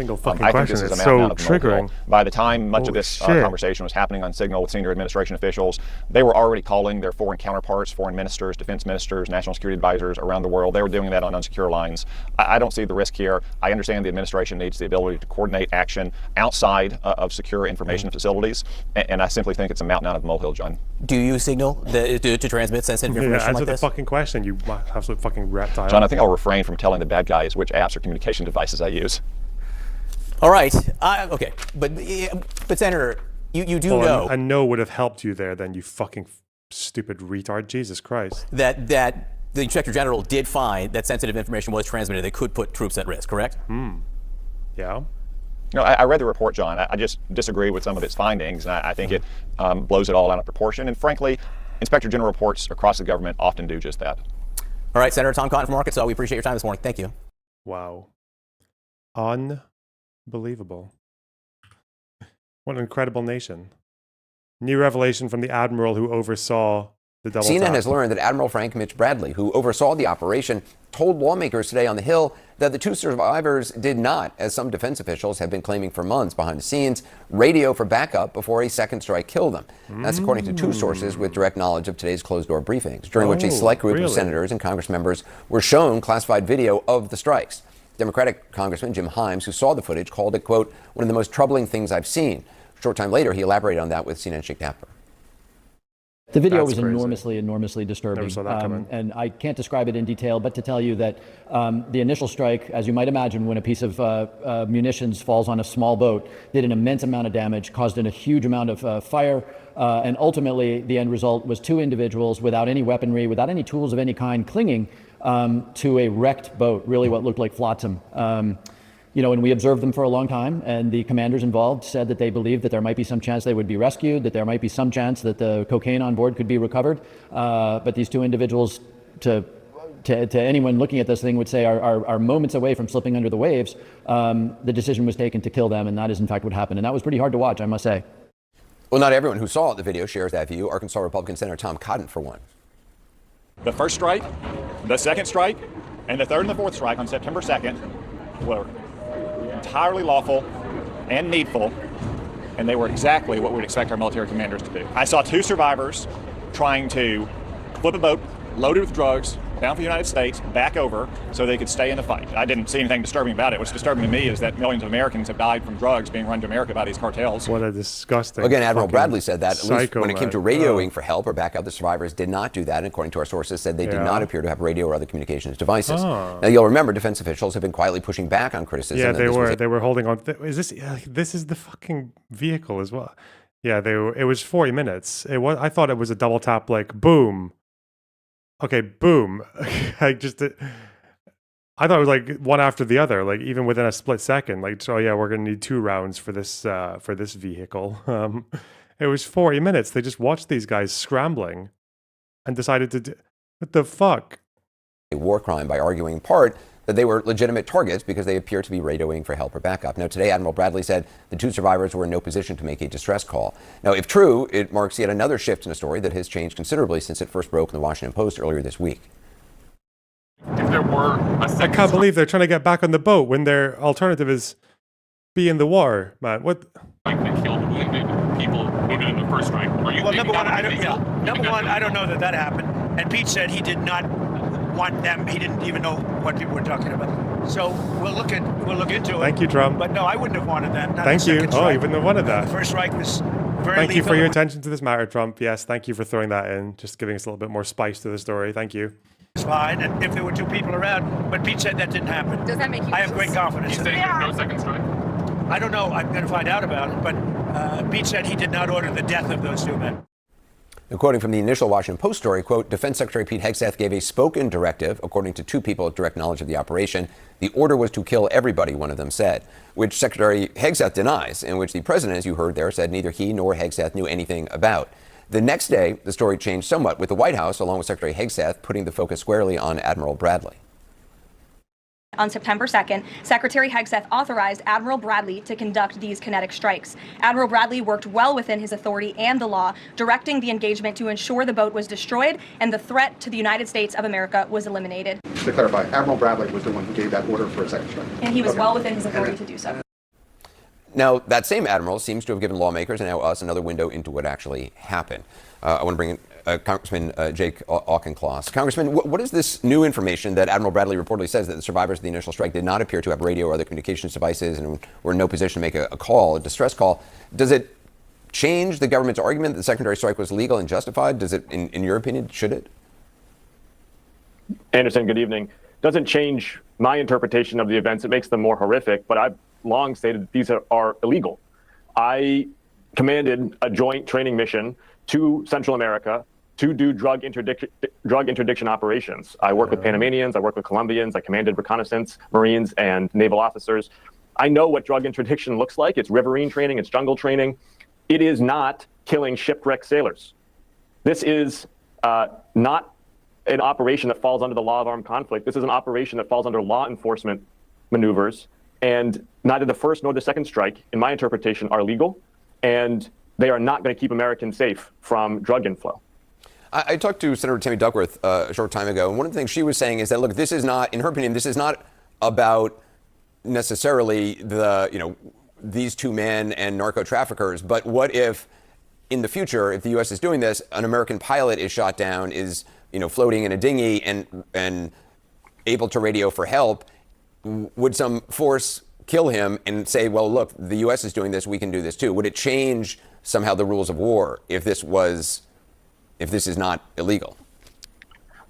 S3: I think this is a mountain out of a molehill. By the time much of this conversation was happening on Signal with senior administration officials, they were already calling their foreign counterparts, foreign ministers, defense ministers, national security advisors around the world. They were doing that on unsecure lines. I don't see the risk here. I understand the administration needs the ability to coordinate action outside of secure information facilities, and I simply think it's a mountain out of a molehill, John.
S2: Do you signal to transmit sensitive information like this?
S1: Answer the fucking question, you absolute fucking reptile.
S3: John, I think I'll refrain from telling the bad guys which apps or communication devices I use.
S2: All right. Okay. But Senator, you do know.
S1: A no would have helped you there then, you fucking stupid retard. Jesus Christ.
S2: That the Inspector General did find that sensitive information was transmitted that could put troops at risk, correct?
S1: Yeah.
S3: No, I read the report, John. I just disagree with some of its findings, and I think it blows it all out of proportion. And frankly, Inspector General reports across the government often do just that.
S2: All right, Senator Tom Cotton from Arkansas, we appreciate your time this morning. Thank you.
S1: Wow. Unbelievable. What an incredible nation. New revelation from the admiral who oversaw the double
S4: CNN
S1: tap.
S4: has learned that Admiral Frank Mitch Bradley, who oversaw the operation, told lawmakers today on the Hill that the two survivors did not, as some defense officials have been claiming for months behind the scenes, radio for backup before a second strike killed them. That's according to two sources with direct knowledge of today's closed-door briefings, during which a select group of senators and Congress members were shown classified video of the strikes. Democratic Congressman Jim Himes, who saw the footage, called it, quote, one of the most troubling things I've seen. A short time later, he elaborated on that with CNN's Jake Tapper.
S5: The video
S1: That's
S5: was
S1: crazy.
S5: enormously disturbing.
S1: Never saw that coming.
S5: And I can't describe it in detail, but to tell you that the initial strike, as you might imagine, when a piece of munitions falls on a small boat, did an immense amount of damage, caused a huge amount of fire, and ultimately the end result was two individuals without any weaponry, without any tools of any kind, clinging to a wrecked boat, really what looked like flotsam. And we observed them for a long time, and the commanders involved said that they believed that there might be some chance they would be rescued, that there might be some chance that the cocaine on board could be recovered. But these two individuals, to anyone looking at this thing, would say are moments away from slipping under the waves. The decision was taken to kill them, and that is in fact what happened. And that was pretty hard to watch, I must say.
S4: Well, not everyone who saw the video shares that view. Arkansas Republican Senator Tom Cotton, for one.
S3: The first strike, the second strike, and the third and the fourth strike on September 2nd were entirely lawful and needful, and they were exactly what we'd expect our military commanders to do. I saw two survivors trying to flip a boat loaded with drugs down from the United States, back over, so they could stay in the fight. I didn't see anything disturbing about it. What's disturbing to me is that millions of Americans have died from drugs being run to America by these cartels.
S1: What a disgusting.
S4: Again, Admiral Bradley said that, at least when it came to radioing
S1: Oh.
S4: for help or backup, the survivors did not do that. And according to our sources, said they did not appear to have radio or other communications devices.
S1: Oh.
S4: Now, you'll remember defense officials have been quietly pushing back on criticism.
S1: Yeah,
S4: that this was
S1: they were holding on. Is this? This is the fucking vehicle as well. Yeah, it was 40 minutes. I thought it was a double tap, like boom. Okay, boom. I thought it was like one after the other, like even within a split second. Like, so yeah, we're gonna need 2 rounds for this vehicle. It was 40 minutes. They just watched these guys scrambling, and decided to do what the fuck.
S4: A war crime by arguing in part that they were legitimate targets because they appear to be radioing for help or backup. Now, today, Admiral Bradley said the two survivors were in no position to make a distress call. Now, if true, it marks yet another shift in a story that has changed considerably since it first broke in the Washington Post earlier this week.
S3: If there were a
S1: I can't believe they're trying to get back on the boat when their alternative is be in the war, man. What?
S3: strike that killed wounded people wounded in the first strike.
S23: Well, number one, I don't know that happened. And Pete said he did not want them. He didn't even know what people were talking about. So we'll look into it.
S1: Thank you, Trump.
S23: But no, I wouldn't have wanted that. Not
S1: Thank
S23: the
S1: you.
S23: second
S1: Oh,
S23: strike.
S1: you wouldn't have wanted that.
S23: The first strike was very
S1: Thank you for
S23: lethal.
S1: your attention to this matter, Trump. Yes, thank you for throwing that in, just giving us a little bit more spice to the story. Thank you.
S23: It's fine, and if there were 2 people around, but Pete said that didn't happen.
S24: Does that make you?
S23: I have great confidence.
S3: You say there's no second strike?
S23: I don't know. I'm going to find out about it, but Pete said he did not order the death of those 2 men.
S4: Now, quoting from the initial Washington Post story, quote, Defense Secretary Pete Hegseth gave a spoken directive, according to 2 people with direct knowledge of the operation. The order was to kill everybody, one of them said, which Secretary Hegseth denies, and which the president, as you heard there, said neither he nor Hegseth knew anything about. The next day, the story changed somewhat, with the White House, along with Secretary Hegseth, putting the focus squarely on Admiral Bradley.
S24: On September 2nd, Secretary Hegseth authorized Admiral Bradley to conduct these kinetic strikes. Admiral Bradley worked well within his authority and the law, directing the engagement to ensure the boat was destroyed and the threat to the United States of America was eliminated.
S25: To clarify, Admiral Bradley was the one who gave that order for a second strike.
S24: And he was well within his authority to do so.
S4: Now, that same admiral seems to have given lawmakers and now us another window into what actually happened. I want to bring in Congressman Jake Auchincloss. Congressman, what is this new information that Admiral Bradley reportedly says that the survivors of the initial strike did not appear to have radio or other communications devices and were in no position to make a call, a distress call? Does it change the government's argument that the secondary strike was legal and justified? Does it, in your opinion, should it?
S26: Anderson, good evening. Doesn't change my interpretation of the events. It makes them more horrific, but I've long stated that these are illegal. I commanded a joint training mission to Central America to do drug interdiction operations. I work with Panamanians, I work with Colombians, I commanded reconnaissance, Marines, and naval officers. I know what drug interdiction looks like. It's riverine training, it's jungle training. It is not killing shipwrecked sailors. This is not an operation that falls under the law of armed conflict. This is an operation that falls under law enforcement maneuvers, and neither the first nor the second strike, in my interpretation, are legal, and they are not going to keep Americans safe from drug inflow.
S4: I talked to Senator Tammy Duckworth a short time ago, and one of the things she was saying is that, look, this is not, in her opinion, this is not about necessarily these two men and narco traffickers, but what if in the future, if the U.S. is doing this, an American pilot is shot down, is floating in a dinghy and able to radio for help? Would some force kill him and say, well, look, the U.S. is doing this, we can do this too? Would it change somehow the rules of war if this is not illegal?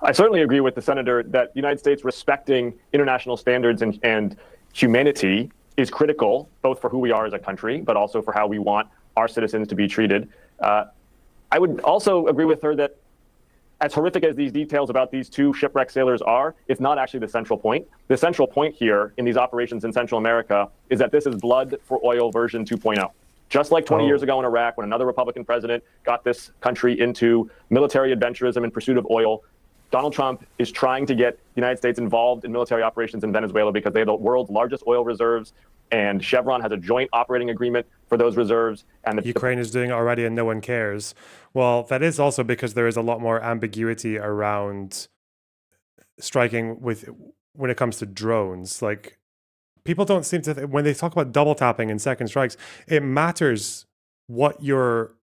S26: I certainly agree with the senator that the United States respecting international standards and humanity is critical, both for who we are as a country, but also for how we want our citizens to be treated. I would also agree with her that as horrific as these details about these two shipwrecked sailors are, it's not actually the central point. The central point here in these operations in Central America is that this is blood for oil version 2.0. Just like 20 years ago in Iraq, when another Republican president got this country into military adventurism in pursuit of oil, Donald Trump is trying to get the United States involved in military operations in Venezuela because they have the world's largest oil reserves, and Chevron has a joint operating agreement for those reserves. And
S1: Ukraine is doing it already and no one cares. Well, that is also because there is a lot more ambiguity around striking when it comes to drones. Like, people don't seem to, when they talk about double tapping and second strikes, it matters what your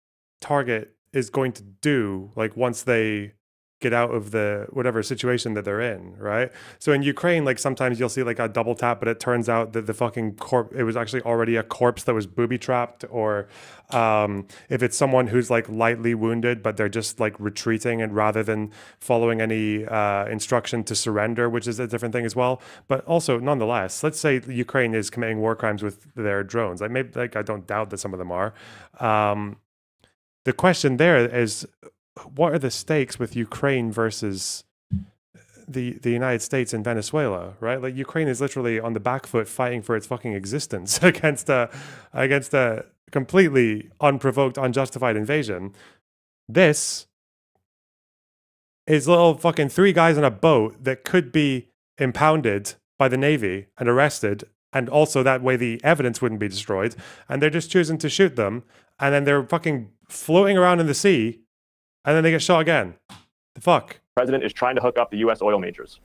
S1: target is going to do, like once they get out of the whatever situation that they're in, right? So in Ukraine, like sometimes you'll see like a double tap, but it turns out that the fucking it was actually already a corpse that was booby trapped, or if it's someone who's like lightly wounded, but they're just like retreating and rather than following any instruction to surrender, which is a different thing as well. But also, nonetheless, let's say Ukraine is committing war crimes with their drones. I don't doubt that some of them are. The question there is, what are the stakes with Ukraine versus the United States and Venezuela, right? Like, Ukraine is literally on the back foot fighting for its fucking existence against a completely unprovoked, unjustified invasion. This is little fucking 3 guys on a boat that could be impounded by the Navy and arrested, and also that way the evidence wouldn't be destroyed, and they're just choosing to shoot them, and then they're fucking floating around in the sea, and then they get shot again. The fuck?
S26: The president is trying to hook up the U.S. oil majors.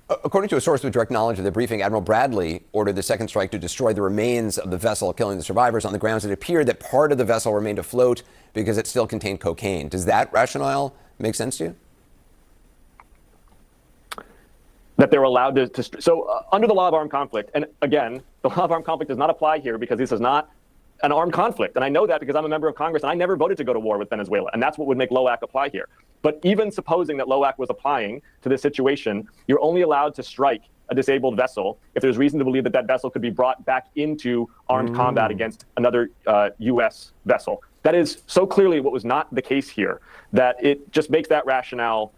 S4: According to a source with direct knowledge of the briefing, Admiral Bradley ordered the second strike to destroy the remains of the vessel, killing the survivors on the grounds it appeared that part of the vessel remained afloat because it still contained cocaine. Does that rationale make sense to you?
S26: That they're allowed to under the law of armed conflict, and again, the law of armed conflict does not apply here because this is not an armed conflict. And I know that because I'm a member of Congress and I never voted to go to war with Venezuela. And that's what would make LOAC apply here. But even supposing that LOAC was applying to this situation, you're only allowed to strike a disabled vessel if there's reason to believe that that vessel could be brought back into armed combat against another U.S. vessel. That is so clearly what was not the case here, that it just makes that rationale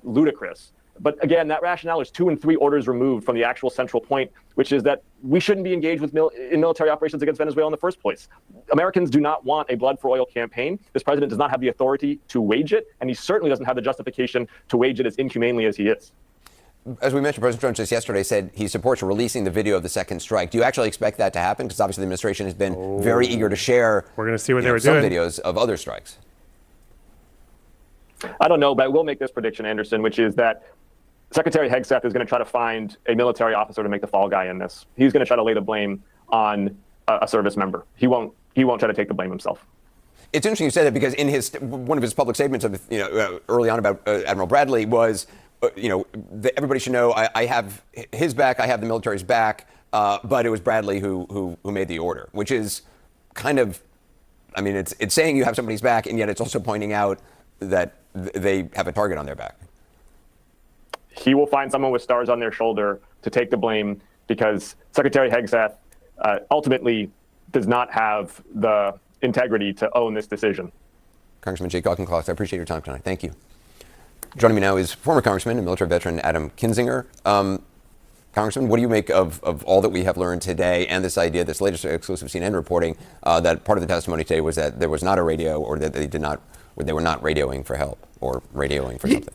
S26: ludicrous. But again, that rationale is 2 and 3 orders removed from the actual central point, which is that we shouldn't be engaged with in military operations against Venezuela in the first place. Americans do not want a blood for oil campaign. This president does not have the authority to wage it, and he certainly doesn't have the justification to wage it as inhumanely as he is.
S4: As we mentioned, President Trump just yesterday said he supports releasing the video of the second strike. Do you actually expect that to happen? Because obviously the administration has been very eager to share
S1: We're going to see what they were
S4: some
S1: doing.
S4: videos of other strikes.
S26: I don't know, but I will make this prediction, Anderson, which is that Secretary Hegseth is going to try to find a military officer to make the fall guy in this. He's going to try to lay the blame on a service member. He won't try to take the blame himself.
S4: It's interesting you said that because in one of his public statements early on about Admiral Bradley was, everybody should know I have his back, I have the military's back, but it was Bradley who made the order, which is kind of, it's saying you have somebody's back, and yet it's also pointing out that they have a target on their back.
S26: He will find someone with stars on their shoulder to take the blame because Secretary Hegseth ultimately does not have the integrity to own this decision.
S4: Congressman Jake Auchincloss, I appreciate your time tonight. Thank you. Joining me now is former Congressman and military veteran Adam Kinzinger. Congressman, what do you make of all that we have learned today and this idea, this latest exclusive CNN reporting, that part of the testimony today was that there was not a radio, or that they were not radioing for help or radioing for something?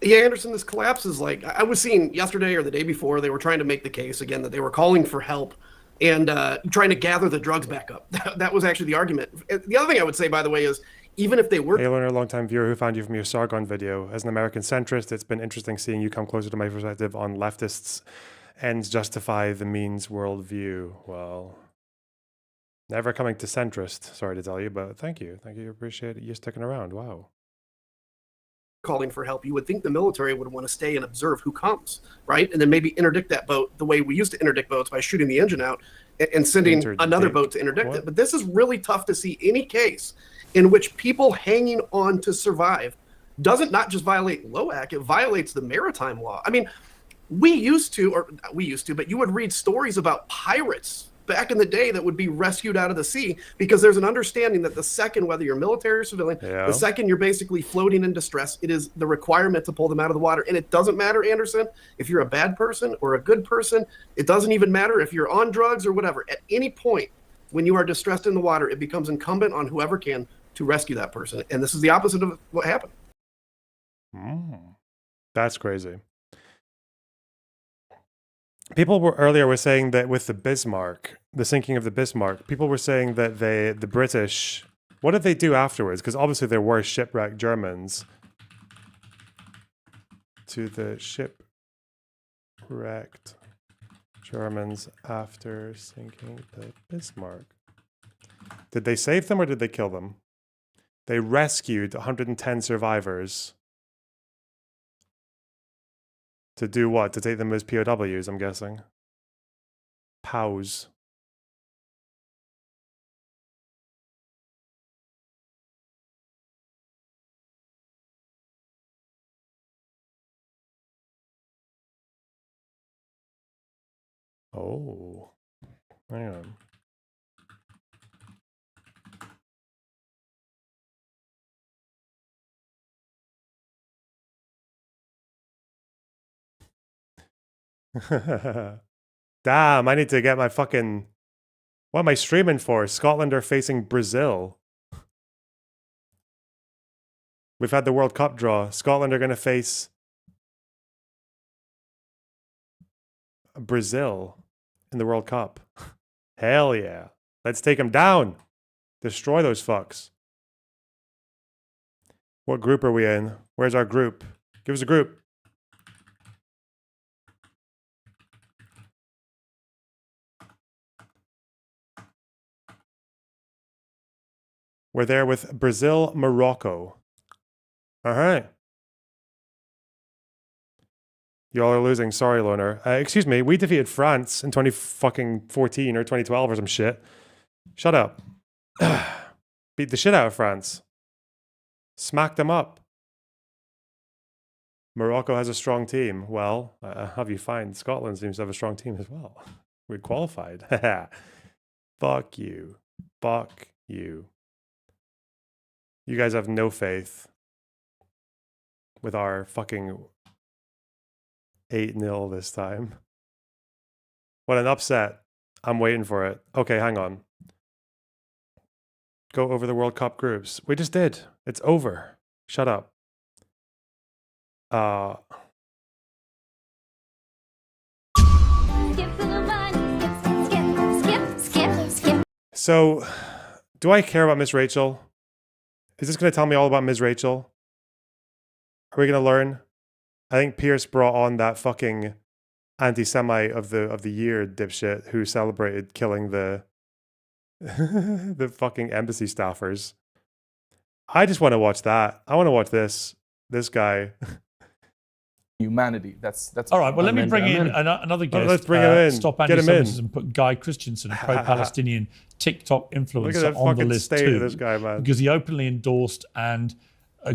S6: Yeah, Anderson, this collapse is like, I was seeing yesterday or the day before, they were trying to make the case again that they were calling for help and trying to gather the drugs back up. That was actually the argument. The other thing I would say, by the way, is even if they were...
S1: Hey, Leonard, a long-time viewer who found you from your Sargon video. As an American centrist, it's been interesting seeing you come closer to my perspective on leftists' ends justify the means worldview. Well, never coming to centrist, sorry to tell you, but thank you. Thank you. Appreciate you sticking around. Wow.
S6: Calling for help, you would think the military would want to stay and observe who comes, right? And then maybe interdict that boat the way we used to interdict boats, by shooting the engine out and sending another boat to interdict it. But this is really tough to see any case in which people hanging on to survive doesn't not just violate LOAC, it violates the maritime law. I mean, but you would read stories about pirates back in the day that would be rescued out of the sea because there's an understanding that the second, whether you're military or civilian, the second you're basically floating in distress, it is the requirement to pull them out of the water. And it doesn't matter, Anderson, if you're a bad person or a good person. It doesn't even matter if you're on drugs or whatever. At any point when you are distressed in the water, it becomes incumbent on whoever can to rescue that person. And this is the opposite of what happened.
S1: That's crazy. People were saying that with the Bismarck, the sinking of the Bismarck, people were saying that the British, what did they do afterwards? Because obviously there were shipwrecked Germans. To the shipwrecked Germans after sinking the Bismarck. Did they save them or did they kill them? They rescued 110 survivors. To do what? To take them as POWs, I'm guessing. POWs. Oh. Hang on. Damn, I need to get my fucking... What am I streaming for? Scotland are facing Brazil. We've had the World Cup draw. Scotland are going to face Brazil in the World Cup. Hell yeah. Let's take them down. Destroy those fucks. What group are we in? Where's our group? Give us a group. We're there with Brazil, Morocco. All right. Y'all are losing. Sorry, Loner. Excuse me. We defeated France in 2014 or 2012 or some shit. Shut up. Beat the shit out of France. Smack them up. Morocco has a strong team. Well, have you find Scotland seems to have a strong team as well. We qualified. Fuck you. Fuck you. You guys have no faith with our fucking 8-0 this time. What an upset. I'm waiting for it. Okay, hang on. Go over the World Cup groups. We just did. It's over. Shut up. So, do I care about Miss Rachel? Is this going to tell me all about Ms. Rachel? Are we going to learn? I think Pierce brought on that fucking anti-Semite of the year dipshit who celebrated killing the the fucking embassy staffers. I just want to watch that. I want to watch this guy.
S7: Humanity. That's
S8: all right. Well, let me bring in another guest.
S1: Let's bring him in.
S8: Stop
S1: Get him in.
S8: and put Guy Christensen, a pro-Palestinian TikTok influencer,
S1: on
S8: the list
S1: state
S8: too.
S1: Of this guy, man.
S8: Because he openly endorsed and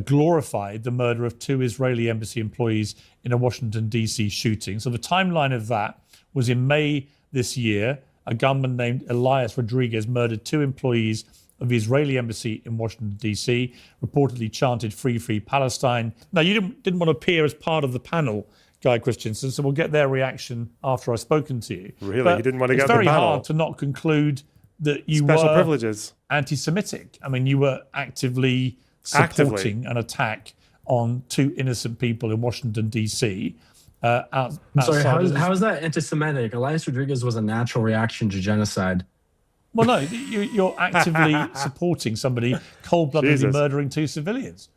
S8: glorified the murder of 2 Israeli embassy employees in a Washington D.C. shooting. So the timeline of that was in May this year. A gunman named Elias Rodriguez murdered 2 employees of the Israeli embassy in Washington, D.C., reportedly chanted Free, Free Palestine. Now, you didn't want to appear as part of the panel, Guy Christensen, so we'll get their reaction after I've spoken to you.
S1: Really?
S8: But
S1: You didn't want to get
S8: it's
S1: the
S8: very
S1: panel?
S8: hard to not conclude that you
S1: Special
S8: were
S1: privileges.
S8: anti-Semitic. I mean, you were actively supporting an attack on 2 innocent people in Washington, D.C.
S17: I'm sorry, how is that anti-Semitic? Elias Rodriguez was a natural reaction to genocide.
S8: Well, no, you're actively supporting somebody cold-bloodedly murdering 2 civilians.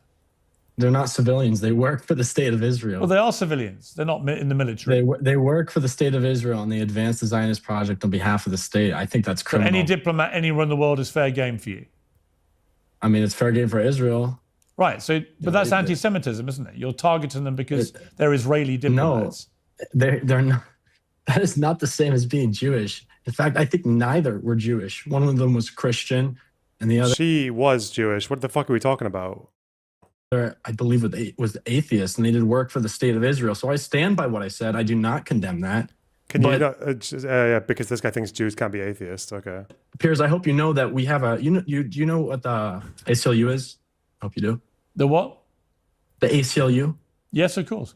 S17: They're not civilians. They work for the state of Israel.
S8: Well, they are civilians. They're not in the military.
S17: They work for the state of Israel and they advance the Zionist project on behalf of the state. I think that's criminal.
S8: So any diplomat anywhere in the world is fair game for you?
S17: I mean, it's fair game for Israel.
S8: Right. So, but that's anti-Semitism, isn't it? You're targeting them because they're Israeli diplomats.
S17: No, they're not. That is not the same as being Jewish. In fact, I think neither were Jewish. One of them was Christian, and the other.
S1: She was Jewish. What the fuck are we talking about?
S17: I believe was atheist, and they did work for the state of Israel. So I stand by what I said. I do not condemn that.
S1: Can you not, because this guy thinks Jews can't be atheists. Okay.
S17: Piers, I hope you know that we have a. Do you know what the ACLU is? I hope you do.
S8: The what?
S17: The ACLU.
S8: Yes, of course.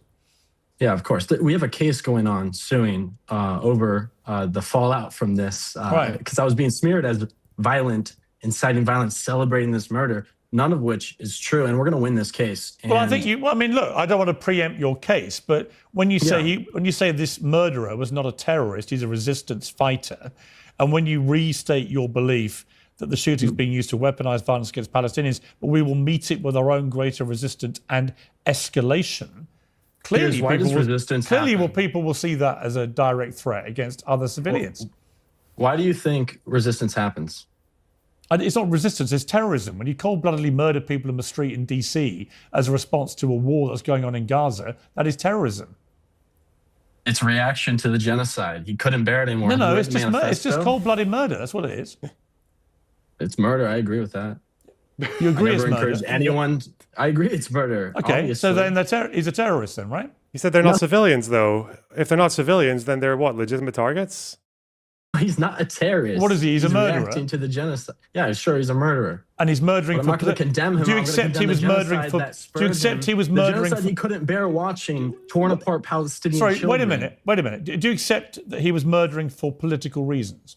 S17: Yeah, of course. We have a case going on suing over the fallout from this. Because I was being smeared as violent, inciting violence, celebrating this murder. None of which is true, and we're going to win this case.
S8: Well, I think I mean, look, I don't want to preempt your case, but when you say this murderer was not a terrorist, he's a resistance fighter, and when you restate your belief that the shooting is being used to weaponize violence against Palestinians, but we will meet it with our own greater resistance and escalation. Clearly, people will see that as a direct threat against other civilians.
S17: Why do you think resistance happens?
S8: It's not resistance, it's terrorism. When you cold-bloodedly murder people in the street in DC as a response to a war that's going on in Gaza, that is terrorism.
S17: It's a reaction to the genocide. He couldn't bear it anymore.
S8: No, it's just cold-blooded murder. That's what it is.
S17: It's murder. I agree with that.
S8: You agree it's murder?
S17: Anyone? I agree it's murder.
S8: Okay,
S17: obviously.
S8: so then he's a terrorist then, right?
S1: You said they're not civilians, though. If they're not civilians, then they're what, legitimate targets?
S17: He's not a terrorist.
S8: What is he? He's a murderer.
S17: Reacting to the genocide. Yeah, sure, he's a murderer.
S8: And he's murdering.
S17: I'm not going to condemn him.
S8: Do you accept he was murdering for? Do you accept he was murdering
S17: for? He couldn't bear watching torn apart Palestinian children.
S8: Sorry, wait a minute. Do you accept that he was murdering for political reasons?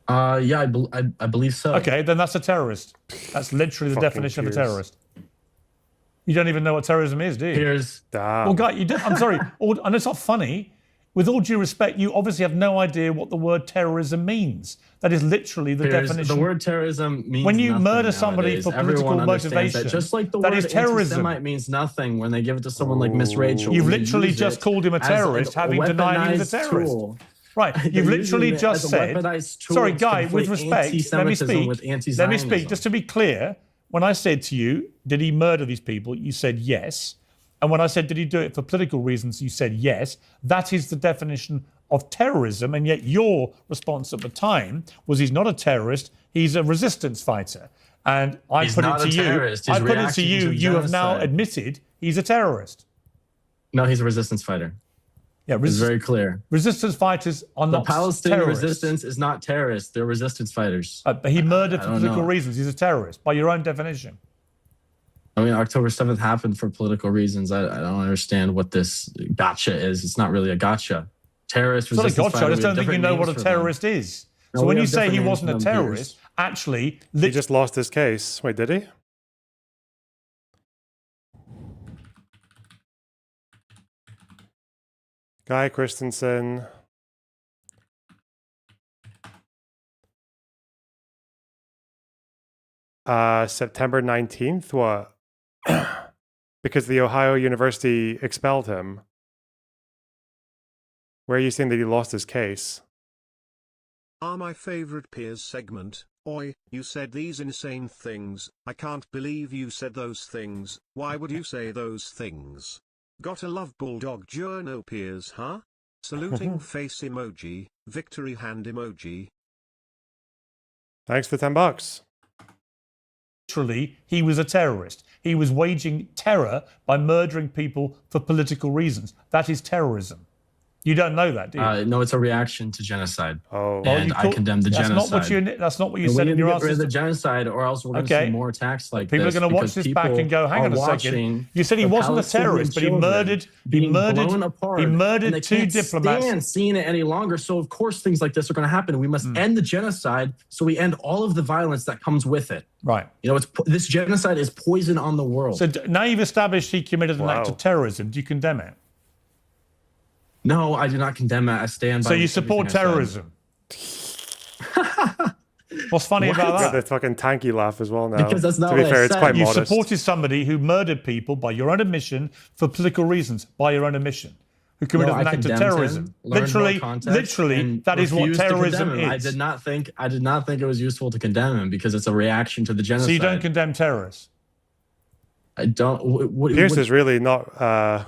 S17: Yeah, I believe so.
S8: Okay, then that's a terrorist. That's literally the definition of a terrorist. You don't even know what terrorism is, do you? Well, Guy, you did. I'm sorry, and it's not funny. With all due respect, you obviously have no idea what the word terrorism means. That is literally the definition.
S17: The word terrorism means
S8: when you
S17: nothing
S8: murder somebody for political motivation.
S17: That. Just like the
S8: that
S17: word
S8: is terrorism.
S17: Anti-Semite means nothing when they give it to someone like Miss Rachel.
S8: You've literally just called him a terrorist, having denied he was a terrorist. Right, you've literally just said. Sorry, Guy, with respect, let me speak. Let me speak. Just to be clear, when I said to you, did he murder these people? You said yes. And when I said, did he do it for political reasons? You said yes. That is the definition of terrorism. And yet your response at the time was he's not a terrorist, he's a resistance fighter. And I put it to you, you have now admitted he's a terrorist.
S17: No, he's a resistance fighter.
S8: Yeah,
S17: it's very clear.
S8: Resistance fighters are not terrorists.
S17: The Palestinian resistance is not terrorists. They're resistance fighters.
S8: But he murdered for political reasons. He's a terrorist, by your own definition.
S17: I mean, October 7th happened for political reasons. I don't understand what this gotcha is. It's not really a gotcha. Terrorist resistance.
S8: It's not a gotcha. I just don't think you know what a terrorist is. So when you say he wasn't a terrorist, actually...
S1: He just lost his case. Wait, did he? Guy Christensen. September 19th? What? Because the Ohio University expelled him. Where are you saying that he lost his case?
S7: My favorite Piers segment. Oi, you said these insane things. I can't believe you said those things. Why would you say those things? Gotta love Bulldog Journo Piers, huh? Saluting face emoji, victory hand emoji.
S1: Thanks for $10.
S8: Literally, he was a terrorist. He was waging terror by murdering people for political reasons. That is terrorism. You don't know that, do you?
S17: No, it's a reaction to genocide.
S1: Oh,
S17: and I condemn the genocide.
S8: That's not what you
S17: And
S8: said
S17: we
S8: in
S17: need
S8: your
S17: to get rid of
S8: answer.
S17: the genocide, or else we're going to see more attacks like
S8: People
S17: this.
S8: are going to watch
S17: because
S8: this back and go, hang on a
S17: people are
S8: second.
S17: watching
S8: You said he
S17: the
S8: wasn't a
S17: Palestinian
S8: terrorist, but he
S17: children
S8: murdered
S17: being blown apart,
S8: he
S17: and
S8: murdered
S17: they
S8: two
S17: can't
S8: diplomats.
S17: stand seeing it any longer. So of course things like this are going to happen. We must end the genocide, so we end all of the violence that comes with it.
S8: Right.
S17: You know, this genocide is poison on the world.
S8: So now you've established he committed an act of terrorism. Do you condemn it?
S17: No, I do not condemn it. I stand by.
S8: So you support terrorism? What's funny about that?
S1: Got the fucking tanky laugh as well now.
S17: Because that's not
S1: to be
S17: what I
S1: fair, it's
S17: said.
S1: quite
S8: You
S1: modest.
S8: supported somebody who murdered people by your own admission for political reasons, by your own admission, who committed an act of terrorism. Literally, that is what terrorism is.
S17: I did not think it was useful to condemn him because it's a reaction to the genocide.
S8: So you don't condemn terrorists?
S17: I don't.
S1: Pierce is really not.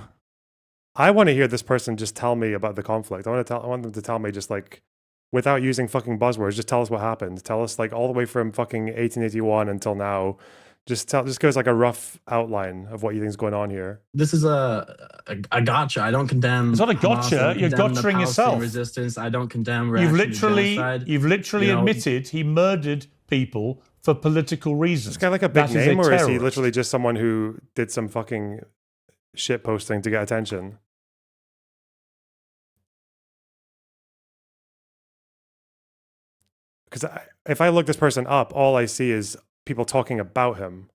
S1: I want to hear this person just tell me about the conflict. I want them to tell me just like, without using fucking buzzwords, just tell us what happened. Tell us like all the way from fucking 1881 until now. Just give us like a rough outline of what you think is going on here.
S17: This is a gotcha. I don't condemn.
S8: It's not a
S17: Hamas,
S8: gotcha.
S17: I don't
S8: You're
S17: condemn the
S8: gotchaing yourself.
S17: Palestinian Resistance. I don't condemn.
S8: You've
S17: genocide.
S8: literally
S17: You know,
S8: admitted he murdered people for political reasons.
S1: Is this guy like a big name, or is he
S8: terrorist.
S1: literally just someone who did some fucking shit posting to get attention? Because if I look this person up, all I see is people talking about him.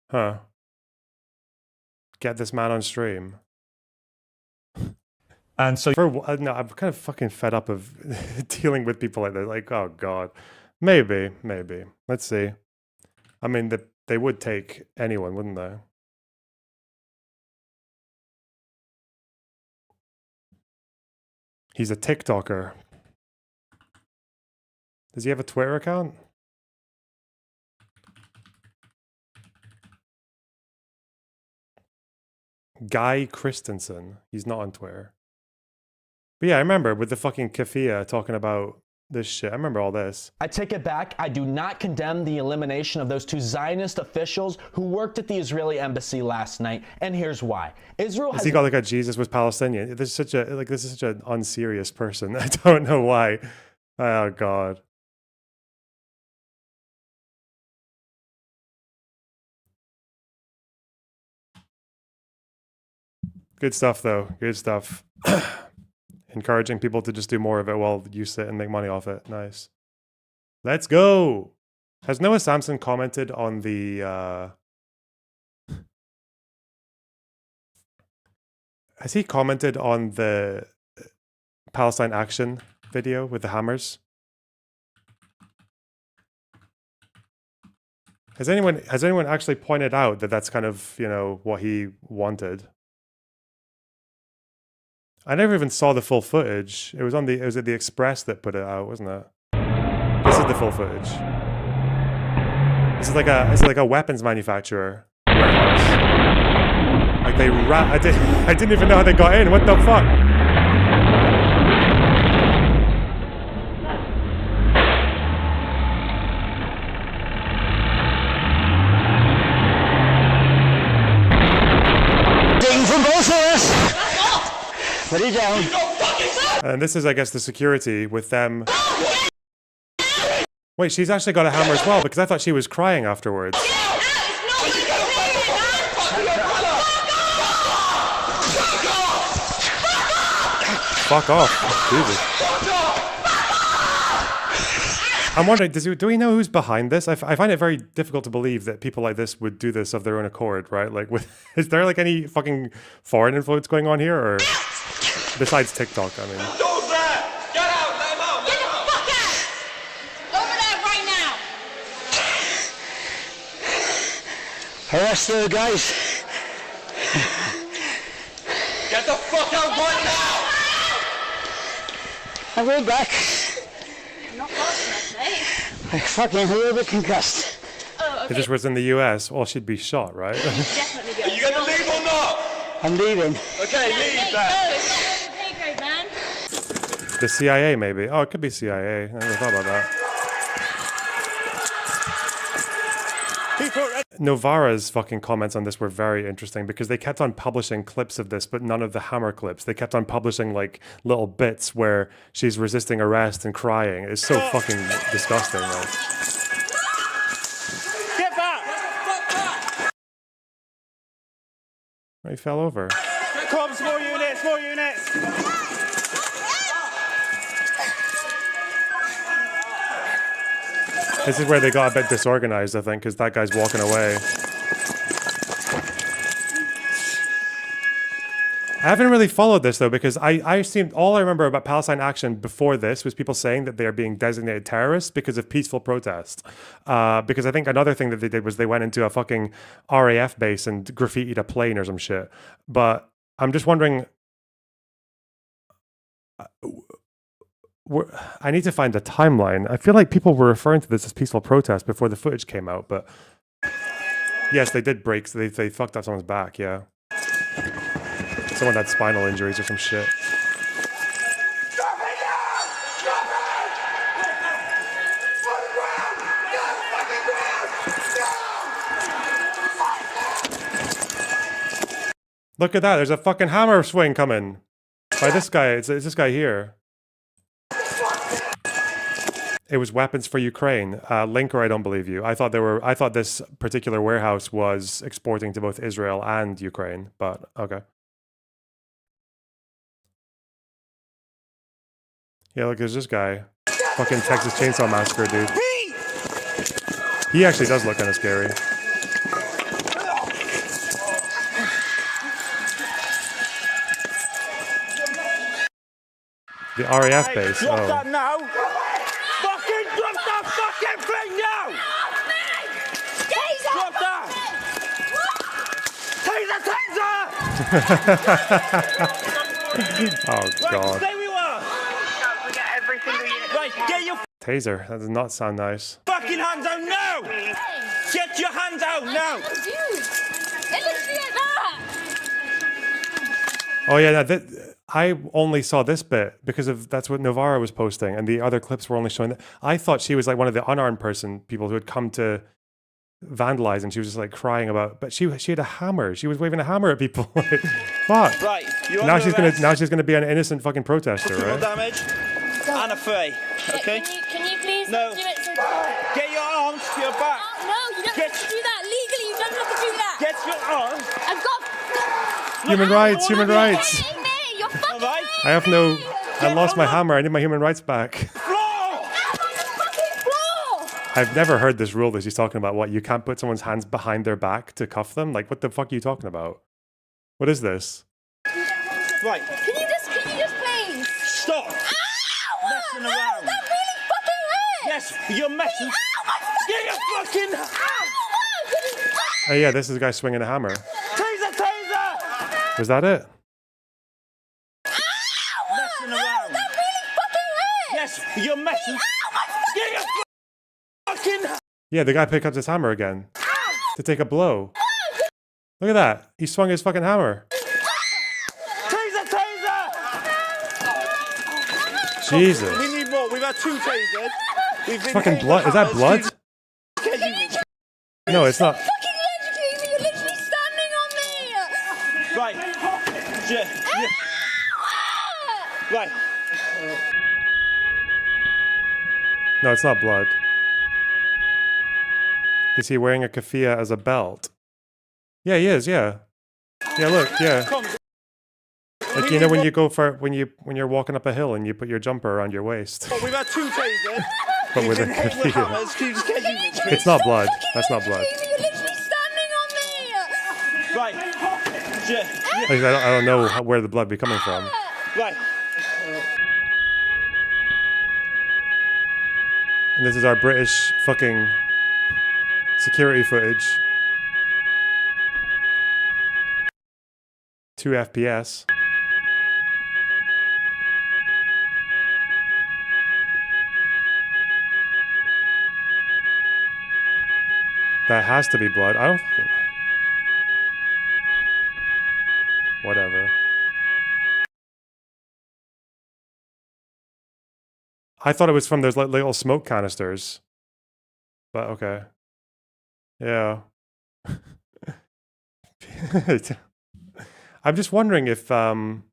S1: Huh. Get this man on stream.
S8: And so,
S1: no, I'm kind of fucking fed up of dealing with people like that. Like, oh god, maybe. Let's see. I mean, they would take anyone, wouldn't they? He's a TikToker. Does he have a Twitter account? Guy Christensen. He's not on Twitter. But yeah, I remember with the fucking Kafia talking about this shit. I remember all this.
S9: I take it back. I do not condemn the elimination of those two Zionist officials who worked at the Israeli embassy last night, and here's why. Israel has...
S1: He got like a Jesus was Palestinian. This is such an unserious person. I don't know why. Oh god. Good stuff, though. Good stuff. Encouraging people to just do more of it while you sit and make money off it. Nice. Let's go. Has Noah Samson commented on the... Has he commented on the Palestine Action video with the hammers? Has anyone actually pointed out that that's kind of, you know, what he wanted? I never even saw the full footage. It was at the Express that put it out, wasn't it? This is the full footage. This is like a weapons manufacturer warehouse. Like I didn't even know how they got in. What the fuck?
S10: From both of us. Put it down.
S1: And this is, I guess, the security with them. Wait, she's actually got a hammer as well, because I thought she was crying afterwards. Fuck off. Jesus. I'm wondering, do we know who's behind this? I find it very difficult to believe that people like this would do this of their own accord, right? Like, is there like any fucking foreign influence going on here, or besides TikTok? I mean,
S10: Arrest the guys.
S11: Get the fuck out right now!
S10: I'm going back.
S11: Not fast enough, mate.
S10: I'm fucking a little bit concussed.
S11: Oh,
S1: if this was in the US, well, she'd be shot, right?
S11: Definitely go. Are you gonna leave or not?
S10: I'm leaving.
S11: Okay, leave that. Man.
S1: The CIA, maybe. Oh, it could be CIA. I never thought about that. Novara's fucking comments on this were very interesting because they kept on publishing clips of this, but none of the Hammer clips. They kept on publishing like little bits where she's resisting arrest and crying. It's so fucking disgusting. Like.
S11: Get back!
S1: He fell over.
S11: Come, small units, small units!
S1: This is where they got a bit disorganized, I think, because that guy's walking away. I haven't really followed this, though, because all I remember about Palestine Action before this was people saying that they are being designated terrorists because of peaceful protest. Because I think another thing that they did was they went into a fucking RAF base and graffitied a plane or some shit. But I'm just wondering... I need to find a timeline. I feel like people were referring to this as peaceful protest before the footage came out, but yes, they did break. So they fucked up someone's back. Yeah, someone had spinal injuries or some shit. Look at that! There's a fucking hammer swing coming by this guy. It's this guy here. It was weapons for Ukraine. Linker, I don't believe you. I thought this particular warehouse was exporting to both Israel and Ukraine, but okay. Yeah, look, there's this guy. Fucking Texas Chainsaw Massacre, dude. He actually does look kind of scary. The RAF base.
S11: Drop that now! Fucking drop that fucking thing now! Drop that! Taser!
S1: Oh god.
S11: Stay where you are! Right, get your
S1: Taser. That does not sound nice.
S11: fucking hands out now! Get your hands out now!
S1: Oh yeah, I only saw this bit because that's what Novara was posting, and the other clips were only showing that. I thought she was like one of the unarmed people who had come to vandalize, and she was just like crying about. But she had a hammer. She was waving a hammer at people. Like, fuck.
S11: Right,
S1: Now she's gonna be an innocent fucking protester, right?
S11: Damage and a fray. Okay.
S12: Can you please
S11: No.
S12: do it?
S11: Get your arms to your back.
S12: No, you don't have to do that legally. You don't have to do that.
S11: Get your arms.
S12: I've got.
S1: Human rights. Human rights.
S12: You're fucking
S1: I have no. I lost my hammer. I need my human rights back. I've never heard this rule that she's talking about. What, you can't put someone's hands behind their back to cuff them? Like, what the fuck are you talking about? What is this?
S11: Right.
S12: Can you just please
S11: stop? Messing around.
S12: That really fucking hurt.
S11: Yes, you're messing. Get your fucking.
S1: Oh yeah, this is the guy swinging a hammer.
S11: Taser, taser.
S1: Was that it?
S11: Messing around. That really fucking hurt. Yes, you're messing. Get your fucking.
S1: Yeah, the guy picked up his hammer again to take a blow. Look at that. He swung his fucking hammer.
S11: Taser, taser.
S1: Jesus.
S11: We need more. We've had 2 tasers. We've been
S1: Fucking blood. Is that blood? No, it's not.
S12: You're literally standing on me.
S11: Right. Right.
S1: No, it's not blood. Is he wearing a keffiyeh as a belt? Yeah, he is. Yeah. Yeah, look. Yeah. Like, you know when you go for when you're walking up a hill and you put your jumper around your waist.
S11: We've had 2 tasers.
S1: But with a keffiyeh. It's not blood. That's not blood.
S12: You're literally standing on me.
S11: Right.
S1: Like, I don't know where the blood be coming from.
S11: Right.
S1: And this is our British fucking security footage. 2 FPS. That has to be blood. I don't fucking... Whatever. I thought it was from those little smoke canisters. But okay. Yeah. I'm just wondering if I'm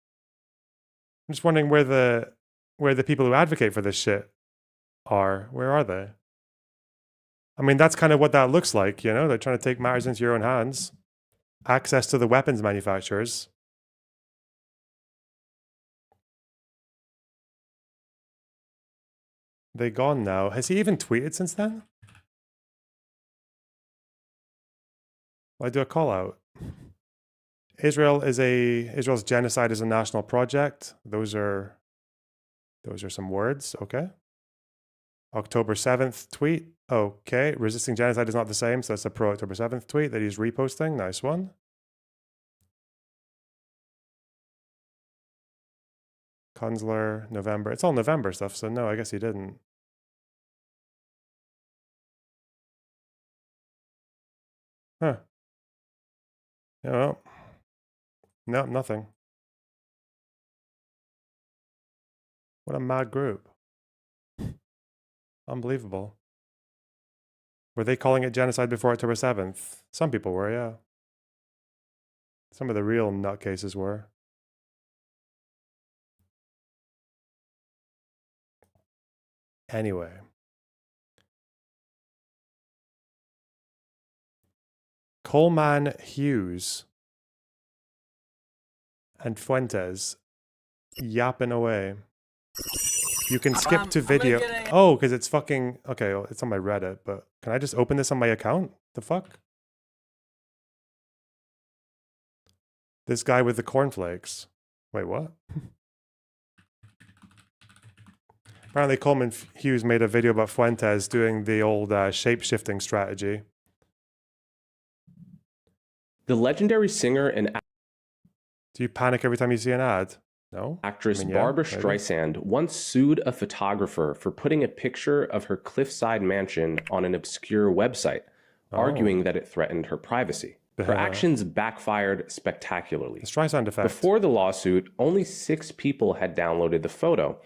S1: just wondering where the people who advocate for this shit are. Where are they? I mean, that's kind of what that looks like, you know? They're trying to take matters into your own hands. Access to the weapons manufacturers. They gone now. Has he even tweeted since then? Will I do a call out? Israel's genocide is a national project. Those are some words, okay? October 7th tweet. Okay, resisting genocide is not the same, so that's a pro October 7th tweet that he's reposting. Nice one. Kunzler, November. It's all November stuff, so no, I guess he didn't. Huh. Yeah, well. No, nothing. What a mad group. Unbelievable. Were they calling it genocide before October 7th? Some people were, yeah. Some of the real nutcases were. Anyway. Coleman, Hughes, and Fuentes yapping away. You can skip to video. Oh, because it's fucking... Okay, well, it's on my Reddit, but can I just open this on my account? The fuck? This guy with the cornflakes. Wait, what? Apparently Coleman Hughes made a video about Fuentes doing the old shape-shifting strategy.
S13: The legendary singer and
S1: Do you panic every time you see an ad? No?
S13: actress
S1: I mean, yeah,
S13: Barbara
S1: maybe.
S13: Streisand once sued a photographer for putting a picture of her cliffside mansion on an obscure website, arguing that it threatened her privacy. Her actions backfired spectacularly.
S1: The Streisand effect.
S13: Before the lawsuit, only 6 people had downloaded the photo,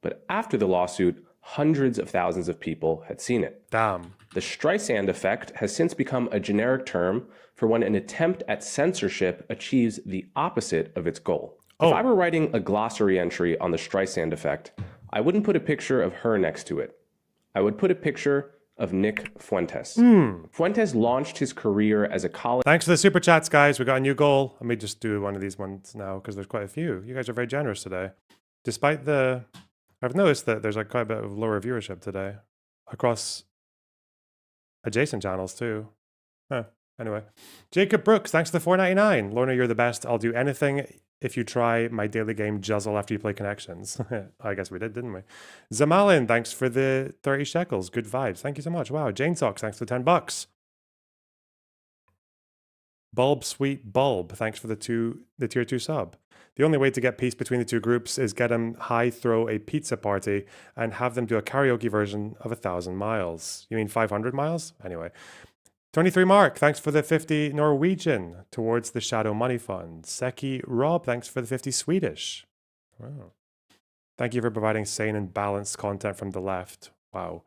S13: but after the lawsuit, hundreds of thousands of people had seen it.
S1: Damn.
S13: The Streisand effect has since become a generic term for when an attempt at censorship achieves the opposite of its goal. If I were writing a glossary entry on the Streisand effect, I wouldn't put a picture of her next to it. I would put a picture of Nick Fuentes. Fuentes launched his career as a college...
S1: Thanks for the super chats, guys. We got a new goal. Let me just do one of these ones now because there's quite a few. You guys are very generous today. Despite the... I've noticed that there's like quite a bit of lower viewership today across adjacent channels too. Huh. Anyway. Jacob Brooks, thanks for the $4.99. Lorna, you're the best. I'll do anything if you try my daily game Juzzle after you play Connections. I guess we did, didn't we? Zamalin, thanks for the 30 shekels. Good vibes. Thank you so much. Wow. Jane Socks, thanks for the $10. Bulb Sweet Bulb, thanks for the tier 2 sub. The only way to get peace between the two groups is get them throw a pizza party and have them do a karaoke version of 1,000 miles. You mean 500 miles? Anyway. 23 Mark, thanks for the 50 Norwegian towards the Shadow Money Fund. Seki Rob, thanks for the 50 Swedish. Wow. Thank you for providing sane and balanced content from the left. Wow.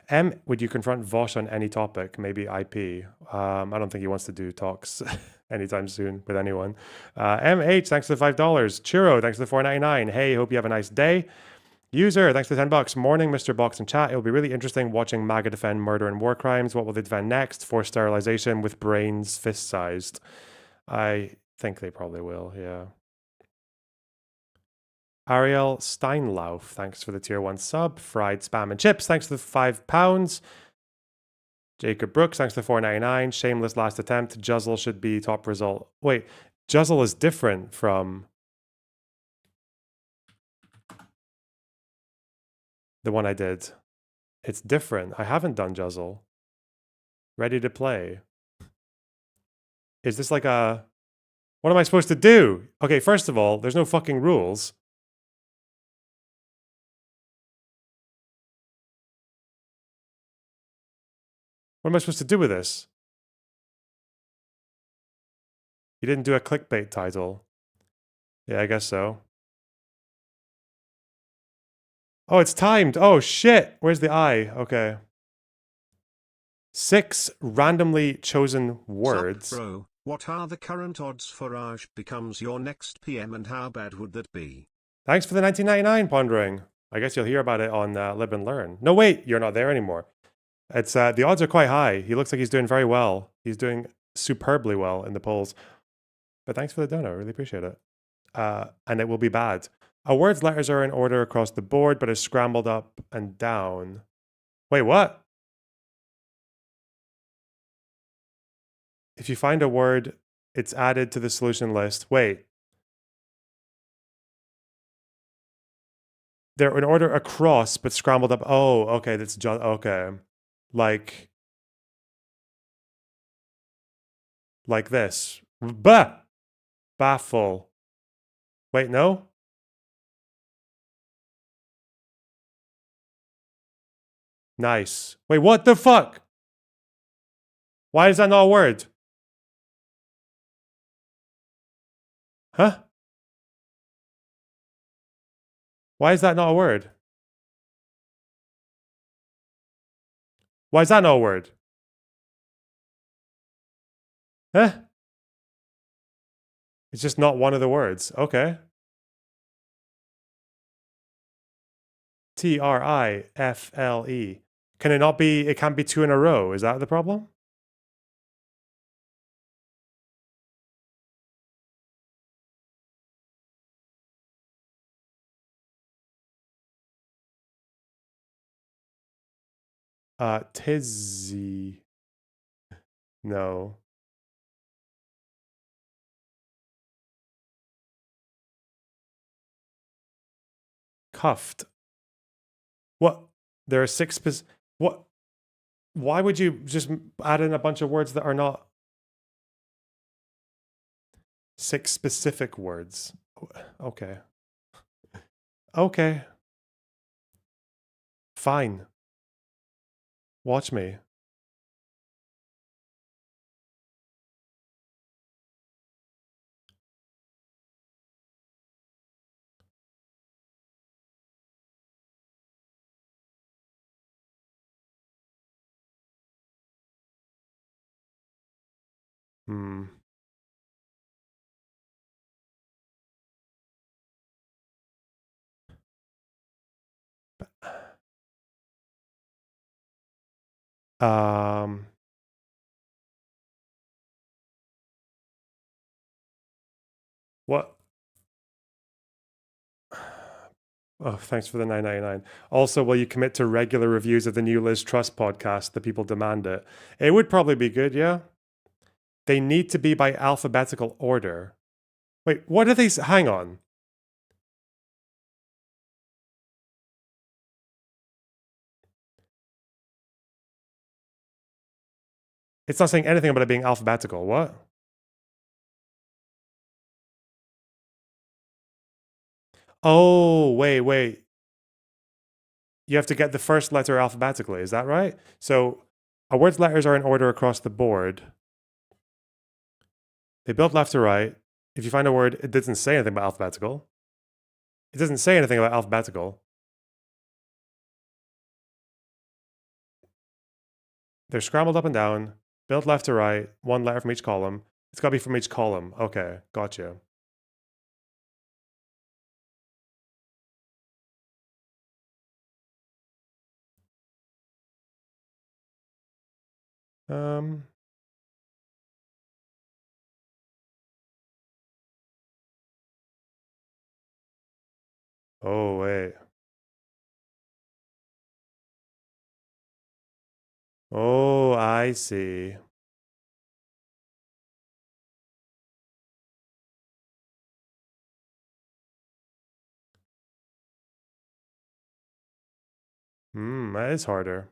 S1: M, would you confront Vosh on any topic, maybe IP? I don't think he wants to do talks anytime soon with anyone. MH, thanks for the $5. Churro, thanks for the $4.99. Hey, hope you have a nice day. User, thanks for the $10. Morning, Mr. Box and chat. It will be really interesting watching MAGA defend murder and war crimes. What will they defend next? Forced sterilization with brains fist-sized. I think they probably will, yeah. Ariel Steinlauf, thanks for the tier 1 sub. Fried Spam and Chips, thanks for the £5. Jacob Brooks, thanks for the $4.99. Shameless last attempt. Juzzle should be top result. Wait, Juzzle is different from the one I did. It's different. I haven't done Juzzle. Ready to play. Is this like a... What am I supposed to do? Okay, first of all, there's no fucking rules. What am I supposed to do with this? You didn't do a clickbait title. Yeah, I guess so. Oh, it's timed. Oh, shit. Where's the eye? Okay. 6 randomly chosen words.
S7: Sup, bro, what are the current odds Farage becomes your next PM and how bad would that be?
S1: Thanks for the 1999 pondering. I guess you'll hear about it on Live and Learn. No, wait, you're not there anymore. It's the odds are quite high. He looks like he's doing very well. He's doing superbly well in the polls. But thanks for the dono. I really appreciate it. And it will be bad. A word's letters are in order across the board, but is scrambled up and down. Wait, what? If you find a word, it's added to the solution list. Wait. They're in order across, but scrambled up. Oh, okay. That's just, okay. Like this. Baffle. Wait, no? Nice. Wait, what the fuck? Why is that not a word? Huh? Why is that not a word? Why is that not a word? Huh? It's just not one of the words. Okay. Trifle. Can it not be, it can't be 2 in a row. Is that the problem? Tizzy. No. Cuffed. What? There are 6 what? Why would you just add in a bunch of words that are not 6 specific words? Okay. Okay. Fine. Watch me. Hmm. What? Oh, thanks for the 9.99. Also, will you commit to regular reviews of the new Liz Truss podcast? The people demand it. It would probably be good, yeah? They need to be by alphabetical order. Wait, what are they? Hang on. It's not saying anything about it being alphabetical. What? Oh, wait. You have to get the first letter alphabetically. Is that right? So a word's letters are in order across the board. They build left to right. If you find a word, it doesn't say anything about alphabetical. It doesn't say anything about alphabetical. They're scrambled up and down, built left to right, 1 letter from each column. It's got to be from each column. Okay, gotcha. Oh, wait. Oh, I see. That is harder.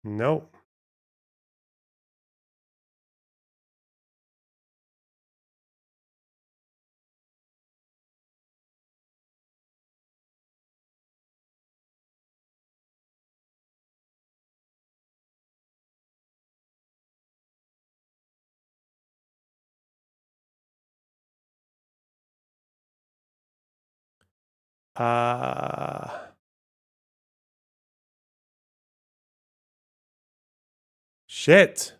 S1: Nope. Shit.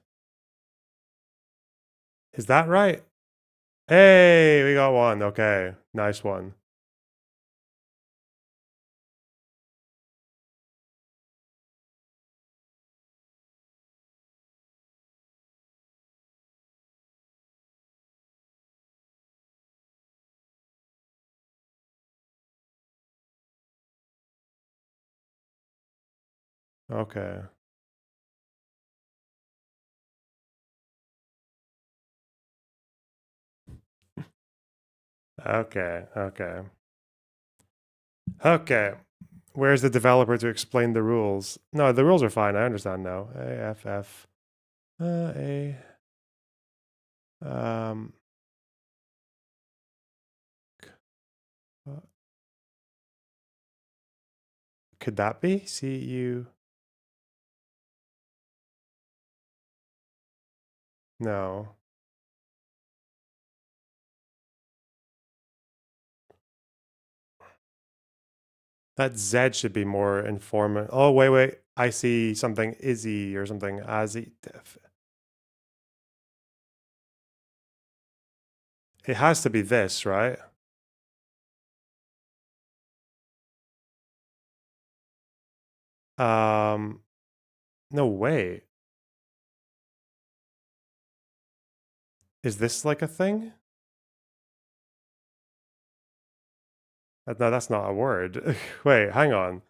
S1: Is that right? Hey, we got one. Okay, nice one. Okay. Okay, okay. Okay. Where's the developer to explain the rules? No, the rules are fine. I understand now. AFF. Um. Could that be? CU. No. That Z should be more informative. Oh, wait. I see something Izzy or something. Azzy. It has to be this, right? No way. Is this like a thing? No, that's not a word. Wait, hang on.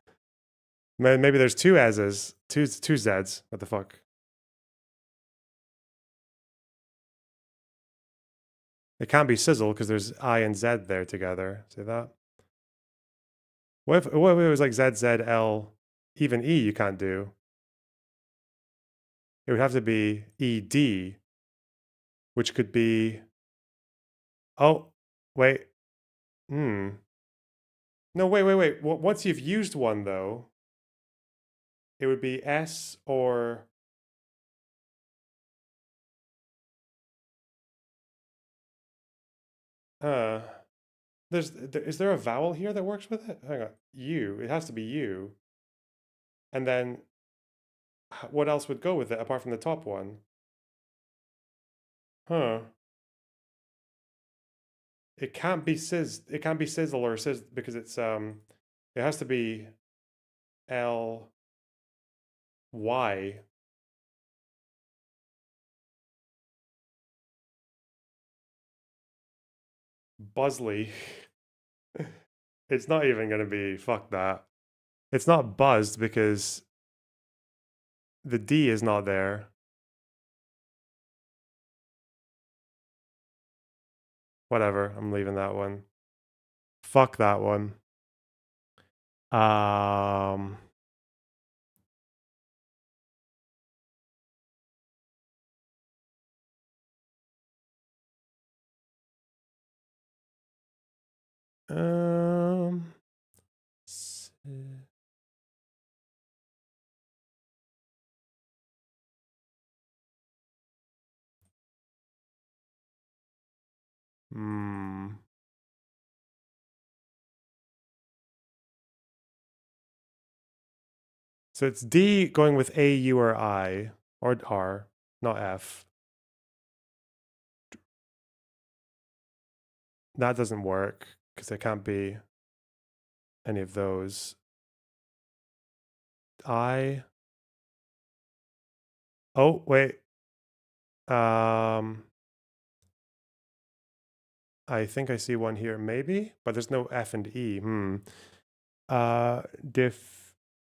S1: Maybe there's two S's, two Z's. What the fuck? It can't be sizzle because there's I and Z there together. See that? What if it was like Z, Z, L, even E you can't do? It would have to be ED, which could be... Oh, wait. No, wait. Once you've used one, though, it would be S or... Is there a vowel here that works with it? Hang on. U. It has to be U. And then what else would go with it apart from the top one? Huh. It can't be sizzle or sizz because it's it has to be L Y. Buzzly. It's not even gonna be fuck that. It's not buzzed because the D is not there. Whatever, I'm leaving that one. Fuck that one. So it's D going with A, U, or I, or R, not F. That doesn't work because it can't be any of those. I. Oh, wait. I think I see one here, maybe, but there's no F and E.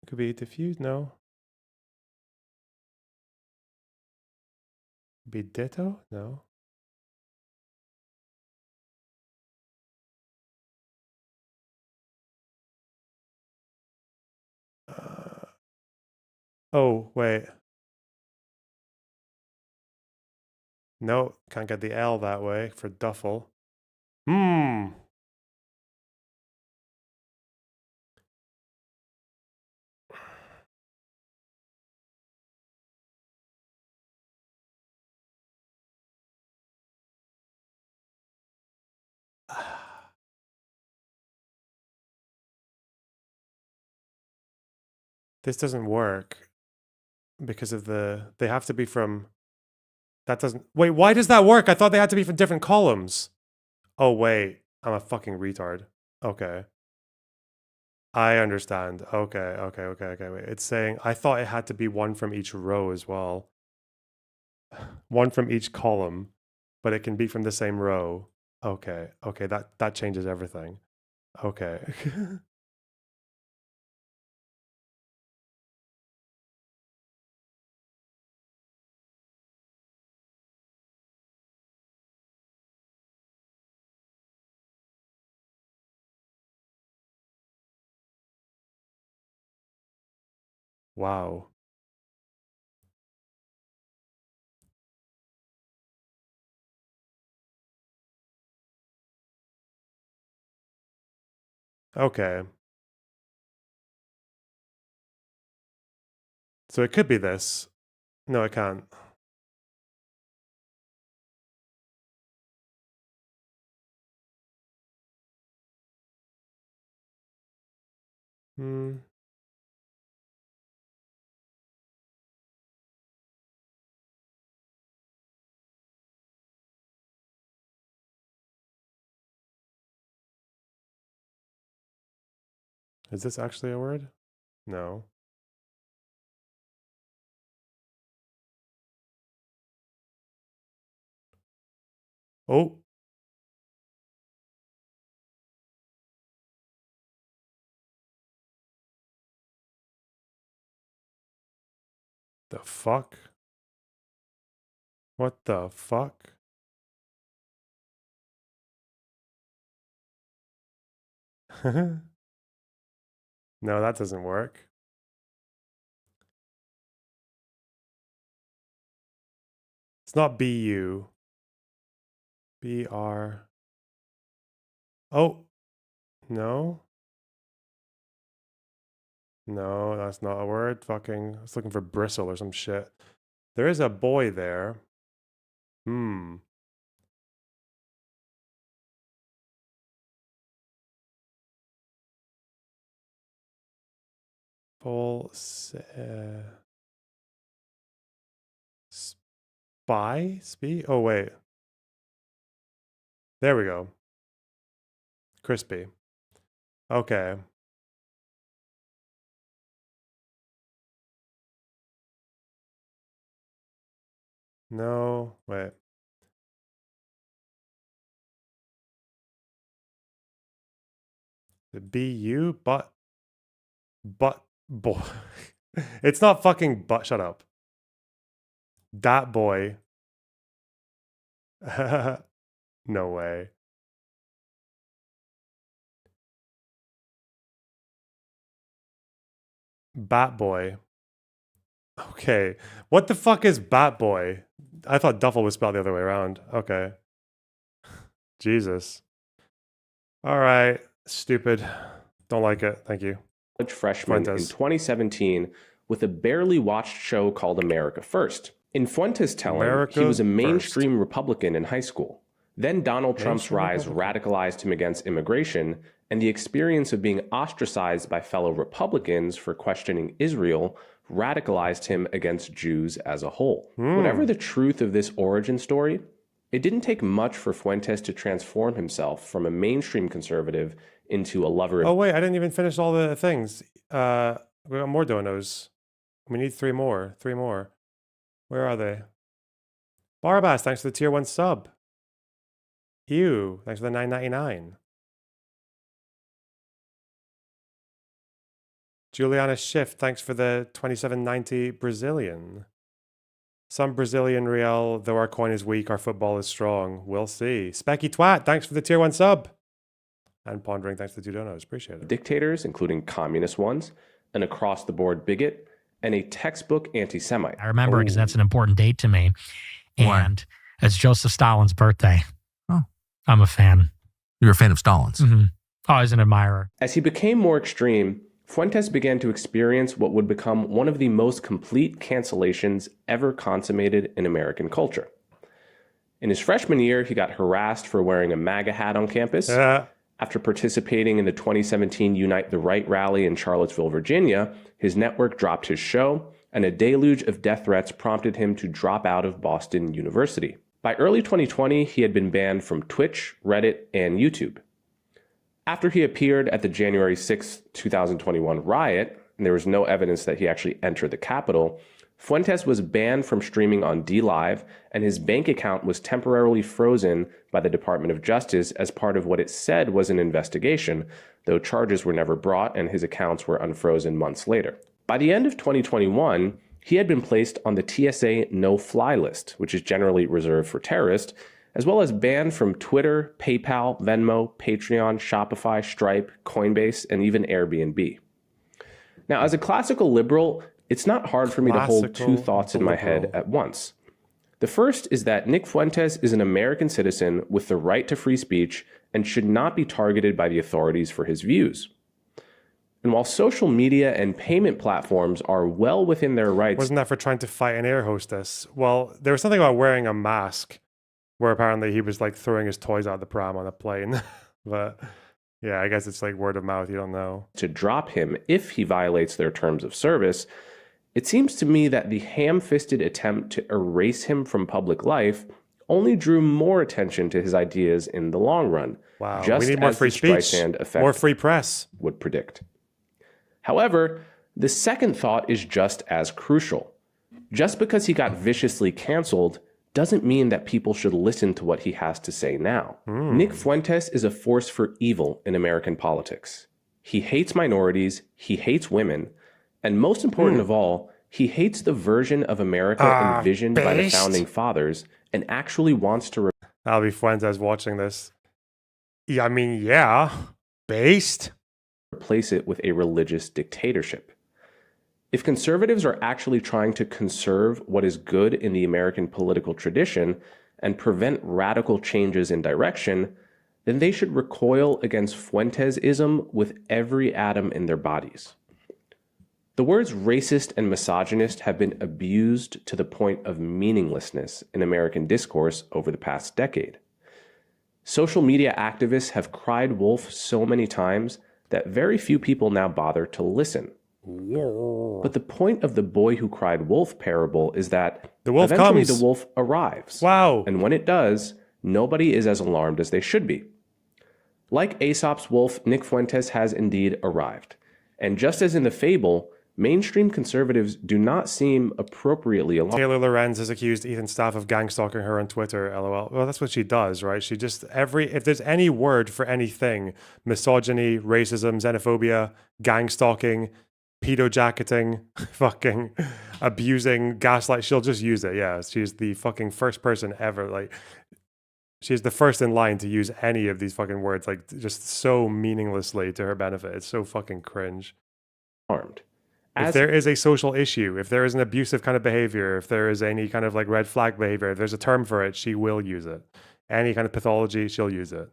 S1: Could be diffuse, no. Be ditto, no. Oh, wait. No, can't get the L that way for duffel. This doesn't work because of they have to be from, that doesn't, wait, why does that work? I thought they had to be from different columns. Oh, wait, I'm a fucking retard. Okay. I understand. Okay, wait. It's saying, I thought it had to be one from each row as well. One from each column, but it can be from the same row. Okay, that changes everything. Okay. Wow. Okay. So it could be this. No, it can't. Hmm. Is this actually a word? No. Oh. The fuck? What the fuck? No, that doesn't work. It's not BU. BR. Oh. No. No, that's not a word. Fucking, I was looking for bristle or some shit. There is a boy there. Hmm. Full spy? Spee? Oh, wait. There we go. Crispy. Okay. No, wait. The BU, but boy. It's not fucking but, shut up. That boy. No way. Bat boy. Okay. What the fuck is bat boy? I thought duffel was spelled the other way around. Okay. Jesus. All right. Stupid. Don't like it. Thank you.
S13: College freshman in 2017 with a barely watched show called America First. In Fuentes' telling, he was a mainstream Republican in high school. Then Donald Trump's rise radicalized him against immigration, and the experience of being ostracized by fellow Republicans for questioning Israel radicalized him against Jews as a whole. Whatever the truth of this origin story, it didn't take much for Fuentes to transform himself from a mainstream conservative into a lover of...
S1: Oh, wait, I didn't even finish all the things. We got more donos. We need 3 more. 3 more. Where are they? Barbas, thanks for the tier 1 sub. Ew, thanks for the $9.99. Juliana Schiff, thanks for the $27.90 Brazilian. Some Brazilian real, though our coin is weak, our football is strong. We'll see. Specky Twat, thanks for the tier 1 sub. And Pondering, thanks for the 2 donos. Appreciate it.
S13: Dictators, including communist ones, an across-the-board bigot, and a textbook anti-Semite.
S14: I remember because that's an important date to me. And it's Joseph Stalin's birthday.
S15: Oh.
S14: I'm a fan.
S15: You're a fan of Stalin's?
S14: Mm-hmm. Always an admirer.
S13: As he became more extreme, Fuentes began to experience what would become one of the most complete cancellations ever consummated in American culture. In his freshman year, he got harassed for wearing a MAGA hat on campus. After participating in the 2017 Unite the Right rally in Charlottesville, Virginia, his network dropped his show, and a deluge of death threats prompted him to drop out of Boston University. By early 2020, he had been banned from Twitch, Reddit, and YouTube. After he appeared at the January 6, 2021 riot, and there was no evidence that he actually entered the Capitol, Fuentes was banned from streaming on DLive, and his bank account was temporarily frozen by the Department of Justice as part of what it said was an investigation, though charges were never brought and his accounts were unfrozen months later. By the end of 2021, he had been placed on the TSA no-fly list, which is generally reserved for terrorists, as well as banned from Twitter, PayPal, Venmo, Patreon, Shopify, Stripe, Coinbase, and even Airbnb. Now, as a classical liberal, it's not hard for me to hold two thoughts in my head at once. The first is that Nick Fuentes is an American citizen with the right to free speech and should not be targeted by the authorities for his views. And while social media and payment platforms are well within their rights...
S1: Wasn't that for trying to fight an air hostess? Well, there was something about wearing a mask where apparently he was like throwing his toys out the pram on a plane. But yeah, I guess it's like word of mouth. You don't know.
S13: To drop him if he violates their terms of service, it seems to me that the ham-fisted attempt to erase him from public life only drew more attention to his ideas in the long run.
S1: Wow,
S13: just
S1: we need more
S13: as
S1: free
S13: the
S1: speech,
S13: Streisand effect
S1: more free press
S13: would predict. However, the second thought is just as crucial. Just because he got viciously canceled doesn't mean that people should listen to what he has to say now. Nick Fuentes is a force for evil in American politics. He hates minorities, he hates women, and most important of all, he hates the version of America envisioned by the founding fathers and actually wants to...
S1: I'll be Fuentes watching this. Yeah, I mean, yeah, based.
S13: Replace it with a religious dictatorship. If conservatives are actually trying to conserve what is good in the American political tradition and prevent radical changes in direction, then they should recoil against Fuentes-ism with every atom in their bodies. The words racist and misogynist have been abused to the point of meaninglessness in American discourse over the past decade. Social media activists have cried wolf so many times that very few people now bother to listen. But the point of the boy who cried wolf parable is that
S1: the wolf
S13: eventually
S1: comes.
S13: The wolf arrives.
S1: Wow.
S13: And when it does, nobody is as alarmed as they should be. Like Aesop's wolf, Nick Fuentes has indeed arrived. And just as in the fable, mainstream conservatives do not seem appropriately alarmed.
S1: Taylor Lorenz has accused Ethan Staff of gang stalking her on Twitter, lol. Well, that's what she does, right? She just, if there's any word for anything, misogyny, racism, xenophobia, gang stalking, pedo jacketing, fucking abusing, gaslight, she'll just use it. Yeah, she's the fucking first person ever. Like, she's the first in line to use any of these fucking words, like just so meaninglessly to her benefit. It's so fucking cringe.
S13: Armed.
S1: If there is a social issue, if there is an abusive kind of behavior, if there is any kind of like red flag behavior, if there's a term for it, she will use it. Any kind of pathology, she'll use it.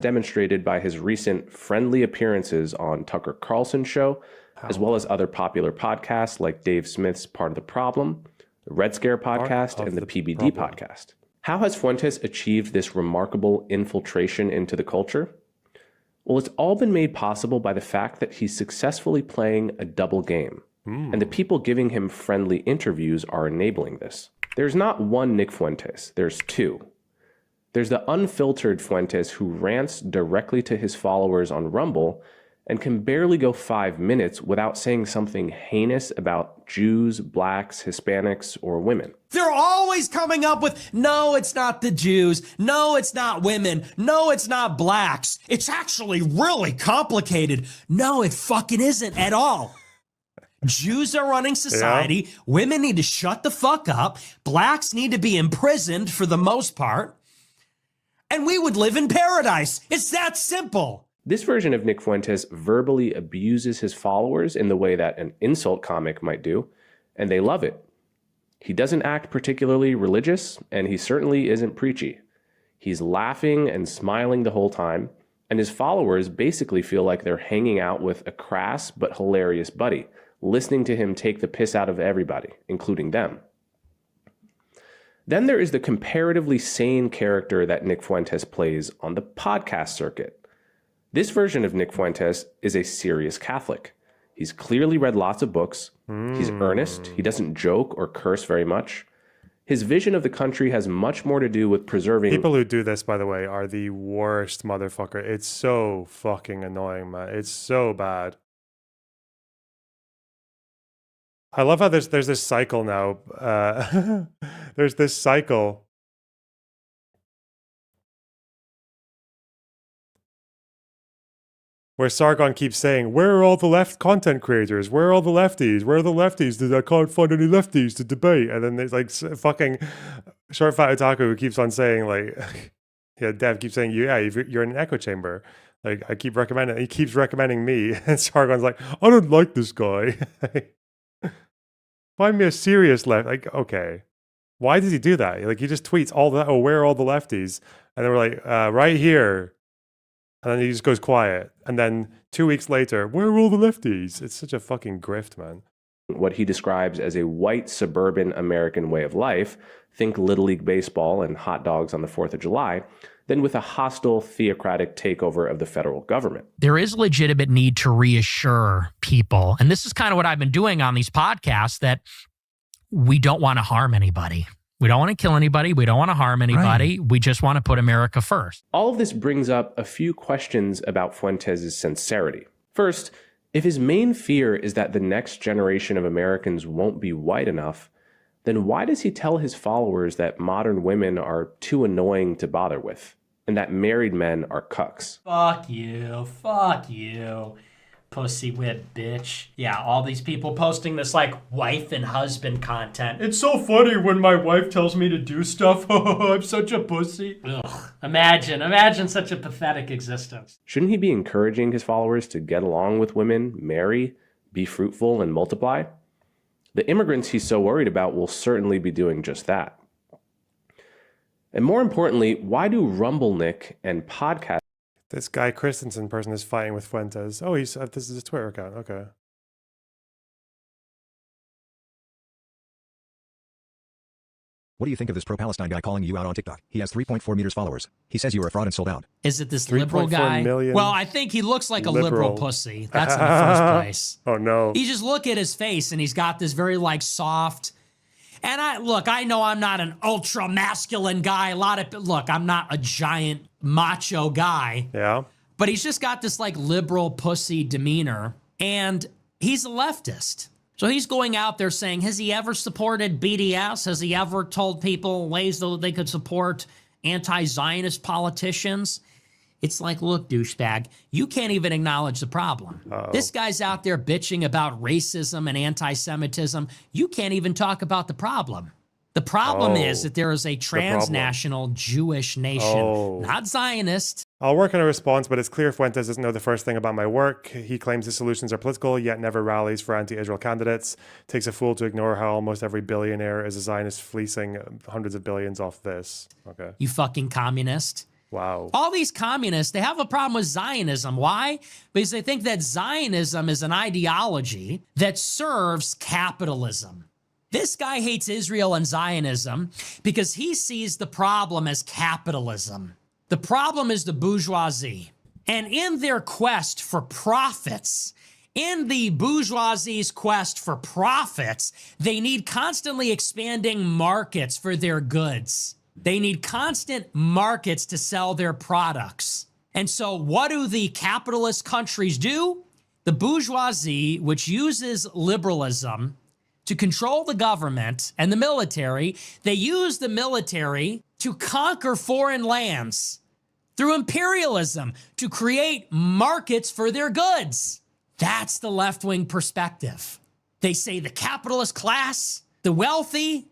S13: Demonstrated by his recent friendly appearances on Tucker Carlson's show, as well as other popular podcasts like Dave Smith's Part of the Problem, the Red Scare podcast, and the PBD podcast. How has Fuentes achieved this remarkable infiltration into the culture? Well, it's all been made possible by the fact that he's successfully playing a double game. And the people giving him friendly interviews are enabling this. There's not one Nick Fuentes, there's two. There's the unfiltered Fuentes who rants directly to his followers on Rumble and can barely go 5 minutes without saying something heinous about Jews, blacks, Hispanics, or women.
S15: They're always coming up with, no, it's not the Jews. No, it's not women. No, it's not blacks. It's actually really complicated. No, it fucking isn't at all. Jews are running society. Yeah. Women need to shut the fuck up. Blacks need to be imprisoned for the most part. And we would live in paradise. It's that simple.
S13: This version of Nick Fuentes verbally abuses his followers in the way that an insult comic might do, and they love it. He doesn't act particularly religious, and he certainly isn't preachy. He's laughing and smiling the whole time, and his followers basically feel like they're hanging out with a crass but hilarious buddy, listening to him take the piss out of everybody, including them. Then there is the comparatively sane character that Nick Fuentes plays on the podcast circuit. This version of Nick Fuentes is a serious Catholic. He's clearly read lots of books. He's earnest. He doesn't joke or curse very much. His vision of the country has much more to do with preserving...
S1: People who do this, by the way, are the worst motherfucker. It's so fucking annoying, man. It's so bad. I love how there's this cycle now. There's this cycle. Where Sargon keeps saying, where are all the left content creators? Where are all the lefties? Where are the lefties? I can't find any lefties to debate. And then there's like fucking Short Fat Otaku who keeps on saying like, yeah, Dev keeps saying, yeah, you're in an echo chamber. Like I keep recommending, he keeps recommending me. And Sargon's like, I don't like this guy. Find me a serious left. Like, okay. Why does he do that? Like he just tweets all that, oh, where are all the lefties? And then we're like, right here. And then he just goes quiet. And then 2 weeks later, where are all the lefties? It's such a fucking grift, man.
S13: What he describes as a white suburban American way of life, think Little League baseball and hot dogs on the 4th of July, then with a hostile theocratic takeover of the federal government.
S14: There is legitimate need to reassure people, and this is kind of what I've been doing on these podcasts, that we don't want to harm anybody. We don't want to kill anybody. We don't want to harm anybody. Right. We just want to put America first.
S13: All of this brings up a few questions about Fuentes' sincerity. First, if his main fear is that the next generation of Americans won't be white enough, then why does he tell his followers that modern women are too annoying to bother with, and that married men are cucks?
S16: Fuck you. Pussy whip bitch. Yeah, all these people posting this like wife and husband content. It's so funny when my wife tells me to do stuff. I'm such a pussy. Ugh. Imagine such a pathetic existence.
S13: Shouldn't he be encouraging his followers to get along with women, marry, be fruitful, and multiply? The immigrants he's so worried about will certainly be doing just that. And more importantly, why do Rumblenik and podcasts...
S1: This Guy Christensen person is fighting with Fuentes. Oh, this is his Twitter account. Okay.
S18: What do you think of this pro-Palestine guy calling you out on TikTok? He has 3.4 meters followers. He says you are a fraud and sold out.
S16: Is it this liberal guy? Well, I think he looks like a liberal pussy. That's in the first place.
S1: Oh, no.
S16: You just look at his face, and he's got this very, like, soft... And I know I'm not an ultra masculine guy. I'm not a giant macho guy.
S1: Yeah.
S16: But he's just got this like liberal pussy demeanor, and he's a leftist. So he's going out there saying, has he ever supported BDS? Has he ever told people ways that they could support anti-Zionist politicians? It's like, look, douchebag, you can't even acknowledge the problem. Uh-oh. This guy's out there bitching about racism and anti-Semitism. You can't even talk about the problem. The problem is that there is a transnational Jewish nation, not Zionist.
S1: I'll work on a response, but it's clear Fuentes doesn't know the first thing about my work. He claims his solutions are political, yet never rallies for anti-Israel candidates. Takes a fool to ignore how almost every billionaire is a Zionist fleecing hundreds of billions off this. Okay.
S16: You fucking communist.
S1: Wow.
S16: All these communists, they have a problem with Zionism. Why? Because they think that Zionism is an ideology that serves capitalism. This guy hates Israel and Zionism because he sees the problem as capitalism. The problem is the bourgeoisie. And in their quest for profits, in the bourgeoisie's quest for profits, they need constantly expanding markets for their goods. They need constant markets to sell their products. And so what do the capitalist countries do? The bourgeoisie, which uses liberalism to control the government and the military, they use the military to conquer foreign lands through imperialism, to create markets for their goods. That's the left-wing perspective. They say the capitalist class, the wealthy,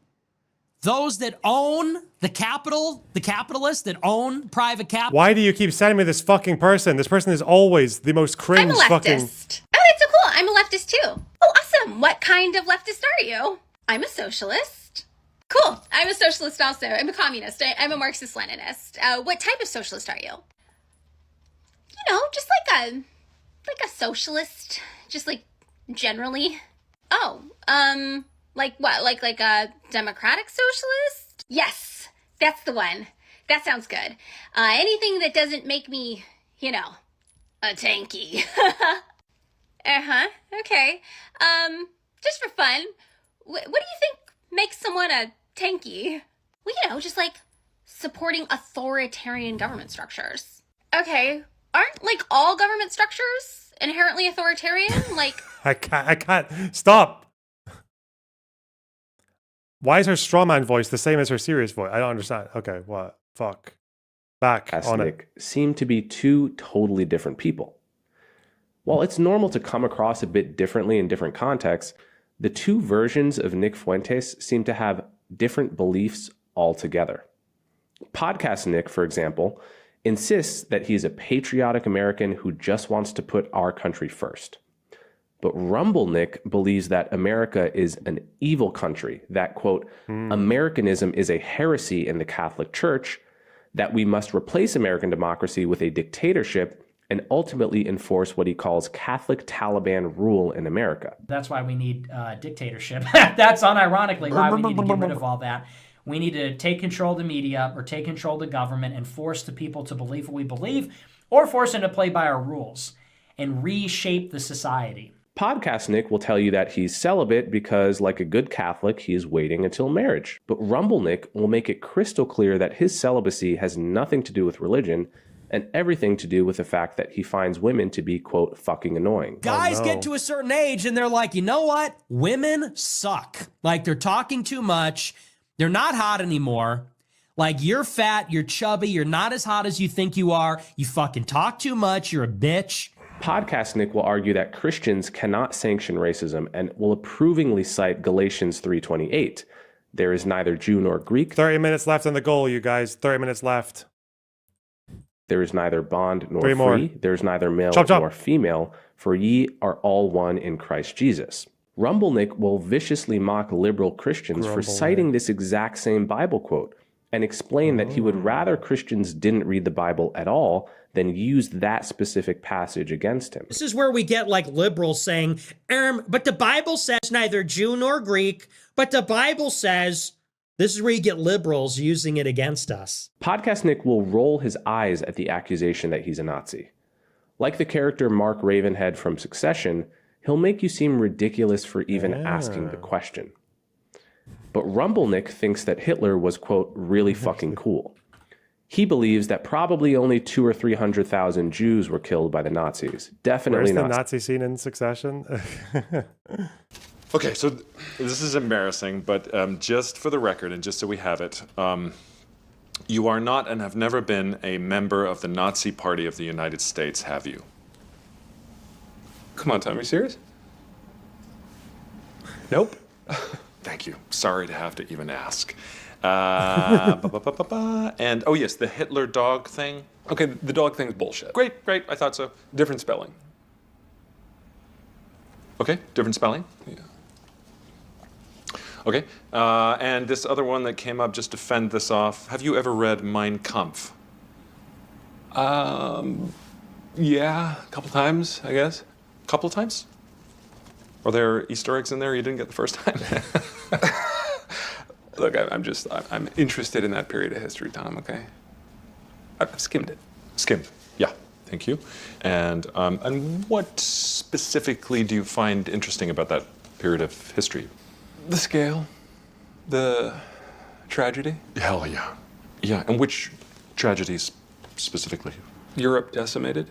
S16: those that own the capital, the capitalists that own private capital.
S1: Why do you keep sending me this fucking person? This person is always the most cringe
S12: I'm a leftist.
S1: fucking...
S12: Oh, that's so cool. I'm a leftist too. Oh, awesome. What kind of leftist are you? I'm a socialist. Cool. I'm a socialist also. I'm a communist. I'm a Marxist-Leninist. What type of socialist are you? You know, just like a socialist. Just like generally. Oh, like what? Like a democratic socialist? Yes, that's the one. That sounds good. Anything that doesn't make me, A tanky. Uh-huh. Okay. Just for fun, what do you think makes someone a tanky? Well, you know, just like supporting authoritarian government structures. Okay. Aren't like all government structures inherently authoritarian? Like
S1: I can't stop. Why is her strawman voice the same as her serious voice? I don't understand. Okay, what? Fuck. Back on it.
S13: Seem to be two totally different people. While it's normal to come across a bit differently in different contexts, the two versions of Nick Fuentes seem to have different beliefs altogether. Podcast Nick, for example, insists that he's a patriotic American who just wants to put our country first. But Rumble Nick believes that America is an evil country, that, quote, Americanism is a heresy in the Catholic Church, that we must replace American democracy with a dictatorship and ultimately enforce what he calls Catholic Taliban rule in America.
S16: That's why we need dictatorship. That's unironically why we need to get rid of all that. We need to take control of the media or take control of the government and force the people to believe what we believe or force them to play by our rules and reshape the society.
S13: Podcast Nick will tell you that he's celibate because, like a good Catholic, he is waiting until marriage. But Rumble Nick will make it crystal clear that his celibacy has nothing to do with religion and everything to do with the fact that he finds women to be, quote, fucking annoying.
S15: Guys get to a certain age and they're like, you know what? Women suck. Like, they're talking too much. They're not hot anymore. Like, you're fat, you're chubby, you're not as hot as you think you are. You fucking talk too much, you're a bitch.
S13: Podcast Nick will argue that Christians cannot sanction racism and will approvingly cite Galatians 3:28. There is neither Jew nor Greek.
S1: 30 minutes left on the goal, you guys. 30 minutes left.
S13: There is neither bond nor
S1: Three
S13: free.
S1: more.
S13: There is neither male
S1: Chop, chop.
S13: nor female, for ye are all one in Christ Jesus. Rumble Nick will viciously mock liberal Christians for citing this exact same Bible quote and explain that he would rather Christians didn't read the Bible at all than use that specific passage against him.
S15: This is where we get like liberals saying, but the Bible says neither Jew nor Greek, but the Bible says, this is where you get liberals using it against us.
S13: Podcast Nick will roll his eyes at the accusation that he's a Nazi. Like the character Mark Ravenhead from Succession, he'll make you seem ridiculous for even asking the question. But Rumble Nick thinks that Hitler was, quote, really fucking cool. He believes that probably only 200,000 or 300,000 Jews were killed by the Nazis. Definitely
S1: not.
S13: not.
S1: The Nazi scene in Succession?
S2: Okay, so this is embarrassing, but just for the record and just so we have it, you are not and have never been a member of the Nazi Party of the United States, have you? Come on, Tom, are you serious? Nope. Thank you. Sorry to have to even ask. And, oh yes, the Hitler dog thing. Okay, the dog thing's bullshit. Great, I thought so. Different spelling. Okay, different spelling? Yeah. Okay, and this other one that came up, just to fend this off, have you ever read Mein Kampf? Yeah, a couple times, I guess. A couple of times? Are there Easter eggs in there you didn't get the first time? Look, I'm interested in that period of history, Tom, okay? I've skimmed it. Skimmed, yeah, thank you. And what specifically do you find interesting about that period of history? The scale, the tragedy. Hell yeah. Yeah, and which tragedies specifically? Europe decimated.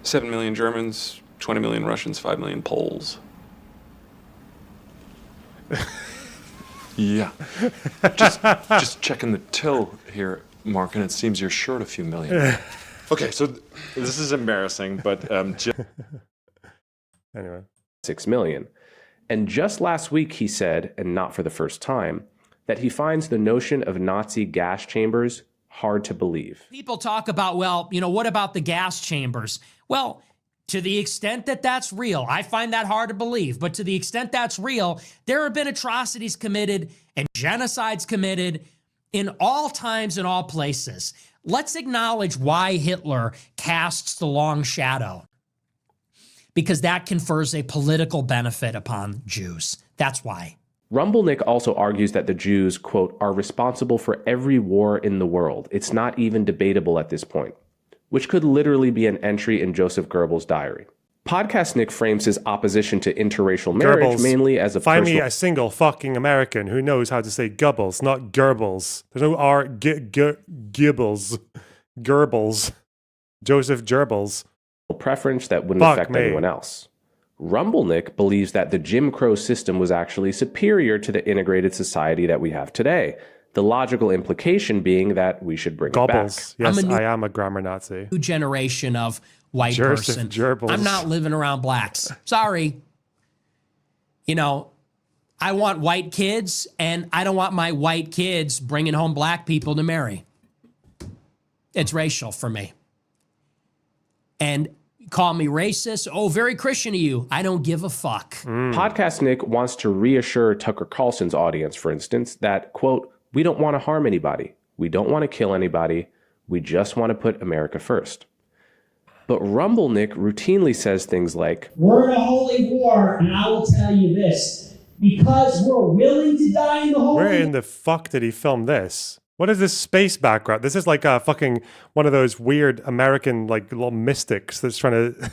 S2: 7 million Germans, 20 million Russians, 5 million Poles. Yeah. Just checking the till here, Mark, and it seems you're short a few million. Okay, so this is embarrassing, but
S1: anyway.
S13: 6 million. And just last week he said, and not for the first time, that he finds the notion of Nazi gas chambers hard to believe.
S16: People talk about, well, what about the gas chambers? Well, to the extent that that's real, I find that hard to believe, but to the extent that's real, there have been atrocities committed and genocides committed in all times and all places. Let's acknowledge why Hitler casts the long shadow, because that confers a political benefit upon Jews. That's why.
S13: Rumble Nick also argues that the Jews, quote, are responsible for every war in the world. It's not even debatable at this point. which could literally be an entry in Joseph Goebbels' diary. Podcast Nick frames his opposition to interracial marriage
S1: Goebbels.
S13: mainly as a
S1: Find
S13: personal...
S1: me a single fucking American who knows how to say Goebbels, not Goebbels. There's no R. Goebbels. Goebbels. Joseph Goebbels.
S13: preference that wouldn't affect anyone else. Rumblenick believes that the Jim Crow system was actually superior to the integrated society that we have today. The logical implication being that we should bring it back.
S1: Yes, I am a grammar Nazi.
S16: New generation of white
S1: Joseph
S16: person.
S1: Goebbels.
S16: I'm not living around blacks. Sorry. You know, I want white kids, and I don't want my white kids bringing home black people to marry. It's racial for me. And call me racist. Oh, very Christian of you. I don't give a fuck.
S13: Podcast Nick wants to reassure Tucker Carlson's audience, for instance, that, quote, we don't want to harm anybody. We don't want to kill anybody. We just want to put America first. But Rumblenick routinely says things like,
S3: we're in a holy war, and I will tell you this. Because we're willing to die in the holy war.
S1: Where in the fuck did he film this? What is this space background? This is like a fucking one of those weird American like little mystics that's trying to.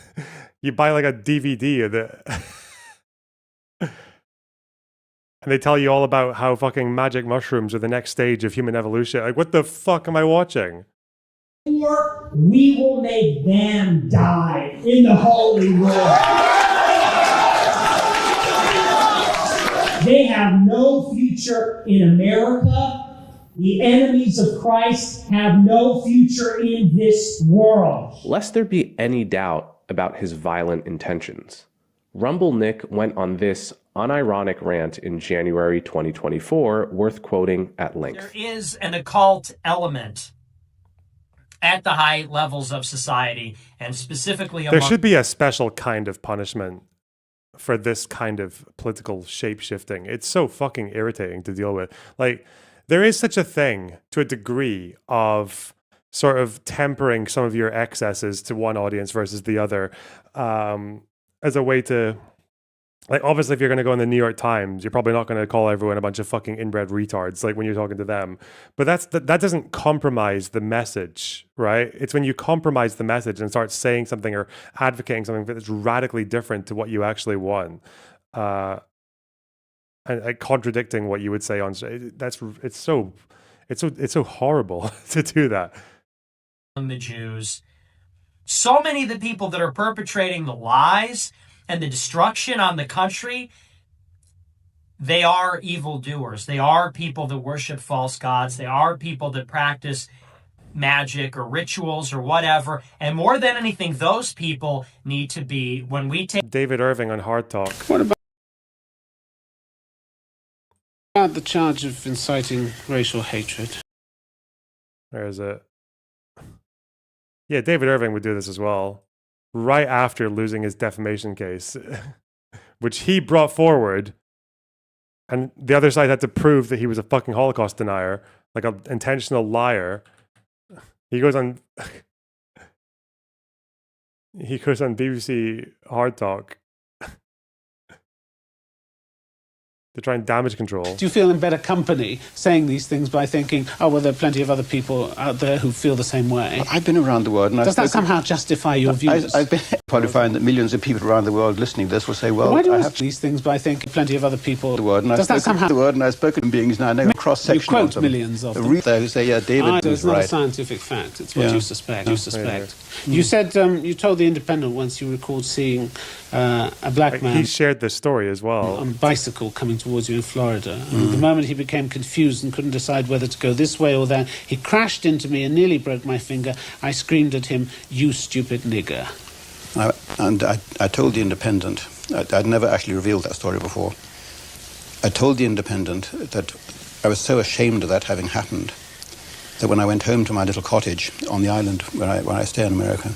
S1: You buy like a DVD of the. And they tell you all about how fucking magic mushrooms are the next stage of human evolution. Like, what the fuck am I watching?
S3: War, we will make them die in the holy war. They have no future in America. The enemies of Christ have no future in this world.
S13: Lest there be any doubt about his violent intentions, Rumblenick went on this unironic rant in January 2024, worth quoting at length.
S16: There is an occult element at the high levels of society, and specifically
S1: there should be a special kind of punishment for this kind of political shape-shifting. It's so fucking irritating to deal with. Like, there is such a thing to a degree of sort of tempering some of your excesses to one audience versus the other, as a way to, like, obviously if you're going to go in the New York Times, you're probably not going to call everyone a bunch of fucking inbred retards, like when you're talking to them. But that doesn't compromise the message, right? It's when you compromise the message and start saying something or advocating something that's radically different to what you actually want. And contradicting what you would say on it's so horrible to do that.
S16: The Jews, so many of the people that are perpetrating the lies and the destruction on the country, they are evildoers. They are people that worship false gods. They are people that practice magic or rituals or whatever. And more than anything, those people need to be, when we take
S1: David Irving on Hard Talk.
S5: What about the charge of inciting racial hatred?
S1: Where is it? Yeah, David Irving would do this as well, right after losing his defamation case, which he brought forward, and the other side had to prove that he was a fucking Holocaust denier, like an intentional liar. He goes on BBC Hard Talk to try and damage control.
S5: Do you feel in better company saying these things by thinking, oh, well, there are plenty of other people out there who feel the same way?
S19: I've been around the world. And
S5: Does that somehow justify your views?
S19: I've been qualifying that millions of people around the world listening to this will say, well,
S5: why do you ask these things by thinking plenty of other people?
S19: The word, and
S5: Does that somehow...
S19: the word, and I've spoken to beings now, I know cross-section.
S5: You quote millions of them.
S19: There who say, yeah, David was
S5: It's not
S19: right.
S5: a scientific fact. It's what you suspect. You suspect.
S19: Yeah.
S5: You said, you told The Independent once you recalled seeing a black man...
S1: He shared this story as well.
S5: On a bicycle coming towards you in Florida. And the moment he became confused and couldn't decide whether to go this way or that, he crashed into me and nearly broke my finger. I screamed at him, "You stupid nigger."
S19: I told The Independent, I'd never actually revealed that story before. I told The Independent that I was so ashamed of that having happened that when I went home to my little cottage on the island where I stay in America,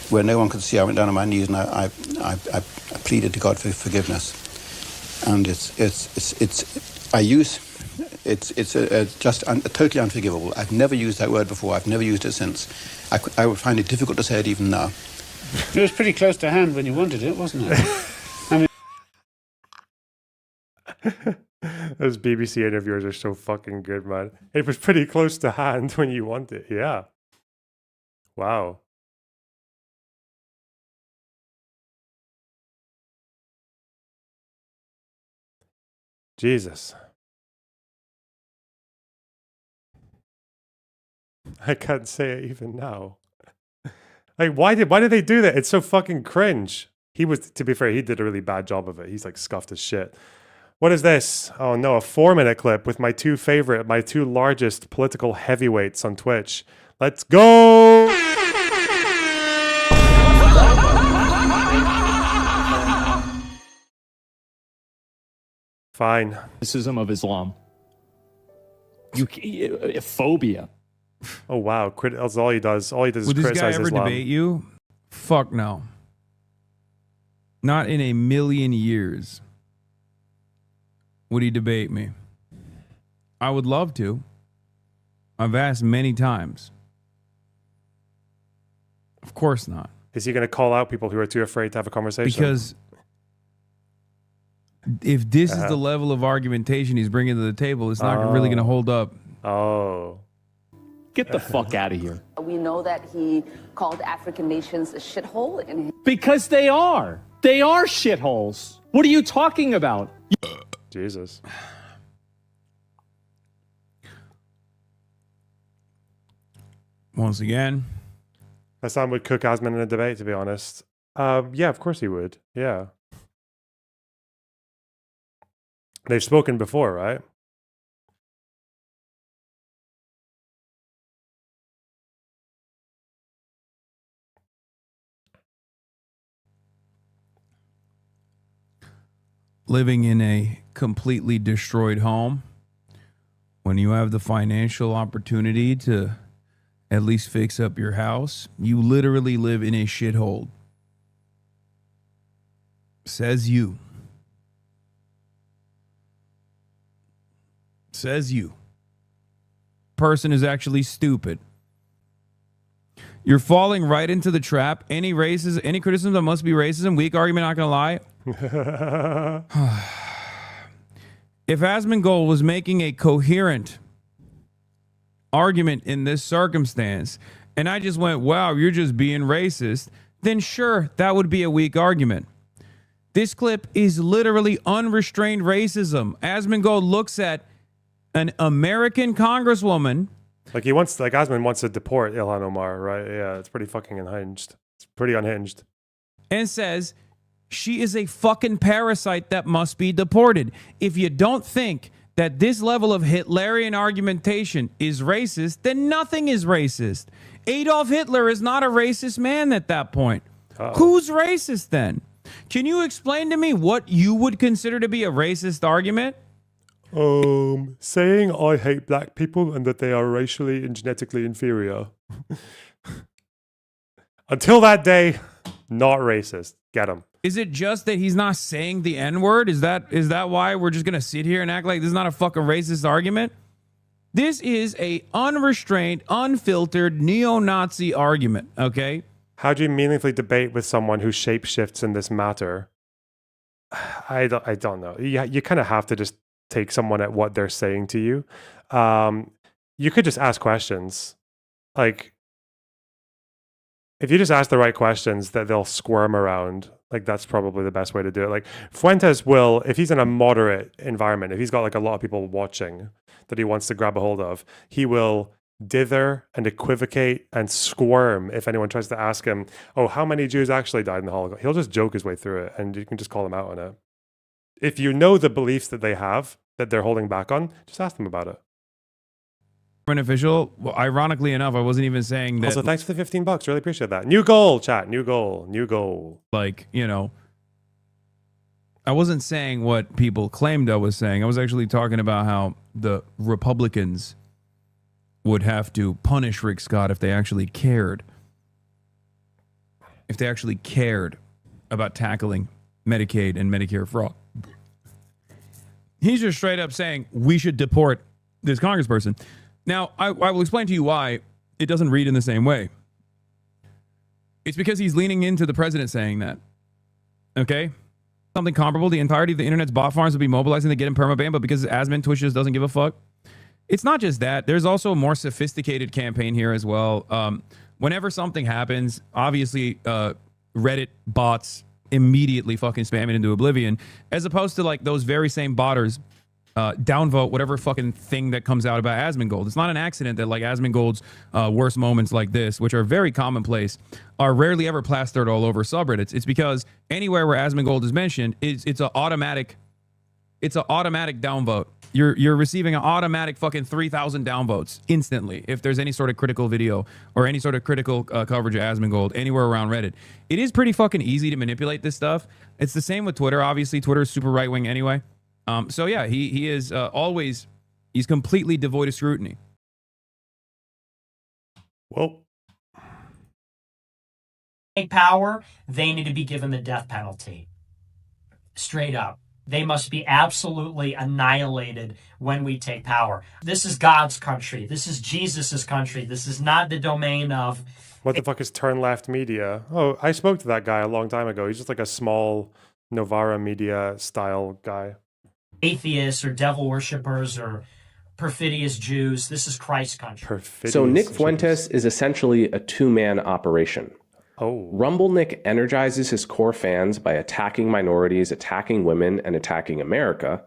S19: where no one could see, I went down on my knees and I pleaded to God for forgiveness. And it's just totally unforgivable. I've never used that word before. I've never used it since. I would find it difficult to say it even now.
S5: It was pretty close to hand when you wanted it, wasn't it? I mean...
S1: Those BBC interviewers are so fucking good, man. It was pretty close to hand when you want it, yeah. Wow. Jesus. I can't say it even now. Like, why did they do that? It's so fucking cringe. He was, to be fair, he did a really bad job of it. He's like scuffed as shit. What is this? Oh no, a 4-minute clip with my two largest political heavyweights on Twitch. Let's go! Fine.
S20: Criticism of Islam. Phobia.
S1: Oh wow, that's all he does. All he does is
S21: Would this
S1: criticize
S21: guy ever
S1: Islam.
S21: debate you? Fuck no. Not in a million years would he debate me. I would love to. I've asked many times. Of course not.
S1: Is he going to call out people who are too afraid to have a conversation?
S21: Because if this is the level of argumentation he's bringing to the table, it's not really going to hold up.
S1: Oh.
S20: Get the fuck out of here.
S22: We know that he called African nations a shithole.
S20: Because they are. They are shitholes. What are you talking about?
S1: Jesus.
S21: Once again,
S1: Hassan would cook Asman in a debate, to be honest. Yeah, of course he would. Yeah. They've spoken before, right?
S21: living in a completely destroyed home, when you have the financial opportunity to at least fix up your house, you literally live in a shithole. Says you. Says you. Person is actually stupid. You're falling right into the trap. Any criticism that must be racism, weak argument, not gonna lie. If Asmongold was making a coherent argument in this circumstance, and I just went, wow, you're just being racist, then sure, that would be a weak argument. This clip is literally unrestrained racism. Asmongold looks at an American congresswoman.
S1: Asman wants to deport Ilhan Omar, right? Yeah, it's pretty fucking unhinged. It's pretty unhinged.
S21: And says she is a fucking parasite that must be deported. If you don't think that this level of Hitlerian argumentation is racist, then nothing is racist. Adolf Hitler is not a racist man at that point. Who's racist then? Can you explain to me what you would consider to be a racist argument?
S1: Saying I hate black people and that they are racially and genetically inferior. Until that day, not racist. Get him.
S21: Is it just that he's not saying the N-word? Is that why we're just gonna sit here and act like this is not a fucking racist argument? This is a unrestrained, unfiltered, neo-Nazi argument, okay?
S1: How do you meaningfully debate with someone who shapeshifts in this matter? I don't know. You kind of have to just take someone at what they're saying to you. You could just ask questions. Like, if you just ask the right questions that they'll squirm around, like that's probably the best way to do it. Like Fuentes will, if he's in a moderate environment, if he's got like a lot of people watching that he wants to grab a hold of, he will dither and equivocate and squirm if anyone tries to ask him, oh, how many Jews actually died in the Holocaust? He'll just joke his way through it and you can just call him out on it. If you know the beliefs that they have, that they're holding back on, just ask them about it.
S21: Official, well, ironically enough, I wasn't even saying that.
S1: Also, thanks for the $15. Really appreciate that. New goal, chat. New goal.
S21: Like, I wasn't saying what people claimed I was saying. I was actually talking about how the Republicans would have to punish Rick Scott if they actually cared. If they actually cared about tackling Medicaid and Medicare fraud. He's just straight up saying we should deport this congressperson. Now, I will explain to you why it doesn't read in the same way. It's because he's leaning into the president saying that. Okay? Something comparable. The entirety of the internet's bot farms will be mobilizing to get him permabanned, but because Asman Twitch just doesn't give a fuck. It's not just that. There's also a more sophisticated campaign here as well. whenever something happens, obviously Reddit bots immediately fucking spam it into oblivion, as opposed to like those very same botters downvote whatever fucking thing that comes out about Asmongold. It's not an accident that like Asmongold's worst moments like this, which are very commonplace, are rarely ever plastered all over subreddits. It's because anywhere where Asmongold is mentioned, it's an automatic downvote. You're receiving an automatic fucking 3,000 downvotes instantly if there's any sort of critical video or any sort of critical coverage of Asmongold anywhere around Reddit. It is pretty fucking easy to manipulate this stuff. It's the same with Twitter. Obviously, Twitter is super right wing anyway. So yeah, he is always, he's completely devoid of scrutiny.
S1: Well,
S16: take power, they need to be given the death penalty. Straight up. They must be absolutely annihilated when we take power. This is God's country. This is Jesus's country. This is not the domain of...
S1: What the fuck is Turn Left Media? Oh, I spoke to that guy a long time ago. He's just like a small Novara Media style guy.
S16: Atheists or devil worshippers or perfidious Jews. This is Christ's country.
S13: So Nick Fuentes is essentially a two-man operation.
S1: Oh.
S13: Rumble Nick energizes his core fans by attacking minorities, attacking women, and attacking America.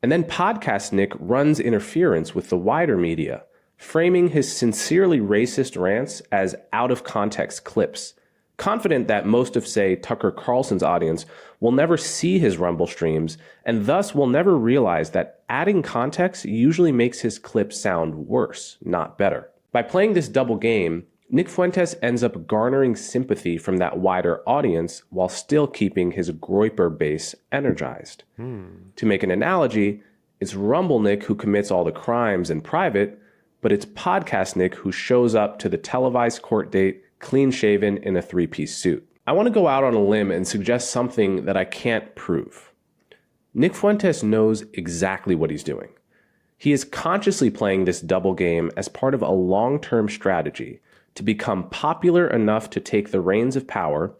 S13: And then Podcast Nick runs interference with the wider media, framing his sincerely racist rants as out-of-context clips, confident that most of, say, Tucker Carlson's audience will never see his Rumble streams and thus will never realize that adding context usually makes his clips sound worse, not better. By playing this double game, Nick Fuentes ends up garnering sympathy from that wider audience while still keeping his Groyper base energized. To make an analogy, it's Rumble Nick who commits all the crimes in private, but it's Podcast Nick who shows up to the televised court date clean-shaven in a three-piece suit. I want to go out on a limb and suggest something that I can't prove. Nick Fuentes knows exactly what he's doing. He is consciously playing this double game as part of a long-term strategy to become popular enough to take the reins of power,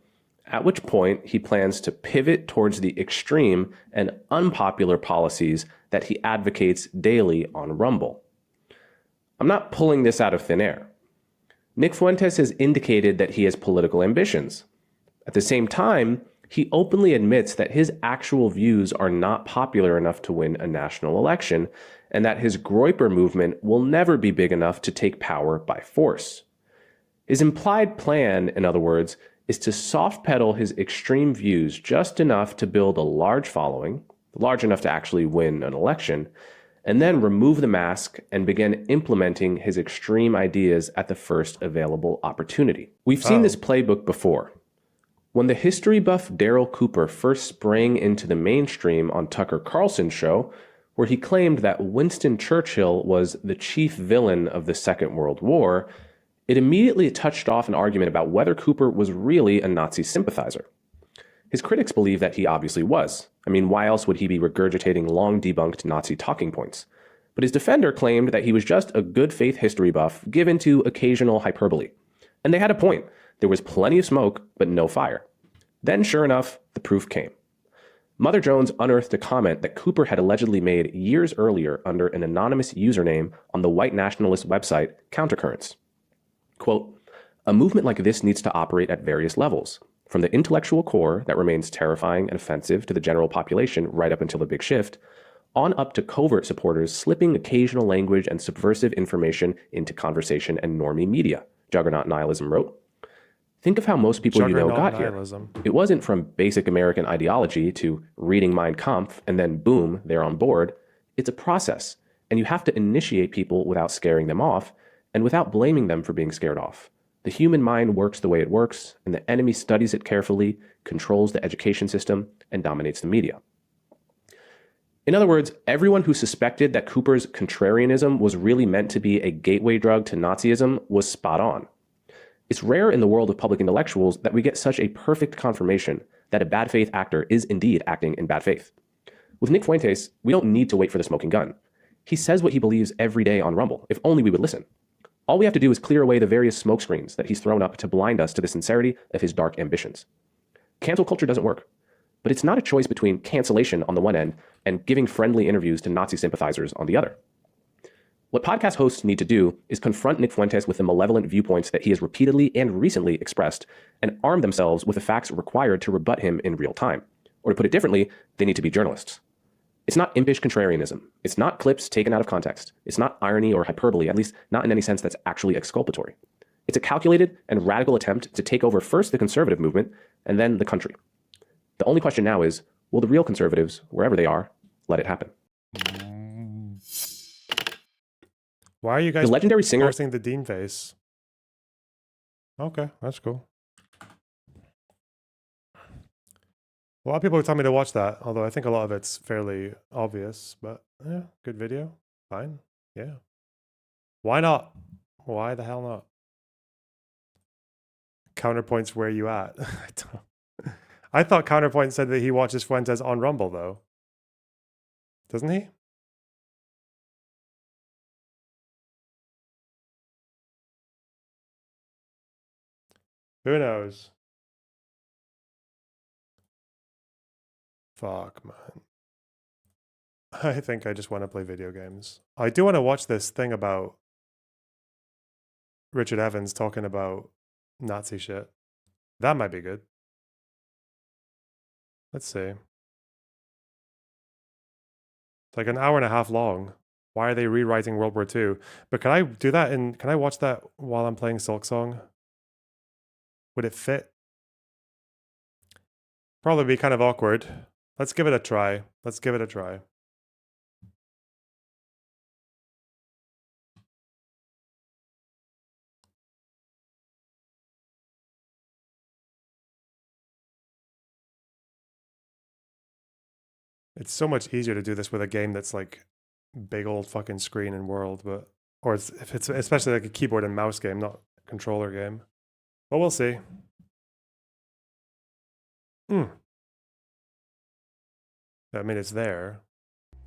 S13: at which point he plans to pivot towards the extreme and unpopular policies that he advocates daily on Rumble. I'm not pulling this out of thin air. Nick Fuentes has indicated that he has political ambitions. At the same time, he openly admits that his actual views are not popular enough to win a national election, and that his Groyper movement will never be big enough to take power by force. His implied plan, in other words, is to soft pedal his extreme views just enough to build a large following, large enough to actually win an election, and then remove the mask and begin implementing his extreme ideas at the first available opportunity. We've seen this playbook before. When the history buff Daryl Cooper first sprang into the mainstream on Tucker Carlson's show, where he claimed that Winston Churchill was the chief villain of the Second World War, it immediately touched off an argument about whether Cooper was really a Nazi sympathizer. His critics believe that he obviously was. I mean, why else would he be regurgitating long debunked Nazi talking points? But his defender claimed that he was just a good faith history buff given to occasional hyperbole. And they had a point. There was plenty of smoke, but no fire. Then, sure enough, the proof came. Mother Jones unearthed a comment that Cooper had allegedly made years earlier under an anonymous username on the white nationalist website Countercurrents. Quote, "A movement like this needs to operate at various levels, from the intellectual core that remains terrifying and offensive to the general population right up until the big shift, on up to covert supporters slipping occasional language and subversive information into conversation and normie media," Juggernaut Nihilism wrote. Think of how most people you know got
S1: Nihilism.
S13: here. It wasn't from basic American ideology to reading Mein Kampf and then boom, they're on board. It's a process, and you have to initiate people without scaring them off and without blaming them for being scared off. The human mind works the way it works, and the enemy studies it carefully, controls the education system, and dominates the media. In other words, everyone who suspected that Cooper's contrarianism was really meant to be a gateway drug to Nazism was spot on. It's rare in the world of public intellectuals that we get such a perfect confirmation that a bad faith actor is indeed acting in bad faith. With Nick Fuentes, we don't need to wait for the smoking gun. He says what he believes every day on Rumble, if only we would listen. All we have to do is clear away the various smokescreens that he's thrown up to blind us to the sincerity of his dark ambitions. Cancel culture doesn't work, but it's not a choice between cancellation on the one end and giving friendly interviews to Nazi sympathizers on the other. What podcast hosts need to do is confront Nick Fuentes with the malevolent viewpoints that he has repeatedly and recently expressed and arm themselves with the facts required to rebut him in real time. Or to put it differently, they need to be journalists. It's not impish contrarianism. It's not clips taken out of context. It's not irony or hyperbole, at least not in any sense that's actually exculpatory. It's a calculated and radical attempt to take over first the conservative movement and then the country. The only question now is, will the real conservatives, wherever they are, let it happen?
S1: Why are you guys
S13: the legendary singer
S1: posting the Dean face? Okay, that's cool. A lot of people tell me to watch that, although I think a lot of it's fairly obvious, but yeah, good video. Fine. Yeah. Why not? Why the hell not? Counterpoint's where you at? I thought Counterpoint said that he watches Fuentes on Rumble, though. Doesn't he? Who knows? Fuck, man. I think I just want to play video games. I do want to watch this thing about Richard Evans talking about Nazi shit. That might be good. Let's see. It's like an hour and a half long. Why are they rewriting World War II? But can I do that can I watch that while I'm playing Silksong? Would it fit? Probably be kind of awkward. Let's give it a try. Let's give it a try. It's so much easier to do this with a game that's like big old fucking screen and world, but if it's especially like a keyboard and mouse game, not a controller game. But we'll see. I mean, it's there.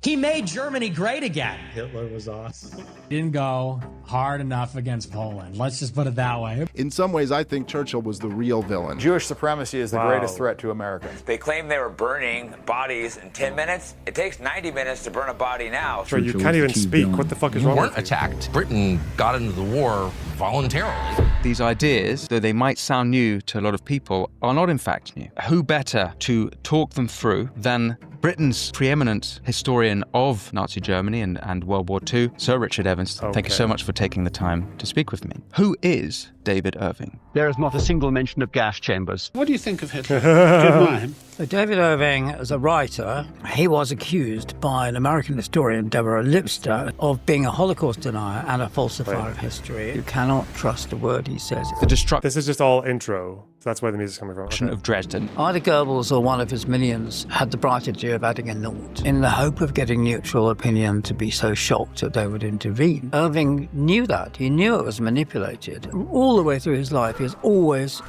S15: He made Germany great again.
S4: Hitler was awesome.
S6: Didn't go hard enough against Poland. Let's just put it that way.
S23: In some ways, I think Churchill was the real villain.
S24: Jewish supremacy is the greatest threat to America.
S25: They claim they were burning bodies in 10 minutes. It takes 90 minutes to burn a body now.
S1: Sure, you can't even speak. What the fuck is wrong with you?
S26: Weren't attacked. Britain got into the war voluntarily.
S27: These ideas, though they might sound new to a lot of people, are not in fact new. Who better to talk them through than Britain's preeminent historian of Nazi Germany and World War II, Sir Richard Evans.
S1: Okay.
S27: Thank you so much for taking the time to speak with me. Who is David Irving?
S28: There is not a single mention of gas chambers.
S5: What do you think of Hitler? Do you admire him?
S29: David Irving, as a writer, he was accused by an American historian, Deborah Lipster, of being a Holocaust denier and a falsifier of history. You cannot trust a word he says.
S1: This is just all intro. So that's where the music's coming from. Okay.
S27: Of Dresden.
S29: Either Goebbels or one of his minions had the bright idea of adding a naught in the hope of getting neutral opinion to be so shocked that they would intervene. Irving knew that. He knew it was manipulated. All the way through his life, he has always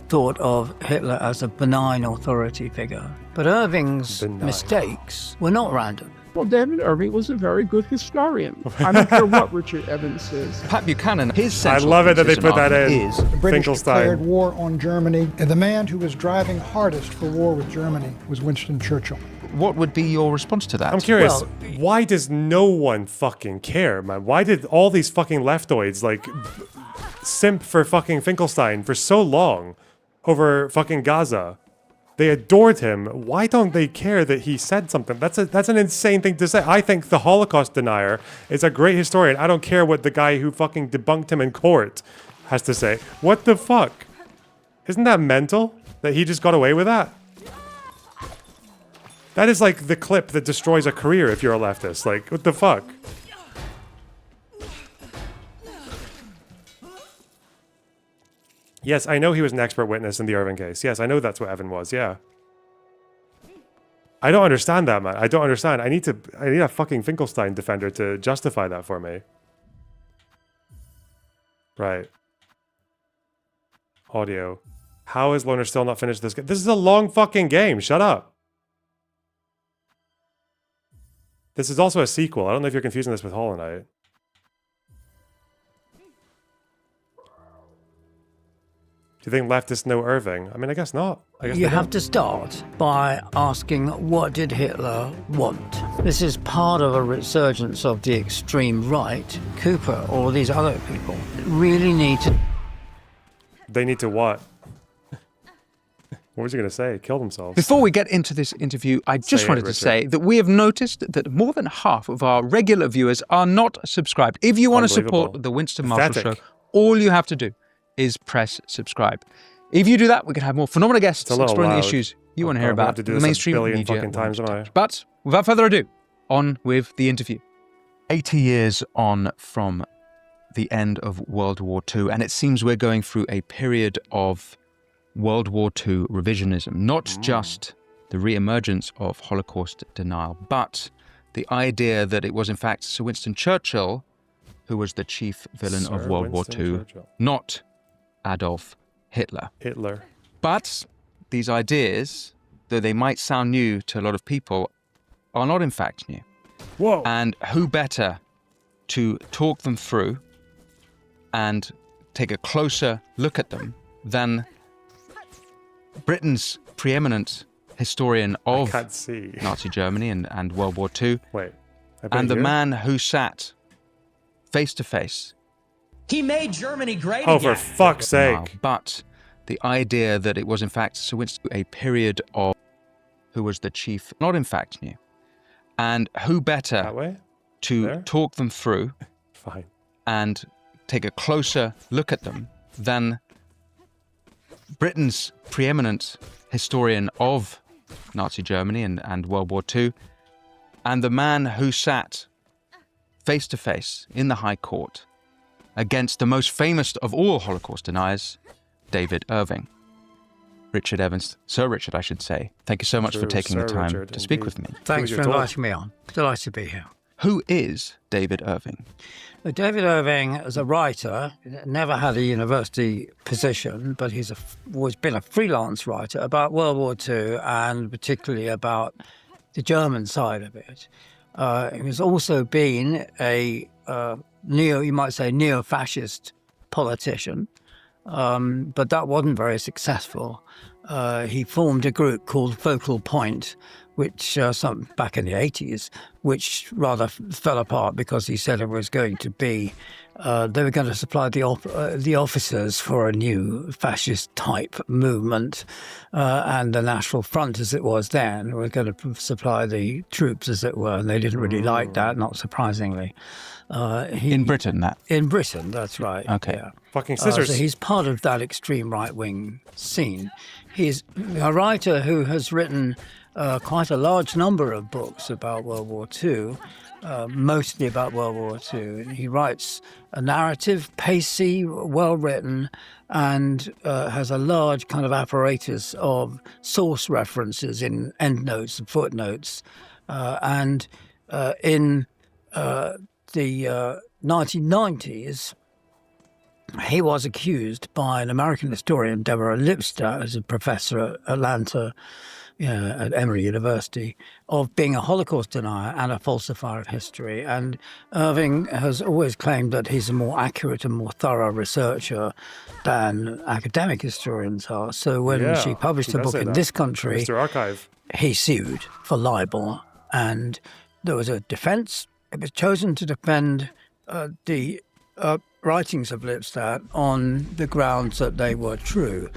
S29: thought of Hitler as a benign authority figure. But Irving's mistakes were not random.
S30: Well, David Irving was a very good historian. I don't care what Richard Evans says.
S27: Pat Buchanan, his
S1: I love it that they put that in.
S30: The British
S1: Finkelstein.
S30: declared war on Germany, and the man who was driving hardest for war with Germany was Winston Churchill.
S27: What would be your response to that?
S1: I'm curious, why does no one fucking care, man? Why did all these fucking leftoids like simp for fucking Finkelstein for so long over fucking Gaza? They adored him. Why don't they care that he said something? That's an insane thing to say. I think the Holocaust denier is a great historian. I don't care what the guy who fucking debunked him in court has to say. What the fuck? Isn't that mental that he just got away with that? That is like the clip that destroys a career if you're a leftist. Like, what the fuck? Yes, I know he was an expert witness in the Irving case. Yes, I know that's what Evan was, yeah. I don't understand that, man. I don't understand. I need a fucking Finkelstein defender to justify that for me. Right. Audio. How is Loner still not finished this game? This is a long fucking game. Shut up. This is also a sequel. I don't know if you're confusing this with Hollow Knight. Do you think leftists know Irving? I mean, I guess not. I guess
S29: You
S1: they
S29: have
S1: don't.
S29: to start by asking, what did Hitler want? This is part of a resurgence of the extreme right. Cooper or these other people really need to...
S1: They need to what? What was he going to say? Kill themselves.
S27: Before we get into this interview, I just
S1: Say it,
S27: wanted to
S1: Richard.
S27: say that we have noticed that more than half of our regular viewers are not subscribed. If you want to support
S1: Unbelievable.
S27: the Winston Marshall Show,
S1: Pathetic.
S27: all you have to do is press subscribe. If you do that, we can have more phenomenal guests
S1: It's a little
S27: exploring the
S1: loud.
S27: issues you want to
S1: I'm
S27: hear
S1: gonna have
S27: about
S1: to do
S27: the
S1: this a
S27: mainstream
S1: billion
S27: media.
S1: fucking times,
S27: won't
S1: don't I?
S27: touch. But without further ado, on with the interview. 80 years on from the end of World War II, and it seems we're going through a period of World War II revisionism, not just the re-emergence of Holocaust denial, but the idea that it was in fact Sir Winston Churchill who was the chief villain of
S1: Sir
S27: World
S1: Winston
S27: War II,
S1: Churchill.
S27: not Adolf Hitler.
S1: Hitler.
S27: But these ideas, though they might sound new to a lot of people, are not in fact new.
S1: Whoa.
S27: And who better to talk them through and take a closer look at them than Britain's preeminent historian of
S1: can't see.
S27: Nazi Germany and World War II,
S1: Wait. I bet
S27: and the
S1: here?
S27: man who sat face to face.
S16: He made Germany great
S1: Oh,
S16: again.
S1: for fuck's sake.
S27: But the idea that it was in fact Sir Winston, a period of who was the chief, not in fact new. And who better
S1: That way?
S27: to
S1: There?
S27: talk them through
S1: Fine.
S27: and take a closer look at them than Britain's preeminent historian of Nazi Germany and World War II, and the man who sat face to face in the High Court against the most famous of all Holocaust deniers, David Irving. Richard Evans, Sir Richard, I should say, thank you so much for
S1: True,
S27: taking the
S1: Sir
S27: time
S1: Richard,
S27: to speak
S1: indeed.
S27: with me.
S29: Thanks
S1: Who
S29: for
S1: you're told.
S29: inviting me on. Delighted to be here.
S27: Who is David Irving?
S29: David Irving, as a writer, never had a university position, but he's always been a freelance writer about World War II and particularly about the German side of it. He's also been a you might say, neo-fascist politician, but that wasn't very successful. He formed a group called Focal Point, which back in the 80s, which rather fell apart because he said it was going to be, they were going to supply the officers for a new fascist type movement, and the National Front, as it was then, was going to supply the troops, as it were, and they didn't really like that, not surprisingly.
S27: In Britain, that?
S29: In Britain, that's right.
S27: Okay.
S29: Yeah.
S1: Fucking scissors.
S29: So he's part of that extreme right-wing scene. He's a writer who has written quite a large number of books about World War II, mostly about World War II. He writes a narrative, pacey, well-written, and has a large kind of apparatus of source references in endnotes and footnotes. And in the 1990s, he was accused by an American historian, Deborah Lipstadt, as a professor at Atlanta, at Emory University, of being a Holocaust denier and a falsifier of history. And Irving has always claimed that he's a more accurate and more thorough researcher than academic historians are. So when she published a book in this country,
S1: Mr. Archive.
S29: he sued for libel, and there was a defense. It was chosen to defend the writings of Lipstadt on the grounds that they were true.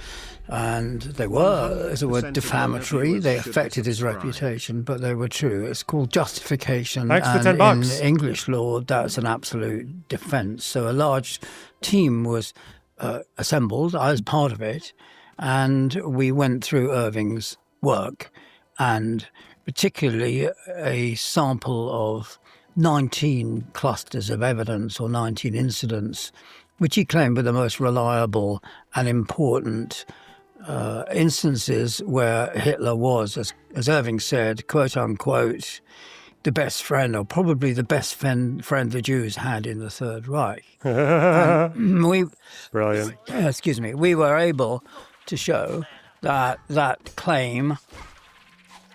S29: And they were, as it were, defamatory. They affected his reputation, but they were true. It's called justification.
S1: Thanks for
S29: and
S1: $10.
S29: in English law, that's an absolute defense. So a large team was assembled. I was part of it. And we went through Irving's work, and particularly a sample of 19 clusters of evidence or 19 incidents, which he claimed were the most reliable and important instances where Hitler was, as Irving said, quote unquote, the best friend, or probably the best friend the Jews had in the Third Reich.
S1: Brilliant.
S29: Excuse me. We were able to show that that claim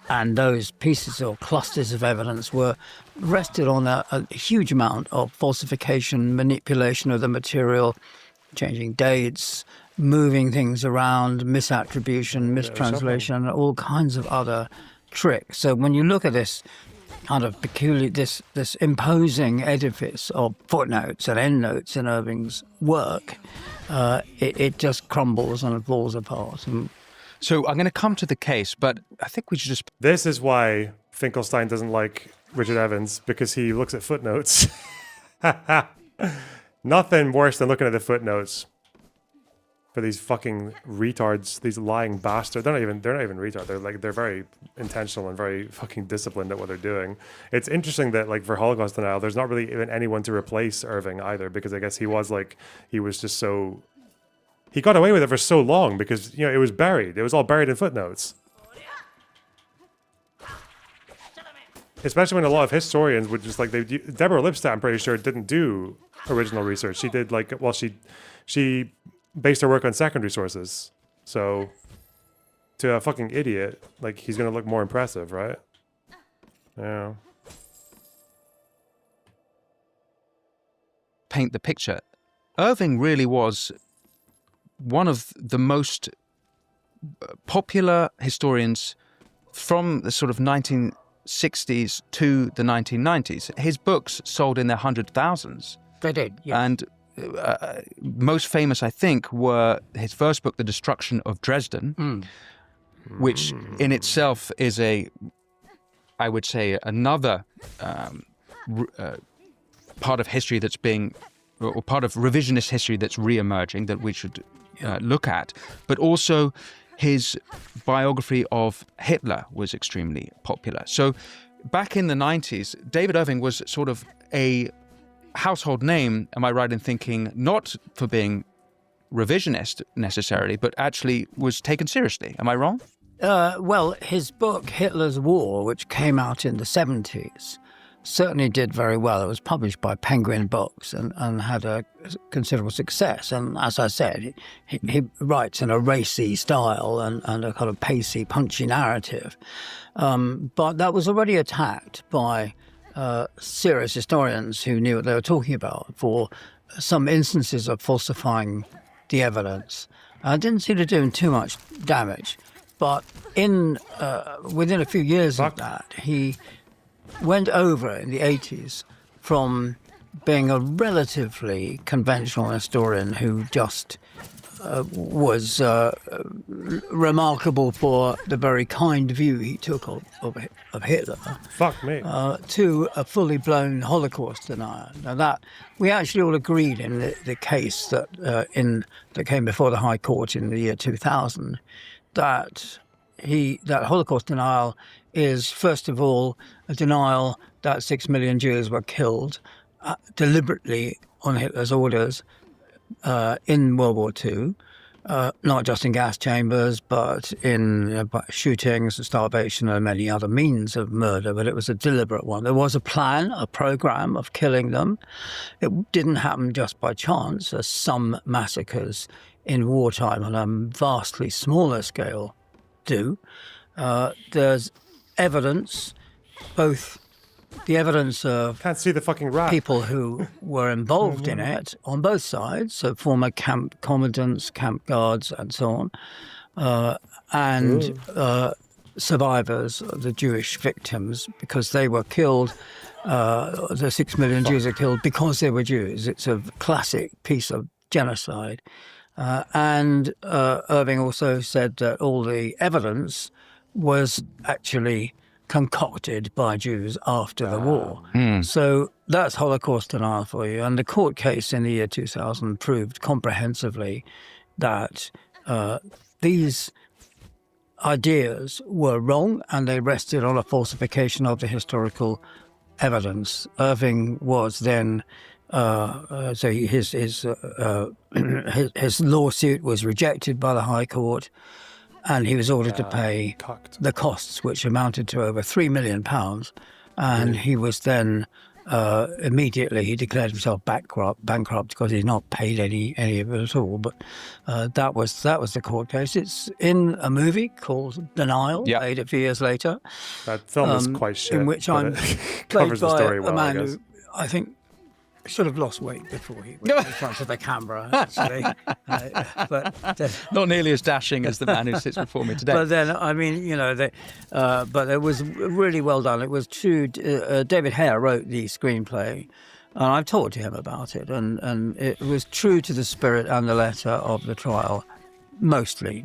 S29: and those pieces or clusters of evidence were rested on a huge amount of falsification, manipulation of the material, changing dates, moving things around, misattribution, mistranslation, all kinds of other tricks. So when you look at this kind of peculiar, this imposing edifice of footnotes and endnotes in Irving's work, it just crumbles and falls apart.
S27: So I'm going to come to the case, but I think we should just...
S1: This is why Finkelstein doesn't like Richard Evans, because he looks at footnotes. Nothing worse than looking at the footnotes for these fucking retards, these lying bastards. They're not even retards. They're very intentional and very fucking disciplined at what they're doing. It's interesting that like for Holocaust denial, there's not really even anyone to replace Irving either, because I guess he was just so, he got away with it for so long because, you know, it was buried. It was all buried in footnotes. Especially when a lot of historians would just like, Deborah Lipstadt, I'm pretty sure, didn't do original research. She did she based her work on secondary sources. So to a fucking idiot, like, he's gonna look more impressive, right? Yeah.
S27: Paint the picture. Irving really was one of the most popular historians from the sort of 1960s to the 1990s. His books sold in their 100,000s.
S29: They did, yes.
S27: And most famous, I think, were his first book, The Destruction of Dresden, which in itself is I would say, another part of history that's being, or part of revisionist history that's re-emerging that we should look at. But also his biography of Hitler was extremely popular. So back in the 90s, David Irving was sort of a household name, am I right in thinking, not for being revisionist necessarily, but actually was taken seriously. Am I wrong?
S29: Well, his book, Hitler's War, which came out in the 70s, certainly did very well. It was published by Penguin Books and had a considerable success. And as I said, he writes in a racy style and a kind of pacey, punchy narrative. But that was already attacked by serious historians who knew what they were talking about for some instances of falsifying the evidence. Didn't seem to do him too much damage. But within a few years of that, he went over in the 80s from being a relatively conventional historian who just was remarkable for the very kind view he took of Hitler.
S1: Fuck me.
S29: To a fully blown Holocaust denier. Now that we actually all agreed in the case that came before the High Court in the year 2000 that Holocaust denial is first of all a denial that 6 million Jews were killed deliberately on Hitler's orders in World War II, not just in gas chambers, but in shootings, starvation, and many other means of murder, but it was a deliberate one. There was a plan, a program of killing them. It didn't happen just by chance, as some massacres in wartime on a vastly smaller scale do. There's evidence, both the evidence of
S1: can't see the fucking rat.
S29: People who were involved in it on both sides, so former camp commandants, camp guards, and so on, and survivors, the Jewish victims, because they were killed. The 6 million Jews are killed because they were Jews. It's a classic piece of genocide. And Irving also said that all the evidence was actually concocted by Jews after the war. So that's Holocaust denial for you. And the court case in the year 2000 proved comprehensively that these ideas were wrong and they rested on a falsification of the historical evidence. Irving was then so his lawsuit was rejected by the High Court, and he was ordered to pay the costs, which amounted to over £3 million. And he was then immediately he declared himself bankrupt because he'd not paid any of it at all. But that was the court case. It's in a movie called Denial, made a few years later.
S1: That film is quite shit,
S29: in which I'm
S1: covers
S29: played
S1: the story
S29: by
S1: well,
S29: a man
S1: I guess.
S29: who I think Should have lost weight before he went in front of the camera, actually.
S27: Not nearly as dashing as the man who sits before me today.
S29: But then, I mean, you know, but it was really well done. It was true. David Hare wrote the screenplay, and I've talked to him about it, and it was true to the spirit and the letter of the trial, mostly,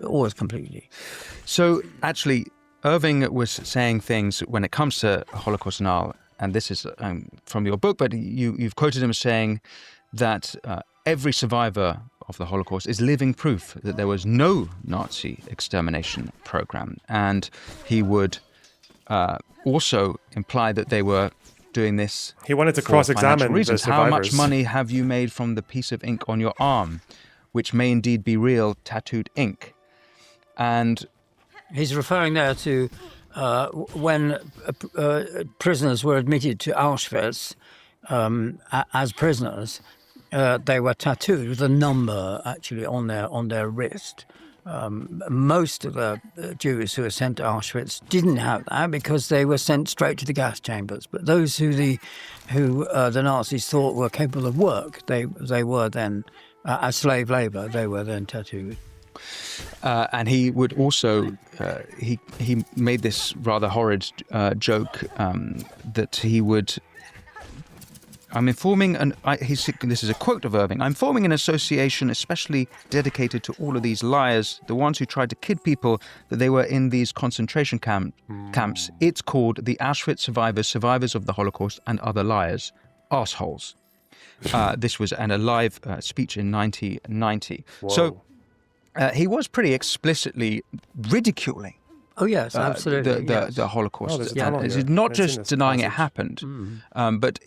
S29: always completely.
S27: So, actually, Irving was saying things when it comes to Holocaust denial, and this is from your book, but you've quoted him as saying that every survivor of the Holocaust is living proof that there was no Nazi extermination program. And he would also imply that they were doing this.
S1: He wanted to
S27: for
S1: cross-examine
S27: financial reasons.
S1: the survivors.
S27: How much money have you made from the piece of ink on your arm, which may indeed be real tattooed ink? And
S29: he's referring there to when prisoners were admitted to Auschwitz as prisoners, they were tattooed with a number actually on their wrist. Most of the Jews who were sent to Auschwitz didn't have that because they were sent straight to the gas chambers. But those who the Nazis thought were capable of work, they were then as slave labor. They were then tattooed.
S27: And he would also, he made this rather horrid joke that he would, this is a quote of Irving, I'm forming an association especially dedicated to all of these liars, the ones who tried to kid people that they were in these concentration camps. It's called the Auschwitz Survivors of the Holocaust and Other Liars, Arseholes. This was a live speech in 1990.
S1: Whoa.
S27: So he was pretty explicitly ridiculing.
S29: Oh yes, absolutely.
S27: The Holocaust.
S1: It's
S27: not just denying it happened, but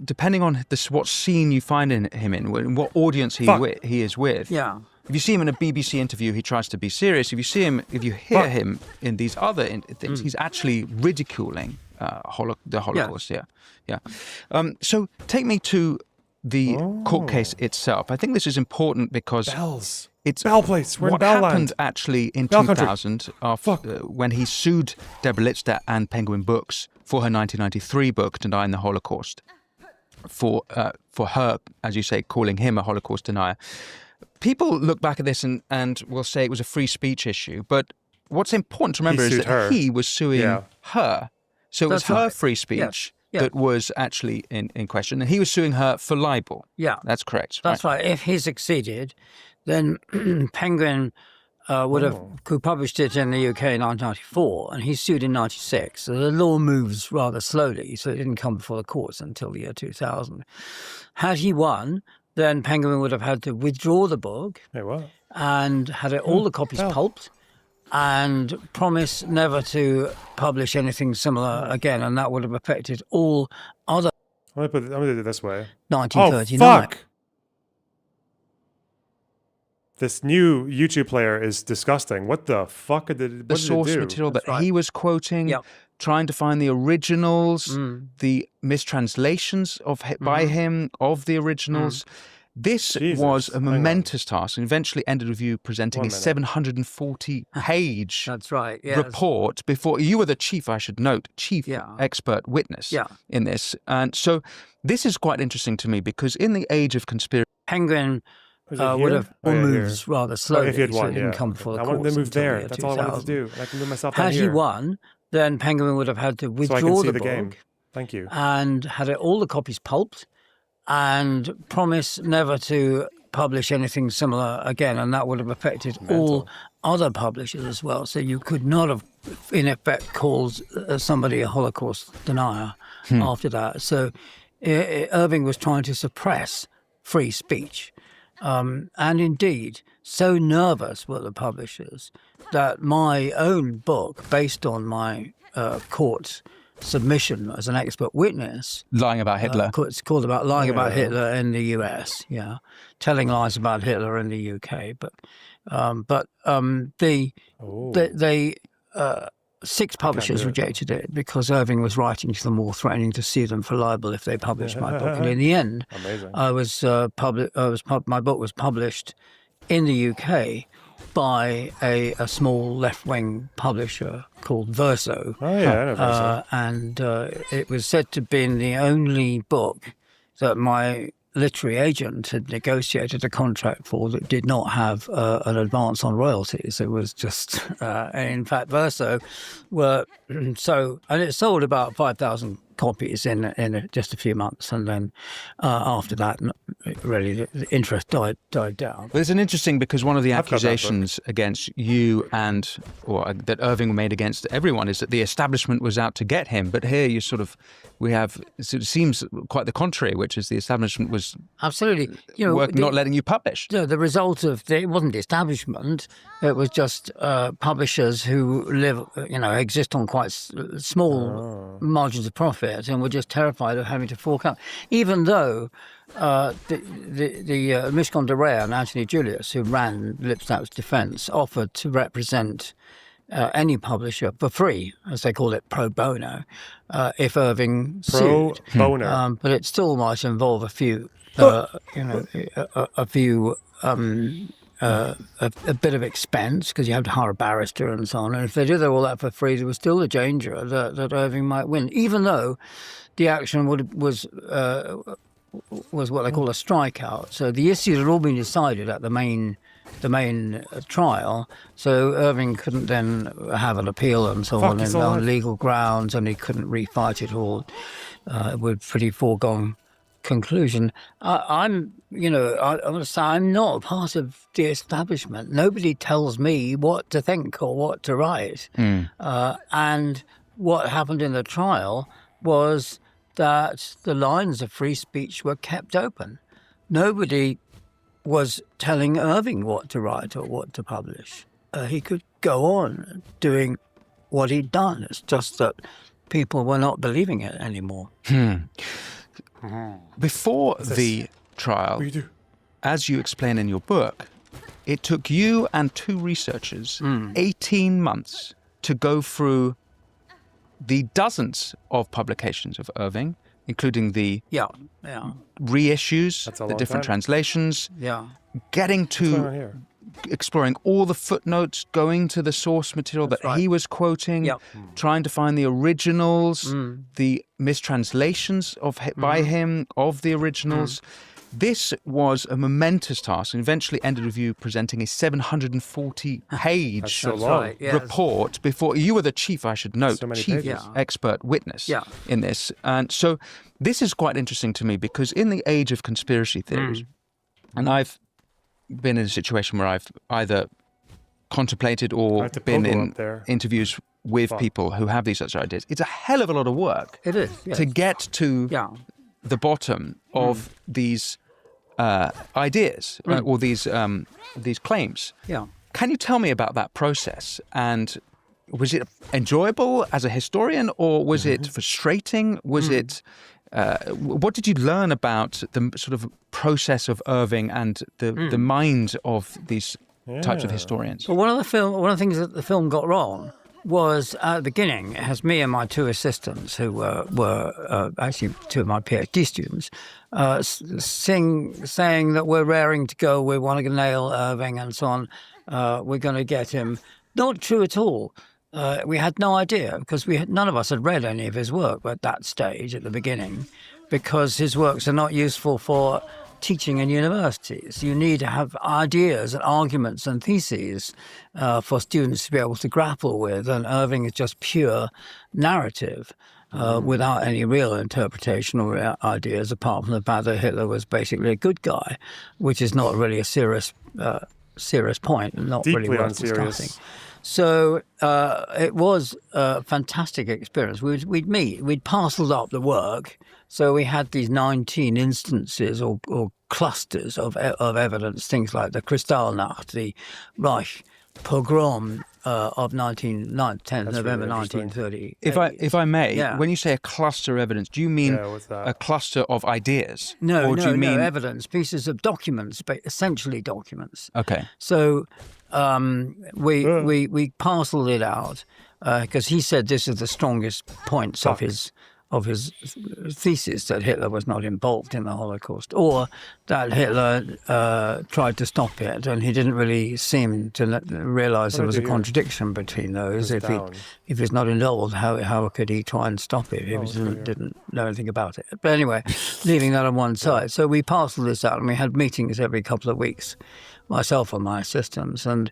S27: depending on what scene you find him in, what audience he is with.
S29: Yeah.
S27: If you see him in a BBC interview, he tries to be serious. If you hear him in these other things, he's actually ridiculing the Holocaust. Yeah. So take me to the court case itself. I think this is important because it's
S1: Bell Place. We're
S27: what
S1: in Bell
S27: happened
S1: Land.
S27: actually in
S1: Bell
S27: 2000 when he sued Deborah Lipstadt and Penguin Books for her 1993 book Denying the Holocaust, for her, as you say, calling him a Holocaust denier. People look back at this and will say it was a free speech issue, but what's important to remember is that he was suing her. So it was her free speech that was actually in question, and he was suing her for libel.
S29: Yeah.
S27: That's correct.
S29: That's right. If he succeeded, then Penguin who published it in the UK in 1994, and he sued in 96. So the law moves rather slowly, so it didn't come before the courts until the year 2000. Had he won, then Penguin would have had to withdraw the book and had all the copies pulped and promise never to publish anything similar again, and that would have affected all other.
S1: I'm gonna do it this way.
S29: 1939.
S1: Oh, fuck! This new YouTube player is disgusting. What the fuck did it do?
S27: The source material that he was quoting, trying to find the originals, the mistranslations by him of the originals. This was a momentous task, and eventually ended with you presenting a 740-page report before you were the chief, I should note, expert witness in this. And so this is quite interesting to me because in the age of conspiracy,
S29: Penguin would have moved rather slowly, so it didn't come before the
S1: I
S29: courts.
S1: wanted to move there. That's all I wanted to
S29: 2000.
S1: do. I can move myself down
S29: Had
S1: here.
S29: he won, then Penguin would have had to withdraw
S1: so I can see
S29: the
S1: the
S29: book
S1: game. Thank you.
S29: and had all the copies pulped and promise never to publish anything similar again, and that would have affected all other publishers as well. So you could not have, in effect, called somebody a Holocaust denier after that. So Irving was trying to suppress free speech. And indeed, so nervous were the publishers that my own book, based on my court submission as an expert witness,
S27: lying about Hitler,
S29: it's called about lying about Hitler in the US, telling lies about Hitler in the UK, but they 6 publishers rejected it because Irving was writing to them all, threatening to sue them for libel if they published my book. And in the end, my book was published in the UK by a small left-wing publisher called Verso.
S1: Oh yeah, I know Verso.
S29: And it was said to be the only book that my literary agent had negotiated a contract for that did not have an advance on royalties. It was just, in fact, Verso were so, and it sold about 5,000 copies in just a few months, and then after that, really the interest died down.
S27: Well, it's an interesting, because one of the accusations against you that Irving made against everyone is that the establishment was out to get him. But here you it seems quite the contrary, which is the establishment was
S29: absolutely
S27: not letting you publish.
S29: The result of it wasn't the establishment; it was just publishers who exist on quite small margins of profit, and were just terrified of having to fork out. Even though the Mishcon de Rea and Anthony Julius, who ran Lipstaut's defence, offered to represent any publisher for free, as they call it, pro bono, if Irving sued.
S1: Pro bono.
S29: But it still might involve a few, a bit of expense, because you have to hire a barrister and so on. And if they did all that for free, there was still a danger that Irving might win, even though the action was what they call a strikeout. So the issues had all been decided at the main trial. So Irving couldn't then have an appeal and so on on legal grounds, and he couldn't refight it all with pretty foregone conclusion. I'm going to say I'm not part of the establishment. Nobody tells me what to think or what to write. And what happened in the trial was that the lines of free speech were kept open. Nobody was telling Irving what to write or what to publish. He could go on doing what he'd done. It's just that people were not believing it anymore.
S27: Before the trial, as you explain in your book, it took you and two researchers 18 months to go through the dozens of publications of Irving, including the reissues, the different translations, getting to exploring all the footnotes, going to the source material that he was quoting, trying to find the originals, the mistranslations by him of the originals. This was a momentous task, and eventually ended with you presenting a 740-page report before you were the chief, I should note, chief expert witness in this. And so this is quite interesting to me, because in the age of conspiracy theories, and I've been in a situation where I've either contemplated or been in interviews with people who have these such ideas. It's a hell of a lot of work.
S29: It is,
S27: to get to the bottom of these ideas or these claims. Can you tell me about that process? And was it enjoyable as a historian, or was it frustrating? Was it? What did you learn about the sort of process of Irving and the mind of these types of historians?
S29: Well, one of the things that the film got wrong was at the beginning, it has me and my two assistants, who were actually two of my PhD students, saying that we're raring to go, we want to nail Irving and so on, we're going to get him. Not true at all. We had no idea, because none of us had read any of his work at that stage at the beginning, because his works are not useful for teaching in universities. You need to have ideas and arguments and theses for students to be able to grapple with, and Irving is just pure narrative without any real interpretation or ideas, apart from the fact that Hitler was basically a good guy, which is not really a serious point, and not
S1: Deeply
S29: really worth
S1: unserious.
S29: discussing. So it was a fantastic experience. We'd meet, we'd parceled up the work. So we had these 19 instances or clusters of evidence, things like the Kristallnacht, the Reich pogrom of 10th November 1930.
S27: If I may, when you say a cluster of evidence, do you mean a cluster of ideas?
S29: No,
S27: or do you mean
S29: evidence, pieces of documents, but essentially documents.
S27: Okay.
S29: So we parceled it out because he said this is the strongest points of his thesis that Hitler was not involved in the Holocaust, or that Hitler tried to stop it, and he didn't really seem to realize there was a contradiction between those. If he's not involved, how could he try and stop it? He didn't know anything about it. But anyway, leaving that on one side. So we parceled this out, and we had meetings every couple of weeks, myself and my assistants, and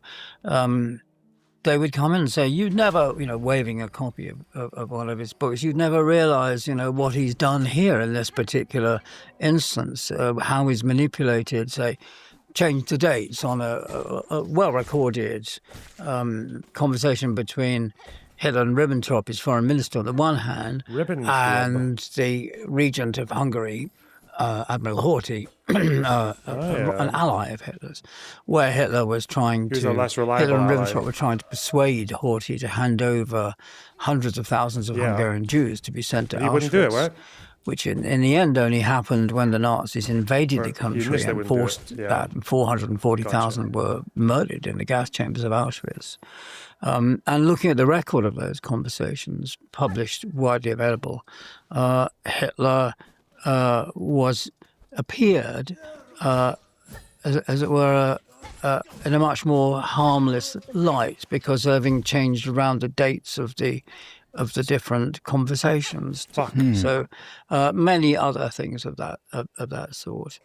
S29: they would come in and say, you'd never, waving a copy of one of his books, you'd never realize, what he's done here in this particular instance, how he's manipulated, say, changed the dates on a well-recorded conversation between Hitler and Ribbentrop, his foreign minister, on the one hand, and the regent of Hungary, Admiral Horthy, an ally of Hitler's, where Hitler was trying to, Hitler and Ribbentrop were trying to persuade Horthy to hand over hundreds of thousands of Hungarian Jews to be sent to Auschwitz. He wouldn't do it, right? Which in the end only happened when the Nazis invaded the country and forced that 440,000 were murdered in the gas chambers of Auschwitz. And looking at the record of those conversations, published, widely available, Hitler appeared, as it were, in a much more harmless light, because Irving changed around the dates of the different conversations. So many other things of that sort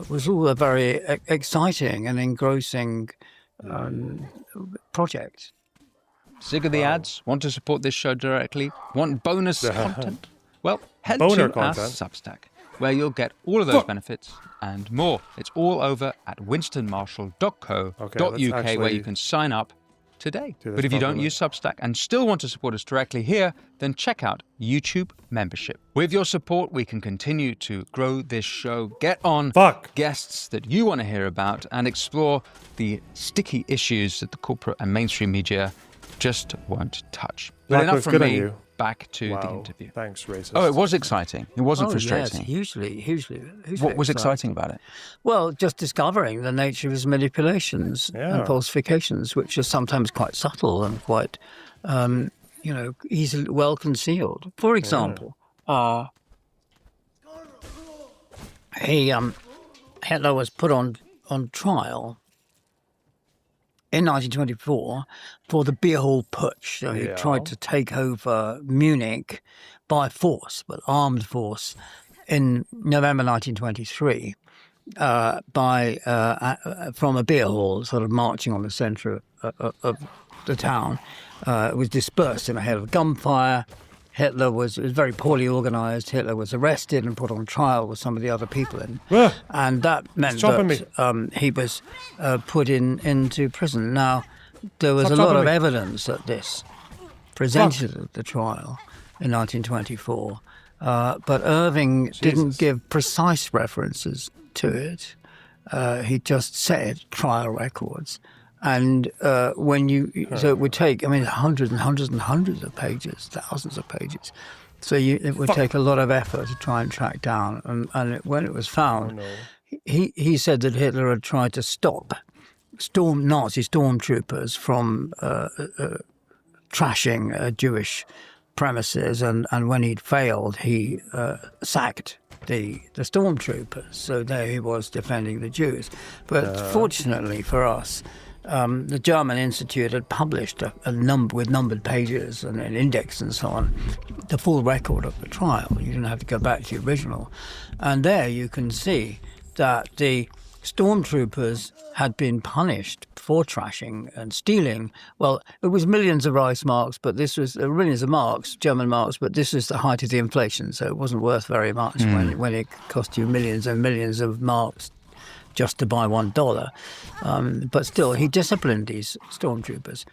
S29: was all a very exciting and engrossing project.
S27: Sick of the ads? Want to support this show directly? Want bonus content? Well, head to our Substack, where you'll get all of those benefits and more. It's all over at winstonmarshall.co.uk, where you can sign up today. But if you don't use Substack and still want to support us directly here, then check out YouTube membership. With your support, we can continue to grow this show, get on guests that you want to hear about, and explore the sticky issues that the corporate and mainstream media just won't touch. But enough from me. Back to the interview.
S1: Thanks, racist.
S27: Oh, it was exciting. It wasn't frustrating.
S29: Yes, hugely
S27: What was exciting about it?
S29: Well, just discovering the nature of his manipulations and falsifications, which are sometimes quite subtle and quite, easily well concealed. For example, Hitler was put on trial in 1924 for the beer hall putsch. So he tried to take over Munich by force, but armed force, in November 1923 from a beer hall, sort of marching on the centre of the town. It was dispersed in a hail of gunfire. It was very poorly organised. Hitler was arrested and put on trial with some of the other people in. And that meant that he was put into prison. Now, there was a lot of evidence that this presented at the trial in 1924, but Irving didn't give precise references to it. He just said trial records. And so it would take, hundreds and hundreds and hundreds of pages, thousands of pages. So it would take a lot of effort to try and track down. And when it was found, he said that Hitler had tried to stop Nazi stormtroopers from trashing Jewish premises. And when he'd failed, he sacked the stormtroopers. So there he was defending the Jews. But fortunately for us, the German Institute had published a number with numbered pages and an index and so on, the full record of the trial. You didn't have to go back to the original. And there you can see that the stormtroopers had been punished for trashing and stealing. Well, it was millions of Reichsmarks, but this was millions of marks, German marks, but this is the height of the inflation, so it wasn't worth very much when it cost you millions and millions of marks just to buy $1. But still, he disciplined these stormtroopers.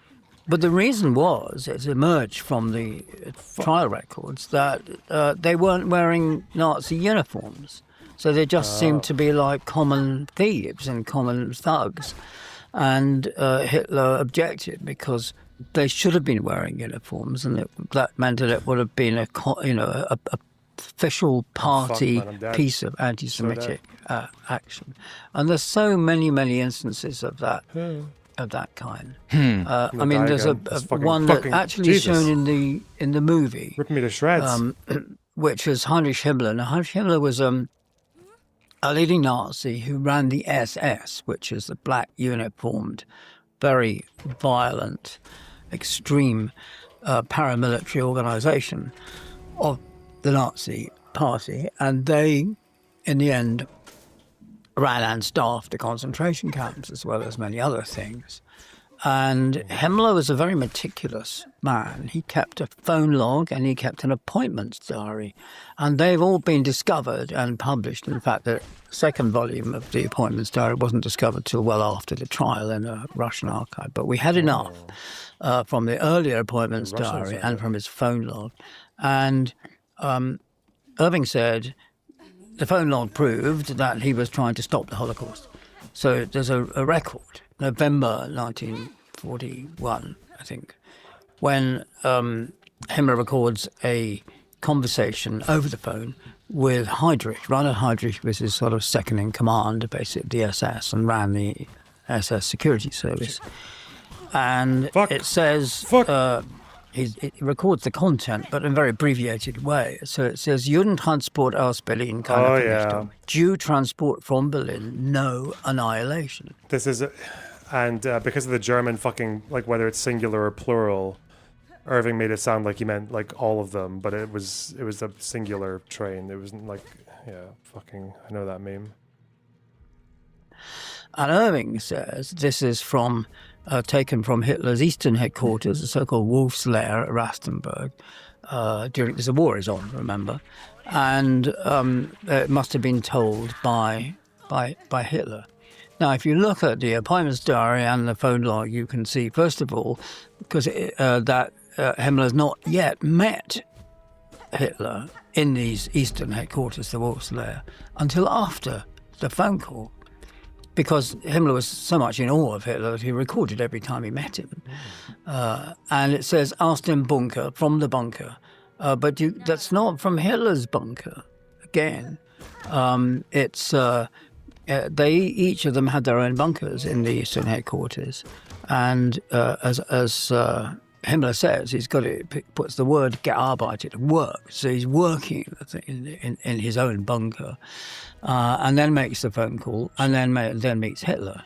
S29: But the reason was, it emerged from the trial records, that they weren't wearing Nazi uniforms. So they just seemed to be like common thieves and common thugs. And Hitler objected because they should have been wearing uniforms, and that meant that it would have been a official party piece of anti-Semitic action. And there's so many instances of that kind. There's a one that actually is shown in the movie.
S1: Rip me to shreds.
S29: which was Heinrich Himmler. Now, Heinrich Himmler was a leading Nazi who ran the SS, which is the black uniformed, very violent, extreme paramilitary organization of the Nazi Party. And they, in the end, ran and staffed the concentration camps as well as many other things. And Himmler was a very meticulous man. He kept a phone log and he kept an appointments diary. And they've all been discovered and published. In fact, the second volume of the appointments diary wasn't discovered till well after the trial in a Russian archive. But we had enough from the earlier appointments diary and from his phone log. And Irving said the phone log proved that he was trying to stop the Holocaust. So there's a record, November 1941, I think, when Himmler records a conversation over the phone with Heydrich. Reinhard Heydrich was his sort of second in command, basically, the SS, and ran the SS security service. And it says, it records the content, but in a very abbreviated way. So it says, Judentransport aus Berlin, keine Vernichtung. Jew transport from Berlin, no annihilation.
S1: This is, and because of the German fucking, like whether it's singular or plural, Irving made it sound like he meant like all of them, but it was a singular train. It wasn't like, fucking, I know that meme.
S29: And Irving says this is from taken from Hitler's eastern headquarters, the so-called Wolf's Lair at Rastenburg, during the war is on, remember, and it must have been told by Hitler. Now, if you look at the appointments diary and the phone log, you can see, first of all, because that Himmler has not yet met Hitler in these eastern headquarters, the Wolf's Lair, until after the phone call. Because Himmler was so much in awe of Hitler that he recorded every time he met him. And it says, aus dem Bunker, from the bunker. But that's not from Hitler's bunker, again. It's they each of them had their own bunkers in the eastern headquarters. And as Himmler says, puts the word gearbeitet, work. So he's working in his own bunker. And then makes the phone call, and then meets Hitler.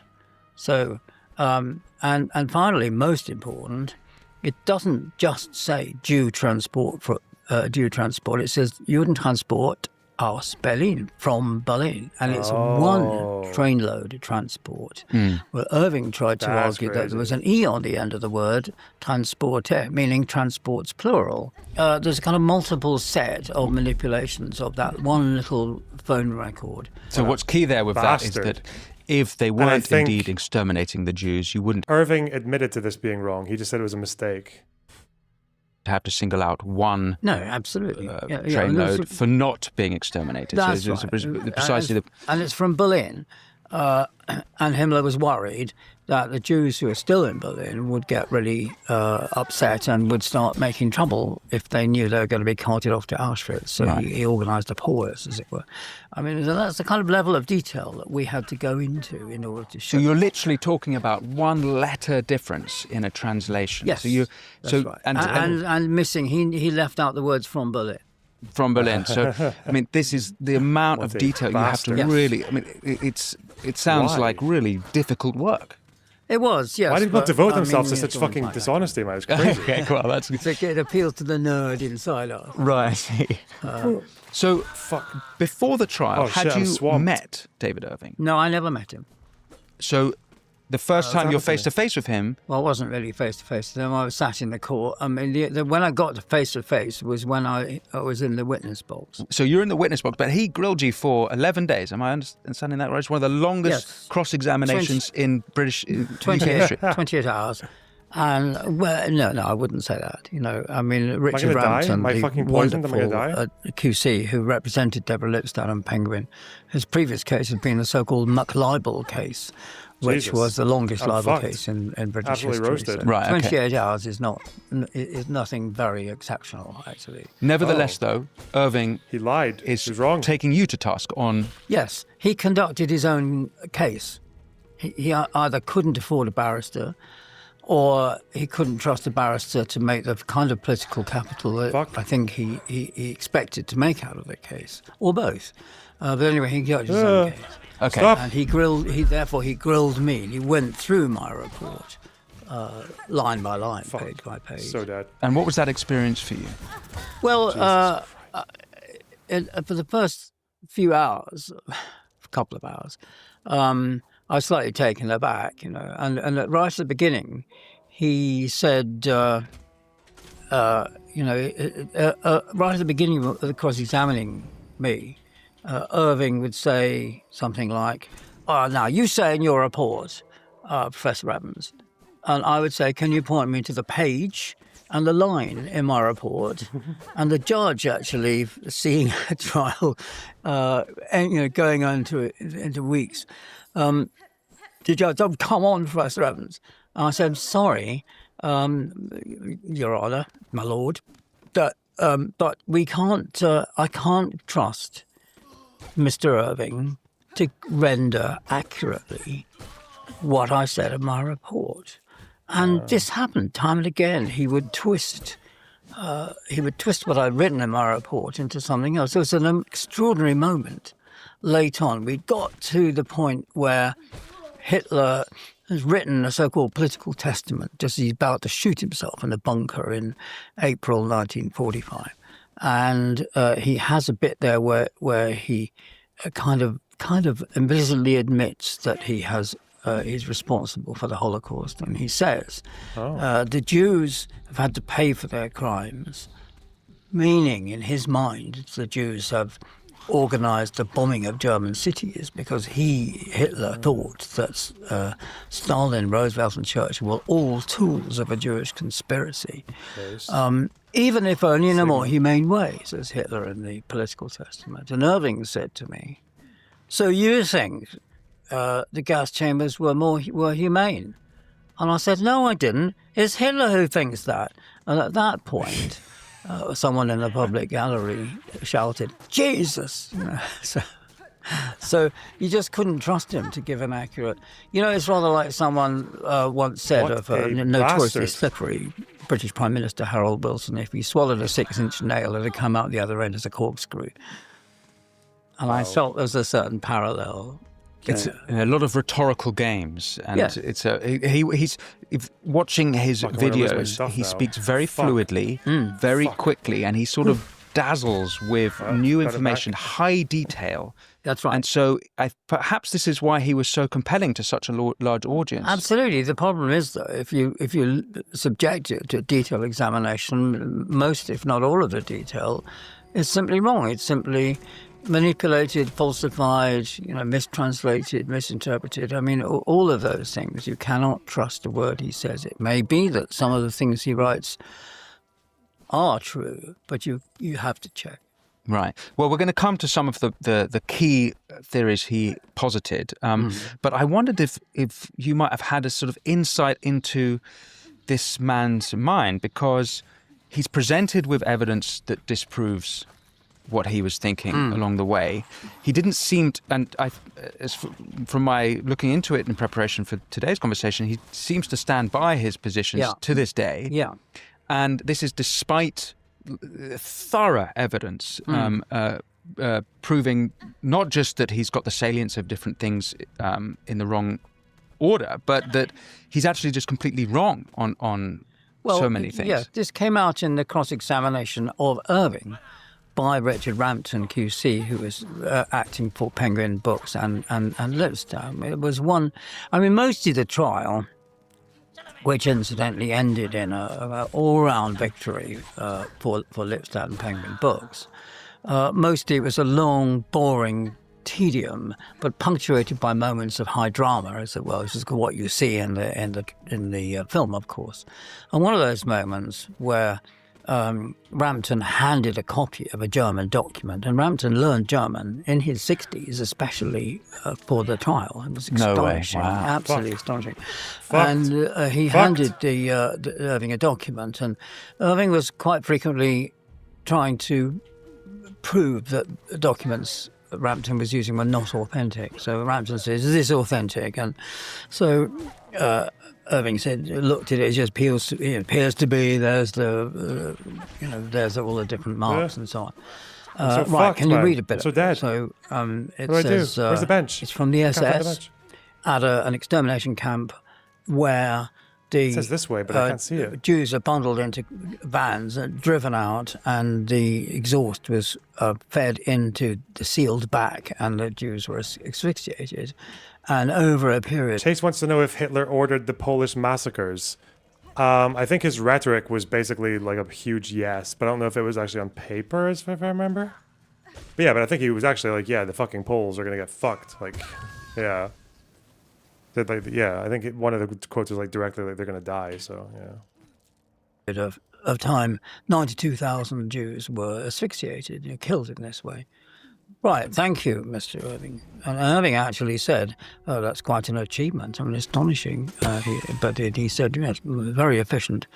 S29: So, and finally, most important, it doesn't just say Jew transport. It says Judentransport aus Berlin, from Berlin, and it's one trainload transport. Well, Irving tried to argue that there was an E on the end of the word transporte, meaning transports plural. There's a kind of multiple set of manipulations of that one little phone record.
S27: So what's key there with that is that if they weren't indeed exterminating the Jews, you wouldn't...
S1: Irving admitted to this being wrong. He just said it was a mistake.
S27: Have to single out one
S29: absolutely
S27: trainload for not being exterminated.
S29: That's
S27: so
S29: right.
S27: Precisely
S29: and it's from Berlin. And Himmler was worried that the Jews who are still in Berlin would get really upset and would start making trouble if they knew they were going to be carted off to Auschwitz. So he organised a pause, as it were. I mean, that's the kind of level of detail that we had to go into in order to show.
S27: So you're literally talking about one letter difference in a translation.
S29: Yes, that's right. And missing, he left out the words from Berlin.
S27: From Berlin. So, I mean, this is the amount of detail you have to really... I mean, it sounds like really difficult work.
S29: It was, yes.
S1: Why did people devote themselves to such fucking dishonesty, man? It's crazy.
S27: Okay, well, that's...
S29: It appeals to the nerd inside us.
S27: Right. So, before the trial, had you met David Irving?
S29: No, I never met him.
S27: So, the first time you're face-to-face with him...
S29: Well, I wasn't really face-to-face with him. I was sat in the court. I mean, when I got to face-to-face was when I was in the witness box.
S27: So you're in the witness box, but he grilled you for 11 days. Am I understanding that right? It's one of the longest cross-examinations in British UK history.
S29: 28 hours. And, well, no, I wouldn't say that. You know, I mean, Richard Rampton, the wonderful QC who represented Deborah Lipstadt and Penguin, his previous case had been the so-called McLibel case, which was the longest libel case in British history.
S1: Roasted.
S29: So
S27: right,
S29: 28 hours is nothing very exceptional, actually.
S27: Nevertheless, though, Irving
S1: he lied. He was wrong.
S27: Taking you to task on...
S29: Yes, he conducted his own case. He either couldn't afford a barrister, or he couldn't trust a barrister to make the kind of political capital that I think he expected to make out of the case, or both. But anyway, he got his own case.
S27: Okay.
S29: Stop. And he grilled me. He went through my report, line by line, page by page.
S1: So dead.
S27: And what was that experience for you?
S29: Well, for the first few hours, a couple of hours, I was slightly taken aback, you know. And right at the beginning, he said, right at the beginning of the cross-examining me, Irving would say something like, "Oh, now you say in your report, Professor Evans," and I would say, "Can you point me to the page and the line in my report?" And the judge, actually, seeing a trial, going on into weeks, the judge, "Oh, come on, Professor Evans." And I said, "Sorry, Your Honour, my lord, that but we can't. I can't trust Mr. Irving to render accurately what I said in my report." And this happened time and again. He would twist what I'd written in my report into something else. It was an extraordinary moment late on. We got to the point where Hitler has written a so-called political testament just as he's about to shoot himself in a bunker in April 1945. And he has a bit there where he kind of implicitly admits that he's responsible for the Holocaust, and he says the Jews have had to pay for their crimes, meaning in his mind the Jews have organized the bombing of German cities because Hitler thought that Stalin, Roosevelt and Churchill were all tools of a Jewish conspiracy. Even if only in a more humane way, says Hitler in the political testament. And Irving said to me, "So you think the gas chambers were humane?" And I said, "No, I didn't. It's Hitler who thinks that." And at that point, someone in the public gallery shouted, "Jesus!" You know, so you just couldn't trust him to give an accurate. You know, it's rather like someone once said of a notoriously slippery British Prime Minister Harold Wilson, if he swallowed a 6-inch nail, it would come out the other end as a corkscrew. And I felt there was a certain parallel.
S27: It's a lot of rhetorical games, and it's he's watching his videos. He speaks very fluidly, very quickly, and he sort of dazzles with new information, high detail.
S29: That's right.
S27: And so perhaps this is why he was so compelling to such a large audience.
S29: Absolutely. The problem is, though, if you subject it to a detailed examination, most, if not all of the detail, is simply wrong. It's simply manipulated, falsified, mistranslated, misinterpreted. I mean, all of those things. You cannot trust a word he says. It may be that some of the things he writes are true, but you have to check.
S27: Right. Well, we're going to come to some of the key theories he posited, but I wondered if you might have had a sort of insight into this man's mind, because he's presented with evidence that disproves what he was thinking along the way. He didn't seem to, and from my looking into it in preparation for today's conversation, he seems to stand by his positions to this day.
S29: Yeah.
S27: And this is despite thorough evidence proving not just that he's got the salience of different things in the wrong order, but that he's actually just completely wrong on so many things.
S29: Yeah, this came out in the cross-examination of Irving by Richard Rampton, QC, who was acting for Penguin Books and Lipstow. It was mostly the trial, which incidentally ended in an all-round victory for Lipstadt and Penguin Books. Mostly it was a long, boring tedium, but punctuated by moments of high drama, as it was, which is what you see in the film, of course. And one of those moments where Rampton handed a copy of a German document, and Rampton learned German in his 60s, especially for the trial. It was astonishing, absolutely astonishing. And he handed Irving a document, and Irving was quite frequently trying to prove that the documents Rampton was using were not authentic. So Rampton says, "Is this authentic?" And so Irving said, "Looked at it, it just appears to be. There's the, there's all the different marks and so on."
S1: So
S29: right,
S1: fucked,
S29: can you
S1: man.
S29: read a bit?
S1: So dead.
S29: So it
S1: What do I
S29: says,
S1: do? Where's the bench?
S29: It's from the
S1: Can't find the
S29: SS
S1: bench.
S29: at an extermination camp where the
S1: It says this way, but I can't see it.
S29: Jews are bundled into vans and driven out, and the exhaust was fed into the sealed back, and the Jews were asphyxiated. And over a period...
S1: Chase wants to know if Hitler ordered the Polish massacres. I think his rhetoric was basically like a huge yes, but I don't know if it was actually on paper, if I remember. But yeah, but I think he was actually like, yeah, the fucking Poles are gonna get fucked. Like, yeah. That, like, yeah, I think one of the quotes was like directly like they're gonna die. So yeah.
S29: Of time, 92,000 Jews were asphyxiated, killed in this way. Right, thank you, Mr. Irving. And Irving actually said, "Oh, that's quite an achievement. I mean, astonishing." He said, "Yes, very efficient,"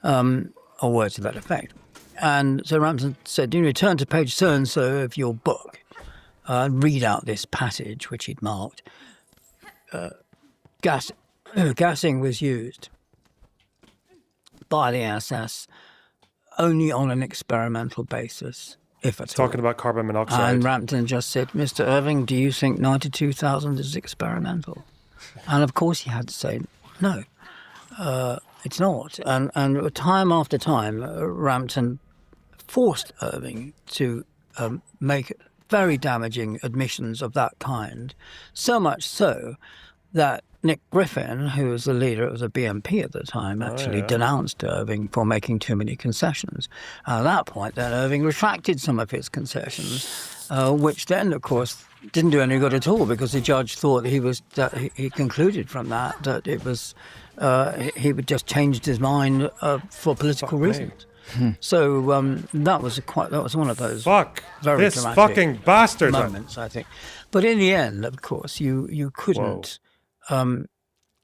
S29: or words to that effect. And so Rampton said, "You return to page so and so of your book, and read out this passage," which he'd marked. Gassing was used by the SS only on an experimental basis, if at all.
S1: Talking about carbon monoxide.
S29: And Rampton just said, "Mr. Irving, do you think 92,000 is experimental?" And of course he had to say, "No, it's not." And time after time, Rampton forced Irving to make very damaging admissions of that kind, so much so that Nick Griffin, who was the leader of the BNP at the time, actually denounced Irving for making too many concessions. At that point, then Irving retracted some of his concessions, which then, of course, didn't do any good at all, because the judge thought he concluded from that it was he would just changed his mind for political reasons. So that was one of those very
S1: this
S29: dramatic
S1: fucking bastard
S29: moments, I think. But in the end, of course, you couldn't.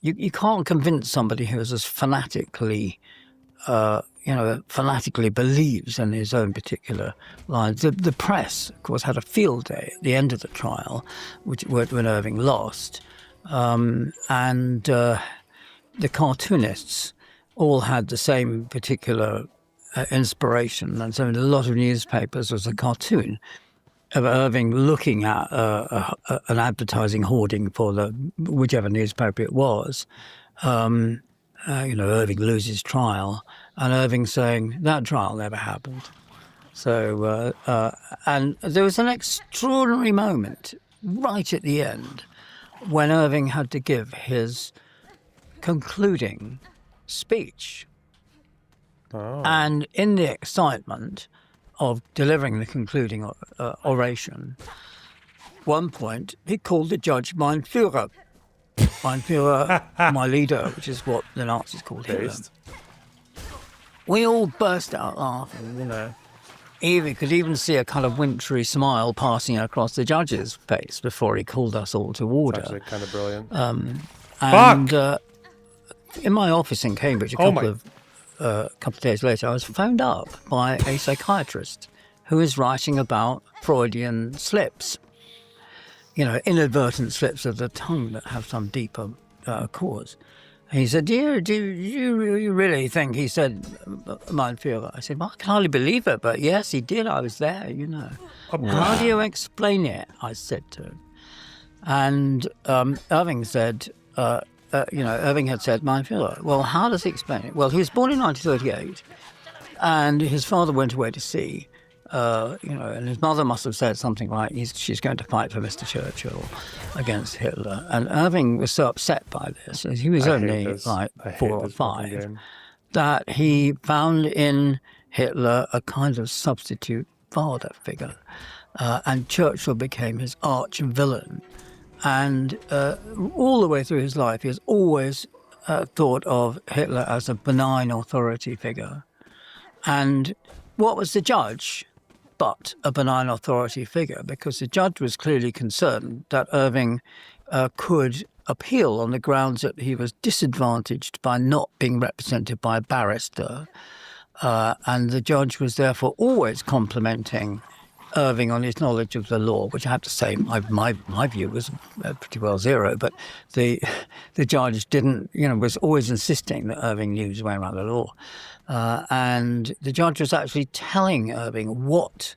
S29: You can't convince somebody who is as fanatically believes in his own particular lines. The press, of course, had a field day at the end of the trial, when Irving lost, and the cartoonists all had the same particular inspiration, and so in a lot of newspapers was a cartoon of Irving looking at an advertising hoarding for whichever newspaper it was. Irving loses trial, and Irving saying, "That trial never happened." So, and there was an extraordinary moment right at the end when Irving had to give his concluding speech. And in the excitement of delivering the concluding oration, one point he called the judge mein Führer. Mein Führer, my leader, which is what the Nazis called Hitler. We all burst out laughing, Evie could even see a kind of wintry smile passing across the judge's face before he called us all to order.
S1: It's actually kind of brilliant.
S29: And in my office in Cambridge, a couple of days later, I was phoned up by a psychiatrist who was writing about Freudian slips, inadvertent slips of the tongue that have some deeper cause. And he said, do you really think he said mein Führer? I said, well, I can hardly believe it, but yes, he did. I was there, How do you explain it? I said to him. And Irving said, Irving had said mein Führer. Well, how does he explain it? Well, he was born in 1938, and his father went away to sea, and his mother must have said something like, she's going to fight for Mr. Churchill against Hitler. And Irving was so upset by this, as he was only like 4 or 5, that he found in Hitler a kind of substitute father figure, and Churchill became his arch villain. And all the way through his life, he has always thought of Hitler as a benign authority figure. And what was the judge but a benign authority figure? Because the judge was clearly concerned that Irving could appeal on the grounds that he was disadvantaged by not being represented by a barrister. And the judge was therefore always complimenting Irving on his knowledge of the law, which I have to say, my view was pretty well zero. But the judge didn't, was always insisting that Irving knew his way around the law, and the judge was actually telling Irving what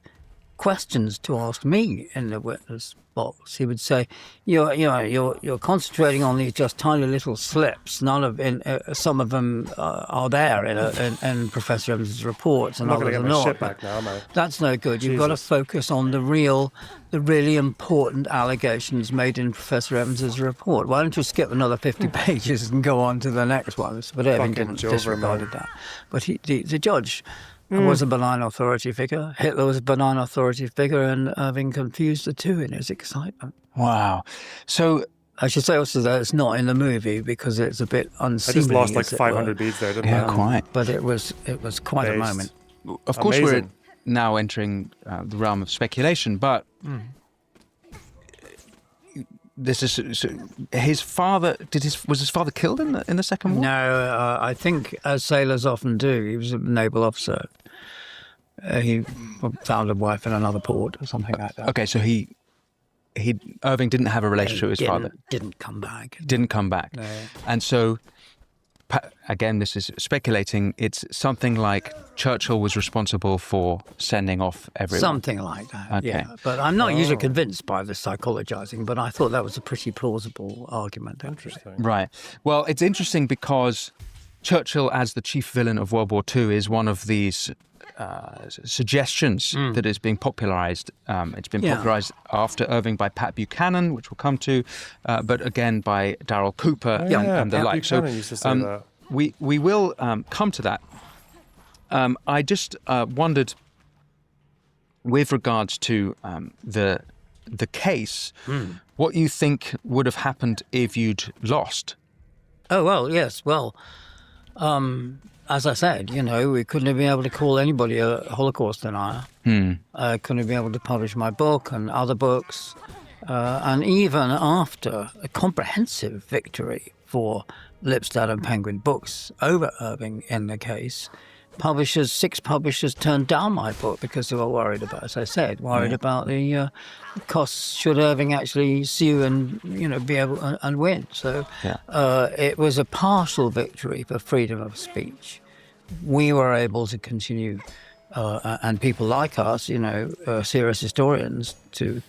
S29: questions to ask me in the witness box. He would say, "You're concentrating on these just tiny little slips. Some of them are there in Professor Evans' reports, and
S1: I'm not going
S29: others
S1: to get
S29: are
S1: my
S29: not.
S1: shit back now, am I?
S29: That's no good. You've got to focus on the really important allegations made in Professor Evans' report. Why don't you skip another 50 pages and go on to the next ones?" But Irving didn't disregard that. But the judge was a benign authority figure. Hitler was a benign authority figure, and Irving confused the two in his excitement.
S27: Wow. So
S29: I should say also that it's not in the movie because it's a bit unseemly.
S1: I just lost like 500 beads there, didn't I?
S27: Yeah, quite.
S29: But it was quite a moment.
S27: Of course, we're now entering the realm of speculation, but this is his father. Was his father killed in the Second War?
S29: No, I think, as sailors often do, he was a naval officer. He found a wife in another port or something like that.
S27: Okay, so Irving didn't have a relationship with his father.
S29: Didn't come back.
S27: Didn't come back.
S29: No.
S27: And so, again, this is speculating. It's something like Churchill was responsible for sending off everyone.
S29: Something like that,
S27: Okay.
S29: yeah. But I'm not usually convinced by the psychologizing, but I thought that was a pretty plausible argument.
S1: Interesting.
S27: Right. Well, it's interesting because Churchill, as the chief villain of World War II, is one of these suggestions that is being popularized. It's been popularized after Irving by Pat Buchanan, which we'll come to, but again by Darrell Cooper and the
S1: Pat
S27: like.
S1: Buchanan used to say that.
S27: We will come to that. I just wondered, with regards to the case, what you think would have happened if you'd lost.
S29: Oh, well, yes. Well, as I said, we couldn't have been able to call anybody a Holocaust denier. I couldn't have been able to publish my book and other books. And even after a comprehensive victory for Lipstadt and Penguin Books over Irving in the case, 6 publishers turned down my book because they were worried about, as I said, about the costs should Irving actually sue and be able and win. So it was a partial victory for freedom of speech. We were able to continue, and people like us, serious historians, to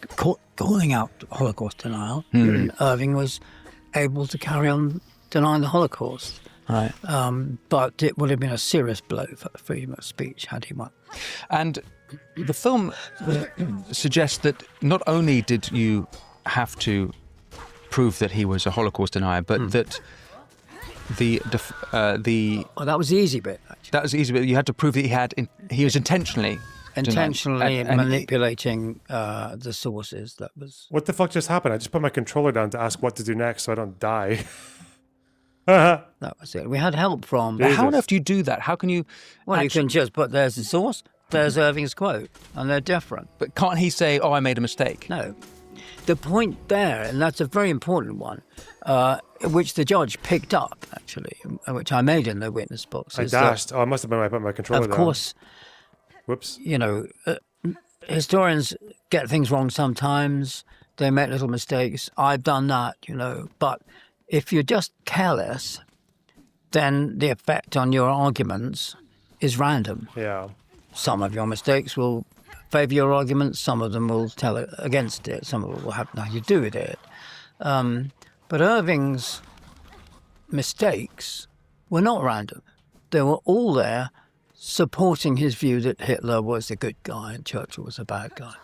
S29: calling out Holocaust denial. Irving was able to carry on denying the Holocaust.
S27: Right.
S29: But it would have been a serious blow for freedom of speech had he won.
S27: And the film suggests that not only did you have to prove that he was a Holocaust denier, but that
S29: that was the easy bit. Actually.
S27: That was the easy bit. You had to prove that he was intentionally
S29: manipulating the sources. That was.
S1: What the fuck just happened? I just put my controller down to ask what to do next so I don't die.
S29: That was it. We had help from.
S27: But how on earth do you do that? How can you?
S29: Well, you can just put there's the source, there's Irving's quote, and they're different.
S27: But can't he say, "Oh, I made a mistake"?
S29: No. The point there, and that's a very important one, which the judge picked up actually, which I made in the witness box.
S1: I dashed. It must have been when I put my controller down.
S29: Of course.
S1: Whoops.
S29: Historians get things wrong sometimes. They make little mistakes. I've done that, but. If you're just careless, then the effect on your arguments is random.
S1: Yeah.
S29: Some of your mistakes will favour your arguments, some of them will tell it against it, some of it will have nothing to do with it. But Irving's mistakes were not random. They were all there supporting his view that Hitler was a good guy and Churchill was a bad guy.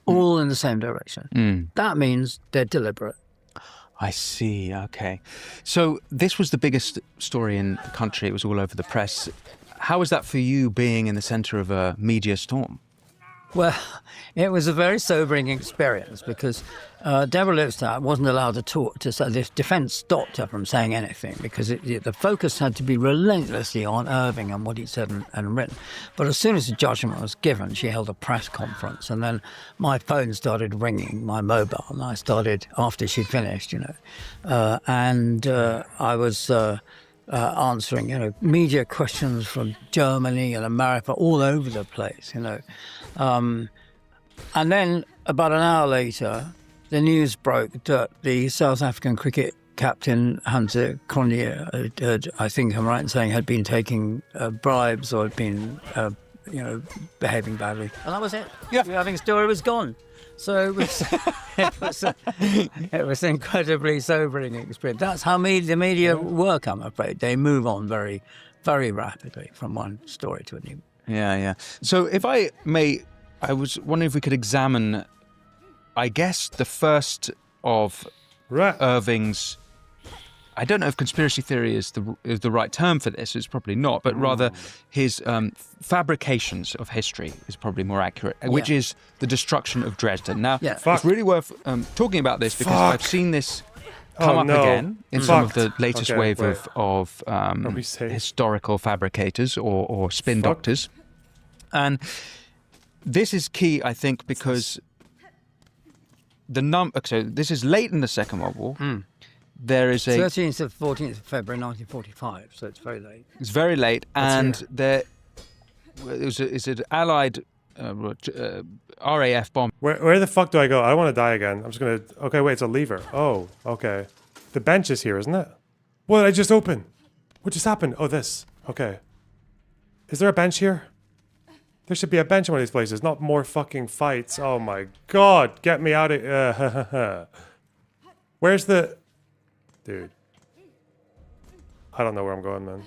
S29: All in the same direction. That means they're deliberate.
S27: I see. Okay. So this was the biggest story in the country. It was all over the press. How was that for you, being in the centre of a media storm?
S29: Well, it was a very sobering experience because Deborah Lipstadt wasn't allowed to talk. The defence stopped her from saying anything because the focus had to be relentlessly on Irving and what he'd said and written. But as soon as the judgment was given, she held a press conference, and then my phone started ringing, my mobile, and I started after she'd finished, and I was. Answering, media questions from Germany and America, all over the place, And then about an hour later, the news broke that the South African cricket captain, Hansa Cronje, had, I think I'm right in saying, had been taking bribes or had been, behaving badly. And that was it. Yeah. The outing story was gone. So it was, it was an incredibly sobering experience. That's how the media work, I'm afraid. They move on very, very rapidly from one story to a new.
S27: Yeah. So if I may, I was wondering if we could examine, I guess, the first of Irving's, I don't know if conspiracy theory is the right term for this, it's probably not, but rather his fabrications of history is probably more accurate, which is the destruction of Dresden. Now, it's really worth talking about this because I've seen this come up again in some of the latest wave of historical fabricators or spin doctors. And this is key, I think, because so this is late in the Second World War. There is a
S29: 13th to 14th of February 1945, so it's very late.
S27: It's very late, and there is an Allied RAF bomb.
S1: Where the fuck do I go? I don't want to die again. I'm just gonna. Okay, wait, it's a lever. Oh, okay. The bench is here, isn't it? What did I just open? What just happened? Oh, this. Okay. Is there a bench here? There should be a bench in one of these places, not more fucking fights. Oh my god, get me out of. Where's the? Dude. I don't know where I'm going, man.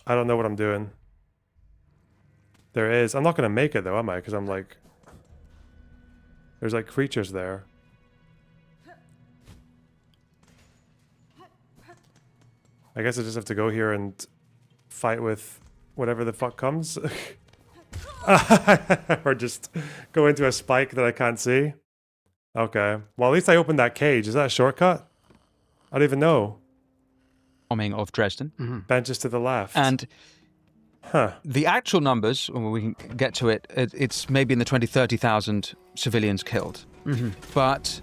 S1: I don't know what I'm doing. There is. I'm not going to make it though, am I? Because I'm like... There's like creatures there. I guess I just have to go here and fight with whatever the fuck comes. Or just go into a spike that I can't see. Okay. Well, at least I opened that cage. Is that a shortcut? I don't even know.
S27: Bombing of Dresden.
S1: Benches to the left.
S27: And the actual numbers, when we can get to it, it's maybe in the 30,000 civilians killed. But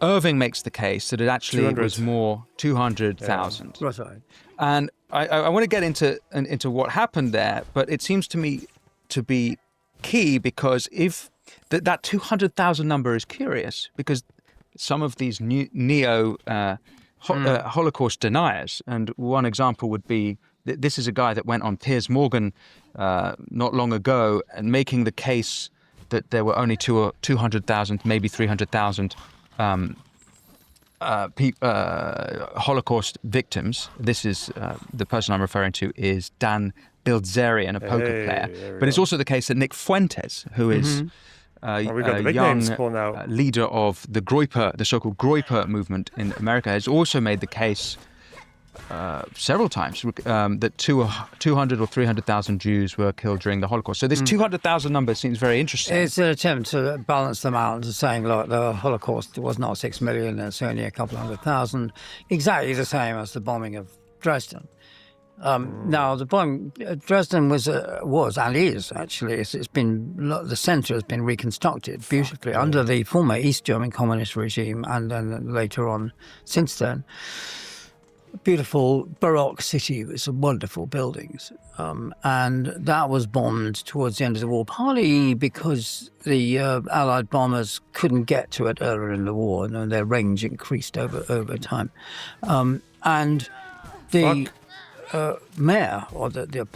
S27: Irving makes the case that it actually was more 200,000.
S29: Yeah. Right.
S27: And I want to get into what happened there, but it seems to me to be key because if that 200,000 number is curious, because some of these Holocaust deniers, and one example would be this is a guy that went on Piers Morgan not long ago and making the case that there were only 200,000, maybe 300,000 Holocaust victims. This is the person I'm referring to is Dan Bilzerian, a poker player. But it's also the case that Nick Fuentes, who is a young leader of the Groyper, the so-called Groyper movement in America, has also made the case several times that 200 or 300,000 Jews were killed during the Holocaust. So this 200,000 number seems very interesting.
S29: It's an attempt to balance them out and saying, look, the Holocaust was not 6 million, it's only a couple 100,000, exactly the same as the bombing of Dresden. Now, the bombing Dresden was and is actually. It's been the centre has been reconstructed beautifully under the former East German communist regime, and then later on, since then, beautiful Baroque city with some wonderful buildings, and that was bombed towards the end of the war, partly because the Allied bombers couldn't get to it earlier in the war, and their range increased over time, and the mayor or the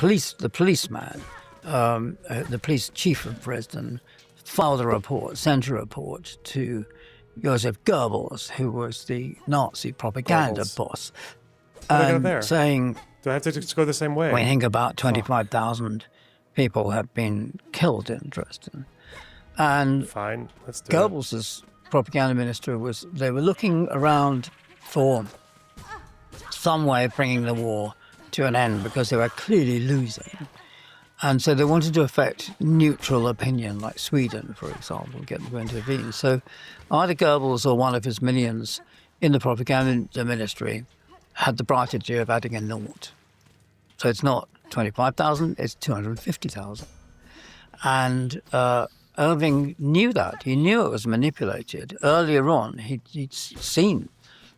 S29: policeman, the police chief of Dresden, filed a report, sent a report to Joseph Goebbels, who was the Nazi propaganda boss, saying,
S1: do I have to just go the same way?
S29: We think about 25,000 people have been killed in Dresden. And
S1: fine, let's do
S29: Goebbels' propaganda minister they were looking around for some way of bringing the war to an end because they were clearly losing. And so they wanted to affect neutral opinion, like Sweden, for example, get them to intervene. So either Goebbels or one of his minions in the propaganda ministry had the bright idea of adding a naught. So it's not 25,000, it's 250,000. And Irving knew that. He knew it was manipulated. Earlier on, he'd seen,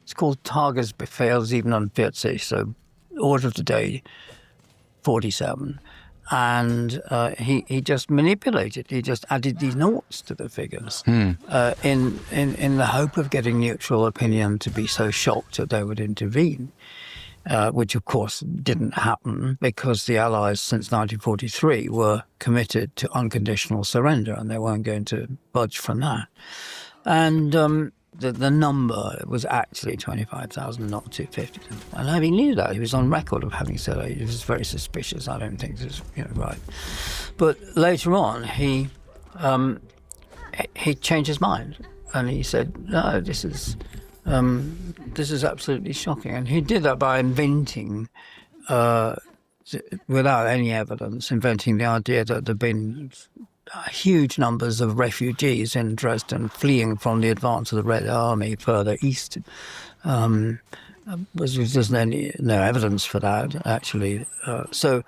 S29: it's called Tagesbefehl 47, so order of the day, 47. And he just manipulated. He just added these noughts to the figures in the hope of getting neutral opinion to be so shocked that they would intervene, which of course didn't happen because the Allies since 1943 were committed to unconditional surrender and they weren't going to budge from that. And the number was actually 25,000, not 250. And he knew that. He was on record of having said it. He was very suspicious. I don't think this is right. But later on, he changed his mind. And he said, no, this is absolutely shocking. And he did that by inventing, without any evidence, inventing the idea that there'd been huge numbers of refugees in Dresden fleeing from the advance of the Red Army further east. There's no evidence for that, actually. So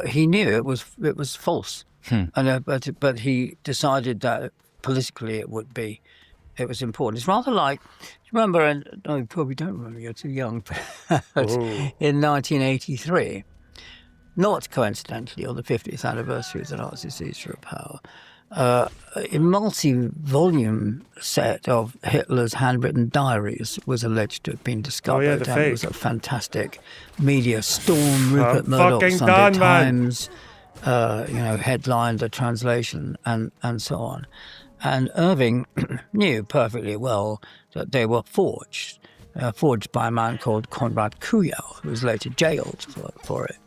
S29: he knew it was false. But he decided that politically it was important. It's rather like, remember, and no, you probably don't remember, you're too young, but in 1983, not coincidentally, on the 50th anniversary of the Nazi seizure of power, a multi-volume set of Hitler's handwritten diaries was alleged to have been discovered.
S1: Oh, yeah, the
S29: and
S1: fake.
S29: It was a fantastic media storm. Rupert Murdoch,
S1: fucking
S29: Sunday
S1: done, man.
S29: Times, headlined the translation and so on. And Irving knew perfectly well that they were forged by a man called Konrad Kujau, who was later jailed for it.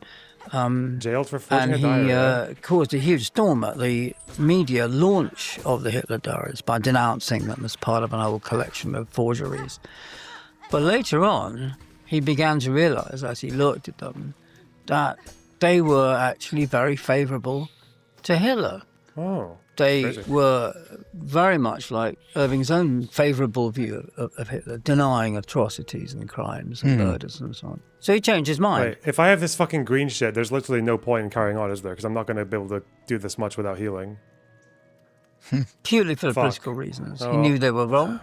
S1: Jailed for forging
S29: and
S1: a diary.
S29: he caused a huge storm at the media launch of the Hitler diaries by denouncing them as part of an old collection of forgeries. But later on, he began to realize, as he looked at them, that they were actually very favorable to Hitler.
S1: Oh,
S29: they
S1: crazy.
S29: were very much like Irving's own favorable view of Hitler, denying atrocities and crimes and murders and so on. So he changed his mind.
S1: Wait, if I have this fucking green shit, there's literally no point in carrying on, is there? Because I'm not going to be able to do this much without healing.
S29: Purely for political reasons. He knew they were wrong.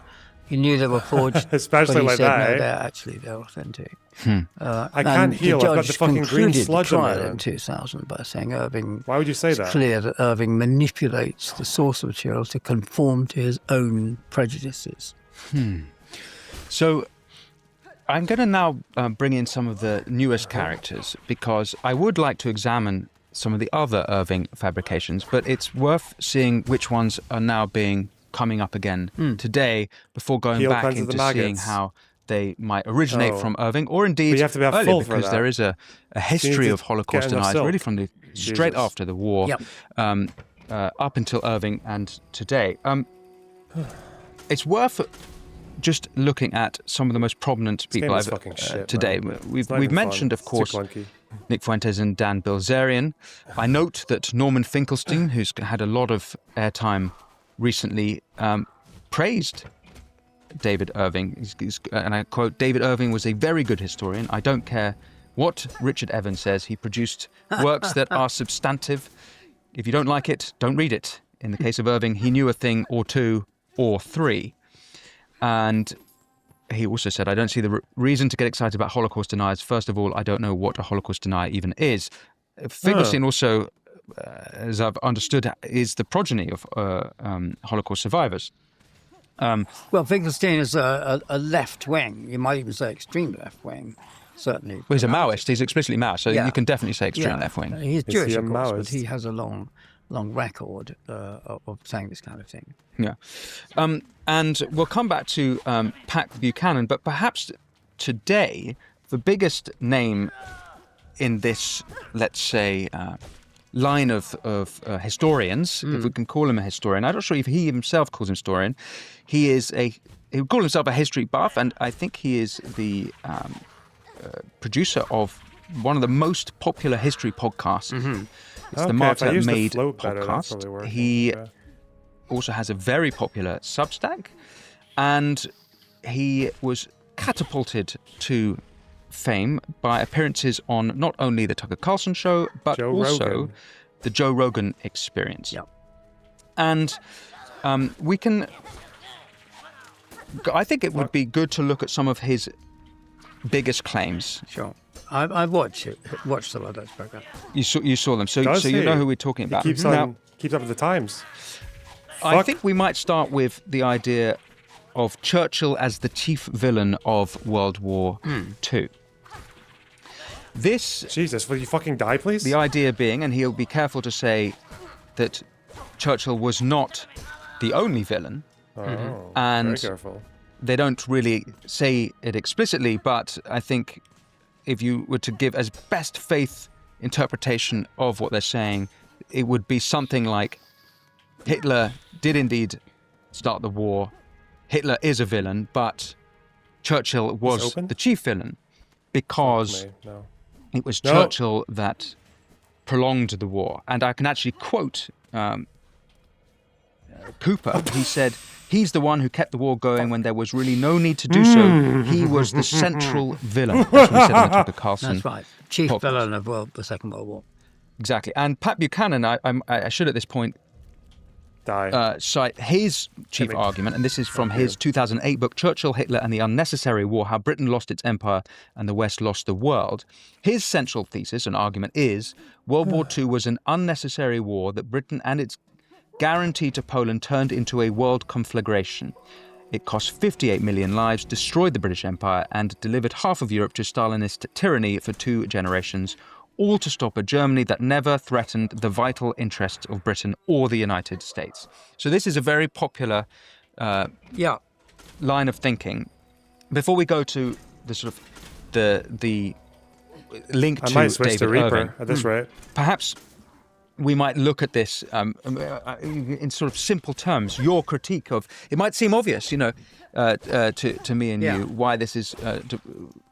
S29: He knew they were forged.
S1: Especially
S29: but he
S1: like
S29: said,
S1: that,
S29: no, they're authentic.
S1: I can't heal. I've got the fucking green sludge on
S29: the
S1: my
S29: trial in
S1: hand.
S29: 2000 by saying Irving.
S1: Why would you say
S29: it's
S1: that?
S29: clear that Irving manipulates the source material to conform to his own prejudices.
S27: So I'm going to now bring in some of the newest characters because I would like to examine some of the other Irving fabrications, but it's worth seeing which ones are now coming up again today before going
S1: Heel
S27: back
S1: cleanses the
S27: into seeing
S1: maggots.
S27: how they might originate
S1: Oh.
S27: from Irving, or indeed
S1: But you have to be
S27: earlier,
S1: full for
S27: because
S1: that.
S27: there is a history
S1: to
S27: of Holocaust
S1: get enough
S27: deniers
S1: silk.
S27: really from the straight
S1: Jesus.
S27: after the war,
S29: Yep.
S27: up until Irving and today. It's worth just looking at some of the most prominent people
S1: game is
S27: I've
S1: fucking shit,
S27: today.
S1: man.
S27: We've
S1: It's not even
S27: mentioned,
S1: fun.
S27: of
S1: It's too
S27: course,
S1: clunky.
S27: Nick Fuentes and Dan Bilzerian. I note that Norman Finkelstein, who's had a lot of airtime recently, praised David Irving. And I quote, "David Irving was a very good historian. I don't care what Richard Evans says. He produced works that are substantive. If you don't like it, don't read it. In the case of Irving, he knew a thing or two or three." And he also said, "I don't see the reason to get excited about Holocaust deniers. First of all, I don't know what a Holocaust denier even is." Finkelstein also, as I've understood, is the progeny of Holocaust survivors.
S29: Well, Finkelstein is a left wing. You might even say extreme left wing, certainly.
S27: Well, he's a Maoist. He's explicitly Maoist, so
S29: Yeah.
S27: you can definitely say extreme
S29: Yeah.
S27: left wing.
S29: He's Jewish,
S1: he a
S29: of course, but
S1: Maoist?
S29: he has a long record of saying this kind of thing.
S27: Yeah. And we'll come back to Pat Buchanan, but perhaps today, the biggest name in this, let's say, line of historians, if we can call him a historian. I'm not sure if he himself calls him historian. He would call himself a history buff, and I think he is the producer of one of the most popular history podcasts. It's the
S1: Okay, if I
S27: Martyr
S1: use the
S27: Made
S1: float better, that's
S27: podcast.
S1: probably working.
S27: He
S1: Okay.
S27: also has a very popular Substack, and he was catapulted to fame by appearances on not only the Tucker Carlson show, but
S1: Joe
S27: also
S1: Rogan.
S27: the Joe Rogan Experience.
S29: Yep.
S27: And we can... I think it would be good to look at some of his biggest claims.
S29: Sure. I've watched some of those programs.
S27: You saw them, so
S1: Does
S27: you know
S1: he?
S27: who we're talking about.
S1: He keeps
S27: Now,
S1: keeps up with the times.
S27: I think we might start with the idea of Churchill as the chief villain of World War II. This...
S1: Jesus, will you fucking die, please?
S27: The idea being, and he'll be careful to say that Churchill was not the only villain.
S1: Oh,
S27: and
S1: very careful.
S27: They don't really say it explicitly, but I think if you were to give as best faith interpretation of what they're saying, it would be something like Hitler did indeed start the war. Hitler is a villain, but Churchill was the chief villain because it was Churchill that prolonged the war. And I can actually quote Cooper. He said, he's the one who kept the war going when there was really no need to do so. He was the central villain. That's what he said on the Tucker Carlson.
S29: That's right. Chief villain of the Second World War.
S27: Exactly. And Pat Buchanan, I should at this point cite his chief argument, and this is from his 2008 book, Churchill, Hitler and the Unnecessary War, How Britain Lost Its Empire and the West Lost the World. His central thesis and argument is World War II was an unnecessary war that Britain and its guarantee to Poland turned into a world conflagration. It cost 58 million lives, destroyed the British Empire, and delivered half of Europe to Stalinist tyranny for 2 generations, all to stop a Germany that never threatened the vital interests of Britain or the United States. So this is a very popular line of thinking. Before we go to the sort of the link to
S1: I might switch
S27: David
S1: to Reaper
S27: Irving,
S1: at this rate.
S27: perhaps we might look at this in sort of simple terms. Your critique of it might seem obvious, to me and you why this is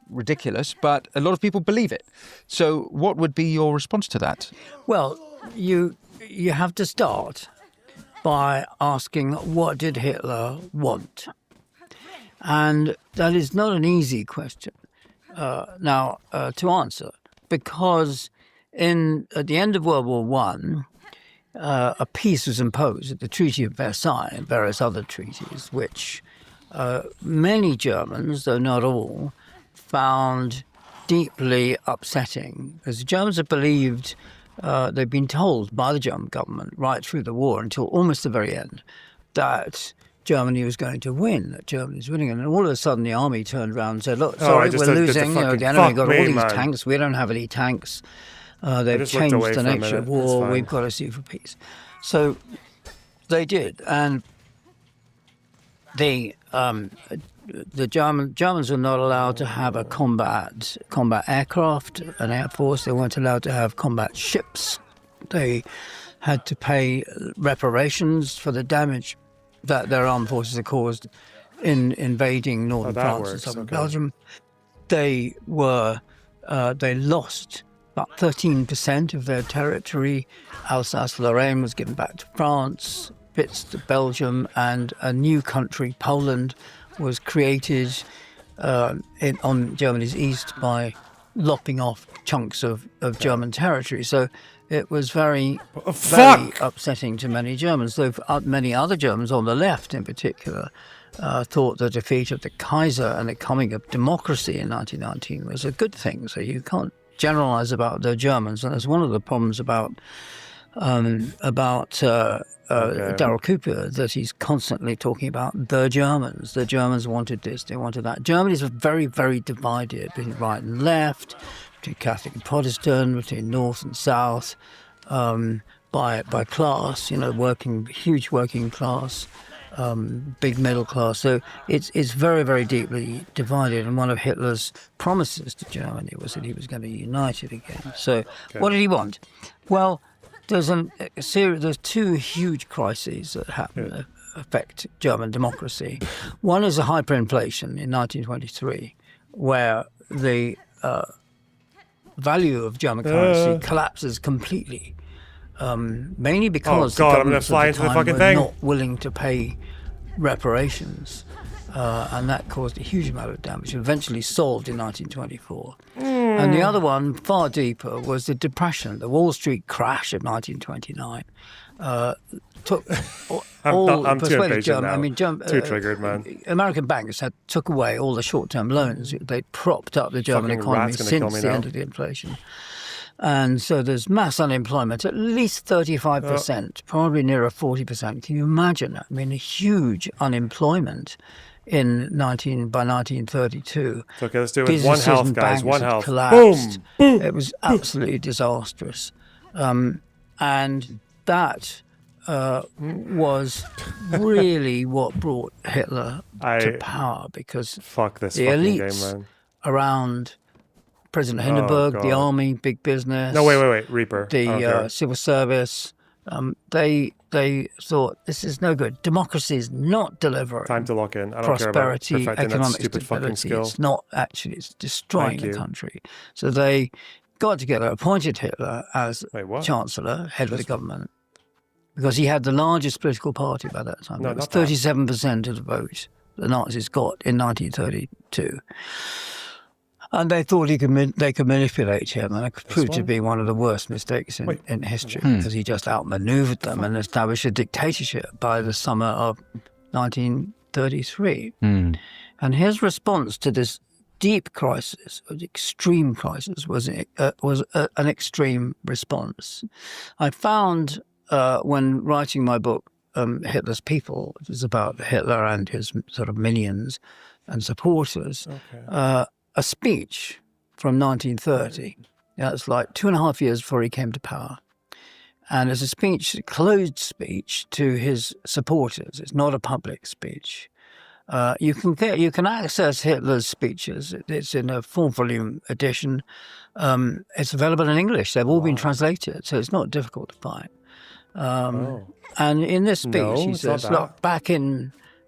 S27: ridiculous, but a lot of people believe it. So, what would be your response to that?
S29: Well, you have to start by asking, what did Hitler want? And that is not an easy question to answer, because at the end of World War I, a peace was imposed at the Treaty of Versailles and various other treaties, which many Germans, though not all, found deeply upsetting, because the Germans have believed, they've been told by the German government right through the war until almost the very end, that Germany was going to win, that Germany was winning. And then all of a sudden the army turned around and said, look, sorry, we're losing. The enemy got all these tanks. We don't have any tanks. They've changed the nature of war. We've got to sue for peace. So they did. And the Germans were not allowed to have a combat aircraft, an air force. They weren't allowed to have combat ships. They had to pay reparations for the damage that their armed forces had caused in invading northern France and southern Belgium. They lost about 13% of their territory. Alsace-Lorraine was given back to France, bits to Belgium, and a new country, Poland, was created on Germany's east by lopping off chunks of German territory. So it was very upsetting to many Germans, though many other Germans on the left in particular thought the defeat of the Kaiser and the coming of democracy in 1919 was a good thing. So you can't generalize about the Germans, and that's one of the problems about Daryl Cooper, that he's constantly talking about the Germans. The Germans wanted this, they wanted that. Germany's very, very divided between right and left, between Catholic and Protestant, between North and South, by class, huge working class, big middle class. So it's very, very deeply divided. And one of Hitler's promises to Germany was that he was going to unite it again. So what did he want? Well, there's two huge crises that affect German democracy. One is a hyperinflation in 1923, where the value of German currency collapses completely, mainly because the governments at the time were not willing to pay reparations, and that caused a huge amount of damage, eventually solved in 1924. And the other one, far deeper, was the Depression, the Wall Street crash of 1929. Took
S1: I'm too
S29: persuaded
S1: impatient now.
S29: I mean,
S1: Too triggered, man.
S29: American banks took away all the short-term loans. They propped up the German
S1: Fucking
S29: economy
S1: rat's gonna kill
S29: since
S1: me
S29: the
S1: now.
S29: end of the inflation. And so there's mass unemployment, at least 35%, probably nearer 40%. Can you imagine that? I mean, a huge unemployment by 1932.
S1: It's okay, let's do it.
S29: Businesses
S1: One health,
S29: and
S1: guys.
S29: banks
S1: One
S29: had
S1: health.
S29: collapsed.
S1: Boom.
S29: It was absolutely disastrous. And that was really what brought Hitler to power, because
S1: Fuck this
S29: the
S1: fucking
S29: elites
S1: game, man.
S29: around President Hindenburg, the
S1: God.
S29: army, big business.
S1: No, wait, Reaper. I don't
S29: The
S1: care.
S29: civil service. They thought this is no good. Democracy is not delivering
S1: Time to lock in. I don't care about
S29: prosperity,
S1: perfecting that
S29: economic
S1: stupid fucking
S29: stability.
S1: skill.
S29: It's not actually. It's destroying
S1: Thank
S29: the
S1: you.
S29: country. So they got together, appointed Hitler as
S1: what?
S29: chancellor, head of the government, because he had the largest political party by that time.
S1: No,
S29: It was
S1: not that.
S29: 37% of the vote the Nazis got in 1932. And they thought they could manipulate him, and it proved to be one of the worst mistakes in history, because he just outmaneuvered them and established a dictatorship by the summer of 1933. And his response to this deep crisis, extreme crisis, was an extreme response. I found when writing my book, Hitler's People, which is about Hitler and his sort of minions and supporters, a speech from 1930. That's like 2.5 years before he came to power. And it's a speech, a closed speech to his supporters. It's not a public speech. You can access Hitler's speeches. It's in a 4-volume edition. It's available in English. They've all been translated, so it's not difficult to find. And in this speech,
S1: No,
S29: he
S1: it's not
S29: says,
S1: that.
S29: look,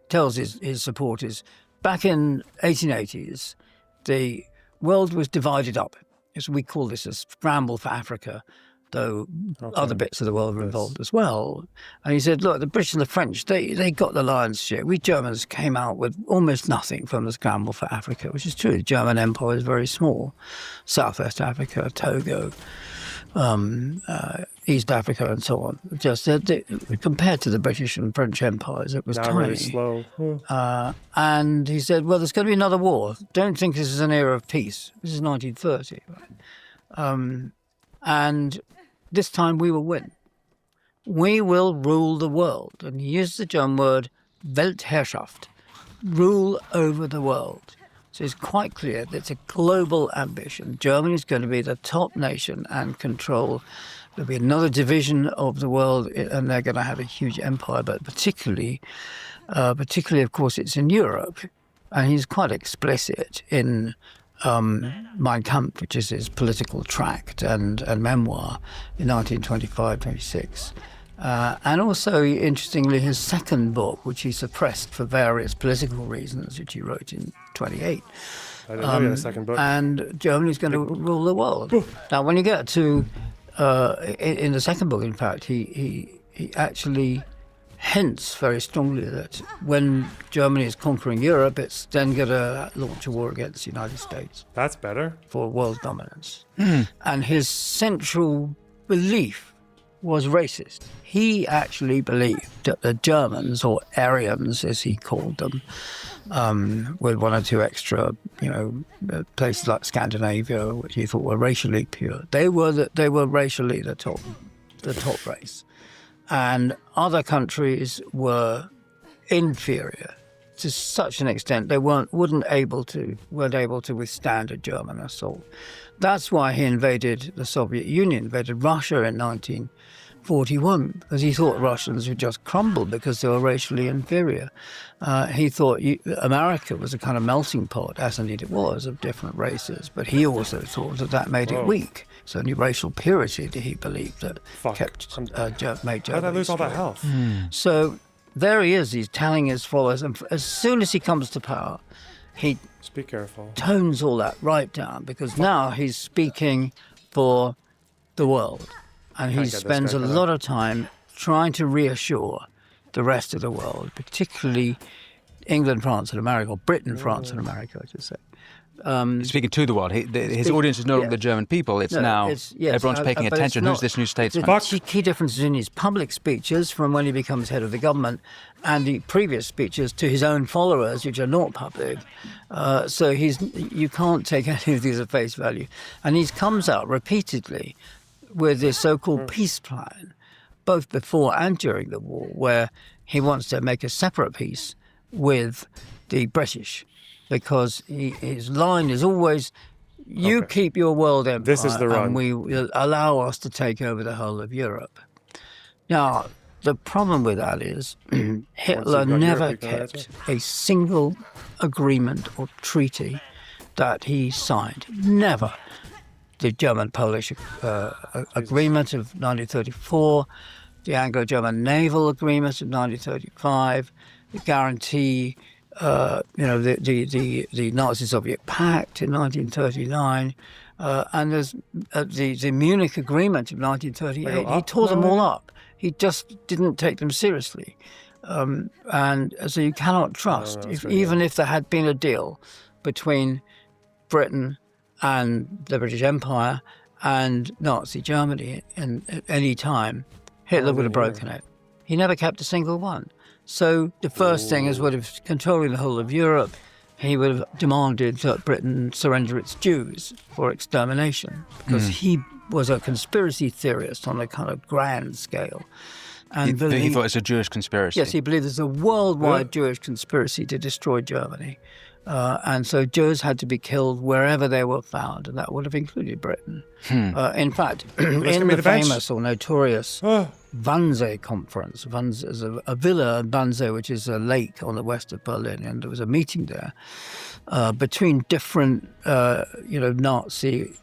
S29: tells his supporters, back in 1880s, the world was divided up. So we call this a scramble for Africa, though other bits of the world were involved as well. And he said, look, the British and the French, they got the lion's share. We Germans came out with almost nothing from the scramble for Africa, which is true. The German Empire is very small. Southwest Africa, Togo, East Africa, and so on. Just compared to the British and French empires, it was
S1: Now
S29: tiny.
S1: really slow.
S29: And he said, well, there's going to be another war. Don't think this is an era of peace. This is 1930. Right? And this time we will win. We will rule the world. And he used the German word Weltherrschaft, rule over the world. So it's quite clear that it's a global ambition. Germany is going to be the top nation and control. There'll be another division of the world, and they're going to have a huge empire, but particularly, of course, it's in Europe. And he's quite explicit in Mein Kampf, which is his political tract and memoir in 1925-26. And also, interestingly, his second book, which he suppressed for various political reasons, which he wrote in 28.
S1: I didn't know you had a second book.
S29: And Germany's going to rule the world. Now, when you get to, in the second book, in fact, he actually hints very strongly that when Germany is conquering Europe, it's then going to launch a war against the United States.
S1: That's better.
S29: For world dominance. And his central belief was racist. He actually believed that the Germans, or Aryans as he called them, with one or two extra, places like Scandinavia, which he thought were racially pure, they were racially the top race, and other countries were inferior to such an extent they weren't able to withstand a German assault. That's why he invaded the Soviet Union, invaded Russia in 1941, because he thought Russians would just crumble because they were racially inferior. He thought America was a kind of melting pot, as indeed it was, of different races, but he also thought that made it weak. It's only racial purity that he believed that made Germany
S1: How did I lose all that
S29: strong.
S1: health?
S29: So there he is, he's telling his followers, and as soon as he comes to power, he
S1: Just be careful.
S29: tones all that right down, because now he's speaking for the world. And he
S1: Can't get this
S29: spends
S1: guy
S29: a
S1: cut
S29: lot of time trying to reassure the rest of the world, particularly England, France, and America, or Britain, France, and America, I should say,
S27: Speaking to the world, his audience is no longer the German people. It's now everyone's paying
S29: but
S27: attention. Who's this new statesman?
S29: The key differences in his public speeches from when he becomes head of the government and the previous speeches to his own followers, which are not public. So you can't take any of these at face value. And he comes out repeatedly with this so-called peace plan, both before and during the war, where he wants to make a separate peace with the British. Because his line is always, you keep your world empire,
S1: This is the run.
S29: and we will allow us to take over the whole of Europe. Now, the problem with that is Hitler never kept a single agreement or treaty that he signed. Never. The German-Polish agreement of 1934, the Anglo-German naval agreement of 1935, the guarantee... the Nazi-Soviet Pact in 1939, and there's the Munich Agreement of 1938. He tore them all up. He just didn't take them seriously. And so you cannot trust, even if there had been a deal between Britain and the British Empire and Nazi Germany at any time, Hitler would have broken it. He never kept a single one. So the first thing is, would have controlling the whole of Europe, he would have demanded that Britain surrender its Jews for extermination, because he was a conspiracy theorist on a kind of grand scale. And
S27: he thought it was a Jewish conspiracy.
S29: Yes, he believed there's a worldwide Jewish conspiracy to destroy Germany. And so Jews had to be killed wherever they were found, and that would have included Britain. In fact, in the famous or notorious Wannsee Conference, Wannsee is a villa in Wannsee, which is a lake on the west of Berlin, and there was a meeting there between different, Nazi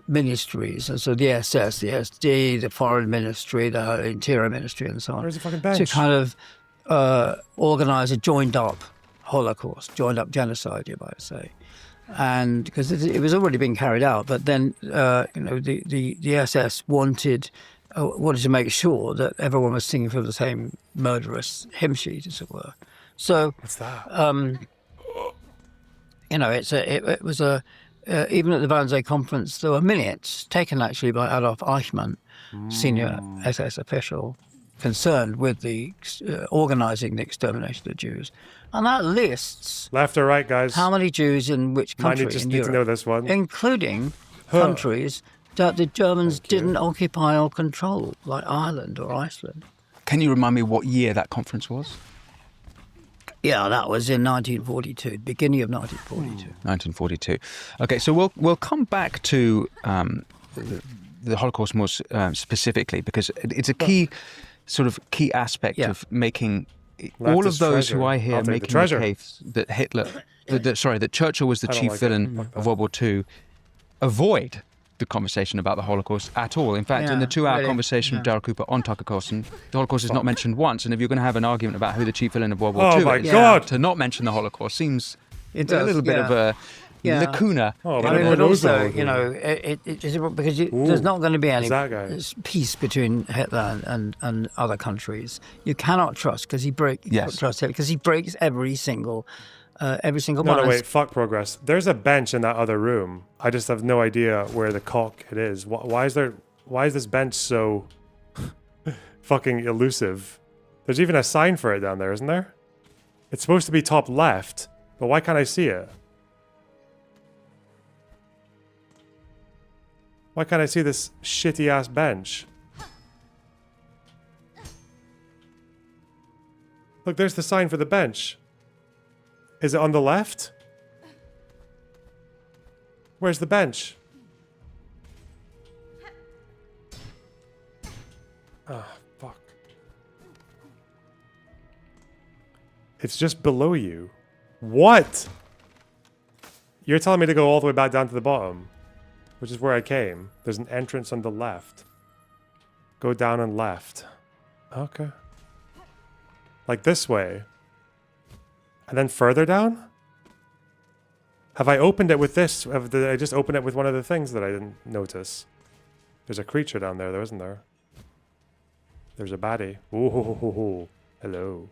S29: ministries, and so the SS, the SD, the Foreign Ministry, the Interior Ministry, and so on.
S1: Where's the fucking bench?
S29: To kind of organise a joined-up Holocaust, joined-up genocide, you might say. And because it was already being carried out, but then the SS wanted to make sure that everyone was singing from the same murderous hymn sheet, as it were. So
S1: what's that?
S29: It was even at the Wannsee Conference, there were minutes taken actually by Adolf Eichmann, senior SS official concerned with the organising the extermination of Jews. And that lists
S1: left or right, guys.
S29: How many Jews in which country
S1: just
S29: in
S1: need
S29: Europe,
S1: to know this one.
S29: including countries that the Germans didn't occupy or control, like Ireland or Iceland.
S27: Can you remind me what year that conference was?
S29: Yeah, that was in 1942, beginning of 1942.
S27: 1942. Okay, so we'll come back to the Holocaust more specifically, because it's a key aspect of making all of those who I hear making the case that that Churchill was the chief villain of World War II avoid the conversation about the Holocaust at all. In fact, in the 2-hour conversation with Daryl Cooper on Tucker Carlson, the Holocaust is not mentioned once. And if you're going to have an argument about who the chief villain of World War II is, to not mention the Holocaust seems a little bit of a lacuna.
S29: But also, because there's not going to be any peace between Hitler and other countries. You cannot trust because he breaks every single one.
S1: No, wait, fuck progress. There's a bench in that other room. I just have no idea where the cock it is. Why is this bench so fucking elusive? There's even a sign for it down there, isn't there? It's supposed to be top left, but why can't I see it? Why can't I see this shitty ass bench? Look, there's the sign for the bench. Is it on the left? Where's the bench? Oh, fuck. It's just below you. What? You're telling me to go all the way back down to the bottom, which is where I came. There's an entrance on the left. Go down and left. Okay. Like this way. And then further down? Have I opened it with this? Did I just open it with one of the things that I didn't notice? There's a creature down there, though, isn't there? There's a baddie. Ooh, hello.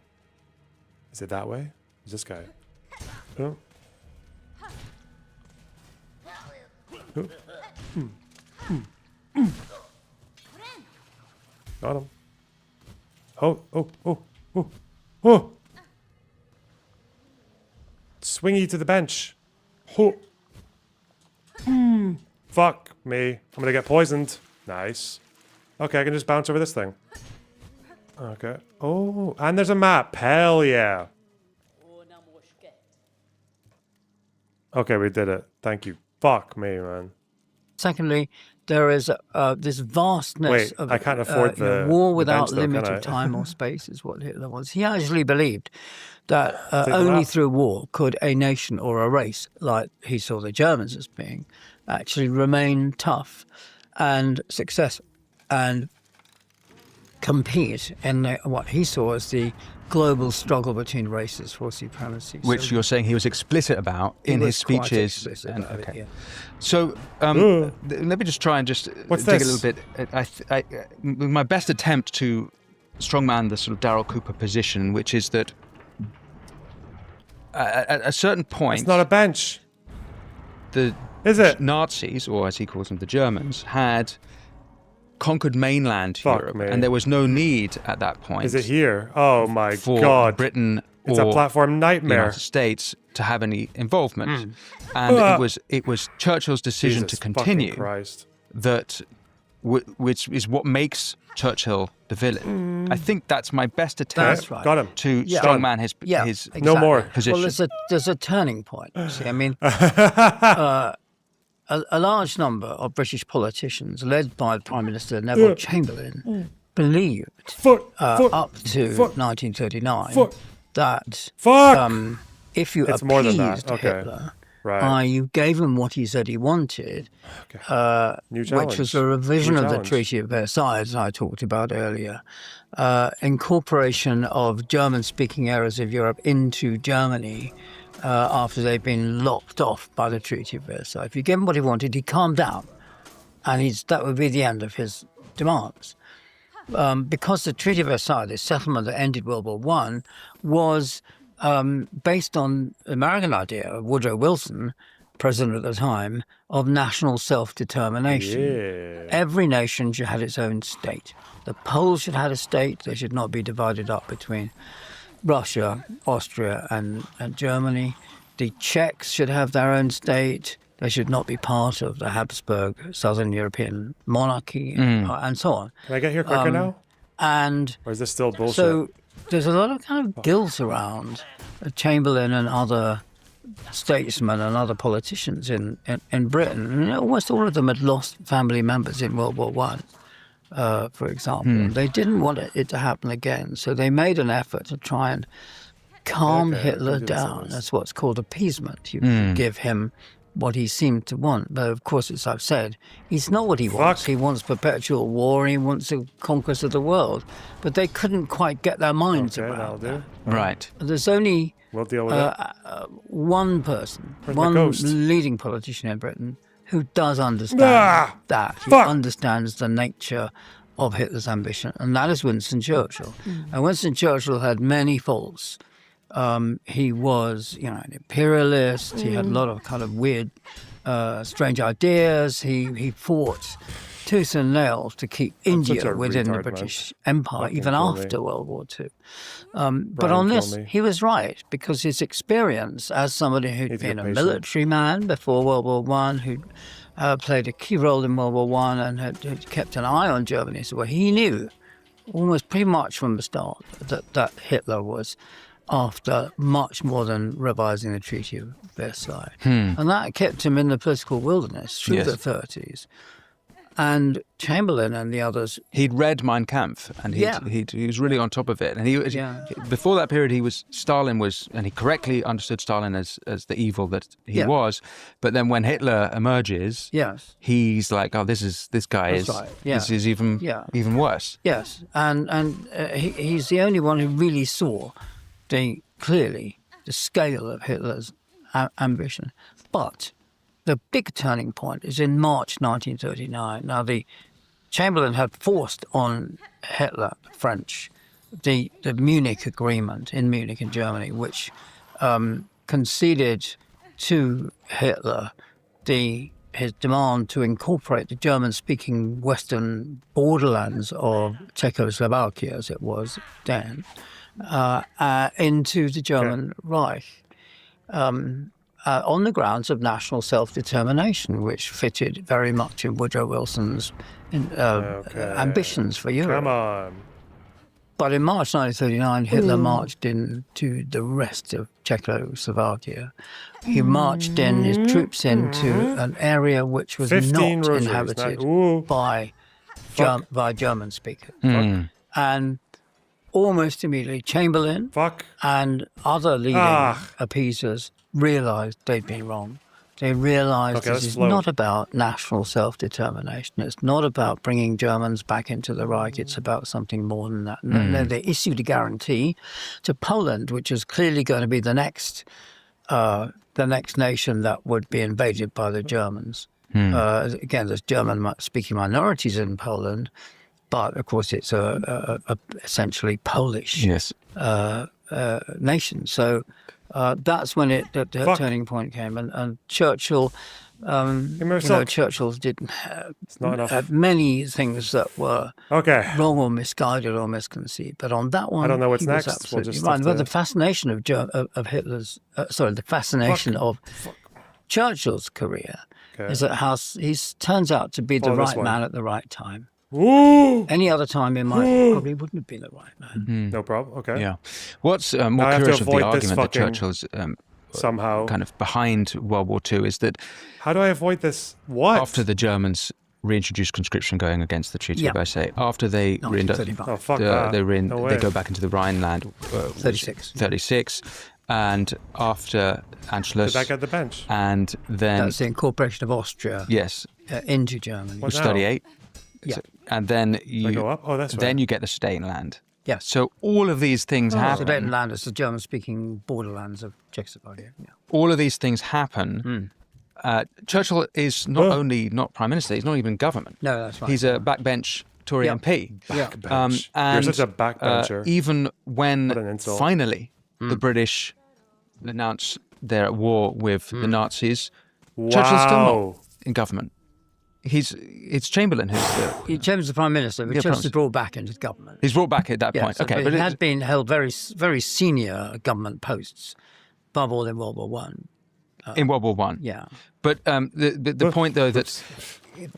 S1: Is it that way? Is this guy? Oh. Got him. Oh. Swingy to the bench. Oh. Fuck me. I'm gonna get poisoned. Nice. Okay, I can just bounce over this thing. Okay. Oh, and there's a map. Hell yeah. Okay, we did it. Thank you. Fuck me, man.
S29: Secondly, there is this vastness
S1: Wait,
S29: of
S1: I can't afford the
S29: war without
S1: bench though,
S29: limit
S1: can
S29: of
S1: I?
S29: time or space is what Hitler was. He actually believed that
S1: Take the
S29: only
S1: map.
S29: through war could a nation or a race, like he saw the Germans as being, actually remain tough and successful and compete in what he saw as the global struggle between races for supremacy.
S27: Which
S29: So
S27: you're saying he was explicit about
S29: he
S27: in his
S29: was quite
S27: speeches.
S29: explicit
S27: And,
S29: about it,
S27: okay.
S29: yeah.
S27: So let me just try and just
S1: What's
S27: dig
S1: this?
S27: a little bit. My best attempt to strongman the sort of Daryl Cooper position, which is that at a certain point,
S1: It's not a bench.
S27: the
S1: Is it?
S27: Nazis, or as he calls them, the Germans, had conquered mainland
S1: Fuck
S27: Europe,
S1: me.
S27: and there was no need at that point.
S1: Is it here? Oh my
S27: for
S1: god.
S27: Britain
S1: It's
S27: or
S1: a platform
S27: the
S1: nightmare.
S27: United States to have any involvement, and it was Churchill's decision
S1: Jesus
S27: to continue
S1: fucking Christ.
S27: that, which is what makes Churchill the villain. I think that's my best attempt
S29: That's right.
S1: Got him.
S27: to
S29: Yeah.
S27: strongman his
S29: exactly.
S1: No more.
S27: position.
S29: Well, there's a turning point. See, I mean, a large number of British politicians, led by Prime Minister Neville Chamberlain, believed up to 1939 that if you
S1: It's more than that.
S29: appeased
S1: Okay.
S29: Hitler,
S1: Right.
S29: you gave him what he said he wanted,
S1: New
S29: which
S1: challenge.
S29: was a revision
S1: New
S29: of the
S1: challenge.
S29: Treaty of Versailles I talked about earlier, incorporation of German-speaking areas of Europe into Germany after they'd been locked off by the Treaty of Versailles. If you gave him what he wanted, he calmed down, and that would be the end of his demands. Because the Treaty of Versailles, the settlement that ended World War I, was based on the American idea of Woodrow Wilson, president at the time, of national self-determination.
S1: Yeah.
S29: Every nation should have its own state. The Poles should have a state. They should not be divided up between Russia, Austria, and Germany. The Czechs should have their own state. They should not be part of the Habsburg Southern European monarchy, and so on.
S1: Can I get here quicker now?
S29: And
S1: Or is this still bullshit?
S29: so there's a lot of kind of guilt around Chamberlain and other statesmen and other politicians in Britain. And almost all of them had lost family members in World War I, for example. They didn't want it to happen again, so they made an effort to try and calm
S1: Okay,
S29: Hitler
S1: I can do this
S29: down.
S1: on this.
S29: That's what's called appeasement. You give him what he seemed to want. But of course, as I've said, it's not what he wants. He wants perpetual war, he wants a conquest of the world. But they couldn't quite get their minds
S1: Okay, that'll
S29: around
S1: do.
S29: that.
S27: Right.
S29: There's only
S1: We'll deal with it.
S29: one person,
S1: Where's my
S29: one
S1: ghost?
S29: leading politician in Britain who does understand that. He understands the nature of Hitler's ambition, and that is Winston Churchill. And Winston Churchill had many faults. He was, an imperialist. He had a lot of kind of weird, strange ideas. He fought tooth and nail to keep India
S1: such a
S29: within the
S1: retard, man.
S29: British Empire,
S1: Fucking
S29: even
S1: kill me.
S29: after World War II. But
S1: Brian,
S29: on
S1: kill
S29: this,
S1: me.
S29: he was right, because his experience as somebody who'd
S1: Need to
S29: been
S1: get
S29: a
S1: patient.
S29: military man before World War I, who played a key role in World War I and had kept an eye on Germany, so he knew almost pretty much from the start that Hitler was after much more than revising the Treaty of Versailles. And that kept him in the political wilderness through
S27: Yes.
S29: the 30s. And Chamberlain and the others.
S27: He'd read Mein Kampf, and he was really on top of it. And before that period, Stalin was, and he correctly understood Stalin as the evil that he was. But then when Hitler emerges, he's like, oh, this guy
S29: That's right, yeah.
S27: this is even worse.
S29: Yes, and he's the only one who really saw clearly the scale of Hitler's ambition. But the big turning point is in March 1939. Now, the Chamberlain had forced on Hitler, the French, the Munich Agreement in Munich in Germany, which conceded to Hitler the his demand to incorporate the German-speaking western borderlands of Czechoslovakia, as it was then, into the German Reich. On the grounds of national self-determination, which fitted very much in Woodrow Wilson's ambitions for Europe.
S1: Come on.
S29: But in March 1939, Hitler marched into the rest of Czechoslovakia. He marched in his troops into an area which was not inhabited by German speakers. And almost immediately, Chamberlain and other leading appeasers realized they'd been wrong. They realized this is not about national self-determination. It's not about bringing Germans back into the Reich. It's about something more than that. And they issued a guarantee to Poland, which is clearly going to be the next nation that would be invaded by the Germans. Again, there's German-speaking minorities in Poland, but of course it's a essentially Polish nation. So that's when the turning point came, and Churchill. Churchill didn't have many things that were wrong or misguided or misconceived, but on that one,
S1: I don't know what's
S29: he
S1: next.
S29: was absolutely right. But the fascination of Hitler's, the fascination of Churchill's career is that he turns out to be the right man at the right time. Any other time in my life probably wouldn't have been the right man.
S1: No problem. Okay.
S27: Yeah. What's more curious of the argument that Churchill's
S1: somehow
S27: kind of behind World War II is that
S1: how do I avoid this? What?
S27: After the Germans reintroduced conscription going against the Treaty of Versailles, after they
S1: they
S27: go back into the Rhineland 36 and after Anschluss.
S1: Did that get the bench?
S27: And then
S29: that's the incorporation of Austria into Germany.
S27: Which 38.
S29: Yeah.
S27: And then you
S1: go up? Oh, that's
S27: then you get the Sudetenland.
S29: Yeah.
S27: So all of these things happen.
S29: Sudetenland is the German-speaking borderlands of Czechoslovakia. Yeah.
S27: All of these things happen. Churchill is not only not prime minister; he's not even government.
S29: No, that's right.
S27: He's a backbench Tory MP.
S1: Backbench.
S27: And
S1: You're such a backbencher.
S27: Even when finally the British announce they're at war with the Nazis, Churchill's still not in government. It's Chamberlain who's
S29: Chamberlain's the prime minister, but Churchill's brought back into government.
S27: He's brought back at that point. Okay,
S29: but he had been held very, very senior government posts, above all in World War One.
S27: In World War One,
S29: yeah.
S27: But the point though that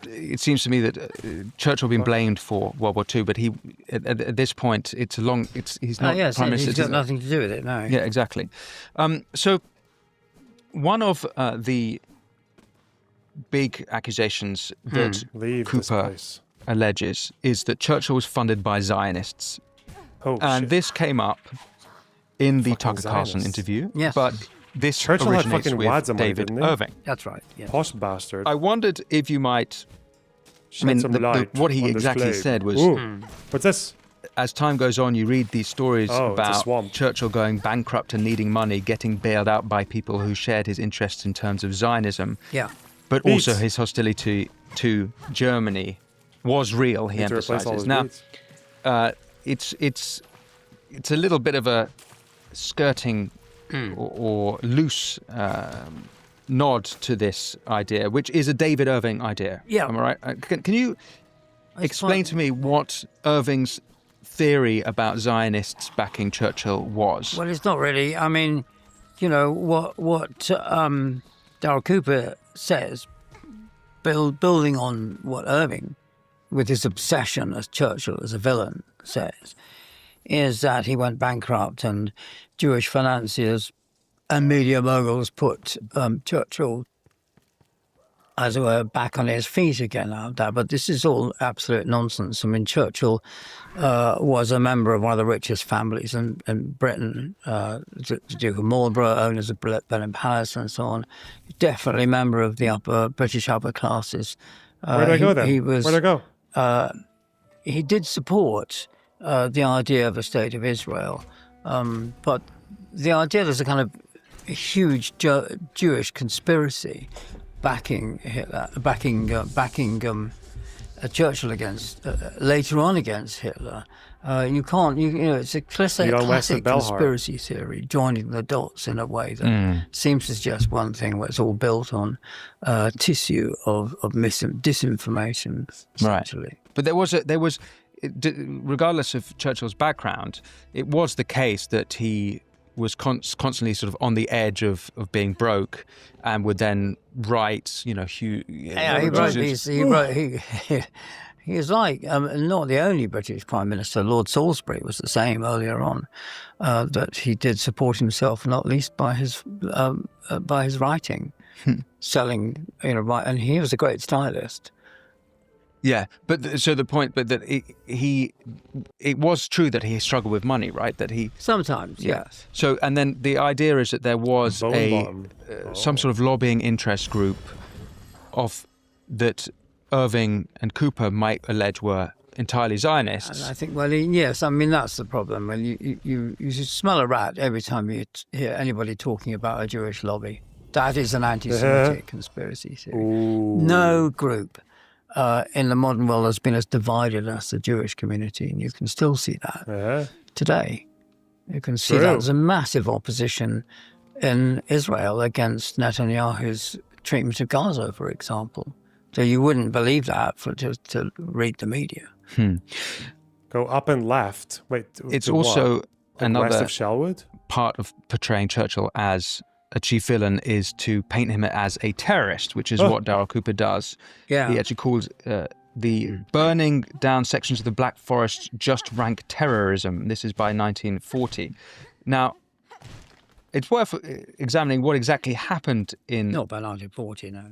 S27: it seems to me that Churchill been blamed for World War II, but he at this point he's not prime minister.
S29: He's got nothing to do with it. No.
S27: Yeah, exactly. So one of the big accusations that Cooper alleges is that Churchill was funded by Zionists. And this came up in the Tucker Carlson interview.
S29: Yes.
S27: But this
S1: Churchill had
S27: originates
S1: fucking
S27: with
S1: wads on
S27: David
S1: money, didn't he?
S27: Irving.
S29: That's right. Yeah.
S1: Posh bastard.
S27: I wondered if you might...
S1: Shed some light
S27: what he
S1: on this
S27: exactly
S1: plague.
S27: said was...
S1: What's this?
S27: As time goes on, you read these stories about Churchill going bankrupt and needing money, getting bailed out by people who shared his interests in terms of Zionism.
S29: Yeah.
S27: But also his hostility to Germany was real, he emphasizes. Now, it's a little bit of a skirting or loose nod to this idea, which is a David Irving idea.
S29: Yeah.
S27: Am I right? Can you explain to me what Irving's theory about Zionists backing Churchill was?
S29: Well, it's not really. I mean, what Darryl Cooper says, building on what Irving, with his obsession as Churchill as a villain, says, is that he went bankrupt and Jewish financiers and media moguls put Churchill, as it were, back on his feet again out of that. But this is all absolute nonsense. I mean, Churchill was a member of one of the richest families in Britain, the Duke of Marlborough, owners of Blenheim Palace and so on. Definitely a member of the British upper classes.
S1: Where'd I go then? Where'd I go?
S29: He did support the idea of a state of Israel, but the idea there's a kind of huge Jewish conspiracy backing Hitler, backing Churchill against later on against Hitler. You can't. You know, it's a classic conspiracy theory, joining the dots in a way that seems to suggest one thing, where it's all built on tissue of disinformation, essentially.
S27: Right. But there was, regardless of Churchill's background, it was the case that he was constantly sort of on the edge of being broke, and would then write, he is like not the only British Prime Minister. Lord Salisbury was the same earlier on, that he did support himself, not least by his writing, selling, and he was a great stylist. Yeah, but so the point, but that it was true that he struggled with money, right? That he
S29: sometimes, yes.
S27: So, and then the idea is that there was some sort of lobbying interest group that Irving and Cooper might allege were entirely Zionists.
S29: And I think, well, yes, I mean, that's the problem. When you smell a rat every time you hear anybody talking about a Jewish lobby. That is an anti-Semitic conspiracy theory.
S1: Ooh.
S29: No group in the modern world has been as divided as the Jewish community, and you can still see that today. You can see that there's a massive opposition in Israel against Netanyahu's treatment of Gaza, for example. So you wouldn't believe that to read the media.
S1: Go up and left. Wait,
S27: it's also another
S1: west of Shelwood?
S27: Part of portraying Churchill as a chief villain is to paint him as a terrorist, which is what Daryl Cooper does.
S29: Yeah.
S27: He actually calls the burning down sections of the Black Forest just rank terrorism. This is by 1940. Now, it's worth examining what exactly happened in...
S29: Not by 1940, no.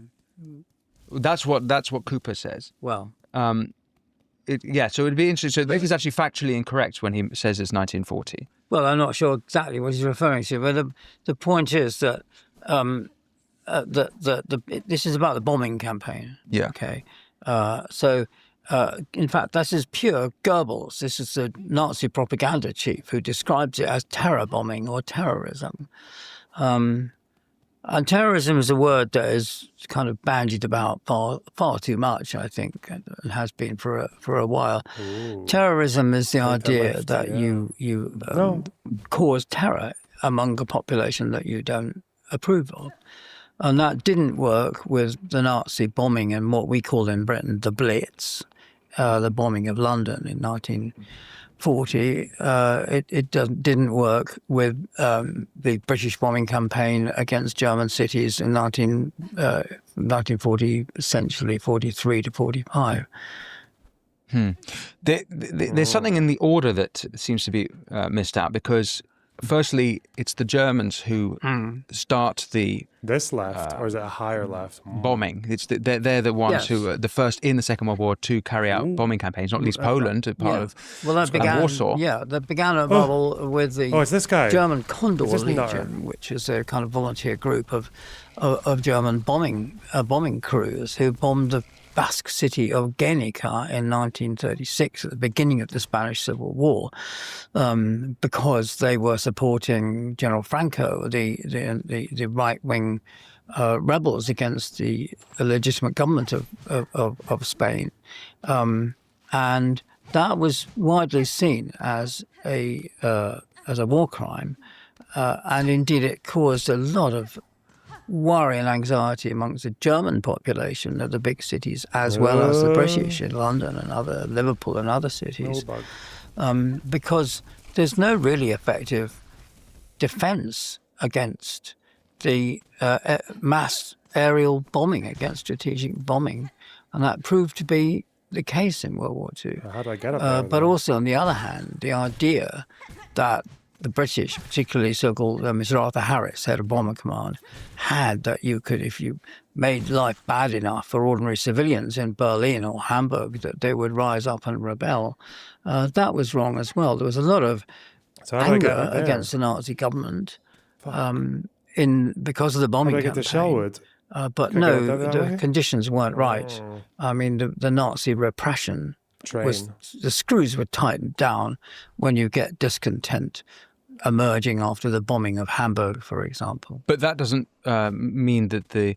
S27: That's what Cooper says.
S29: Well...
S27: so it'd be interesting. So this is actually factually incorrect when he says it's 1940.
S29: Well, I'm not sure exactly what he's referring to, but the point is that this is about the bombing campaign.
S27: Yeah.
S29: Okay. In fact, this is pure Goebbels. This is the Nazi propaganda chief who describes it as terror bombing or terrorism. And terrorism is a word that is kind of bandied about far too much, I think, and has been for a while.
S1: Ooh.
S29: Terrorism is the idea that you cause terror among a population that you don't approve of. And that didn't work with the Nazi bombing and what we call in Britain the Blitz, the bombing of London in 1940. It didn't work with the British bombing campaign against German cities in 1940, essentially 43 to 45.
S27: There's something in the order that seems to be missed out, because firstly, it's the Germans who start
S1: this left, or is it a higher left?
S27: Bombing. They're the ones who are the first in the Second World War to carry out bombing campaigns, not least Poland, part of Warsaw.
S29: Yeah, that began a bubble with the
S1: it's this guy.
S29: German Condor Legion, which is a kind of volunteer group of German bombing crews who bombed the Basque city of Guernica in 1936 at the beginning of the Spanish Civil War, because they were supporting General Franco, the right-wing rebels against the legitimate government of Spain, and that was widely seen as a war crime, and indeed it caused a lot of worry and anxiety amongst the German population of the big cities, as well as the British in London and Liverpool and other cities, because there's no really effective defence against the mass aerial bombing, against strategic bombing, and that proved to be the case in World War II.
S1: How do I get up there?
S29: But also, on the other hand, the idea that the British, particularly so-called Mr. Arthur Harris, head of Bomber Command, had that you could, if you made life bad enough for ordinary civilians in Berlin or Hamburg, that they would rise up and rebel. That was wrong as well. There was a lot of anger against the Nazi government because of the bombing campaign.
S1: How do I get to Shelwood?
S29: But no, the conditions weren't right. I mean, the Nazi repression the screws were tightened down when you get discontent emerging after the bombing of Hamburg, for example.
S27: But that doesn't mean that the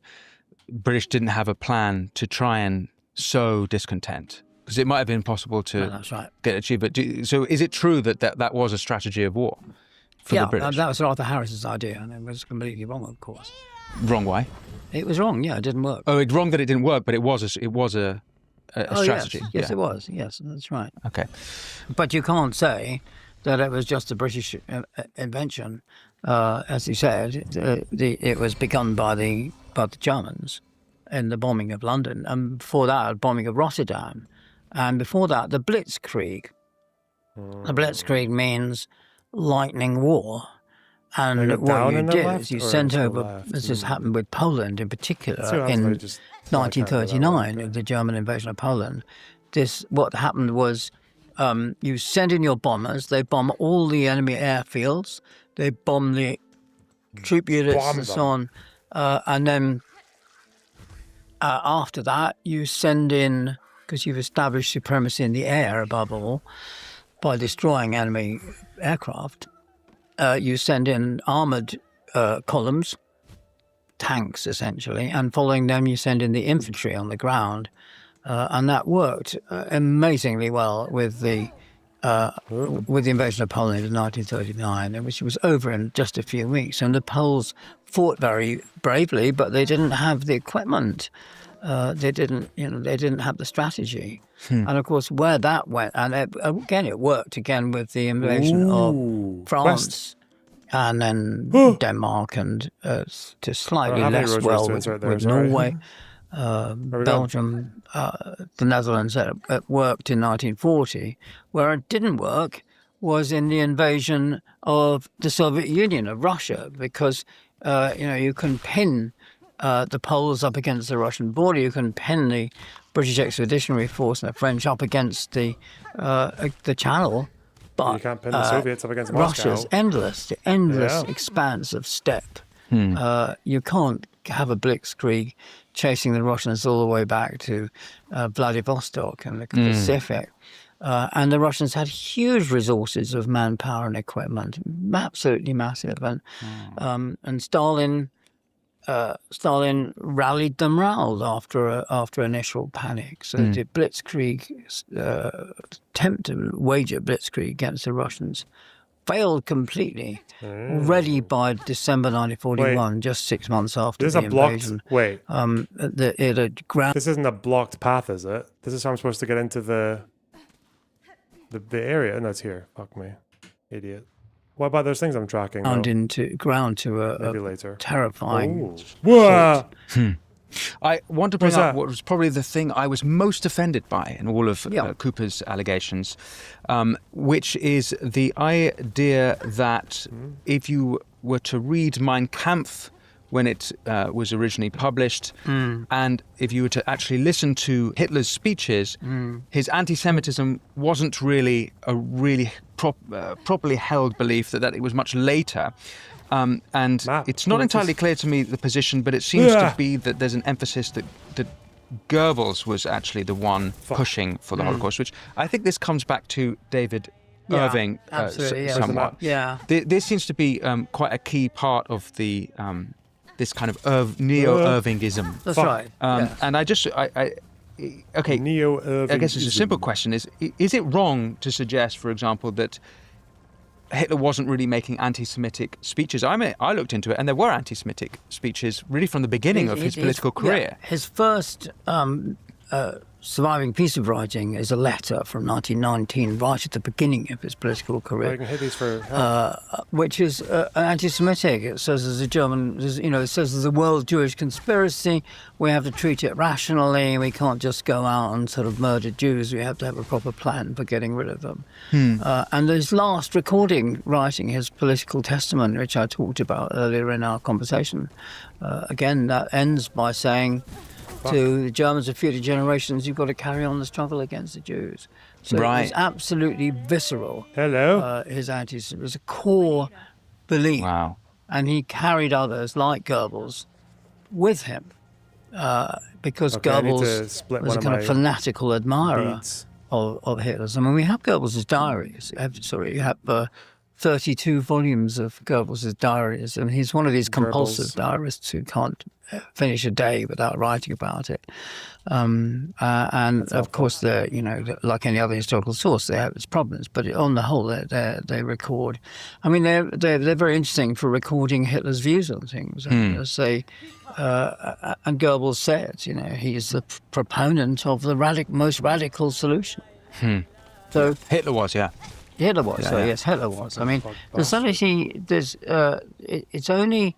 S27: British didn't have a plan to try and so discontent? Because it might have been possible to
S29: No, that's right.
S27: get achieved. But so is it true that was a strategy of war for the British?
S29: That was Arthur Harris's idea, and it was completely wrong, of course.
S27: Wrong way?
S29: It was wrong. Yeah, it didn't work.
S27: Oh, it's wrong that it didn't work, but it was a strategy.
S29: Yes, it was. Yes, that's right.
S27: Okay.
S29: But you can't say that it was just a British invention. As you said, it was begun by the Germans in the bombing of London, and before that, bombing of Rotterdam, and before that, the Blitzkrieg. The Blitzkrieg means lightning war. And what you did is you sent over, this has happened with Poland in particular, in 1939, the German invasion of Poland. What happened was you send in your bombers, they bomb all the enemy airfields, they bomb the troop units and so on, and then after that you send in, because you've established supremacy in the air above all, by destroying enemy aircraft, you send in armoured columns, tanks essentially, and following them you send in the infantry on the ground. And that worked amazingly well with the invasion of Poland in 1939, which was over in just a few weeks. And the Poles fought very bravely, but they didn't have the equipment. They didn't have the strategy. And of course, where that went, and it worked again with the invasion of France, and then Denmark, and to slightly less well with Norway, Belgium, the Netherlands. It worked in 1940. Where it didn't work was in the invasion of the Soviet Union, of Russia, because you can pin the Poles up against the Russian border. You can pin the British Expeditionary Force and the French up against the Channel. But
S1: you can't pin the Soviets up against Moscow.
S29: Russia's endless expanse of steppe. You can't have a blitzkrieg chasing the Russians all the way back to Vladivostok and the Pacific. And the Russians had huge resources of manpower and equipment, absolutely massive. And Stalin rallied the morale after initial panic. So the blitzkrieg attempt to wage a blitzkrieg against the Russians failed completely. Already by December 1941, just 6 months after the invasion.
S1: This isn't a blocked path, is it? This is how I'm supposed to get into the area. No, it's here. Fuck me, idiot. What about those things I'm tracking?
S29: Ground to a terrifying.
S27: I want to bring up what was probably the thing I was most offended by in all of Cooper's allegations, which is the idea that if you were to read Mein Kampf when it was originally published, and if you were to actually listen to Hitler's speeches, his anti-Semitism wasn't really a properly held belief, that it was much later. And it's not entirely clear to me the position, but it seems to be that there's an emphasis that Goebbels was actually the one pushing for the Holocaust, which I think this comes back to David Irving somewhat. This seems to be quite a key part of the this kind of neo-Irvingism.
S29: That's right.
S27: And I guess it's a simple question: is it wrong to suggest, for example, that Hitler wasn't really making anti-Semitic speeches? I looked into it, and there were anti-Semitic speeches really from the beginning of his political career.
S29: His first surviving piece of writing is a letter from 1919, right at the beginning of his political career,
S1: I can hit these for
S29: which is anti-Semitic. It says it says there's a world Jewish conspiracy. We have to treat it rationally. We can't just go out and sort of murder Jews. We have to have a proper plan for getting rid of them. And his last recording, writing his political testament, which I talked about earlier in our conversation, again, that ends by saying to the Germans of future generations, you've got to carry on the struggle against the Jews. So it was absolutely visceral. His anti-Semitism was a core belief.
S27: Wow.
S29: And he carried others like Goebbels with him because Goebbels was a kind of fanatical admirer of Hitler's. I mean, we have Goebbels' diaries. You have 32 volumes of Goebbels' diaries, and he's one of these compulsive diarists who can't finish a day without writing about it. And of course, they're, like any other historical source, they have its problems. But on the whole, they record. I mean, they're very interesting for recording Hitler's views on things. And Goebbels said, he is the proponent of the most radical solution. So
S27: Hitler was, yeah.
S29: Hitler was, yes, Hitler was. I mean, it's only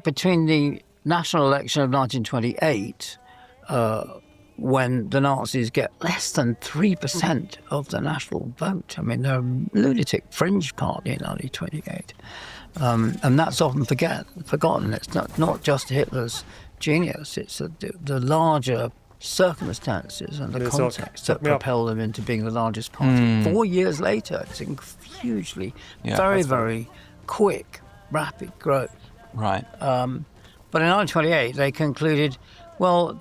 S29: between the national election of 1928, when the Nazis get less than 3% of the national vote. I mean, they're a lunatic fringe party in 1928. And that's often forgotten. It's not just Hitler's genius, it's the larger circumstances and the context that propel them into being the largest party. 4 years later, it's hugely, very quick, rapid growth.
S27: Right.
S29: But in 1928, they concluded, well,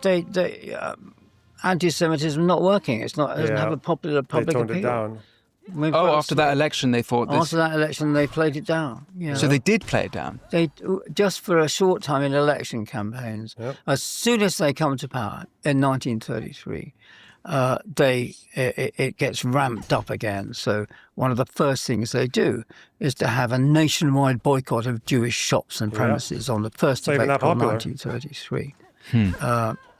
S29: anti-Semitism not working. It doesn't have a popular public appeal.
S1: They toned it down.
S27: After that election, they thought this...
S29: After that election, they played it down.
S27: So they did play it down?
S29: They just for a short time in election campaigns. Yep. As soon as they come to power in 1933, it gets ramped up again. So one of the first things they do is to have a nationwide boycott of Jewish shops and premises on the 1st of April 1933.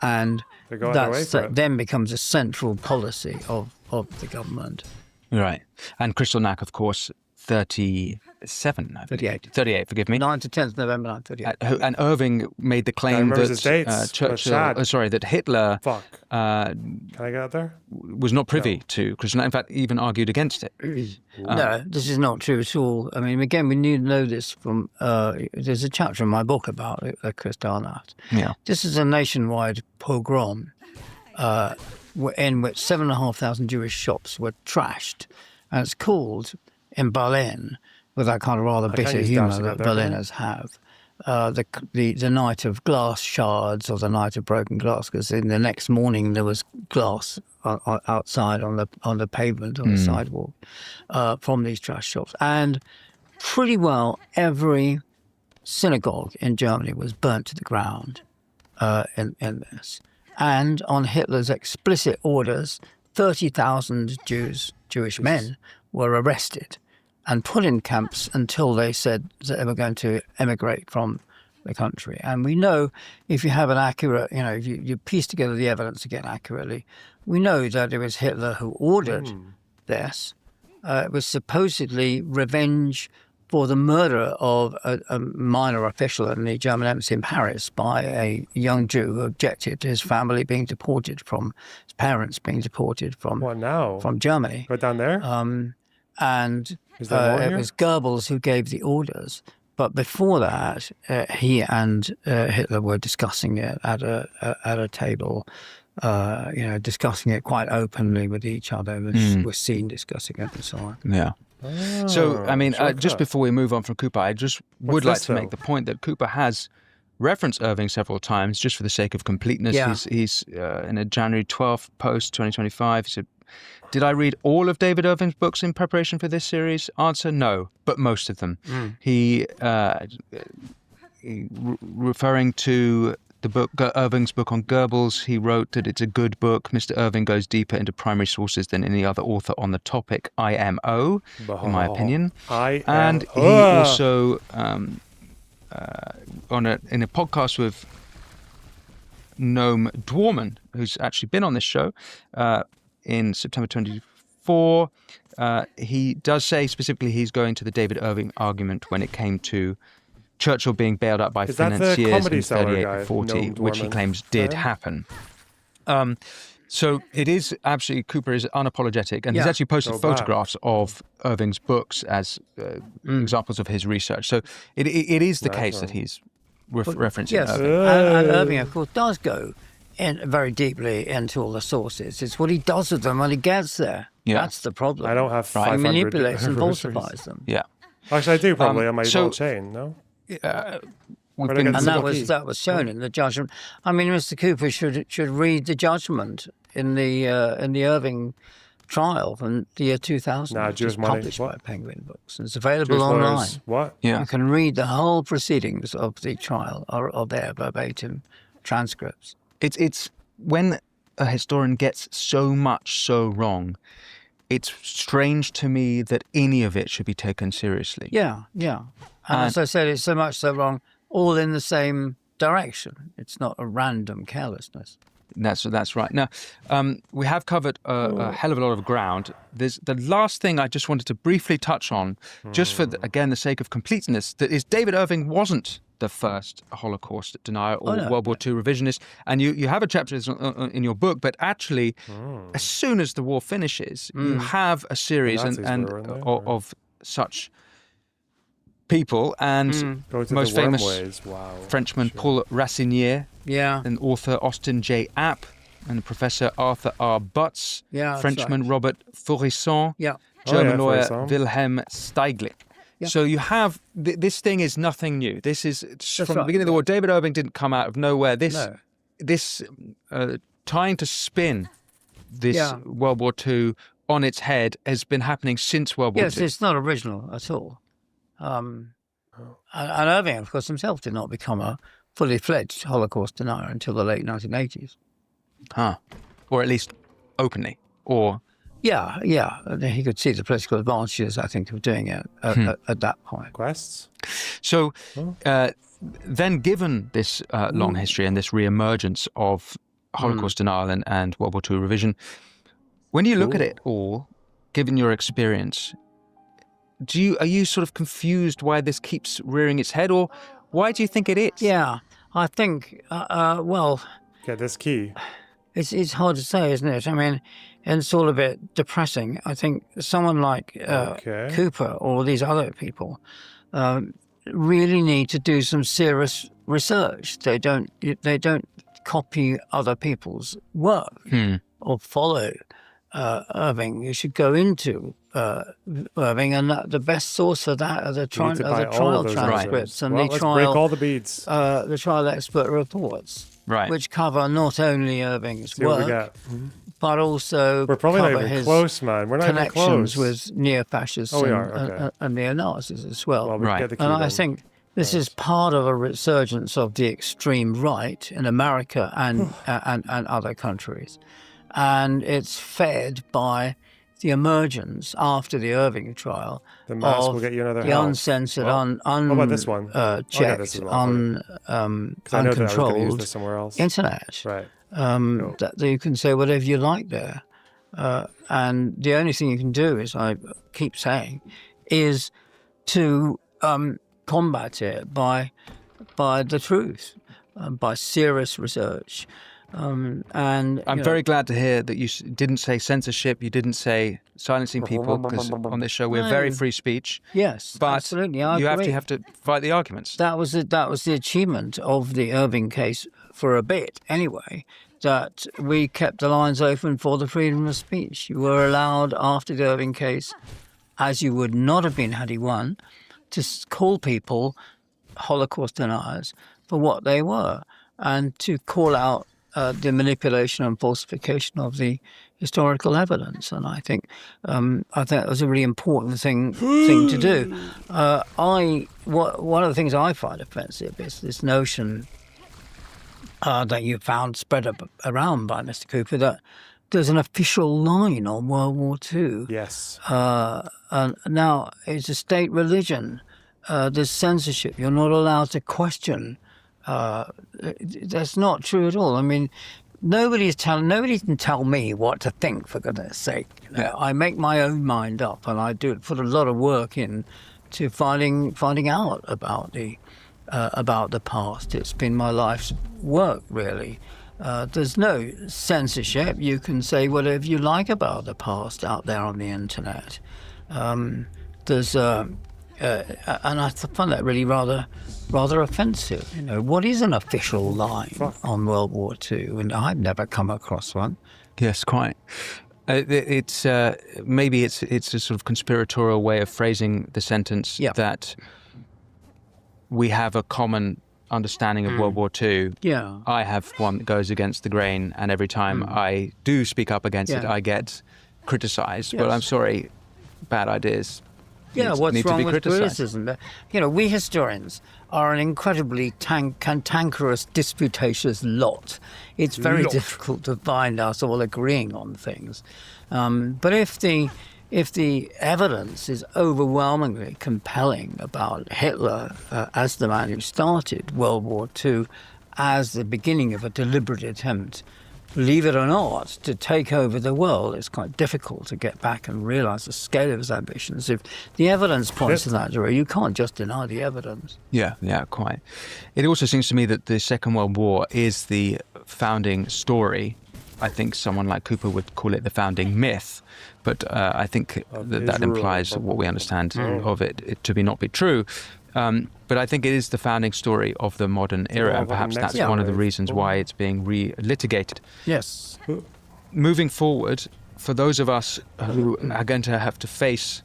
S29: And that then becomes a central policy of the government.
S27: Right. And Kristallnacht, of course, 37, I think. 38, forgive me.
S29: 9 to 10th November 1938.
S27: And Irving made the claim that Churchill, that Hitler
S1: Can I get out there?
S27: was not privy to Kristallnacht, in fact, even argued against it.
S29: No, this is not true at all. I mean, again, we need to know this from, there's a chapter in my book about Kristallnacht.
S27: Yeah.
S29: This is a nationwide pogrom in which 7,500 Jewish shops were trashed. And it's called, in Berlin, with that kind of rather bitter humour that Berliners have, the night of glass shards or the night of broken glass, because in the next morning there was glass outside on the pavement, on the sidewalk, from these trash shops. And pretty well every synagogue in Germany was burnt to the ground in this. And on Hitler's explicit orders, 30,000 Jewish men were arrested and put in camps until they said that they were going to emigrate from the country. And we know, if you have an accurate, if you piece together the evidence again accurately, we know that it was Hitler who ordered this. It was supposedly revenge for the murder of a minor official in the German embassy in Paris by a young Jew who objected to his family being deported his parents being deported from Germany.
S1: Right down there?
S29: And it was Goebbels who gave the orders. But before that, he and Hitler were discussing it at a table, discussing it quite openly with each other. We're seen discussing it and so on.
S27: Yeah. So, I mean, just before we move on from Cooper, I just would like to make the point that Cooper has referenced Irving several times, just for the sake of completeness. Yeah. He's in a January 12th post, 2025, he said, did I read all of David Irving's books in preparation for this series? Answer, no, but most of them. He referring to the book, Irving's book on Goebbels, he wrote that it's a good book. Mr. Irving goes deeper into primary sources than any other author on the topic, IMO, in my opinion. And he also, in a podcast with Noam Dworman, who's actually been on this show, in September 24, he does say specifically he's going to the David Irving argument when it came to Churchill being bailed out by financiers in 38 and 40, which he claims did happen. So it is absolutely, Cooper is unapologetic, and he's actually posted photographs of Irving's books as examples of his research. So it is the case that he's referencing Irving.
S29: And Irving, of course, does go very deeply into all the sources. It's what he does with them when he gets there. Yeah. That's the problem.
S1: I don't have 500.
S29: He manipulates and falsifies them.
S27: Yeah.
S1: Actually, I do probably on my gold chain, no?
S29: And that was shown in the judgment. I mean, Mr. Cooper should read the judgment in the Irving trial from the year 2000.
S1: Nah,
S29: which
S1: Jewish
S29: is
S1: money.
S29: published
S1: What?
S29: by Penguin Books. It's available
S1: Jewish
S29: online.
S1: lawyers. What?
S27: Yeah.
S29: You can read the whole proceedings of the trial or their verbatim transcripts.
S27: It's when a historian gets so much so wrong, it's strange to me that any of it should be taken seriously.
S29: Yeah. And as I said, it's so much so wrong, all in the same direction. It's not a random carelessness.
S27: That's right. Now, we have covered a hell of a lot of ground. There's the last thing I just wanted to briefly touch on, just for, again, the sake of completeness, that is David Irving wasn't the first Holocaust denier or World War II revisionist. And you have a chapter in your book, but actually, as soon as the war finishes, you have a series of such people, and most famous Frenchman Paul Racinier, and author Austin J. App, and Professor Arthur R. Butts, Frenchman Robert Faurisson, German lawyer Wilhelm Steiglitz. So you have, this thing is nothing new. This is from the beginning of the war. David Irving didn't come out of nowhere. This trying to spin this World War II on its head has been happening since World War II.
S29: Yes, it's not original at all. And Irving, of course, himself did not become a fully fledged Holocaust denier until the late 1980s.
S27: Or at least openly, or...
S29: Yeah. He could see the political advantages, I think, of doing it at that point.
S1: Quests?
S27: So then, given this long history and this re-emergence of Holocaust denial and World War II revision, when you look at it all, given your experience, are you sort of confused why this keeps rearing its head, or why do you think it is?
S29: Yeah, I think,
S1: Get this key.
S29: It's hard to say, isn't it? I mean, and it's all a bit depressing. I think someone like Cooper or these other people really need to do some serious research. They don't copy other people's work or follow Irving. You should go into Irving, and the best source for that are the trial transcripts and the trial.
S1: Break all the beads.
S29: The trial expert reports, which cover not only Irving's work, but also
S1: we're probably not
S29: cover
S1: even
S29: his
S1: close, man. We're not even
S29: connections
S1: close.
S29: with neo-fascists and neo-Nazis as well.
S1: And
S29: I think this is part of a resurgence of the extreme right in America and other countries. And it's fed by the emergence after the Irving trial
S1: the mask
S29: of
S1: will get you another
S29: the uncensored,
S1: how about this one?
S29: unchecked, uncontrolled internet.
S1: Right.
S29: That you can say whatever you like there. And the only thing you can do, as I keep saying, is to combat it by the truth, by serious research. And
S27: I'm very glad to hear that you didn't say censorship, you didn't say silencing people, because on this show we're very free speech.
S29: Yes,
S27: but
S29: absolutely.
S27: You actually have to fight the arguments.
S29: That was the achievement of the Irving case for a bit, anyway. That we kept the lines open for the freedom of speech. You were allowed, after the Irving case, as you would not have been had he won, to call people Holocaust deniers for what they were, and to call out the manipulation and falsification of the historical evidence. And I think that was a really important thing to do. One of the things I find offensive is this notion that you found spread around by Mr. Cooper, that there's an official line on World War II.
S1: Yes.
S29: And now it's a state religion. There's censorship. You're not allowed to question. That's not true at all. I mean, nobody can tell me what to think, for goodness sake. You know, I make my own mind up, and I put a lot of work in to finding out about the past. It's been my life's work, really. There's no censorship. You can say whatever you like about the past out there on the internet. There's and I find that really rather offensive. You know, what is an official line on World War II? And I've never come across one.
S27: Yes, quite. It's maybe it's a sort of conspiratorial way of phrasing the sentence that we have a common understanding of World War II.
S29: Yeah.
S27: I have one that goes against the grain, and every time I do speak up against it, I get criticized, but I'm sorry, bad ideas
S29: Yeah,
S27: need
S29: what's
S27: to
S29: wrong
S27: be
S29: with
S27: criticized.
S29: criticism? You know, we historians are an incredibly cantankerous, disputatious lot. It's very difficult to find us all agreeing on things. But if the evidence is overwhelmingly compelling about Hitler as the man who started World War II, as the beginning of a deliberate attempt, believe it or not, to take over the world, it's quite difficult to get back and realize the scale of his ambitions. If the evidence points in that direction, you can't just deny the evidence.
S27: Yeah, quite. It also seems to me that the Second World War is the founding story. I think someone like Cooper would call it the founding myth, but I think that implies what we understand of it to be not be true. But I think it is the founding story of the modern era, and perhaps that's one of the reasons why it's being re-litigated.
S29: Yes.
S27: Moving forward, for those of us who are going to have to face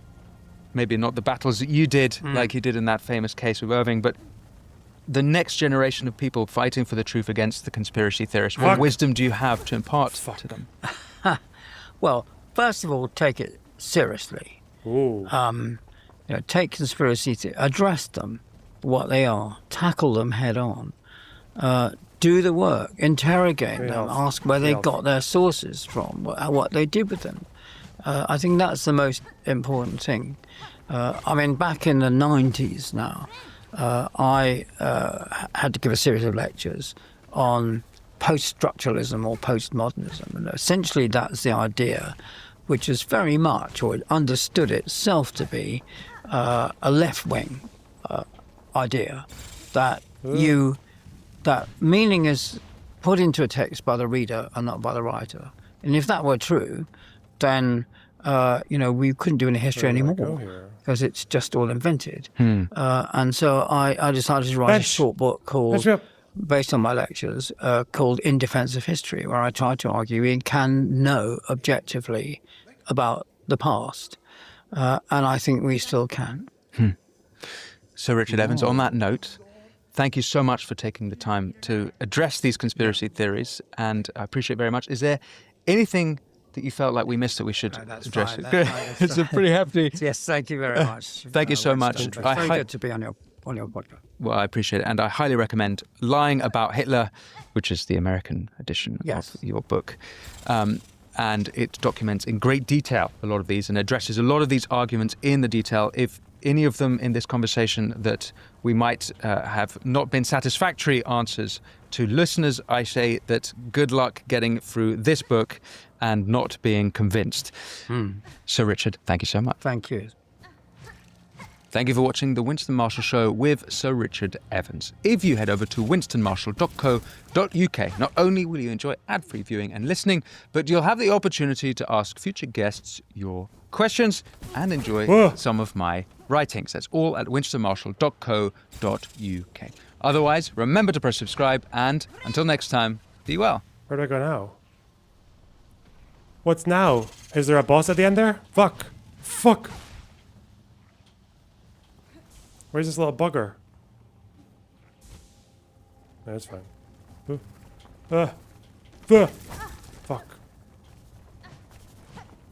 S27: maybe not the battles that you did, like you did in that famous case with Irving, but the next generation of people fighting for the truth against the conspiracy theorists, what wisdom do you have to impart to them?
S29: Well, first of all, take it seriously. Take conspiracy theories, address them, what they are, tackle them head on, do the work, interrogate them, ask where they got their sources from, what they did with them. I think that's the most important thing. Back in the 90s now, I had to give a series of lectures on post-structuralism or postmodernism, and essentially that's the idea, which is very much, or it understood itself to be, a left-wing idea that meaning is put into a text by the reader and not by the writer. And if that were true, then we couldn't do any history anymore because it's just all invented. And so I decided to write a short book called, based on my lectures, called In Defense of History, where I try to argue we can know objectively about the past. And I think we still can.
S27: Sir Richard Evans, on that note, thank you so much for taking the time to address these conspiracy theories, and I appreciate it very much. Is there anything that you felt like we missed that we should address? It's a pretty hefty.
S29: Yes, thank you very much.
S27: Thank you so much.
S29: It's very good to be on your podcast.
S27: Well, I appreciate it, and I highly recommend Lying About Hitler, which is the American edition of your book. And it documents in great detail a lot of these and addresses a lot of these arguments in the detail. If any of them in this conversation that we might have not been satisfactory answers to listeners, I say that good luck getting through this book and not being convinced. Sir Richard, thank you so much.
S29: Thank you.
S27: Thank you for watching The Winston Marshall Show with Sir Richard Evans. If you head over to winstonmarshall.co.uk, not only will you enjoy ad-free viewing and listening, but you'll have the opportunity to ask future guests your questions and enjoy some of my writings. That's all at winstonmarshall.co.uk. Otherwise, remember to press subscribe, and until next time, be well.
S1: Where do I go now? What's now? Is there a boss at the end there? Fuck. Where's this little bugger? That's fine. Fuck.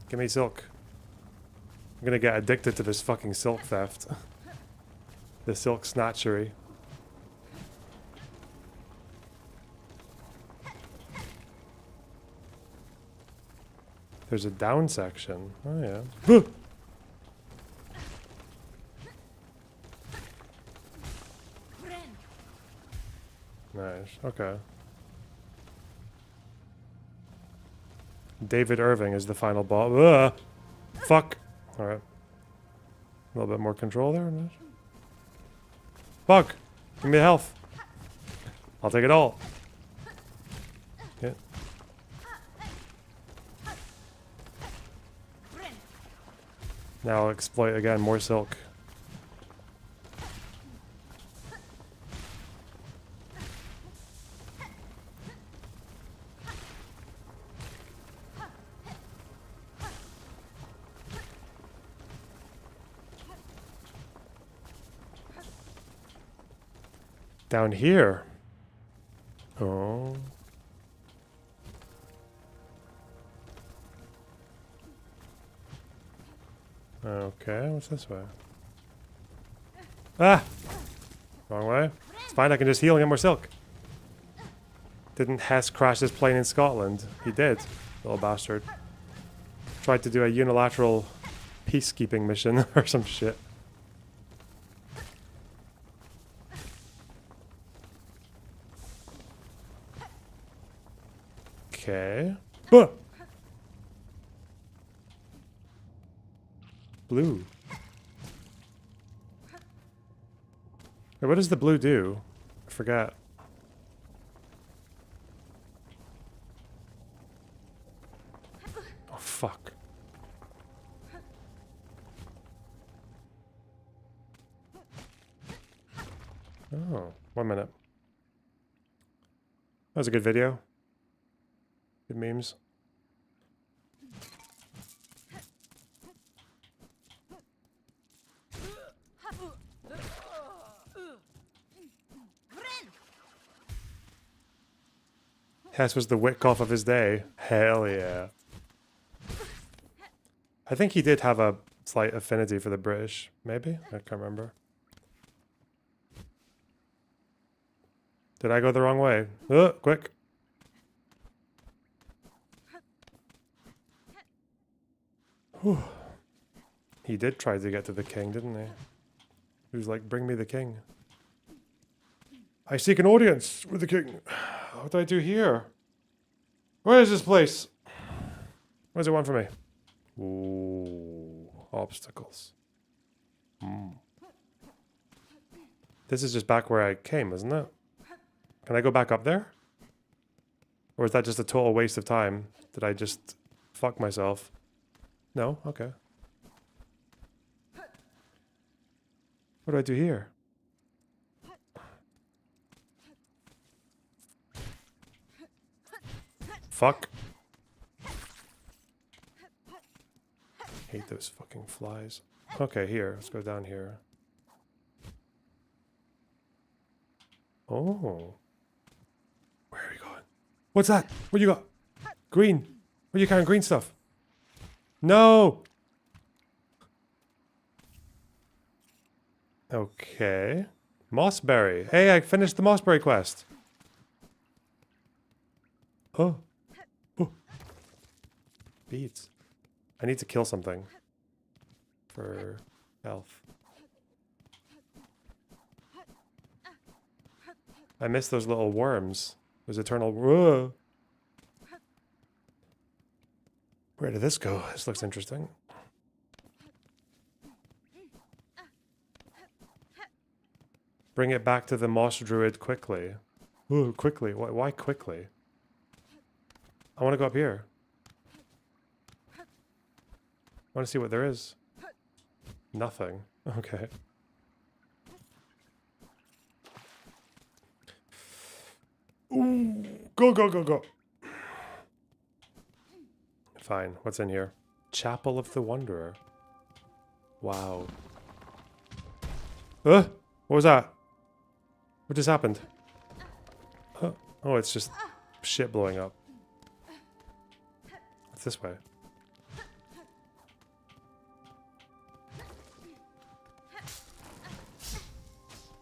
S1: Give me silk. I'm gonna get addicted to this fucking silk theft. The silk snatchery. There's a down section. Oh yeah. Nice. Okay. David Irving is the final boss. Fuck. All right. A little bit more control there. Nice. Fuck. Give me the health. I'll take it all. Yeah. Now I'll exploit again more silk. Down here. Oh. Okay, what's this way? Ah! Wrong way. It's fine, I can just heal and get more silk. Didn't Hess crash his plane in Scotland? He did, little bastard. Tried to do a unilateral peacekeeping mission or some shit. Okay. Bah! Blue. Wait, what does the blue do? I forgot. Oh, fuck. Oh, 1 minute. That was a good video. Good memes. Hess was the Witkoff of his day. Hell yeah. I think he did have a slight affinity for the British. Maybe? I can't remember. Did I go the wrong way? Quick. Whew. He did try to get to the king, didn't he? He was like, bring me the king. I seek an audience with the king. What do I do here? Where is this place? What does it want from me? Ooh, obstacles. This is just back where I came, isn't it? Can I go back up there? Or is that just a total waste of time? Did I just fuck myself? No? Okay. What do I do here? Fuck. Hate those fucking flies. Okay, here. Let's go down here. Oh. Where are you going? What's that? What you got? Green. What are you carrying? Green stuff. No! Okay. Mossberry. Hey, I finished the Mossberry quest. Oh. Oh. Beads. I need to kill something. For health. I missed those little worms. Those eternal... Whoa. Where did this go? This looks interesting. Bring it back to the Moss Druid quickly. Ooh, quickly. Why quickly? I want to go up here. I want to see what there is. Nothing. Okay. Ooh, go, go, go, go. Fine. What's in here? Chapel of the Wanderer. Wow. What was that? What just happened? Oh, it's just shit blowing up. What's this way?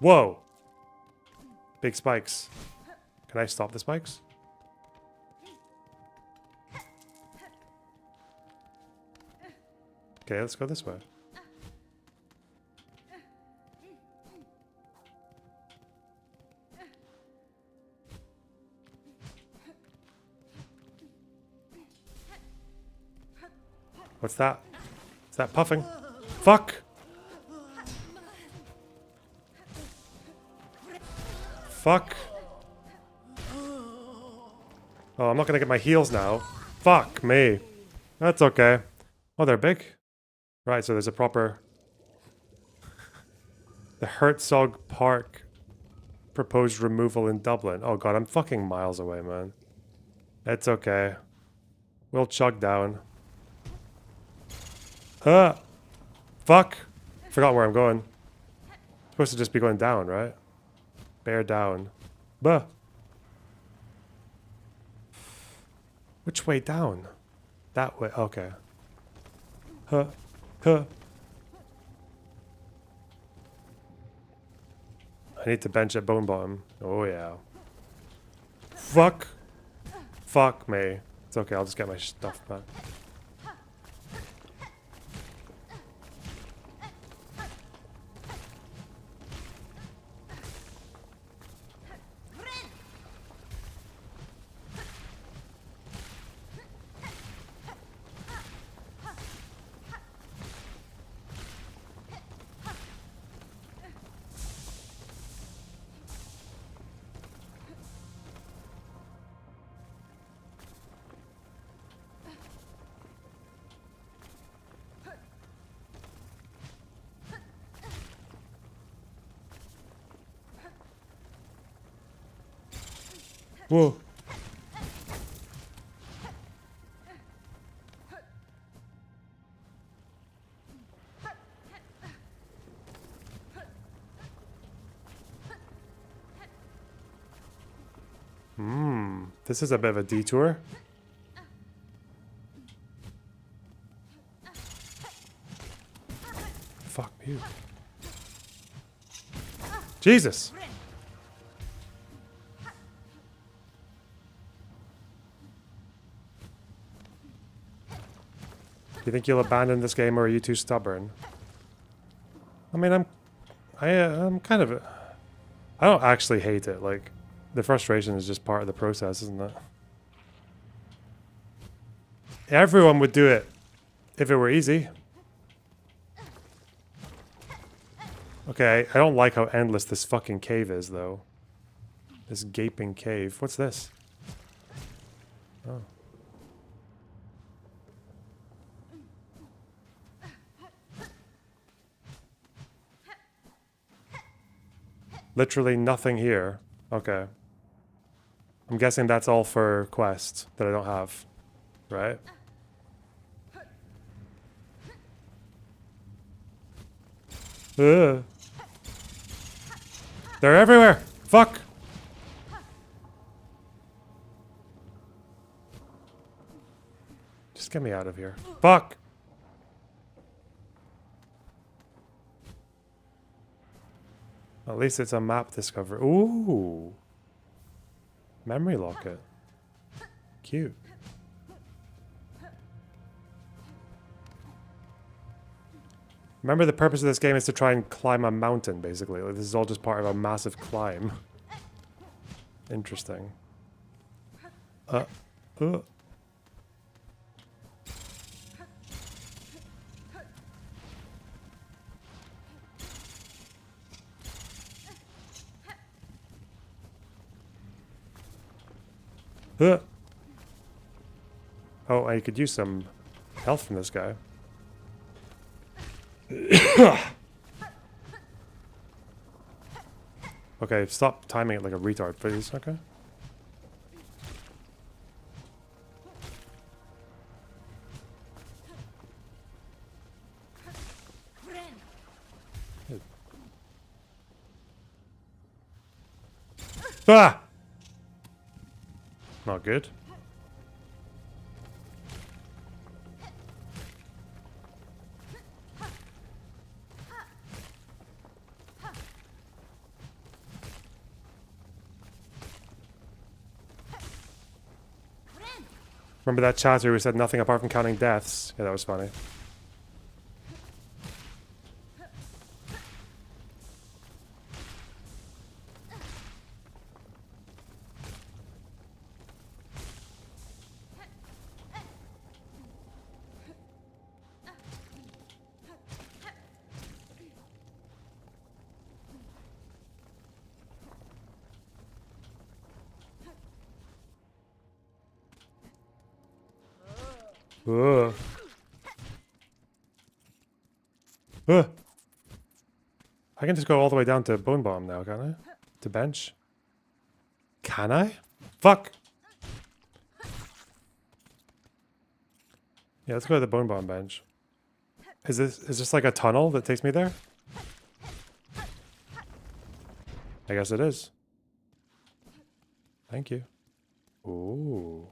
S1: Whoa! Big spikes. Can I stop the spikes? Okay, let's go this way. What's that? Is that puffing? Fuck! Fuck! Oh, I'm not gonna get my heals now. Fuck me. That's okay. Oh, they're big. Right, so there's a proper... The Herzog Park proposed removal in Dublin. Oh god, I'm fucking miles away, man. It's okay. We'll chug down. Fuck! Forgot where I'm going. Supposed to just be going down, right? Bear down. Bah! Which way down? That way, okay. I need to bench at bone bottom. Oh yeah. Fuck. Fuck me. It's okay, I'll just get my stuff back. Whoa. This is a bit of a detour. Fuck you. Jesus. Do you think you'll abandon this game, or are you too stubborn? I mean, I'm kind of... I don't actually hate it. Like, the frustration is just part of the process, isn't it? Everyone would do it if it were easy. Okay, I don't like how endless this fucking cave is, though. This gaping cave. What's this? Oh. Literally nothing here. Okay. I'm guessing that's all for quests that I don't have. Right? Ugh. They're everywhere! Fuck! Just get me out of here. Fuck! At least it's a map discovery. Ooh! Memory locket. Cute. Remember, the purpose of this game is to try and climb a mountain, basically. Like, this is all just part of a massive climb. Interesting. Oh, I could use some health from this guy. Okay, stop timing it like a retard, please. Okay. Ah! Not good. Remember that chatter who said nothing apart from counting deaths? Yeah, that was funny. Ugh. Ugh. I can just go all the way down to Bone Bomb now, can't I? To bench. Can I? Fuck! Yeah, let's go to the Bone Bomb bench. Is this like a tunnel that takes me there? I guess it is. Thank you. Ooh.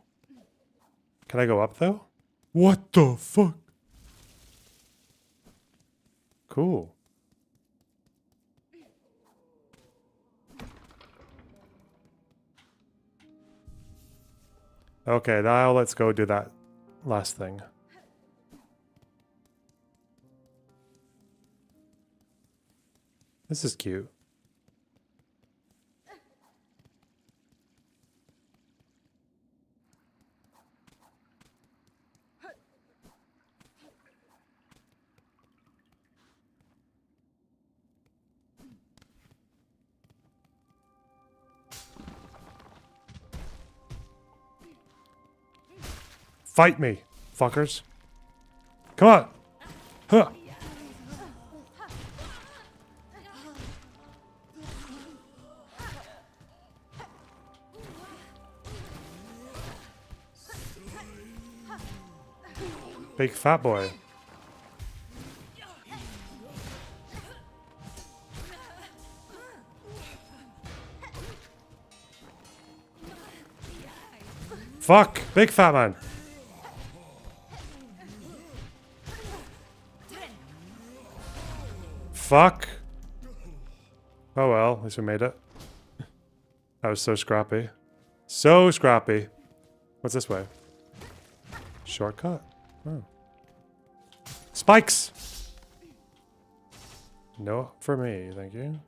S1: Can I go up though? What the fuck? Cool. Okay, now let's go do that last thing. This is cute. Fight me, fuckers. Come on. Huh. Big fat boy. Fuck, big fat man. Fuck. Oh well, at least we made it. That was so scrappy. So scrappy. What's this way? Shortcut? Oh. Spikes! No for me, thank you.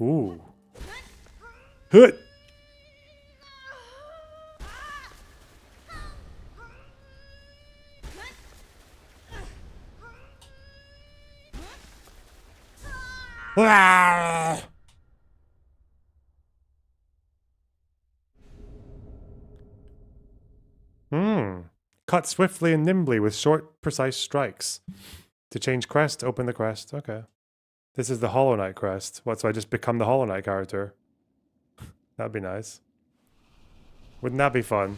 S1: Ooh. Hut! Ah! Cut swiftly and nimbly with short, precise strikes. To change crest, open the crest. Okay. This is the Hollow Knight crest. What, so I just become the Hollow Knight character? That'd be nice. Wouldn't that be fun?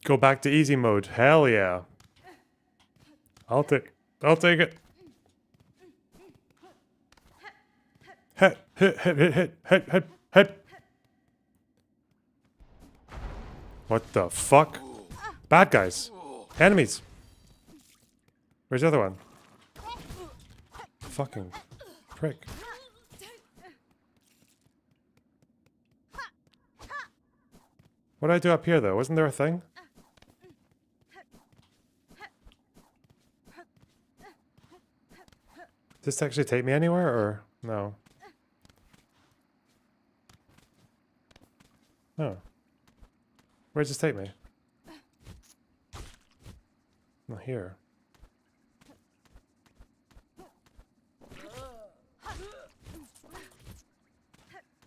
S1: Go back to easy mode. Hell yeah. I'll take it. Hit. What the fuck? Bad guys. Enemies. Where's the other one? Fucking prick. What did I do up here though? Wasn't there a thing? Does this actually take me anywhere or no? Oh. Where does this take me? Not here.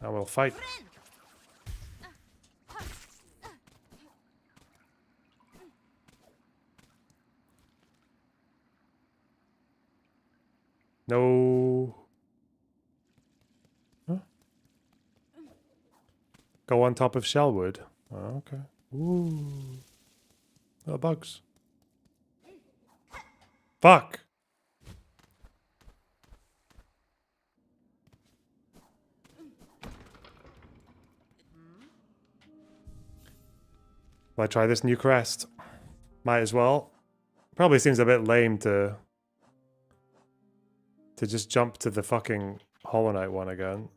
S1: I will fight. No. Huh? Go on top of Shellwood. Oh, okay. Ooh. Little bugs. Fuck. Will I try this new crest? Might as well. Probably seems a bit lame to just jump to the fucking Hollow Knight one again.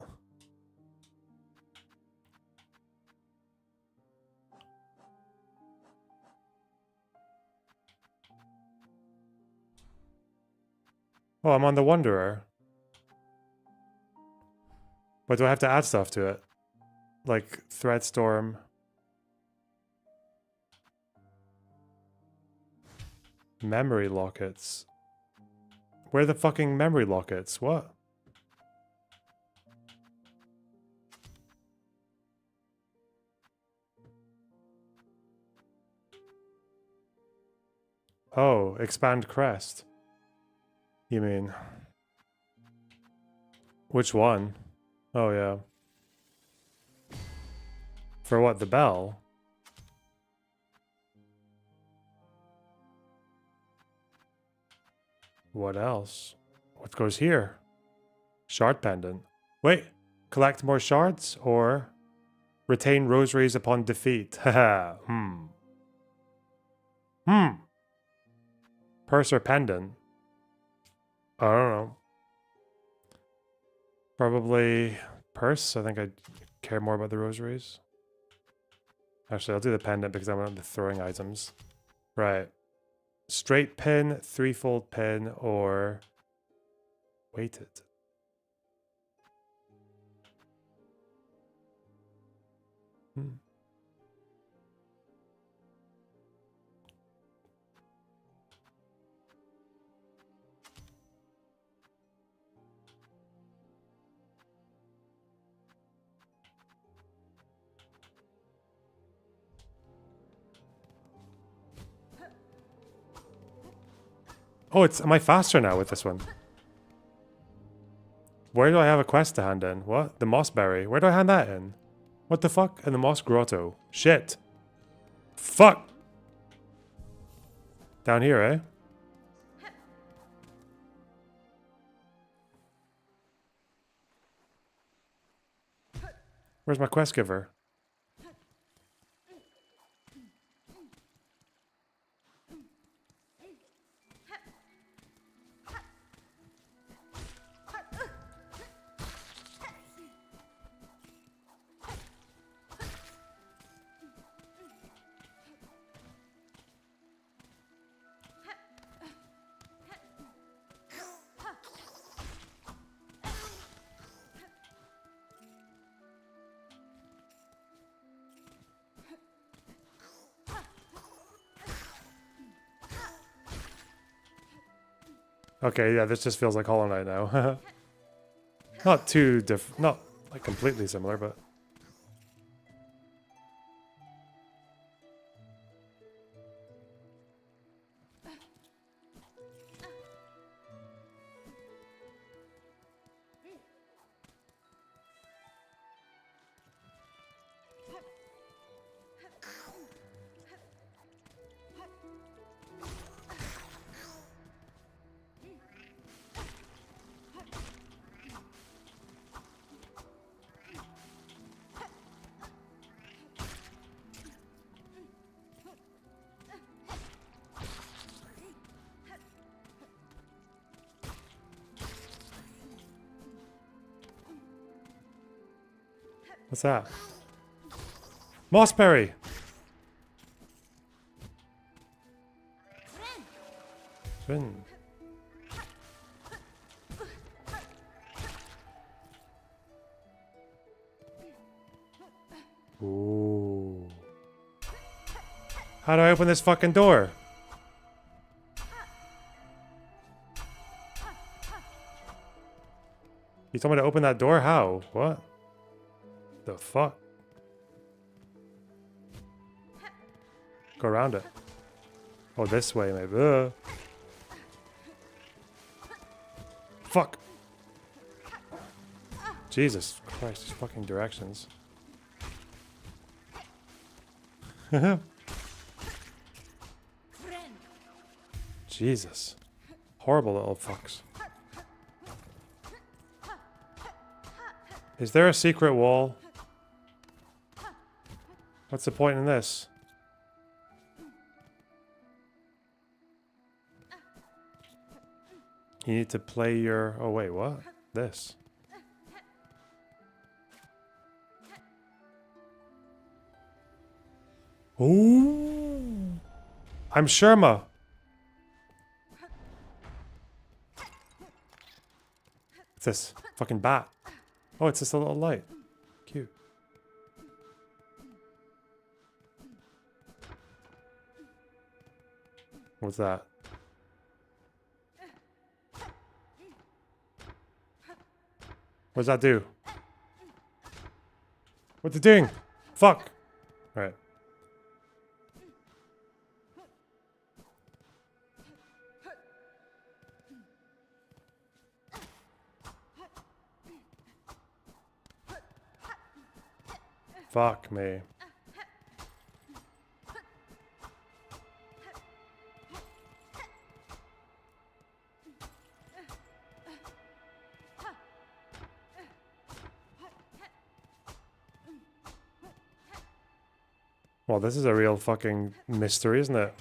S1: Oh, I'm on the Wanderer. But do I have to add stuff to it? Like Threadstorm. Memory lockets. Where are the fucking memory lockets? What? Oh, expand crest. You mean? Which one? Oh, yeah. For what? The bell? What else? What goes here? Shard pendant. Wait, collect more shards or retain rosaries upon defeat? Haha. Purse or pendant? I don't know. Probably purse. I think I care more about the rosaries. Actually, I'll do the pendant because I want the throwing items. Right. Straight pin, threefold pin, or weighted. Oh, am I faster now with this one? Where do I have a quest to hand in? What? The Mossberry. Where do I hand that in? What the fuck? In the Moss Grotto. Shit. Fuck. Down here, eh? Where's my quest giver? Okay, yeah, this just feels like Hollow Knight now. Not too not like completely similar, but... What's that? Mossberry! Finn. Ooh. How do I open this fucking door? You told me to open that door? How? What? The fuck? Go around it. Oh, this way maybe. Fuck. Jesus Christ, these fucking directions. Jesus. Horrible little fucks. Is there a secret wall? What's the point in this? You need to play your... Oh, wait, what? This. Ooh. I'm Sherma. What's this? Fucking bat. Oh, it's just a little light. Cute. What's that? What does that do? What's it doing? Fuck. Alright. Fuck me. Well, this is a real fucking mystery, isn't it?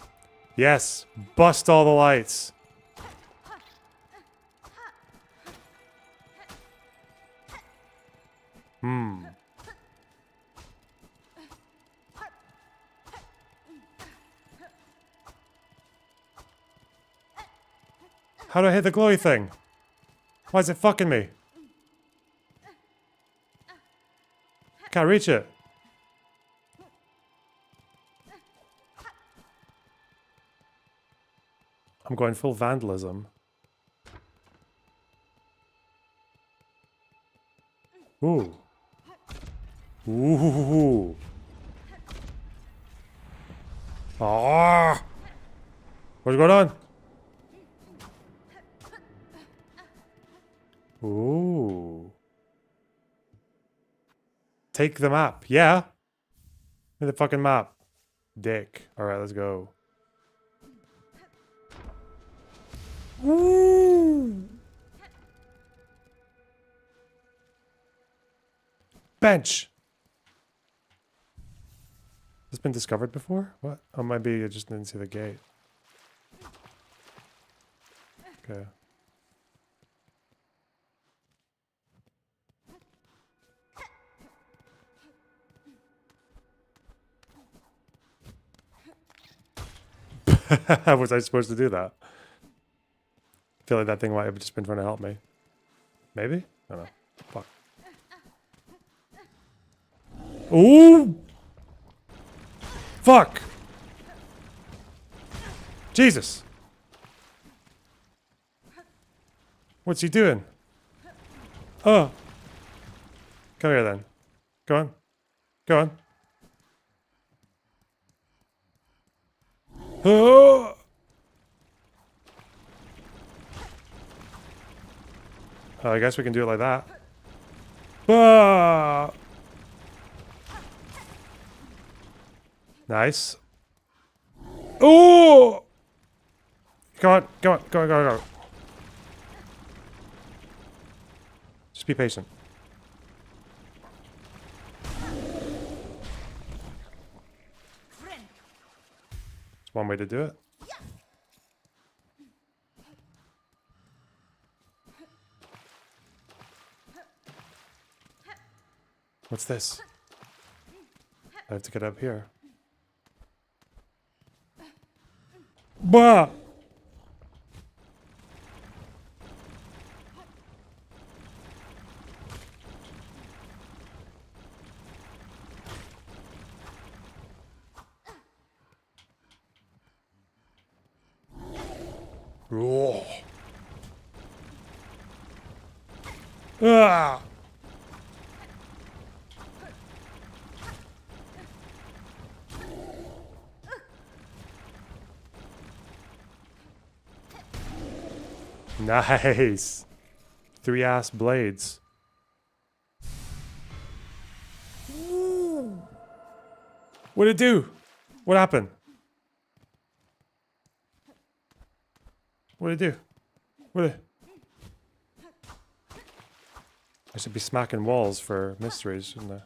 S1: Yes! Bust all the lights! Hmm. How do I hit the glowy thing? Why is it fucking me? Can't reach it. I'm going full vandalism. Ooh. Ooh. Ah. What's going on? Ooh. Take the map. Yeah. Give me the fucking map. Dick. Alright, let's go. Ooh. Bench. Has this been discovered before? What? Oh, maybe I just didn't see the gate. Okay. Was I supposed to do that? I feel like that thing might have just been trying to help me. Maybe? I don't know. Fuck. Ooh! Fuck! Jesus! What's he doing? Oh! Come here then. Go on. Go on. Oh! I guess we can do it like that. Ah! Nice. Oh! Go on, go on, go on, go on, go on. Just be patient. It's one way to do it. What's this? I have to get up here. Bah! Oh. Ah! Nice. 3 ass blades. What did it do? What happened? What did it do? What did it... I should be smacking walls for mysteries, shouldn't I?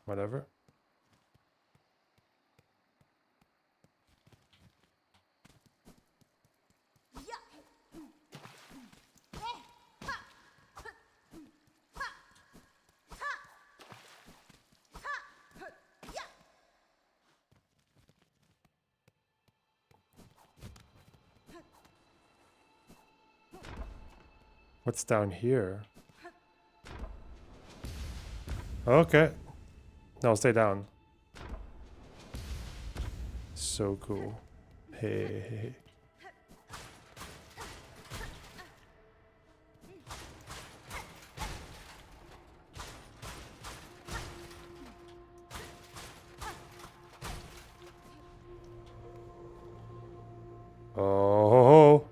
S1: Whatever. What's down here? Okay. No, I'll stay down. So cool. Hey. Oh.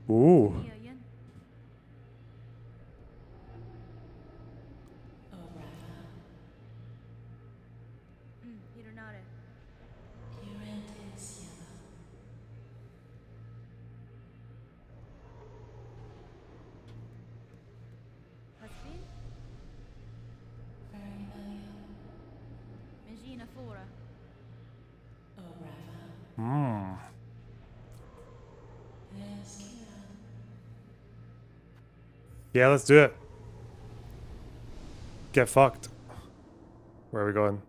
S1: Ooh. Hmm. Yeah, let's do it. Get fucked. Where are we going?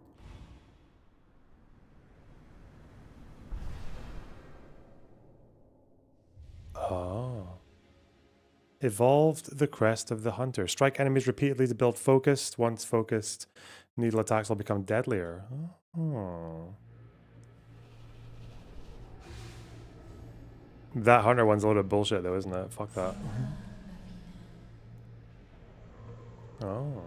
S1: Oh. Evolved the crest of the hunter. Strike enemies repeatedly to build focus. Once focused, needle attacks will become deadlier. Oh. That hunter one's a little bit bullshit though, isn't it? Fuck that. Oh.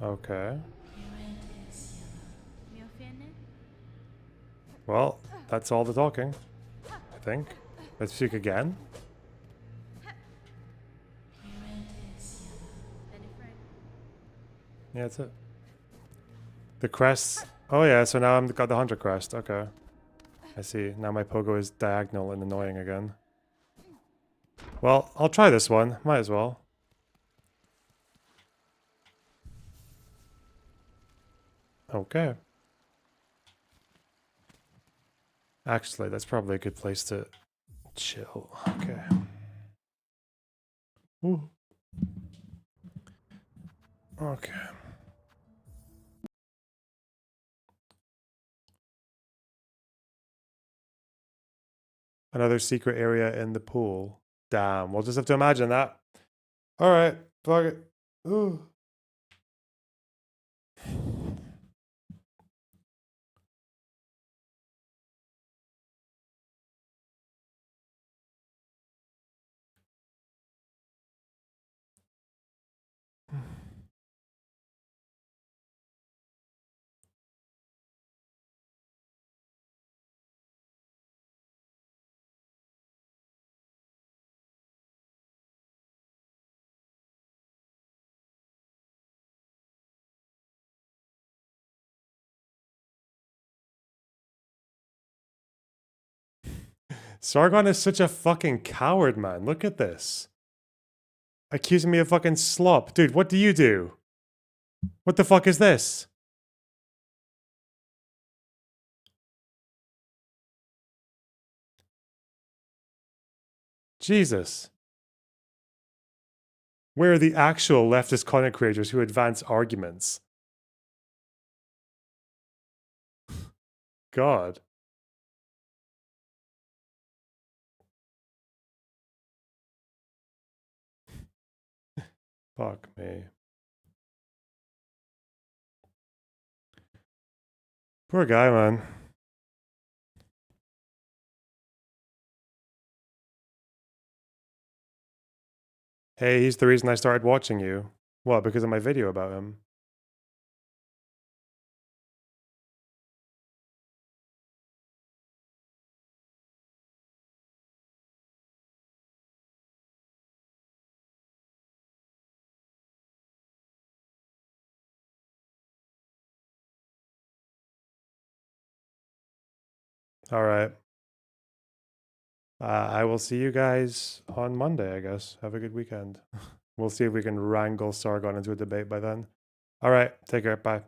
S1: Okay. Well, that's all the talking, I think. Let's speak again. Yeah, that's it. The crests. Oh yeah, so now I've got the hunter crest. Okay. I see. Now my pogo is diagonal and annoying again. Well, I'll try this one. Might as well. Okay. Actually, that's probably a good place to chill. Okay. Ooh. Okay. Another secret area in the pool. Damn, we'll just have to imagine that. Alright, fuck it. Ooh. Sargon is such a fucking coward, man. Look at this. Accusing me of fucking slop. Dude, what do you do? What the fuck is this? Jesus. Where are the actual leftist content creators who advance arguments? God. Fuck me. Poor guy, man. Hey, he's the reason I started watching you. What, because of my video about him? All right. I will see you guys on Monday, I guess. Have a good weekend. We'll see if we can wrangle Sargon into a debate by then. All right. Take care. Bye.